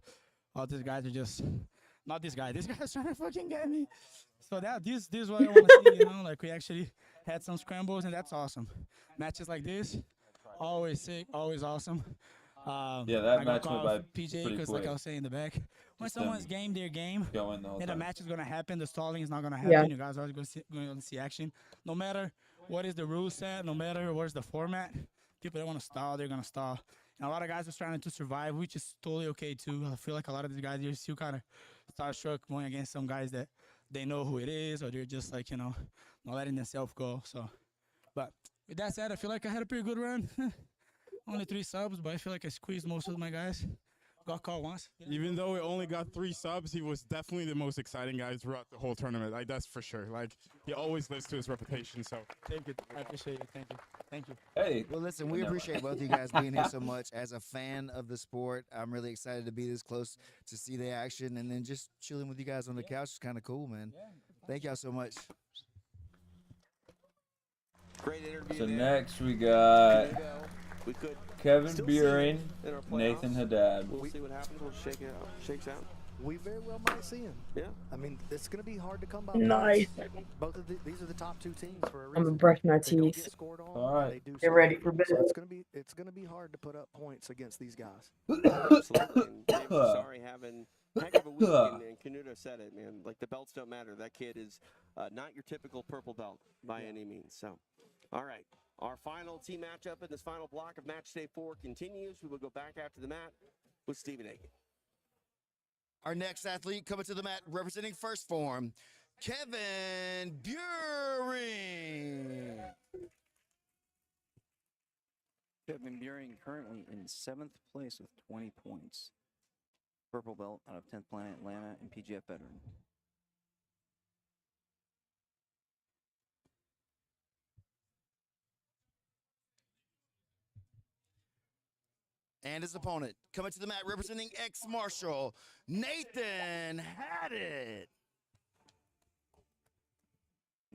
all these guys are just not this guy. This guy's trying to fucking get me. So this is what I want to see. You know, like we actually had some scrambles, and that's awesome. Matches like this, always sick, always awesome. Yeah, that I got match went called by PJ pretty because, like I quick. was saying in the back, when Just someone's them game their game, going the whole then the time. match is gonna happen. The stalling is not gonna happen. Yeah. You guys are going to see action. No matter what is the rule set, no matter what is the format, people that want to stall, they're gonna stall. And a lot of guys are trying to survive, which is totally okay too. I feel like a lot of these guys are still kind of starstruck going against some guys that they know who it is, or they're just like, you know, not letting themselves go. So, but with that said, I feel like I had a pretty good run. Only 3 subs, but I feel like I squeezed most of my guys. Got caught once. Even though we only got 3 subs, he was definitely the most exciting guy throughout the whole tournament. Like, that's for sure. Like, he always lives to his reputation. So Thank you. I appreciate it. Thank you. Thank you. Hey. Well, listen, we appreciate both of you guys being here so much. As a fan of the sport, I'm really excited to be this close to see the action, and then just chilling with you guys on the couch is kind of cool, man. Thank y'all so much. Great interview. So there. next we got We could Kevin still Buring, see him in our Nathan playoffs. Haddad. We'll see what happens. We'll shakes out. We very well might see him. Yeah. I mean, it's going to be hard to come by. Nice. Both of these are the top 2 teams for a I'm reason. gonna brush my They don't teeth. get scored on. All right. They do Get so ready well. for bed. So it's going to be hard to put up points against these guys. Absolutely. And Dave Sorry having heck of a week, and Canuto said it, man. Like, the belts don't matter. That kid is not your typical purple belt by any means. So, all right. Our final team matchup in this final block of match day 4 continues. We will go back after the mat with Stephen Aiken. Our next athlete coming to the mat representing First Form, Kevin Buring. Kevin Buring currently in 7th place with 20 points. Purple belt out of 10th Planet Atlanta and PGF veteran. And his opponent coming to the mat representing ex-Marshal, Nathan Haddad.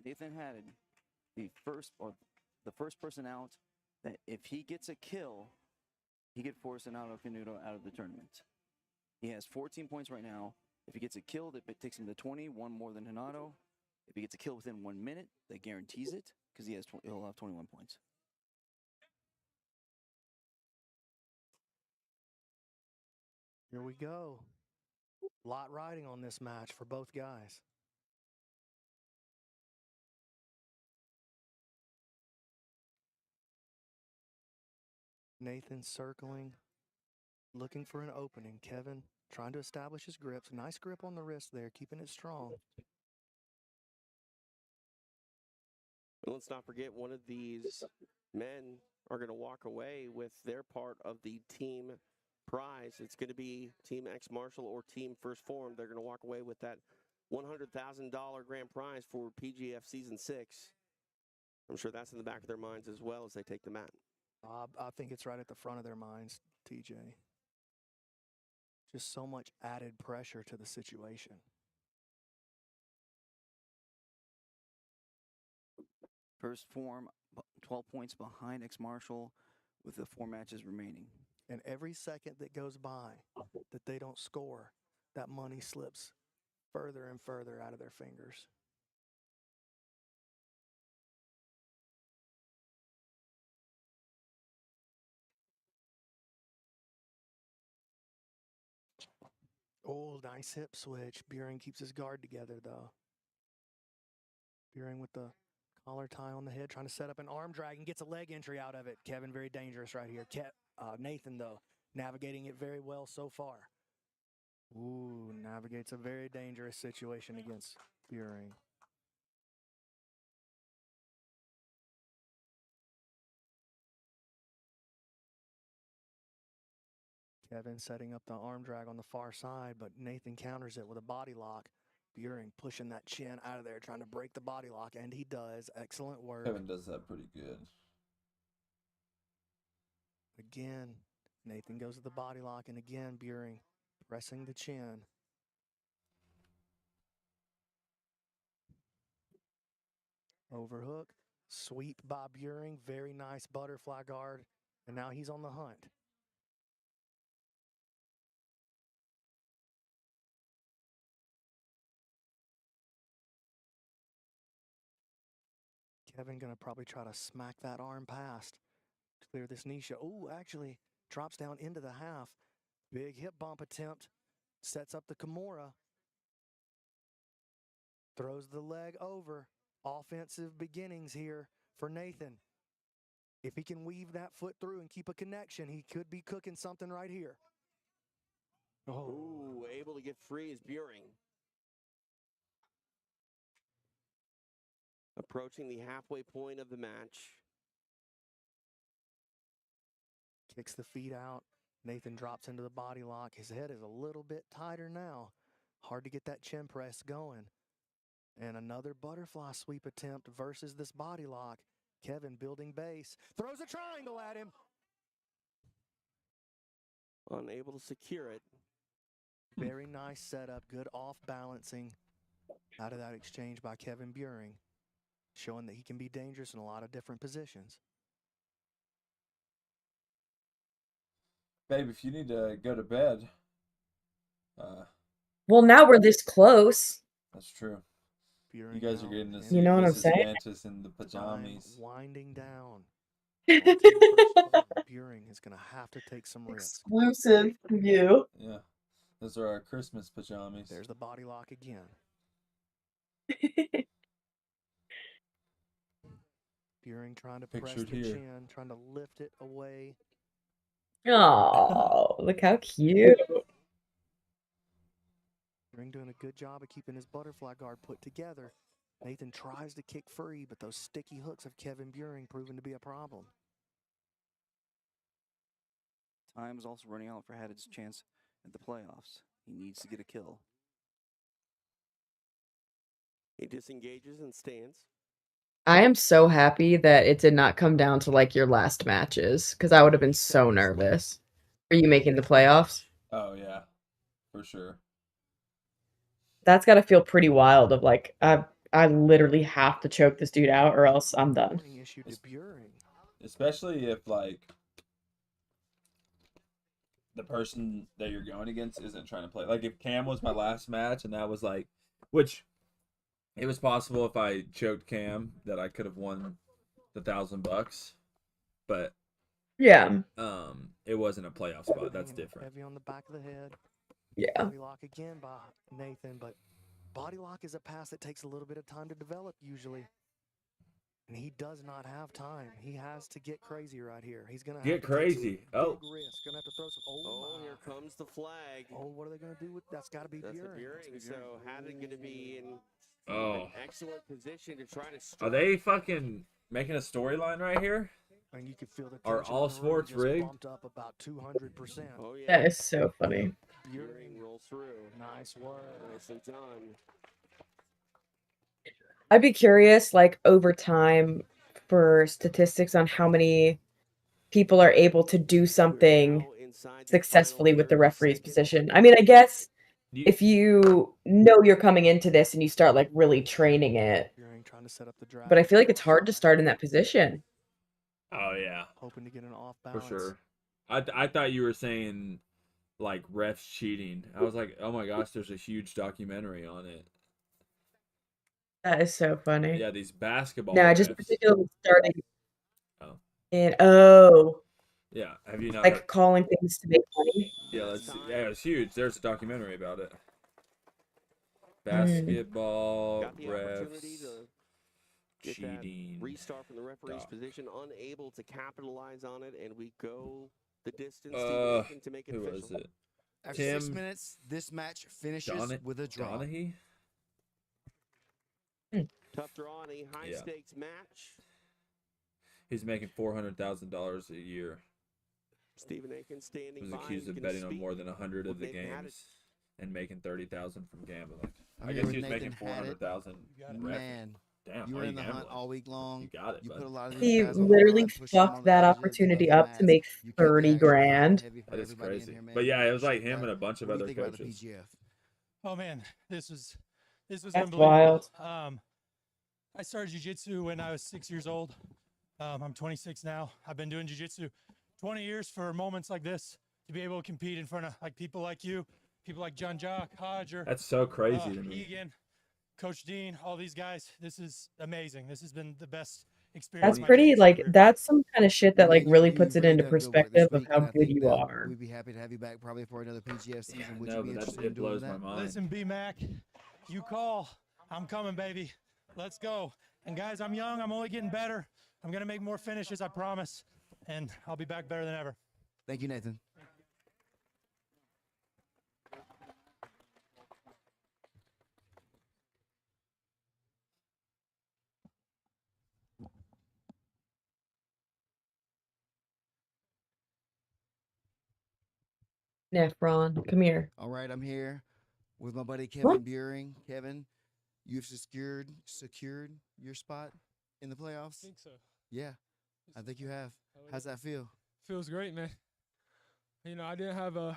Nathan Haddad, the first person out that if he gets a kill, he could force an Auto Canuto out of the tournament. He has 14 points right now. If he gets a kill, that takes him to 20, one more than Hanato. If he gets a kill within 1 minute, that guarantees it because he'll have 21 points. Here we go. Lot riding on this match for both guys. Nathan circling, looking for an opening. Kevin trying to establish his grips. Nice grip on the wrist there, keeping it strong. And let's not forget, one of these men are going to walk away with their part of the team prize. It's going to be Team X Marshall or Team First Form. They're going to walk away with that $100,000 grand prize for PGF Season 6. I'm sure that's in the back of their minds as well as they take the mat. I think it's right at the front of their minds, TJ. Just so much added pressure to the situation. First Form, 12 points behind X-Marshall with the 4 matches remaining. And every second that goes by that they don't score, that money slips further and further out of their fingers. Oh, nice hip switch. Buring keeps his guard together, though. Buring with the collar tie on the head, trying to set up an arm drag and gets a leg entry out of it. Kevin, very dangerous right here. Nathan, though, navigating it very well so far. Ooh, navigates a very dangerous situation against Buring. Kevin setting up the arm drag on the far side, but Nathan counters it with a body lock. Buring pushing that chin out of there, trying to break the body lock, and he does. Excellent work. Kevin does that pretty good. Again, Nathan goes to the body lock, and again, Buring pressing the chin. Overhook, sweep by Buring, very nice butterfly guard, and now he's on the hunt. Kevin going to probably try to smack that arm past to clear this knee show. Oh, actually drops down into the half. Big hip bump attempt. Sets up the Kimura. Throws the leg over. Offensive beginnings here for Nathan. If he can weave that foot through and keep a connection, he could be cooking something right here. Oh. Ooh, able to get free is Buring. Approaching the halfway point of the match. Kicks the feet out. Nathan drops into the body lock. His head is a little bit tighter now. Hard to get that chin press going. And another butterfly sweep attempt versus this body lock. Kevin building base. Throws a triangle at him. Unable to secure it. Very nice setup. Good off balancing out of that exchange by Kevin Buring. Showing that he can be dangerous in a lot of different positions. Babe, if you need to go to bed. Well, now we're this close. That's true. Buring you guys are out, getting to and see You know what I'm Mrs. saying? Mantis in the pajamas. Winding down. Buring is going to have to take some risks. Exclusive view. Yeah. Those are our Christmas pajamas. There's the body lock again. Buring trying to press Pictured the here. chin, trying to lift it away. Oh, look how cute. Beering doing a good job of keeping his butterfly guard put together. Nathan tries to kick free, but those sticky hooks of Kevin Beering proven to be a problem. Time is also running out for Haddad's chance at the playoffs. He needs to get a kill. He disengages and stands. I am so happy that it did not come down to like your last matches because I would have been so nervous. Are you making the playoffs? Oh yeah, for sure. That's got to feel pretty wild. Of like, I literally have to choke this dude out or else I'm done. Especially if like the person that you're going against isn't trying to play. Like if Cam was my last match and that was like, which it was possible if I choked Cam that I could have won the $1,000, but yeah, it wasn't a playoff spot. That's different. Heavy on the back of the head. Yeah. Body lock again by Nathan, but body lock is a pass that takes a little bit of time to develop usually. And he does not have time. He has to get crazy right here. He's gonna Get crazy. Oh, big risk. Gonna have to throw some. Oh, here comes the flag. Oh, what are they gonna do with? That's got to be That's Beering. the Beering. So Haddad going to be in oh. an excellent position to try to Are start. they fucking making a storyline right here? And you can feel the Are tension all in the room sports just rigged? bumped up about 200%. Oh yeah. That is so funny. Beering rolls through. Nice work. Nicely done. I'd be curious, like over time, for statistics on how many people are able to do something successfully with the referee's position. I mean, I guess if you know you're coming into this and you start like really training it, Trying to set up the drive. but I feel like it's hard to start in that position. Oh yeah, Hoping to get an off for balance. sure. I thought you were saying like refs cheating. I was like, oh my gosh, there's a huge documentary on it. That is so funny. Yeah, these basketball. No, I refs. just particularly starting Oh. in Yeah, have you not like heard? calling things to make money. Yeah, it's huge. There's a documentary about it. Basketball Got the refs opportunity to get that cheating. restart from the referee's position, unable to capitalize on it, and we go the distance to make it who official. was it? After 6 minutes, this match finishes with a draw. Donahue? Tough draw in a high stakes match. He's making $400,000 a year. Stephen Aiken standing He was by. accused He's of gonna betting on speak more than 100 of with the Nathan Haddad. games and making $30,000 from gambling. I'm I here guess with he was making Nathan Haddad. $400,000. Man, Damn, you how were you in the hunt gambling? all week long. You got it, You bud. put a lot of these He guys on the literally line, pushed them on fucked the that edges of opportunity those up to mats. make You kept the 30 action hot and grand. heavy for That is everybody in crazy. here, man. But We yeah, it was like appreciate him that. and a bunch of What do you other think about the coaches. PGF? Oh man, this was That's unbelievable. wild. I started jiu-jitsu when I was 6 years old. I'm 26 now. I've been doing jiu-jitsu 20 years for moments like this, to be able to compete in front of like people like you, people like John Jock, Hodger. That's so crazy to me. Egan, Coach Dean, all these guys. This is amazing. This has been the best experience. That's of my pretty jiu-jitsu like career. that's some kind of shit that like Man, really you puts it really into done good work perspective this of week, how and I good think you that are. we'd be happy to have you back probably for another PGF season. Would No, you be but interested it in doing blows my that? mind. Listen, B-Mac, you call. I'm coming, baby. Let's go. And guys, I'm young. I'm only getting better. I'm going to make more finishes, I promise. And I'll be back better than ever. Thank you, Nathan. Nephron, come here. All right, I'm here with my buddy Kevin Beering. Kevin, you've secured your spot in the playoffs? I think so. Yeah, I think you have. How's that feel? Feels great, man. You know, I didn't have the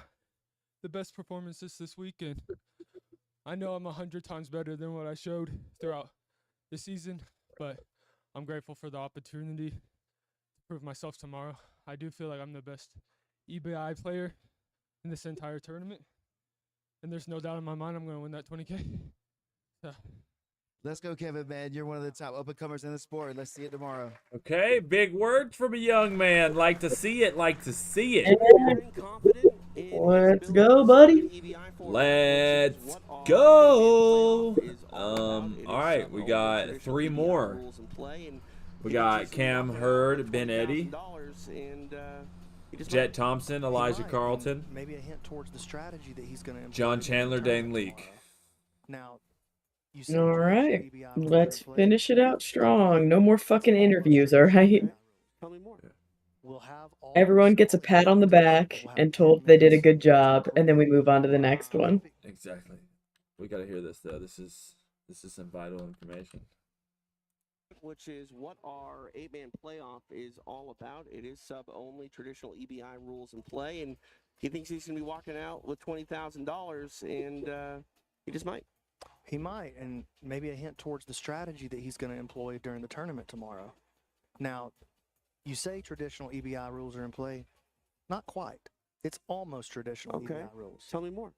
best performances this weekend. I know I'm 100 times better than what I showed throughout the season, but I'm grateful for the opportunity to prove myself tomorrow. I do feel like I'm the best EBI player in this entire tournament, and there's no doubt in my mind I'm going to win that 20K. So. Let's go, Kevin, man. You're one of the top up-and-comers in the sport. Let's see it tomorrow. Okay, big words from a young man. Like to see it, like to see it. Let's go, buddy. Let's go. All right, we got 3 more. We got Cam Hurd, Ben Eddy, Jet Thompson, Elijah Carlton, Maybe a hint towards the strategy that he's going to. John Chandler, Dane Leak. Now, you see All right. traditional EBI rules are in Let's play. finish it out strong. No more fucking interviews, all right? Tell me more. We'll have all Everyone gets a pat on the back and told they did a good job, and then we move on to the next one. Exactly. We gotta hear this though. This is some vital information. Which is what our 8-man playoff is all about. It is sub-only, traditional EBI rules in play, and he thinks he's going to be walking out with $20,000, and he just might. He might, and maybe a hint towards the strategy that he's going to employ during the tournament tomorrow. Now, you say traditional EBI rules are in play. Not quite. It's almost traditional EBI rules. Tell me more.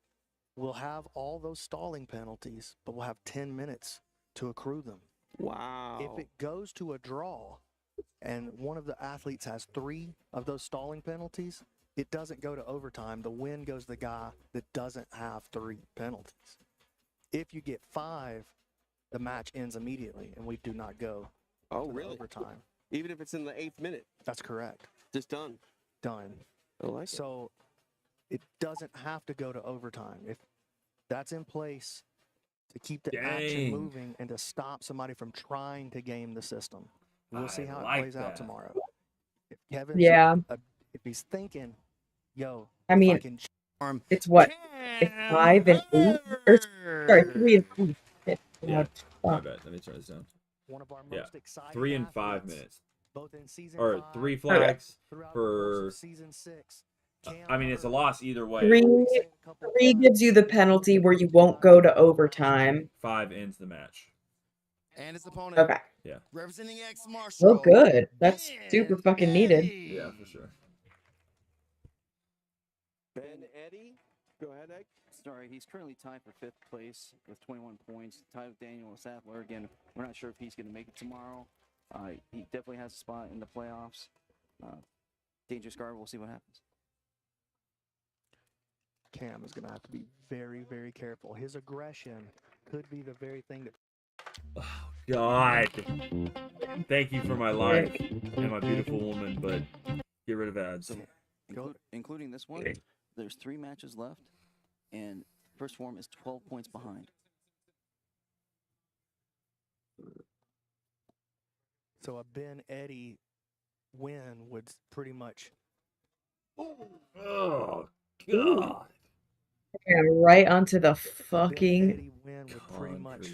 We'll have all those stalling penalties, but we'll have 10 minutes to accrue them. Wow. If it goes to a draw and one of the athletes has 3 of those stalling penalties, it doesn't go to overtime. The win goes to the guy that doesn't have 3 penalties. If you get 5, the match ends immediately, and we do not go Oh, to really? overtime. Even if it's in the 8th minute? That's correct. Just done. Done. I like it. So it doesn't have to go to overtime. If that's in place to keep the action Dang. moving and to stop somebody from trying to game the system. We'll see I how like it plays out that. tomorrow. If Kevin's Yeah. If he's thinking, yo, I if mean, can charm it's what? It's 5 and 8? Or, sorry, 3 and 8. Yeah. My bad. Let me turn this down. one of our Yeah. most exciting 3 and 5 athletes, minutes. both in season Or 5 3 flags throughout the course for. of season 6. I mean, it's a loss either way. 3 gives you the penalty where you won't go to overtime. 5 ends the match. And his opponent. Okay. Yeah. Representing X Marshall. Oh, good. That's super fucking needed. Yeah, for sure. Ben Eddy. Go ahead, Egg. Sorry, he's currently tied for 5th place with 21 points, tied with Daniel Sattler. Again, we're not sure if he's going to make it tomorrow. He definitely has a spot in the playoffs. Dangerous guard, we'll see what happens. Cam is going to have to be very, very careful. His aggression could be the very thing that. God. Thank you for my life and my beautiful woman, but get rid of ads. Including this one, there's 3 matches left, and first form is 12 points behind. So a Ben Eddy win would pretty much. Oh, God. Yeah, right onto the fucking. Win would pretty much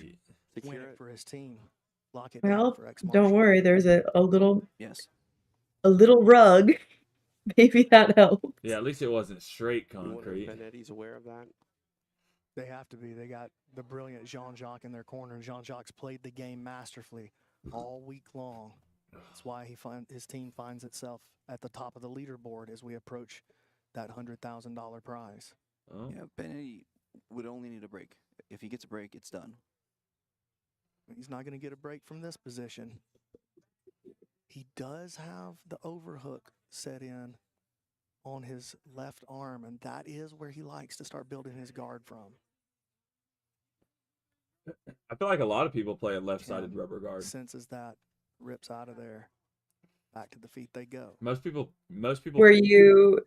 win it for his team. Lock it down Well, for X don't worry. There's a little. Yes. A little rug. Maybe that helps. Yeah, at least it wasn't straight You wonder if concrete. Ben Eddy's aware of that? They have to be. They got the brilliant Jean-Jacques in their corner, and Jean-Jacques played the game masterfully all week long. That's why his team finds itself at the top of the leaderboard as we approach that $100,000 prize. Oh. Yeah, Ben Eddy would only need a break. If he gets a break, it's done. He's not going to get a break from this position. He does have the overhook set in on his left arm, and that is where he likes to start building his guard from. I feel like a lot of people play a left-sided rubber guard. Senses that, rips out of there. Back to the feet they go. Most people. Where you're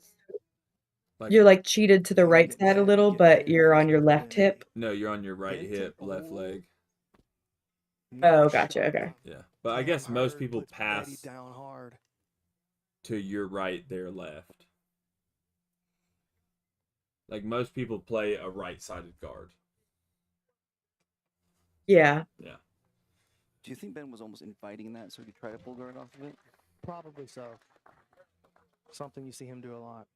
like cheated to the right side a little, but you're on your left hip. No, you're on your right hip, left leg. Oh, gotcha. Okay. Yeah, but I guess most people Eddie pass down hard. to your right, their left. Like most people play a right-sided guard. Yeah. Yeah. Do you think Ben was almost inviting that so he could try to pull guard off of it? Probably so. Something you see him do a lot.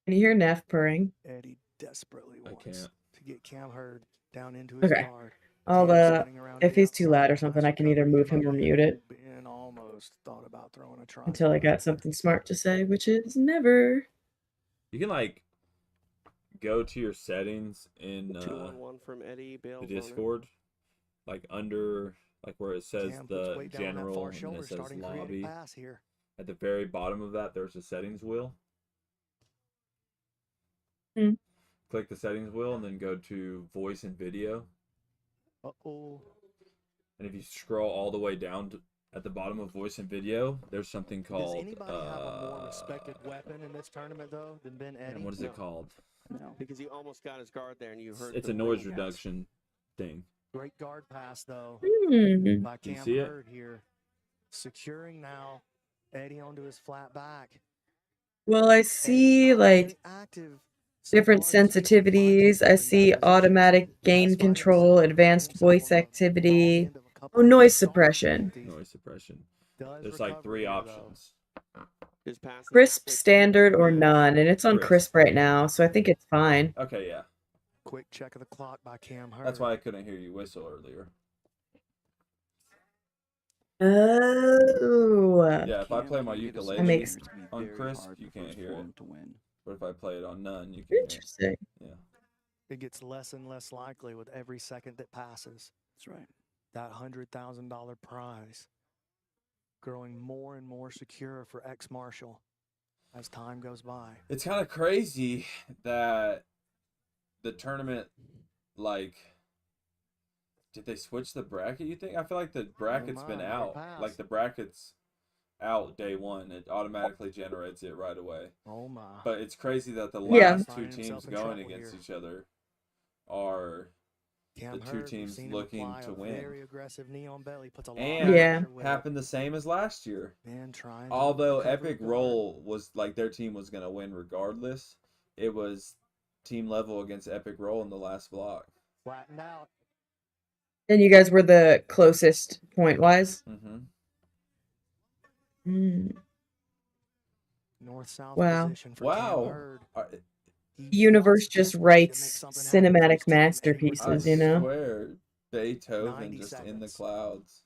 Can you hear Neff purring? Eddie desperately wants can't. to get Cam Hurd down into his Okay. guard. I'll Spinning around if the he's too outside. loud or something, I can either move him or mute it Ben almost thought about throwing a try. until I got something smart to say, which is never. You can like go to your settings in 2-on-1 from Eddie. the Bales on it. Discord, like under like where it says Cam puts the weight down on that general far and shoulder, it says starting creative lobby. pass here. At the very bottom of that, there's a settings wheel. click the settings wheel and then go to voice and video. Uh-oh. And if you scroll all the way down at the bottom of voice and video, there's something Does called. anybody have a more respected weapon in this tournament, though, than Ben Eddy? And what is it called? No, because he almost got his guard there, and you heard. It's the a noise ring. reduction thing. Great guard pass, though, Hmm. by You Cam see it? Hurd here. Securing now Eddie onto his flat back. Well, I see like different sensitivities. I see automatic gain control, advanced voice activity, oh, noise suppression, Noise suppression. There's like 3 options. crisp, standard, or none, and it's on crisp right now, so I think it's fine. Okay, yeah. Quick check of the clock by Cam Hurd. That's why I couldn't hear you whistle earlier. Oh. Yeah, if I play my That ukulele makes on crisp, you can't hear it. But if I play it on none, you can Interesting. hear it. It gets less and less likely with every second that passes. That's right. That $100,000 prize growing more and more secure for ex-Marshall as time goes by. It's kind of crazy that the tournament, like, did they switch the bracket, you think? I feel like the bracket's been out. Like, the bracket's out day one. It automatically generates it right away. Oh, my. But it's crazy that the Yeah. last 2 teams going against each other are Cam the 2 Hurd, we've teams seen him looking apply to a win. Very aggressive knee on belly, puts a lot of And pressure with it. happened the same as last year. Man trying to Although recover Epic guard. Roll was like their team was gonna win regardless, it was team level against Epic Roll in the last block. Flattened out. And you guys were the closest point-wise? Mm-hmm. Mm. North-south Wow. position for Cam Wow. Hurd. Universe just writes cinematic masterpieces, I you know? swear, Beethoven just in the clouds.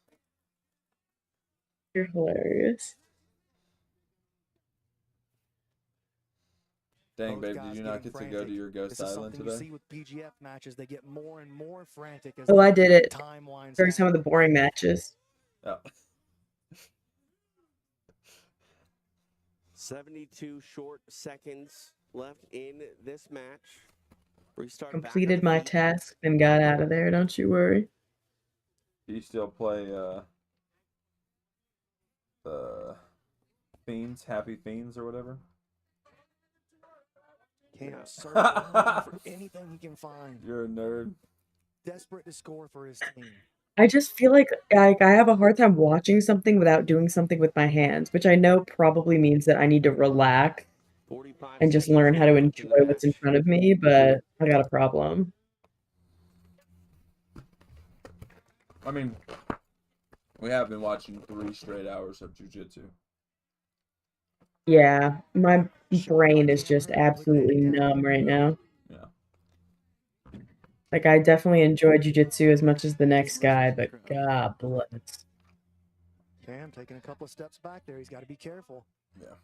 You're hilarious. Dang, Both babe, guys did you not getting get to go to frantic. your Ghost This is Island something you today? see with PGF matches. They get more and more frantic as Oh, I did it time winds during some of the boring matches. Oh. 72 short seconds left in this match. Restart. Completed my task and got out of there, don't you worry. Do you still play Fiends, Happy Fiends or whatever? Cam searching, looking for anything he can find. You're a nerd. Desperate to score for his team. I just feel like I have a hard time watching something without doing something with my hands, which I know probably means that I need to relax and just learn how to enjoy what's in front of me, but I got a problem. I mean, we have been watching 3 straight hours of jiu-jitsu. Yeah, my brain is just absolutely numb right now. Yeah. Like, I definitely enjoy jiu-jitsu as much as the next guy, but God bless. Cam taking a couple of steps back there. He's got to be careful. Yeah.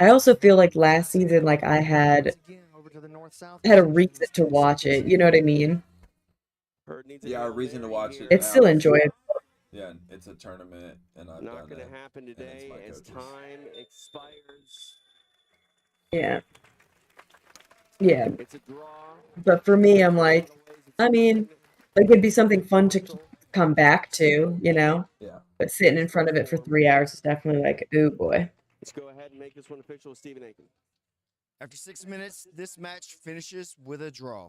I also feel like last season, like I had a reason to watch it. You know what I mean? Yeah, a reason to watch it. It's still now. enjoyable. Yeah, it's a tournament, and I've Not done going it. to happen and it's today my as coaches. time expires. Yeah. Yeah. It's a draw. But for me, I'm like, I mean, like it'd be something fun to come back to, you know? Yeah. But sitting in front of it for 3 hours is definitely like, ooh boy. Let's go ahead and make this one official with Stephen Aiken. After 6 minutes, this match finishes with a draw.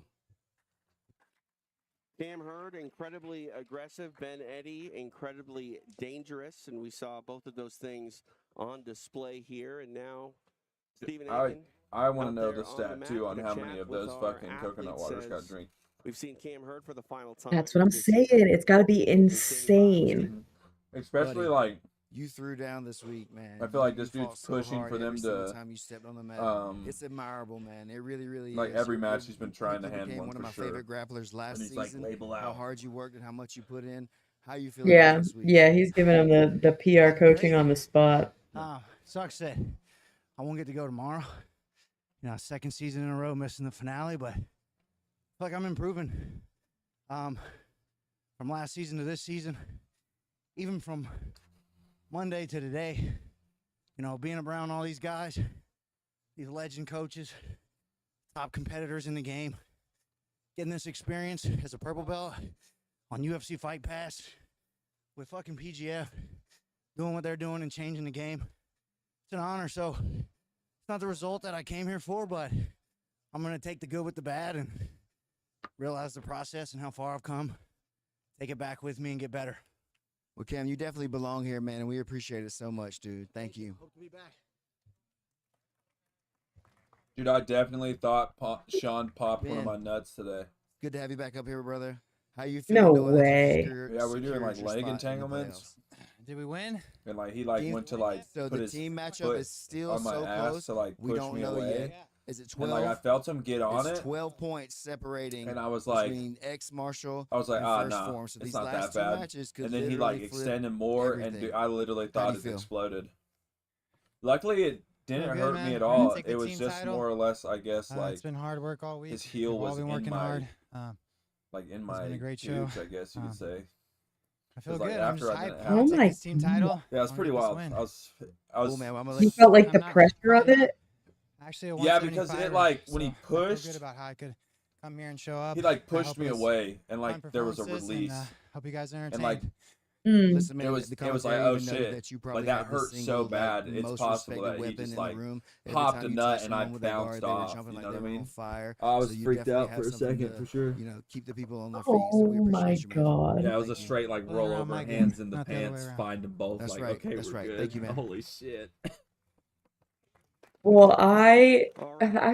Cam Hurd, incredibly aggressive. Ben Eddy, incredibly dangerous. And we saw both of those things on display here. And now, Stephen Aiken. I want to out know there the on stat, mat too, on with a how chat many of with those our fucking coconut athlete waters got says, drink. We've seen Cam Hurd for the final time. That's what I'm saying. It's got to be insane. Especially, Buddy, like, you threw down this week, man. I feel like You this fought dude's so pushing hard for them every single to, time you stepped on the mat. It's admirable, man. It really, really like, is. every You- match you- he's been you trying to quickly hand became one one of for my sure. favorite grapplers last And he's like, season. label How out. hard you worked and how much you put in. How you feel Yeah. this week? Yeah, he's giving him the PR coaching on the spot. Sucks that I won't get to go tomorrow. You know, second season in a row missing the finale, but I feel like I'm improving. From last season to this season, even from Monday to today, you know, being around all these guys, these legend coaches, top competitors in the game, getting this experience as a purple belt on UFC Fight Pass with fucking PGF, doing what they're doing and changing the game. It's an honor. So it's not the result that I came here for, but I'm going to take the good with the bad and realize the process and how far I've come. Take it back with me and get better. Well, Cam, you definitely belong here, man, and we appreciate it so much, dude. Thank you. Hope to be back. Dude, I definitely thought Sean popped one of my Man. nuts today. Good to have you back up here, brother. How you feeling? No knowing that you way. Yeah, we're doing secured like your leg spot in the entanglements. Did we win? And like he like went to like So put the his team matchup foot is still on my so ass close. to like We push don't me know away. yet. Is it 12? And like I felt him get on it's it. 12 points separating And I was like, between X Marshall I was like, and ah, first nah, form. So it's these not last that two bad. matches could And then he literally like flip extended more, everything. and I literally How thought do you it feel? exploded. Luckily, it didn't Feel good, hurt man. me at We're gonna all. take the It was team just title. more or less, I guess, like It's been hard work all week. his heel We've all was been in working my, hard. like in It's my been a great gooch, show. I guess you could say. I feel 'Cause, like, good. I'm after just I didn't hyped. have- I Oh want to my take this team title. Yeah, it was I wanna pretty get this wild. win. I was. Cool, man. Well, I'm gonna You let felt like I'm the not- pressure of I'm not- it? Actually, a Yeah, because 175er, it like when so he I feel pushed, good about how I could come here and show up. he like I pushed hope me it was away, and fun like there was a performances, release, and, hope you guys are and entertained. like Listen, man, it was the like, commentary oh even noted shit, that you probably like that had the hurt single, so bad. like, It's most possible respected that he weapon just in the like room. Every popped time a you nut touched and I someone with that bounced guard, they were off. jumping You like know they what I were on mean? fire. I was So you freaked definitely out have for a something second, to, for sure. You know, keep the people on their feet. So we Oh my appreciate you, man. god. Yeah, it was a Thank you. straight like Well, roll around over, my game, hands in the not the other way pants, around. find them both. That's like, right. okay, That's we're right. good. Thank you, man. Holy shit. Well, I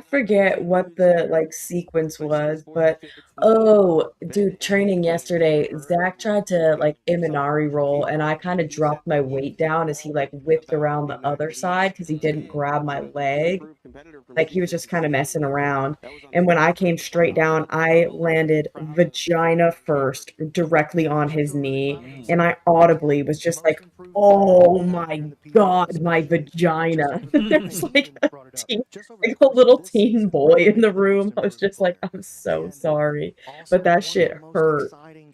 forget what the like sequence was, but oh, dude, training yesterday, Zach tried to like Imanari roll, and I kind of dropped my weight down as he like whipped around the other side because he didn't grab my leg. Like he was just kind of messing around. And when I came straight down, I landed vagina first directly on his knee, and I audibly was just like, "Oh my god, my vagina!" There's like like a little teen boy in the room. I was just like, I'm so sorry, but that shit hurt.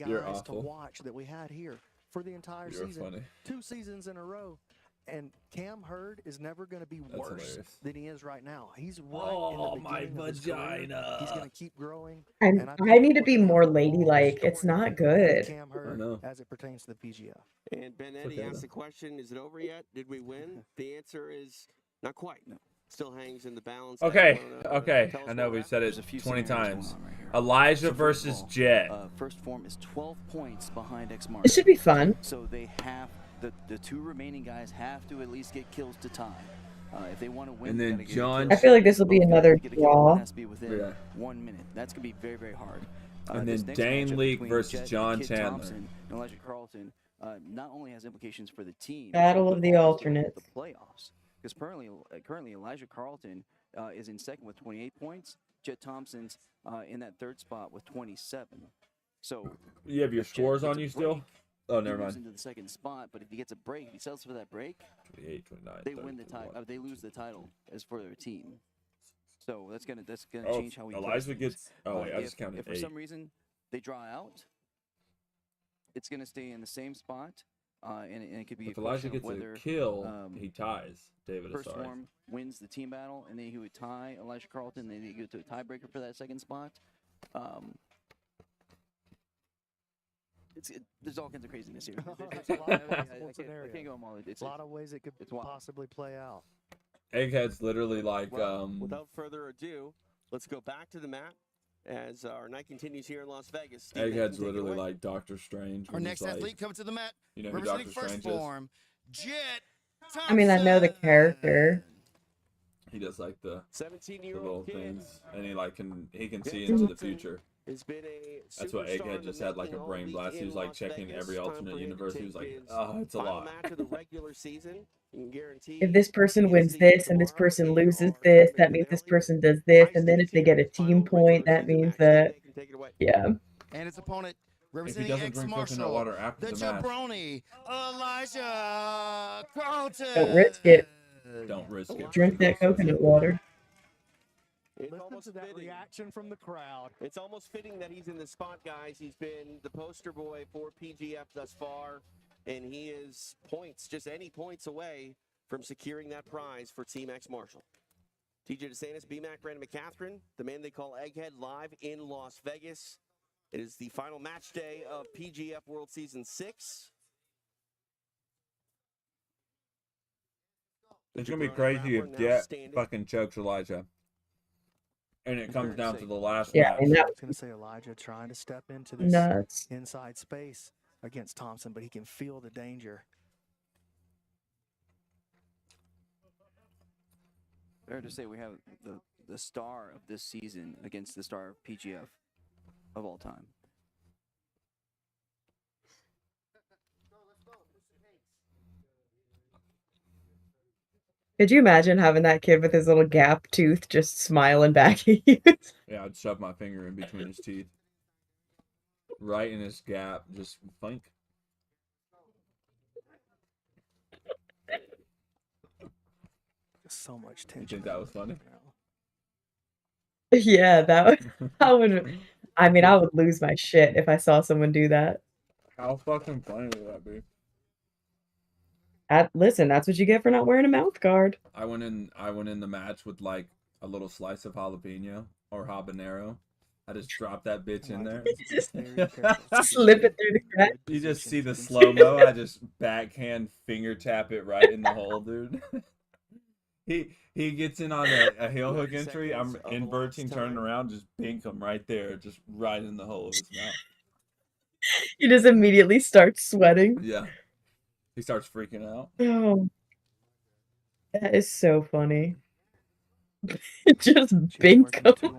You're guys to awful. watch that we had here for the entire You're season. funny. 2 seasons in a row. And Cam Hurd is never going to be That's worse hilarious. than he is right now. He's right Oh, in the my beginning of his career. vagina. He's going to keep growing. And I I need to be more ladylike. It's not good. Cam I Hurd know. as it pertains to the PGF. And Benetti okay, asked though. the question, is it over yet? Did we win? The answer is not quite. No. Still hangs in the balance. Okay, Wanna okay. tell us I know more we about said it? it 20 times. right here. Elijah So first versus of all, Jet. First form is 12 points behind X Marshall. It should be fun. So they have the 2 remaining guys have to at least get kills to tie. If they want to win, And they then gotta get John- kills. I feel like this will be Both guys another to get a kill, draw. one has to be within Yeah. 1 minute. That's gonna be very, very hard. And This then next Dane matchup Leak between versus Jet and John Kid Chandler. Thompson and Elijah Carlton not only has implications for the team, Battle but of the also alternates. the playoffs. Because currently Elijah Carlton is in second with 28 points. Jet Thompson's in that third spot with 27. So You have your if Jet scores gets on a you still? break, Oh, he never moves mind. into the second spot. But if he gets a break, if he settles for that break, 28, 29, they 30, win the tie. 31. They lose the title as for their team. So that's gonna Oh, change how we. play Elijah things. gets. Oh, wait, I if, just counted if for 8. some reason they draw out, it's gonna stay in the same spot, and it could be If a Elijah question of gets whether a kill, he ties David First Asari. form wins the team battle, and then he would tie Elijah Carlton. Then they go to a tiebreaker for that second spot. There's all kinds of craziness here. There's a lot of possible I can't scenarios. go them all. A lot of ways it could possibly play out. Egghead's literally like, Without further ado, let's go back to the map as our night continues here in Las Vegas. Steve, Egghead's take it literally away. like Doctor Strange. Our when next he's like, athlete coming to the mat, you know who representing Doctor first Strange is? form, Jet I mean, I know the character. He does like the 17-year-old little kid. things, and he can see Jet into the Thompson future. has been a That's what superstar Egghead in just the had like a making all brain week blast. He in was like Las checking Vegas. every Time alternate for him to universe. He was take like, his oh, it's a final lot. match of the regular season. You can guarantee If this person he'll wins see this and this tomorrow person in loses our this, tournament that means this finale. person does this, High and then if stakes they here, get a team final point, regular that season means match. that, Steve, take it away. yeah. and its opponent, If he representing doesn't X drink coconut Marshall, water after the the match, jabroni, Elijah Carlton. Don't risk it. don't risk it. Drink that coconut water. It's Listen almost to that fitting. reaction from the crowd. It's almost fitting that he's in the spot, guys. He's been the poster boy for PGF thus far, and he is points, just any points away from securing that prize for Team X Marshall. TJ DeSantis, BMAC, Brandon McCatherine, the man they call Egghead, live in Las Vegas. It is the final match day of PGF World Season 6. It's gonna be crazy if Jet fucking chokes Elijah, and it comes down to the last Yeah, match. and I that was going to say Elijah trying to step into this nuts. inside space against Thompson, but he can feel the danger. Fair to say we have the star of this season against the star of PGF of all time. Could you imagine having that kid with his little gap tooth just smiling back at you? Yeah, I'd shove my finger in between his teeth, right in his gap, just funk. So much You tension. think that was funny? Yeah, I would. I mean, I would lose my shit if I saw someone do that. How fucking funny would that be? Listen, that's what you get for not wearing a mouth guard. I went in the match with like a little slice of jalapeno or habanero. I just dropped that bitch in there. Slip it through the crack. You just see the slow mo. I just backhand finger tap it right in the hole, dude. He gets in on a heel hook entry. I'm inverting, turning around, just bink him right there, just right in the hole of his mouth. He just immediately starts sweating. Yeah, he starts freaking out. Oh, that is so funny. Just bink him.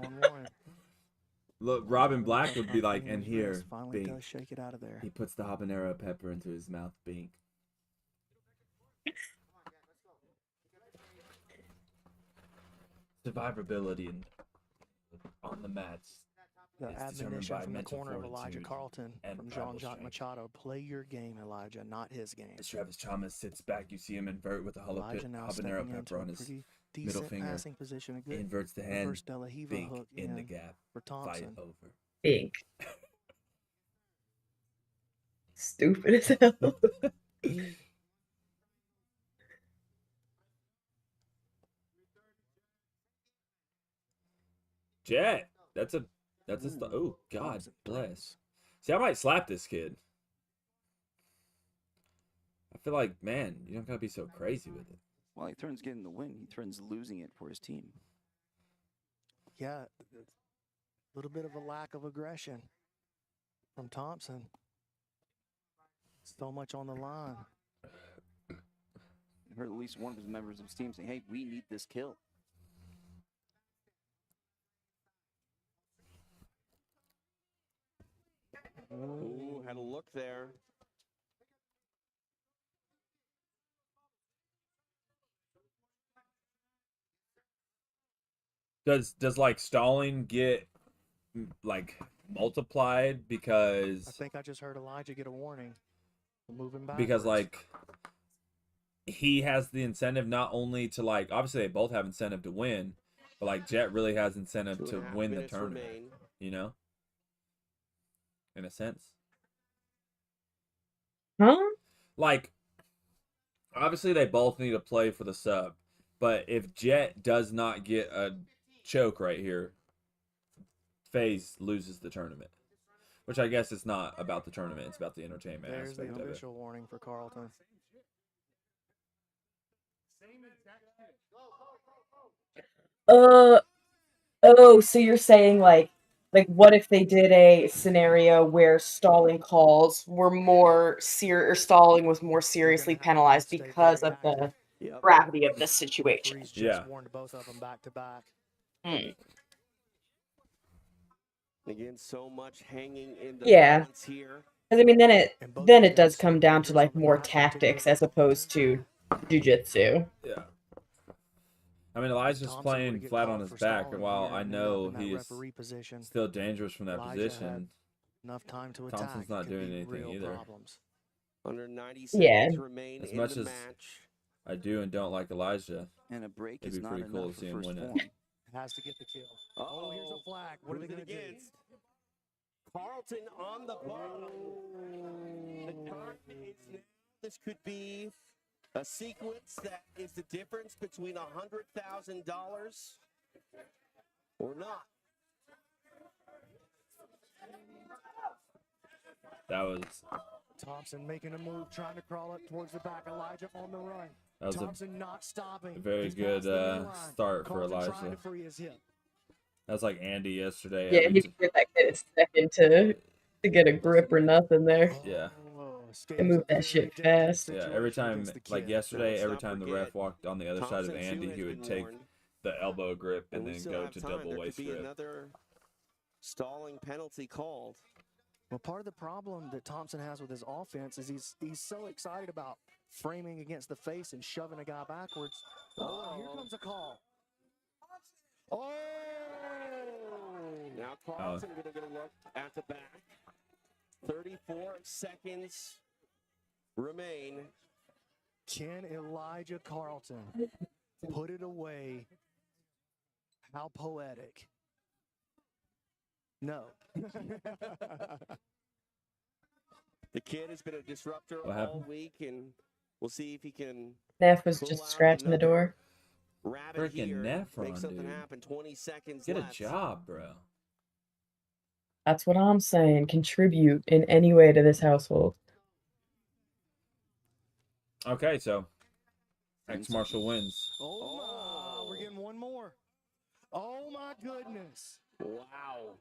Look, Robin Black would be like, and here, finally bink. does shake it out of there. He puts the habanero pepper into his mouth, bink. Survivability on the mats. The is determined admonition by from the mental corner of Elijah fortitude Carlton and from tribal Jean-Jacques strength. Machado. Play your game, Elijah, not his game. As Travis Chalmers sits back, you see him invert with a Elijah now habanero stepping into pepper a on his pretty middle decent finger. passing position. A good Inverts the hand, reverse De La Riva bink hook in the gap. for Fight Thompson. over. Bink. Stupid as hell. Jet, that's a oh God bless. See, I might slap this kid. I feel like, man, you don't gotta be so crazy with it. While he threatens getting the win, he threatens losing it for his team. Yeah, a little bit of a lack of aggression from Thompson. So much on the line. I heard at least one of his members of his team saying, hey, we need this kill. Ooh, had a look there. Does like stalling get like multiplied because I think I just heard Elijah get a warning for moving back. because like he has the incentive not only to like obviously they both have incentive to win, but like Jet really has incentive to win the tournament. You know, in a sense. Huh? Like obviously they both need to play for the sub, but if Jet does not get a choke right here, FaZe loses the tournament. Which I guess it's not about the tournament, it's about the entertainment There's the aspect of it. official warning for Carlton. Oh, so you're saying like what if they did a scenario where stalling calls were more or stalling was more seriously penalized because of the gravity of the situation? Referees just warned both of them back to back. Again, so much hanging in the Yeah. balance here. Because I mean, then it does come down to like more tactics as opposed to jujitsu. Yeah. I mean, Elijah's playing flat on his back, and while I know he's still dangerous from that position, enough time to Thompson's not doing anything either. Under 90 Yeah. seconds remain As in much the as match. I do and don't like Elijah, And a break it'd is be not pretty cool enough to see for him first win form. it. Has to get the kill. Oh, here's a flag. What are they Who's going it to do? against? Carlton on the bottom. The target is now. This could be A sequence that is the difference between $100,000 or not. That was Thompson making a move, trying to crawl up towards the back. Elijah on the run. That was Thompson not stopping. a very He's good past the knee line. start for Carlton trying Elijah. to free his hip. That's like Andy yesterday. Yeah, he could give that kid a second to get a grip or nothing there. Yeah. They move that shit fast. Yeah, every time, like yesterday, every time the ref walked on the other side of Andy, he would take the elbow grip and then go to double waist grip. Another stalling penalty called. Well, part of the problem that Thompson has with his offense is he's so excited about framing against the face and shoving a guy backwards. Oh, here comes a call. Oh! Now Carlton going to get a look at the back. 34 seconds remain. Can Elijah Carlton put it away? How poetic. No. The kid has been a disruptor What all happened? week, and we'll see if he can. Neff was just scratching the door. Rabbit Freaking here, Nephron, make something dude. happen. 20 seconds Get a left. job, bro. That's what I'm saying. Contribute in any way to this household. Okay, so X Marshall wins. Oh, my. We're getting one more. Oh, my goodness. Wow.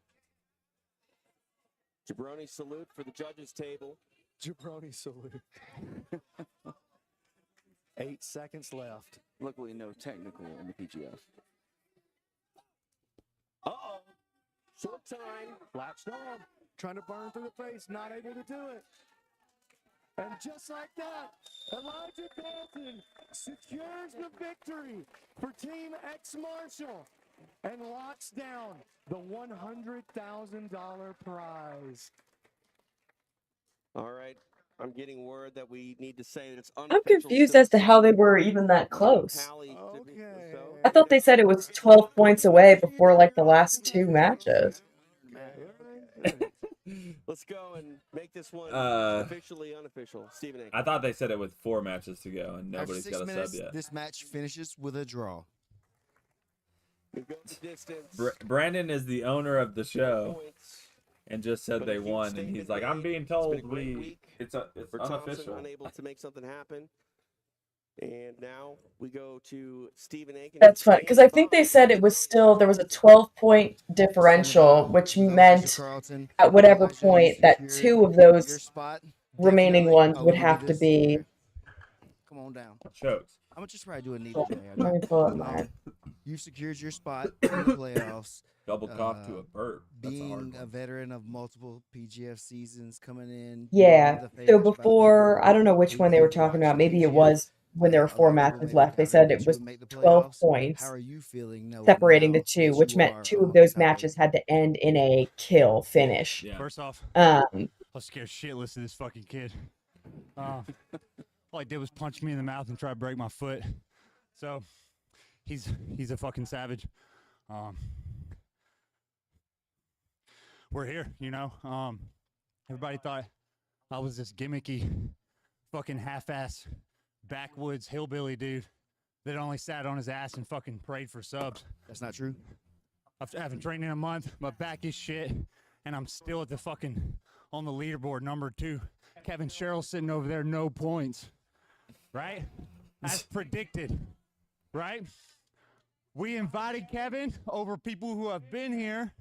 Jabroni salute for the judges table. Jabroni salute. 8 seconds left. Luckily, no technical in the PGF. Uh-oh. Short time. Latched on. Trying to burn through the face. Not able to do it. And just like that, Elijah Carlton secures the victory for Team X Marshall and locks down the $100,000 prize. All right. I'm getting word that we need to say that it's I'm confused as to how they were even that close. I thought they said it was 12 points away before like the last two matches. Let's go and make this one officially unofficial. Stephen A. I thought they said it with 4 matches to go, and After nobody's 6 got a minutes, sub yet. this match finishes with a draw. We go the distance. Brandon is the owner of the show, and just said they won, and he's like, "I'm being told it's for Thompson, unofficial." unable to make something happen. And now we go to Stephen Aiken. That's fun because I think they said it was still there was a 12-point differential, which meant at whatever point that 2 of those remaining ones would have to be. Come on down. Chokes. I'm gonna just try to do a neat Let me pull up mine. You secured your spot in the playoffs. Double cough to a burp. That's a hard Being one. a veteran of multiple PGF seasons, coming in. Yeah. So before, I don't know which one they were talking about. Maybe it was when there were 4 matches left. They said it was 12 points How are you feeling? separating the 2, which meant 2 of those matches had to end in a kill finish. Yeah. First off, Um, I was scared shitless of this fucking kid. All he did was punch me in the mouth and try to break my foot. So he's a fucking savage. We're here, you know. Everybody thought I was this gimmicky, fucking half-ass, backwoods hillbilly dude that only sat on his ass and fucking prayed for subs. That's not true. I haven't trained in a month. My back is shit, and I'm still at the fucking on the leaderboard number 2. Kevin Sherrill sitting over there, no points. Right? As predicted. Right? We invited Kevin over people who have been here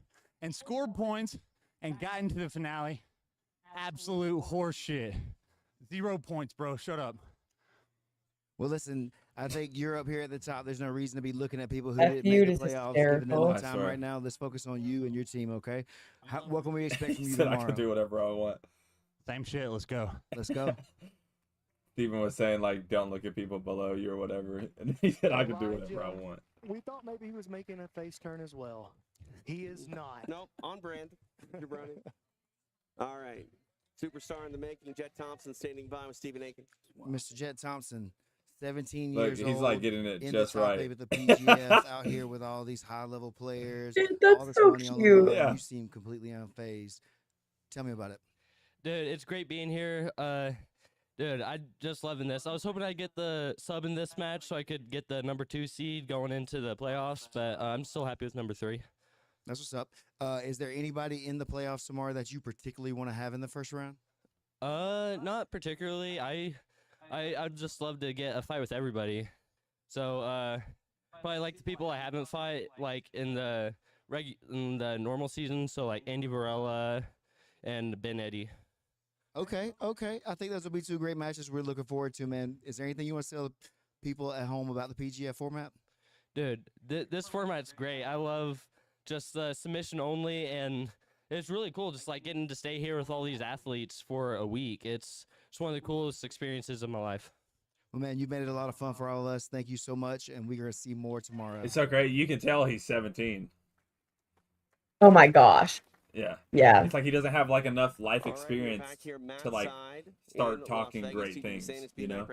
and scored points and got into the finale. Absolute horseshit. 0 points, bro. Shut up. Well, listen, I think you're up here at the top. There's no reason to be looking at people who That didn't feud make the is playoffs, giving them hysterical. the time right now. Let's focus on you and your team, okay? What can we expect from He you said I tomorrow? can do whatever I want. Same shit. Let's go. Let's go. Steven was saying, like, don't look at people below you or whatever. And he said, I can do whatever I want. We thought maybe he was making a face turn as well. He is not. Nope, on brand. Jabroni. All right. Superstar in the making, Jet Thompson standing by with Stephen Aiken. Mr. Jet Thompson, 17 Look, years he's, old. like, getting it in just the top right. eight with the PGF out here with all these high-level players. Dude, all that's this so money on the cute. line. Yeah. You seem completely unfazed. Tell me about it. Dude, it's great being here. Dude, I just loving this. I was hoping I'd get the sub in this match so I could get the number 2 seed going into the playoffs, but I'm still happy with number 3. That's what's up. Is there anybody in the playoffs tomorrow that you particularly want to have in the first round? Not particularly. I'd just love to get a fight with everybody. So, probably like the people I haven't fight like in the normal season. So like Andy Varela and Ben Eddy. Okay. I think those will be 2 great matches we're looking forward to, man. Is there anything you want to tell people at home about the PGF format? Dude, this format's great. I love just the submission only, and it's really cool just like getting to stay here with all these athletes for a week. It's one of the coolest experiences of my life. Well, man, you've made it a lot of fun for all of us. Thank you so much, and we're going to see more tomorrow. It's so great. You can tell he's 17. Oh my gosh. Yeah. Yeah. It's like he doesn't have like enough life experience to like start talking great things, you know?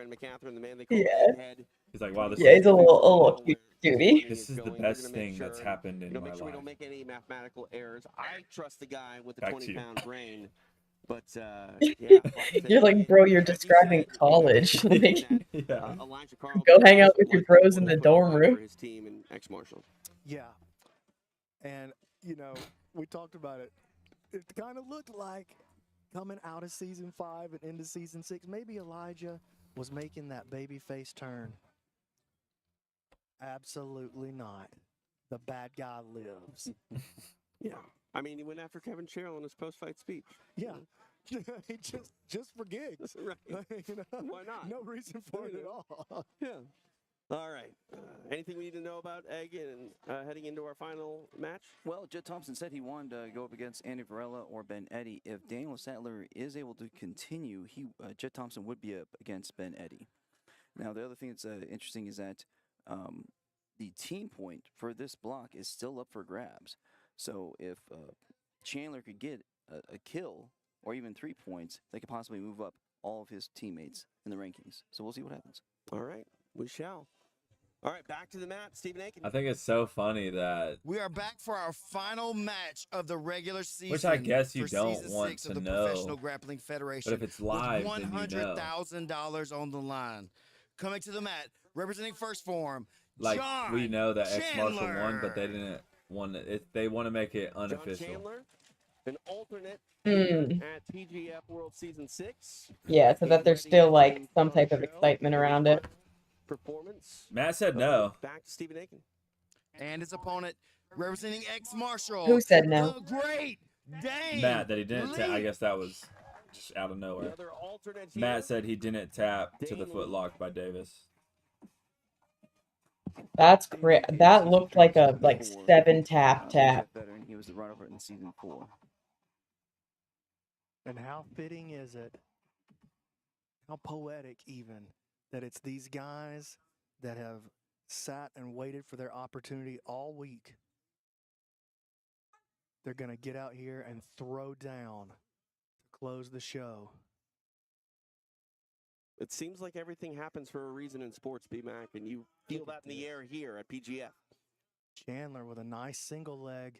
Yeah. He's like, wow, this Yeah, is he's a little cute cutie. this is the best thing that's happened in my make sure we life. don't make any mathematical errors. I trust the guy with the Back to you. 20-pound brain. But yeah, You're like, bro, you're describing college. Like, Yeah. go hang out with your bros in the dorm room. his team in X Marshall. Yeah. And, you know, we talked about it. It kind of looked like coming out of season 5 and into season 6, maybe Elijah was making that baby face turn. Absolutely not. The bad guy lives. Yeah. I mean, he went after Kevin Sherrill in his post-fight speech. Yeah. He just for gigs. Right. You know? Why not? No reason for it at all. Yeah. All right. Anything we need to know about Egg and heading into our final match? Well, Jet Thompson said he wanted to go up against Andy Varela or Ben Eddy. If Daniel Sattler is able to continue, Jet Thompson would be up against Ben Eddy. Now, the other thing that's interesting is that the team point for this block is still up for grabs. So if Chandler could get a kill or even 3 points, they could possibly move up all of his teammates in the rankings. So we'll see what happens. All right. We shall. All right, back to the mat, Stephen Aiken. I think it's so funny that, We are back for our final match of the regular season. which I guess you for don't season want 6 to of the know, Professional Grappling Federation. but if it's live, with then you know. $100,000 on the line. Coming to the mat, representing First Form, Like John we know that X Marshall won, Chandler. but they didn't want it. They want to make it John unofficial. Chandler, an alternate Hmm. at PGF World Season 6. Yeah, so that there's still like some type of excitement around it. Performance. Matt said no. Back to Stephen Aiken. And his opponent, representing X Marshall. Who said no? The great Dane. Matt that he didn't tap. I Lee. guess that was just out of nowhere. The other alternate here. Matt said he didn't tap to the footlock by Davis. That's great. That looked like a 7 tap. Veteran, he was the runner-up in season 4. And how fitting is it? How poetic even that it's these guys that have sat and waited for their opportunity all week. They're going to get out here and throw down to close the show. It seems like everything happens for a reason in sports, B-Mac, and you feel that in the air here at PGF. Chandler with a nice single leg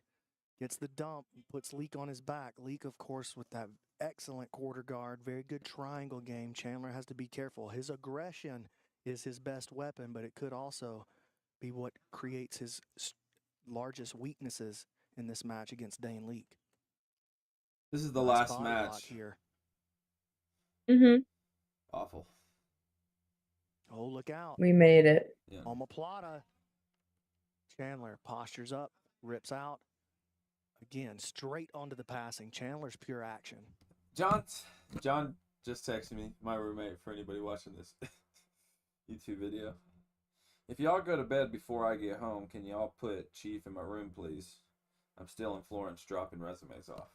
gets the dump and puts Leak on his back. Leak, of course, with that excellent quarter guard, very good triangle game. Chandler has to be careful. His aggression is his best weapon, but it could also be what creates his largest weaknesses in this match against Dane Leak. This is the Nice last body block match. here. Mm-hmm. Awful. Oh, look out. We made it. Yeah. Omoplata. Chandler postures up, rips out. Again, straight onto the passing. Chandler's pure action. John just texted me, my roommate, for anybody watching this YouTube video. If y'all go to bed before I get home, can y'all put Chief in my room, please? I'm still in Florence dropping resumes off.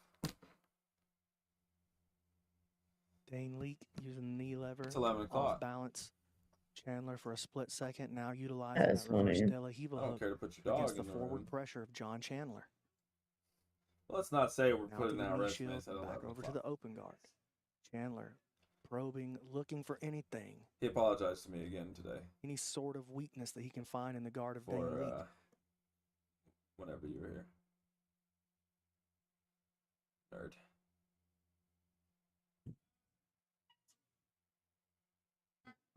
Dane Leak using the knee lever. It's 11 o'clock. Off balance. Chandler for a split second, now utilizing That's that reverse funny. De La Hiva I don't hook care to put your dog against the in the forward room. pressure of John Chandler. Well, let's not say we're Now putting to the out knee resumes shield, at back 11 over to o'clock. the open guard. Chandler probing, looking for anything, He apologized to me again today any sort of weakness that he can find in the guard of Dane for Leak. whenever you were here. Nerd.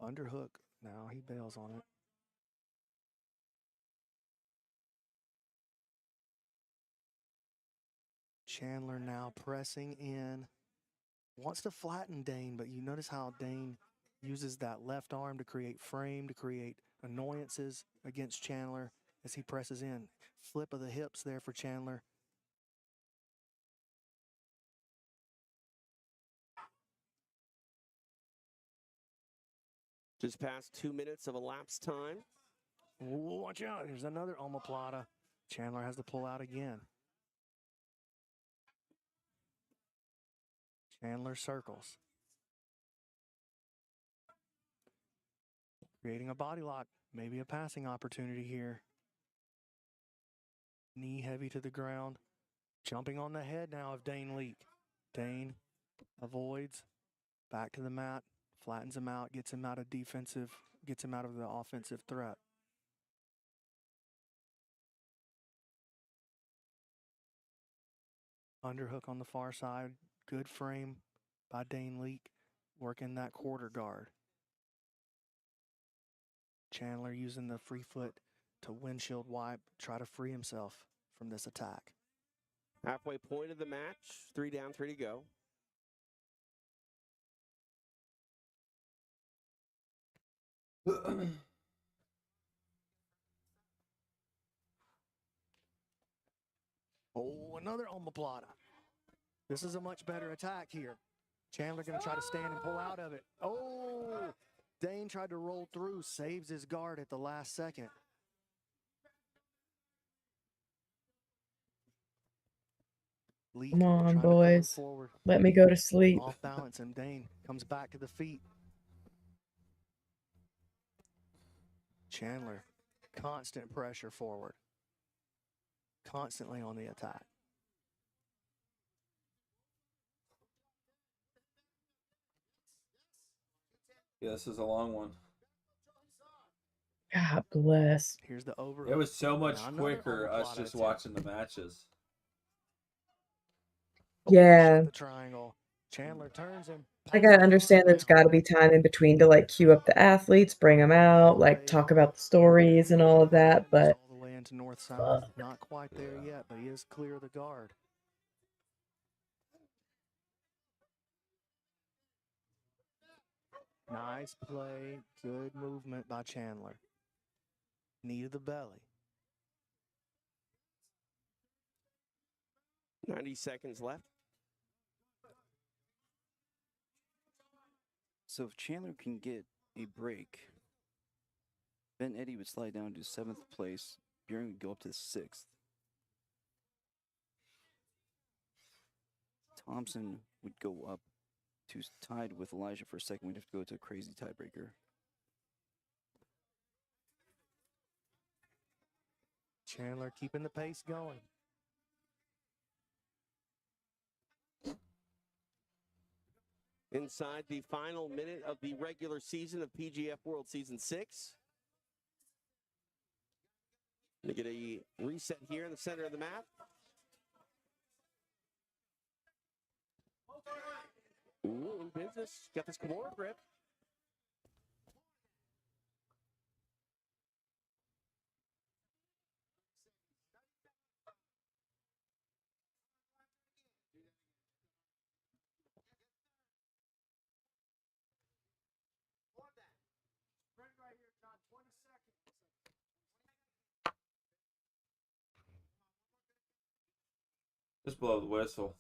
Underhook. Now he bails on it. Chandler now pressing in. Wants to flatten Dane, but you notice how Dane uses that left arm to create frame, to create annoyances against Chandler as he presses in. Flip of the hips there for Chandler. Just past 2 minutes of elapsed time. Ooh, watch out. Here's another omoplata. Chandler has to pull out again. Chandler circles. Creating a body lock. Maybe a passing opportunity here. Knee heavy to the ground. Jumping on the head now of Dane Leak. Dane avoids. Back to the mat. Flattens him out. Gets him out of defensive. Gets him out of the offensive threat. Underhook on the far side. Good frame by Dane Leak. Working that quarter guard. Chandler using the free foot to windshield wipe. Try to free himself from this attack. Halfway point of the match. 3 down, 3 to go. Oh, another omoplata. This is a much better attack here. Chandler going to try to stand and pull out of it. Oh, Dane tried to roll through, saves his guard at the last second. Leak Come on, trying to pull him boys. forward. Let me go to sleep. Off balance, and Dane comes back to the feet. Chandler, constant pressure forward. Constantly on the attack. Yeah, this is a long one. God bless. Here's the over. It was so much Now another quicker us omoplata just attempt. watching the matches. Yeah. The triangle. Chandler turns him. I gotta understand there's gotta be time in between to like queue up the athletes, bring them out, like talk about the stories and all of that, but All the way into north south. Not quite there yet, but he is clear of the guard. Nice play. Good movement by Chandler. Knee to the belly. 90 seconds left. So if Chandler can get a break, Ben Eddy would slide down to 7th place. Bjorn would go up to 6th. Thompson would go up to tied with Elijah for 2nd. We'd have to go to a crazy tiebreaker. Chandler keeping the pace going. Inside the final minute of the regular season of PGF World Season 6. We get a reset here in the center of the map. Ooh, in business. Got this Kimura grip. Just blow the whistle.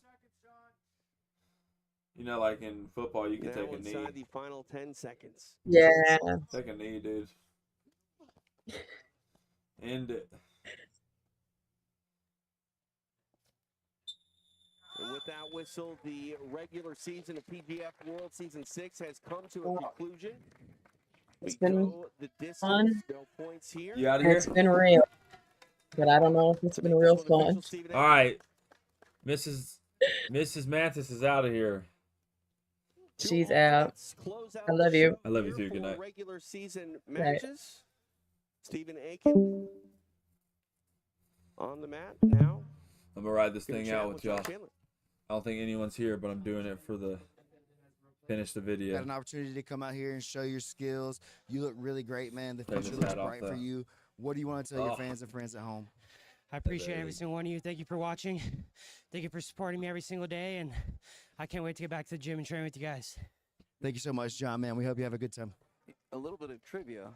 You know, like in football, you can Now take a inside knee. the final 10 seconds. yeah. Take a knee, dude. End it. And with that whistle, the regular season of PGF World Season 6 has come to a conclusion. It's We been go the distance, fun. no points here. You out of here? It's been real. But I don't know if it's been real fun. All right. Mrs. Mantis is out of here. She's out. I love you. I love you too. Good night. Regular season Right. matches. Stephen Aiken on the mat now. I'm gonna ride this Gonna thing chat out with John y'all. Chandler. I don't think anyone's here, but I'm doing it for the Finish the video. Got an opportunity to come out here and show your skills. You look really great, man. The Take future his looks hat off, bright for though. you. What do you want to tell your Oh. fans and friends at home? I appreciate every single one of you. Thank you for watching. Thank you for supporting me every single day, and I can't wait to get back to the gym and train with you guys. Thank you so much, John, man. We hope you have a good time. A little bit of trivia.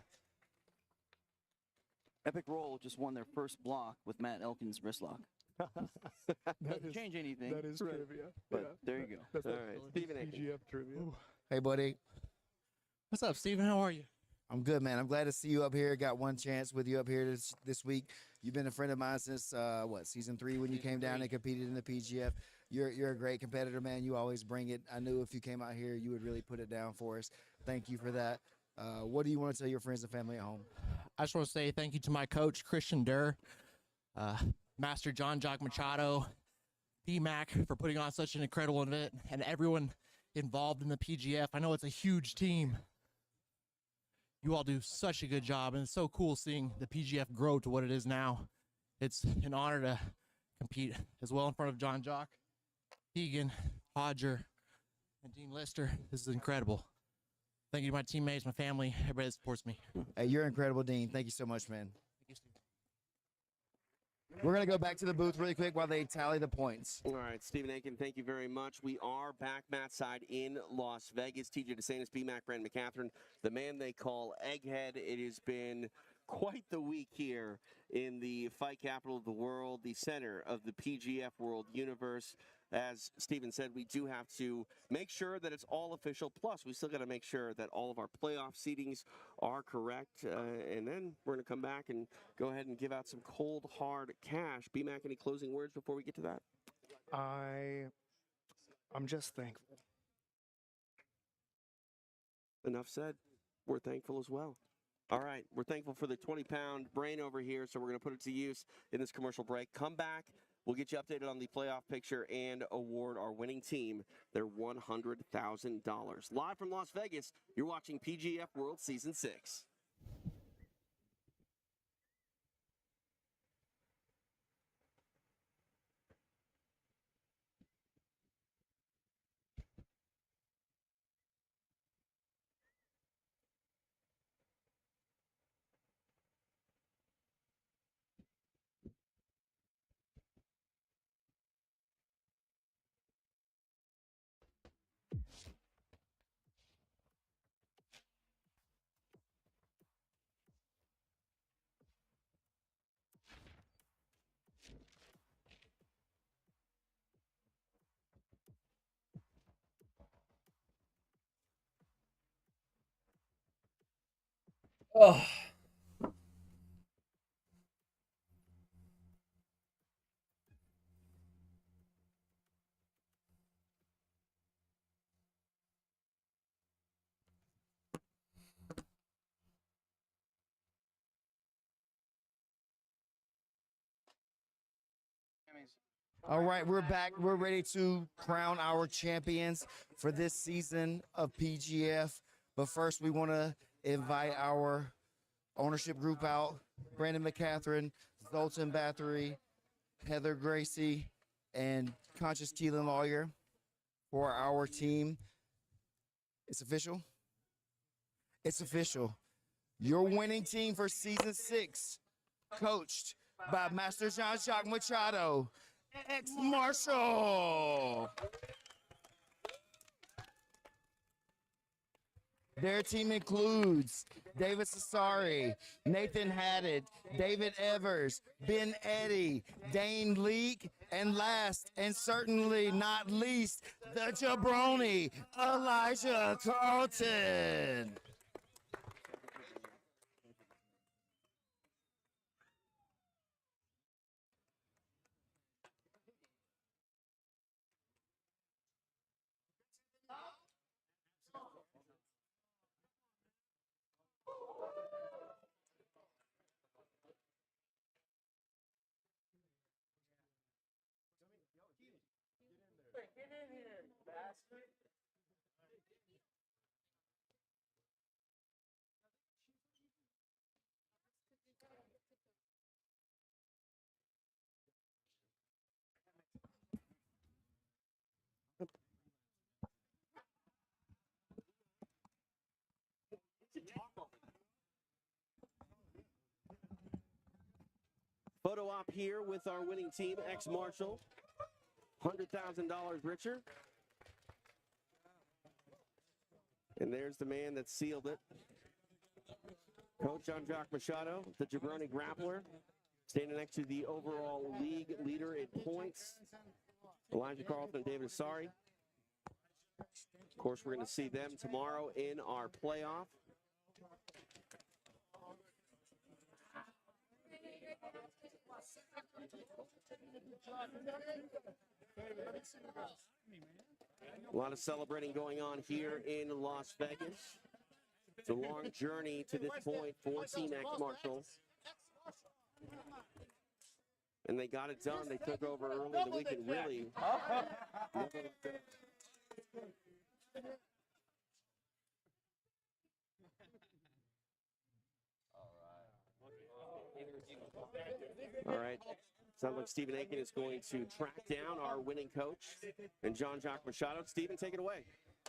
Epic Roll just won their first block with Matt Elkin's wrist lock. Doesn't change anything. That is trivia. But Yeah. there you go. That's All right, Stephen Aiken. PGF trivia. Hey, buddy. What's up, Steven? How are you? I'm good, man. I'm glad to see you up here. Got one chance with you up here this week. You've been a friend of mine since season 3 when you came down and competed in the PGF. You're a great competitor, man. You always bring it. I knew if you came out here, you would really put it down for us. Thank you for that. What do you want to tell your friends and family at home? I just want to say thank you to my coach, Christian Durr, Master John Jock Machado, B-Mac for putting on such an incredible event, and everyone involved in the PGF. I know it's a huge team. You all do such a good job, and it's so cool seeing the PGF grow to what it is now. It's an honor to compete as well in front of John Jock, Keegan, Hodger, and Dean Lister. This is incredible. Thank you to my teammates, my family, everybody that supports me. Hey, you're incredible, Dean. Thank you so much, man. We're going to go back to the booth really quick while they tally the points. All right, Stephen Aiken, thank you very much. We are back mat side in Las Vegas. TJ DeSantis, B-Mac, Brandon McCatherine, the man they call Egghead. It has been quite the week here in the fight capital of the world, the center of the PGF world universe. As Steven said, we do have to make sure that it's all official. Plus, we still got to make sure that all of our playoff seedings are correct. And then we're going to come back and go ahead and give out some cold, hard cash. B-Mac, any closing words before we get to that? I'm just thankful. Enough said. We're thankful as well. All right, we're thankful for the 20-pound brain over here, so we're going to put it to use in this commercial break. Come back. We'll get you updated on the playoff picture and award our winning team their $100,000. Live from Las Vegas, you're watching PGF World Season 6. Oh. All right, we're back. We're ready to crown our champions for this season of PGF. But first, we want to invite our ownership group out. Brandon McCatherine, Zoltan Bathory, Heather Gracie, and Conscious Keelan Lawyer for our team. It's official. It's official. Your winning team for season 6, coached by Master John Jock Machado, ex-Marshall. Their team includes David Sassari, Nathan Haddad, David Evers, Ben Eddy, Dane Leak, and last and certainly not least, the jabroni, Elijah Carlton. top here with our winning team, ex-Marshall, $100,000 richer. And there's the man that sealed it. Coach Jean-Jacques Machado, the jabroni grappler, standing next to the overall league leader in points, Elijah Carlton and David Asari. Of course, we're going to see them tomorrow in our playoff. A lot of celebrating going on here in Las Vegas. It's a long journey to this point for Team X Marshall. And they got it done. They took over early in the week and really. All right. Sounds like Stephen Aiken is going to track down our winning coach and Jean-Jacques Machado. Stephen, take it away.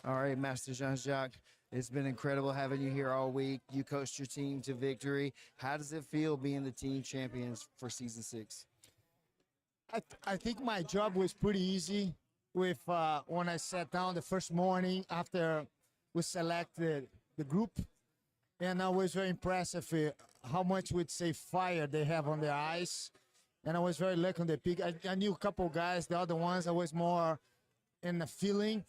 All right, Master Jean-Jacques, it's been incredible having you here all week. You coached your team to victory. How does it feel being the team champions for season 6? I think my job was pretty easy with when I sat down the first morning after we selected the group. And I was very impressed with how much would say fire they have on their eyes. And I was very lucky on the pick. I knew a couple guys, the other ones I was more in the feeling.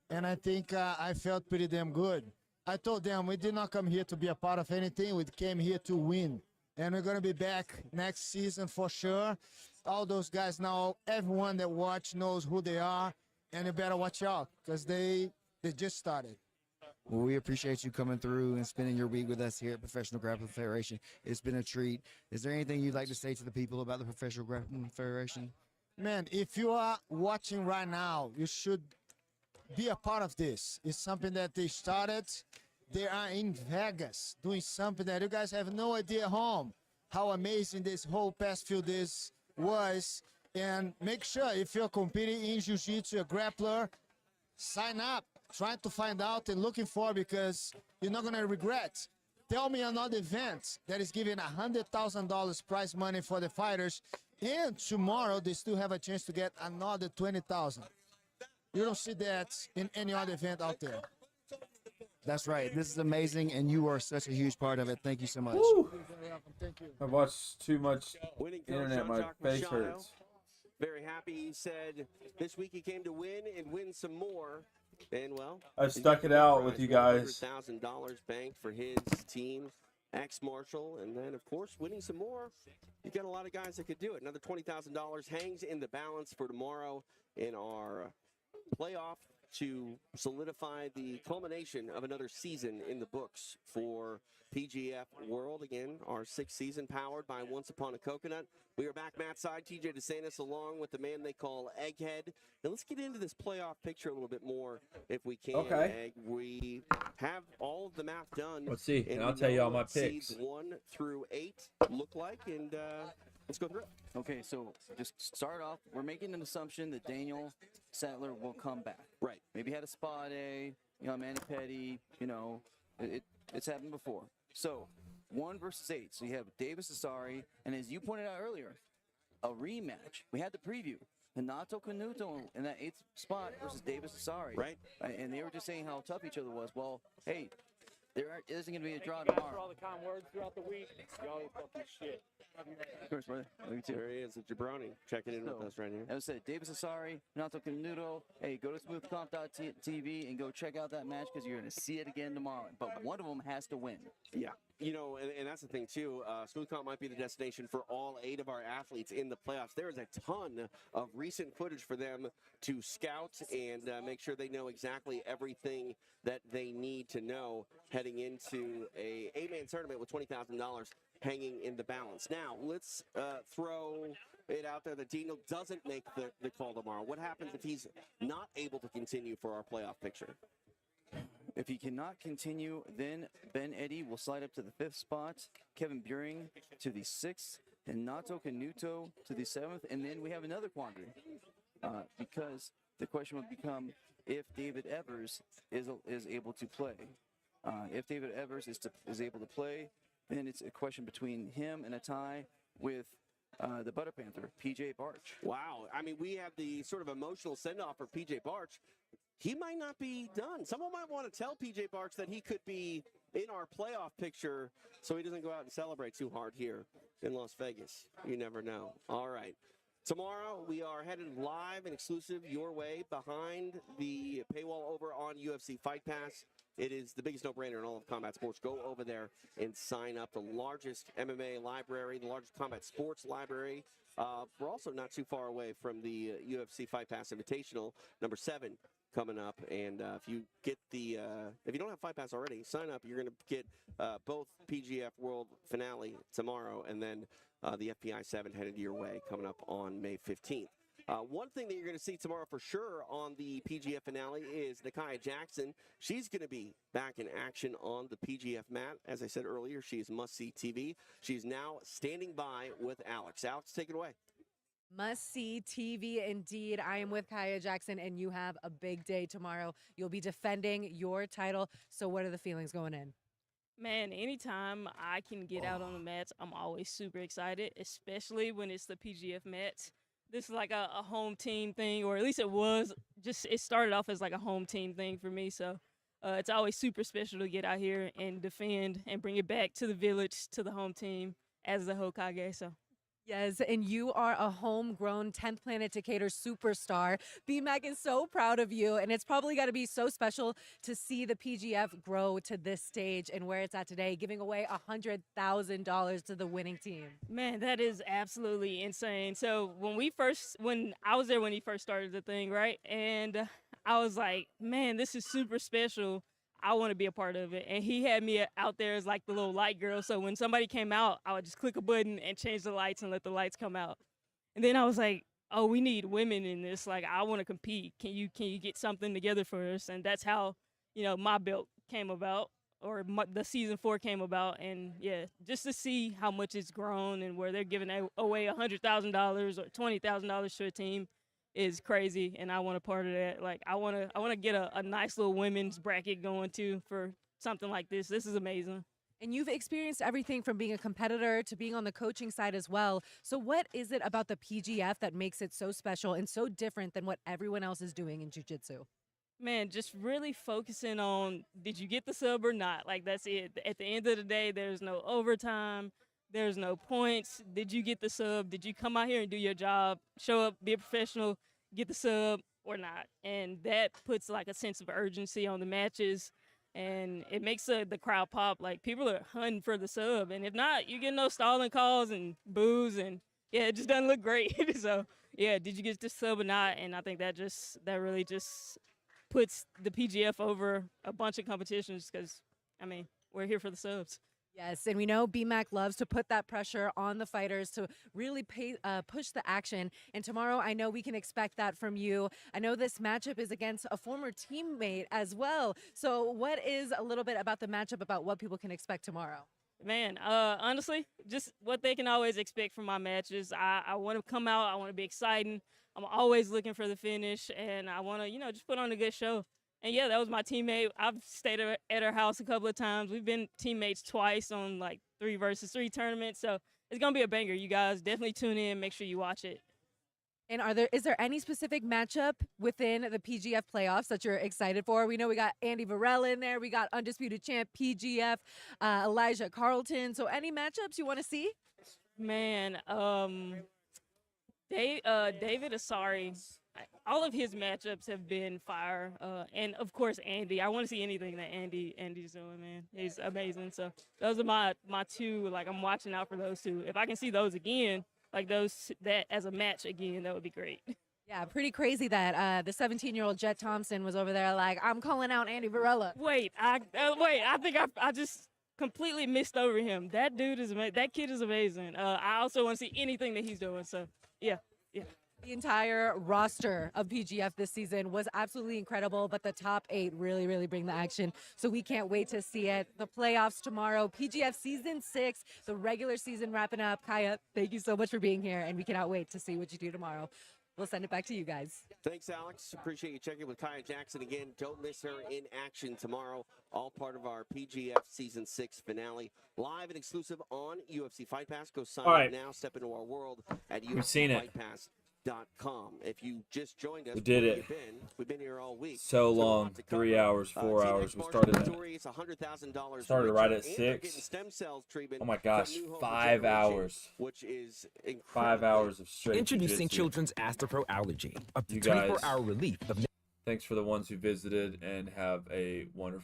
And I think I felt pretty damn good. I told them we did not come here to be a part of anything. We came here to win. And we're going to be back next season for sure. All those guys now, everyone that watch knows who they are. And you better watch out because they just started. Well, we appreciate you coming through and spending your week with us here at Professional Grappling Federation. It's been a treat. Is there anything you'd like to say to the people about the Professional Grappling Federation? Man, if you are watching right now, you should be a part of this. It's something that they started. They are in Vegas doing something that you guys have no idea at home how amazing this whole past few days was. And make sure if you're competing in jiu-jitsu, a grappler, sign up. Trying to find out and looking for because you're not going to regret. Tell me another event that is giving $100,000 prize money for the fighters, and tomorrow they still have a chance to get another $20,000. You don't see that in any other event out there. That's right. This is amazing, and you are such a huge part of it. Thank you so much. Thank you. I've watched too much Winning coach internet. My Jean-Jacques face Machado. hurts. Very happy. He said this week he came to win and win some more. And well, I stuck it out with you guys. $100,000 banked for his team, ex-Marshall, and then of course winning some more. You got a lot of guys that could do it. Another $20,000 hangs in the balance for tomorrow in our playoff to solidify the culmination of another season in the books for PGF World. Again, our 6th season powered by Once Upon a Coconut. We are back, Matt Side, TJ DeSantis, along with the man they call Egghead. Now let's get into this playoff picture a little bit more if we can. Okay. Egg. We have all of the math done. Let's see, and I'll we tell you know all my what seeds picks. 1 through 8 look like, and let's go through it. Okay, so just start off. We're making an assumption that Daniel Sattler will come back. Right. Maybe had a spa day, Manny Petty, it's happened before. So 1 versus 8. So you have Davis Asari, and as you pointed out earlier, a rematch. We had the preview. Hanato Canuto in that 8th spot versus Davis Asari. Right. And they were just saying how tough each other was. Well, hey, there isn't going to be a draw tomorrow. all the kind words throughout the week. Y'all ain't fucking shit. Of course, brother. There he is, a jabroni, checking in with us right here. As I said, Davis Asari, Hanato Canuto. Hey, go to smoothcomp.tv and go check out that match because you're going to see it again tomorrow. But one of them has to win. Yeah, and that's the thing, too. Smooth Comp might be the destination for all 8 of our athletes in the playoffs. There is a ton of recent footage for them to scout and make sure they know exactly everything that they need to know heading into a 8-man tournament with $20,000 hanging in the balance. Now, let's throw it out there that Dino doesn't make the call tomorrow. What happens if he's not able to continue for our playoff picture? If he cannot continue, then Ben Eddy will slide up to the 5th spot, Kevin Buring to the 6th, and Nato Canuto to the 7th, and then we have another quandary because the question would become if David Evers is able to play. If David Evers is able to play, then it's a question between him and a tie with the Butter Panther, PJ Barch. Wow. I mean, we have the sort of emotional send-off for PJ Barch. He might not be done. Someone might want to tell PJ Barch that he could be in our playoff picture so he doesn't go out and celebrate too hard here in Las Vegas. You never know. All right. Tomorrow, we are headed live and exclusive your way behind the paywall over on UFC Fight Pass. It is the biggest no-brainer in all of combat sports. Go over there and sign up. The largest MMA library, the largest combat sports library. We're also not too far away from the UFC Fight Pass Invitational, number 7, coming up. And if you get if you don't have Fight Pass already, sign up. You're going to get both PGF World Finale tomorrow, and then the FBI 7 headed your way coming up on May 15th. One thing that you're going to see tomorrow for sure on the PGF finale is Nakia Jackson. She's going to be back in action on the PGF mat. As I said earlier, she is must-see TV. She's now standing by with Alex. Alex, take it away. Must-see TV indeed. I am with Kaya Jackson, and you have a big day tomorrow. You'll be defending your title. So what are the feelings going in? Man, anytime I can get out on the mats, I'm always super excited, especially when it's the PGF mats. This is like a home team thing, or at least it was. It started off as like a home team thing for me. So it's always super special to get out here and defend and bring it back to the village, to the home team as the Hokage. So. Yes, and you are a homegrown 10th Planet Decatur superstar. BMAC is so proud of you, and it's probably got to be so special to see the PGF grow to this stage and where it's at today, giving away $100,000 to the winning team. Man, that is absolutely insane. So when I was there when he first started the thing, right? And I was like, man, this is super special. I want to be a part of it. And he had me out there as like the little light girl. So when somebody came out, I would just click a button and change the lights and let the lights come out. And then I was like, oh, we need women in this. Like, I want to compete. Can you get something together for us? And that's how, my belt came about, or the season 4 came about. And yeah, just to see how much it's grown and where they're giving away $100,000 or $20,000 to a team is crazy, and I want a part of that. Like, I want to get a nice little women's bracket going too for something like this. This is amazing. And you've experienced everything from being a competitor to being on the coaching side as well. So what is it about the PGF that makes it so special and so different than what everyone else is doing in jiu-jitsu? Man, just really focusing on, did you get the sub or not? Like, that's it. At the end of the day, there's no overtime. There's no points. Did you get the sub? Did you come out here and do your job, show up, be a professional, get the sub or not? And that puts like a sense of urgency on the matches, and it makes the crowd pop. Like, people are hunting for the sub, and if not, you get no stalling calls and boos, and yeah, it just doesn't look great. So yeah, did you get the sub or not? And I think that really just puts the PGF over a bunch of competitions, because we're here for the subs. Yes, and we know BMAC loves to put that pressure on the fighters to really push the action. And tomorrow, I know we can expect that from you. I know this matchup is against a former teammate as well. So what is a little bit about the matchup, about what people can expect tomorrow? Man, honestly, just what they can always expect from my matches. I want to come out. I want to be exciting. I'm always looking for the finish, and I want to, just put on a good show. And yeah, that was my teammate. I've stayed at her house a couple of times. We've been teammates twice on like 3 versus 3 tournaments. So it's going to be a banger. You guys definitely tune in. Make sure you watch it. And is there any specific matchup within the PGF playoffs that you're excited for? We know we got Andy Varela in there. We got undisputed champ PGF, Elijah Carlton. So any matchups you want to see? Man, David Asari, all of his matchups have been fire. And of course, Andy. I want to see anything that Andy's doing, man. He's amazing. So those are my 2. Like, I'm watching out for those 2. If I can see those again, like that as a match again, that would be great. Yeah, pretty crazy that the 17-year-old Jet Thompson was over there like, I'm calling out Andy Varela. Wait, I think I just completely missed over him. That dude is amazing. That kid is amazing. I also want to see anything that he's doing. So yeah. The entire roster of PGF this season was absolutely incredible, but the top 8 really, really bring the action. So we can't wait to see it. The playoffs tomorrow, PGF Season 6, the regular season wrapping up. Kaya, thank you so much for being here, and we cannot wait to see what you do tomorrow. we'll send it back to you guys. Thanks, Alex. Appreciate you checking with Kaya Jackson again. Don't miss her in action tomorrow. All part of our PGF Season 6 finale. Live and exclusive on UFC Fight Pass. Go sign All up right. now. Step into our world at We've seen it. UFCFightPass.com. If you just joined us, We did where it. you been? We've been here all week. So a lot long, to 3 cover. hours, 4 hours. We started at It's $100,000 started right richer, at and they're 6. getting stem cells treatment Oh my from gosh, New Hope 5 Regeneration, hours. which is 5 hours of straight Introducing jiu-jitsu. Children's Astropro Allergy, up to You guys, 24-hour relief of thanks for the ones who visited, and have a wonderful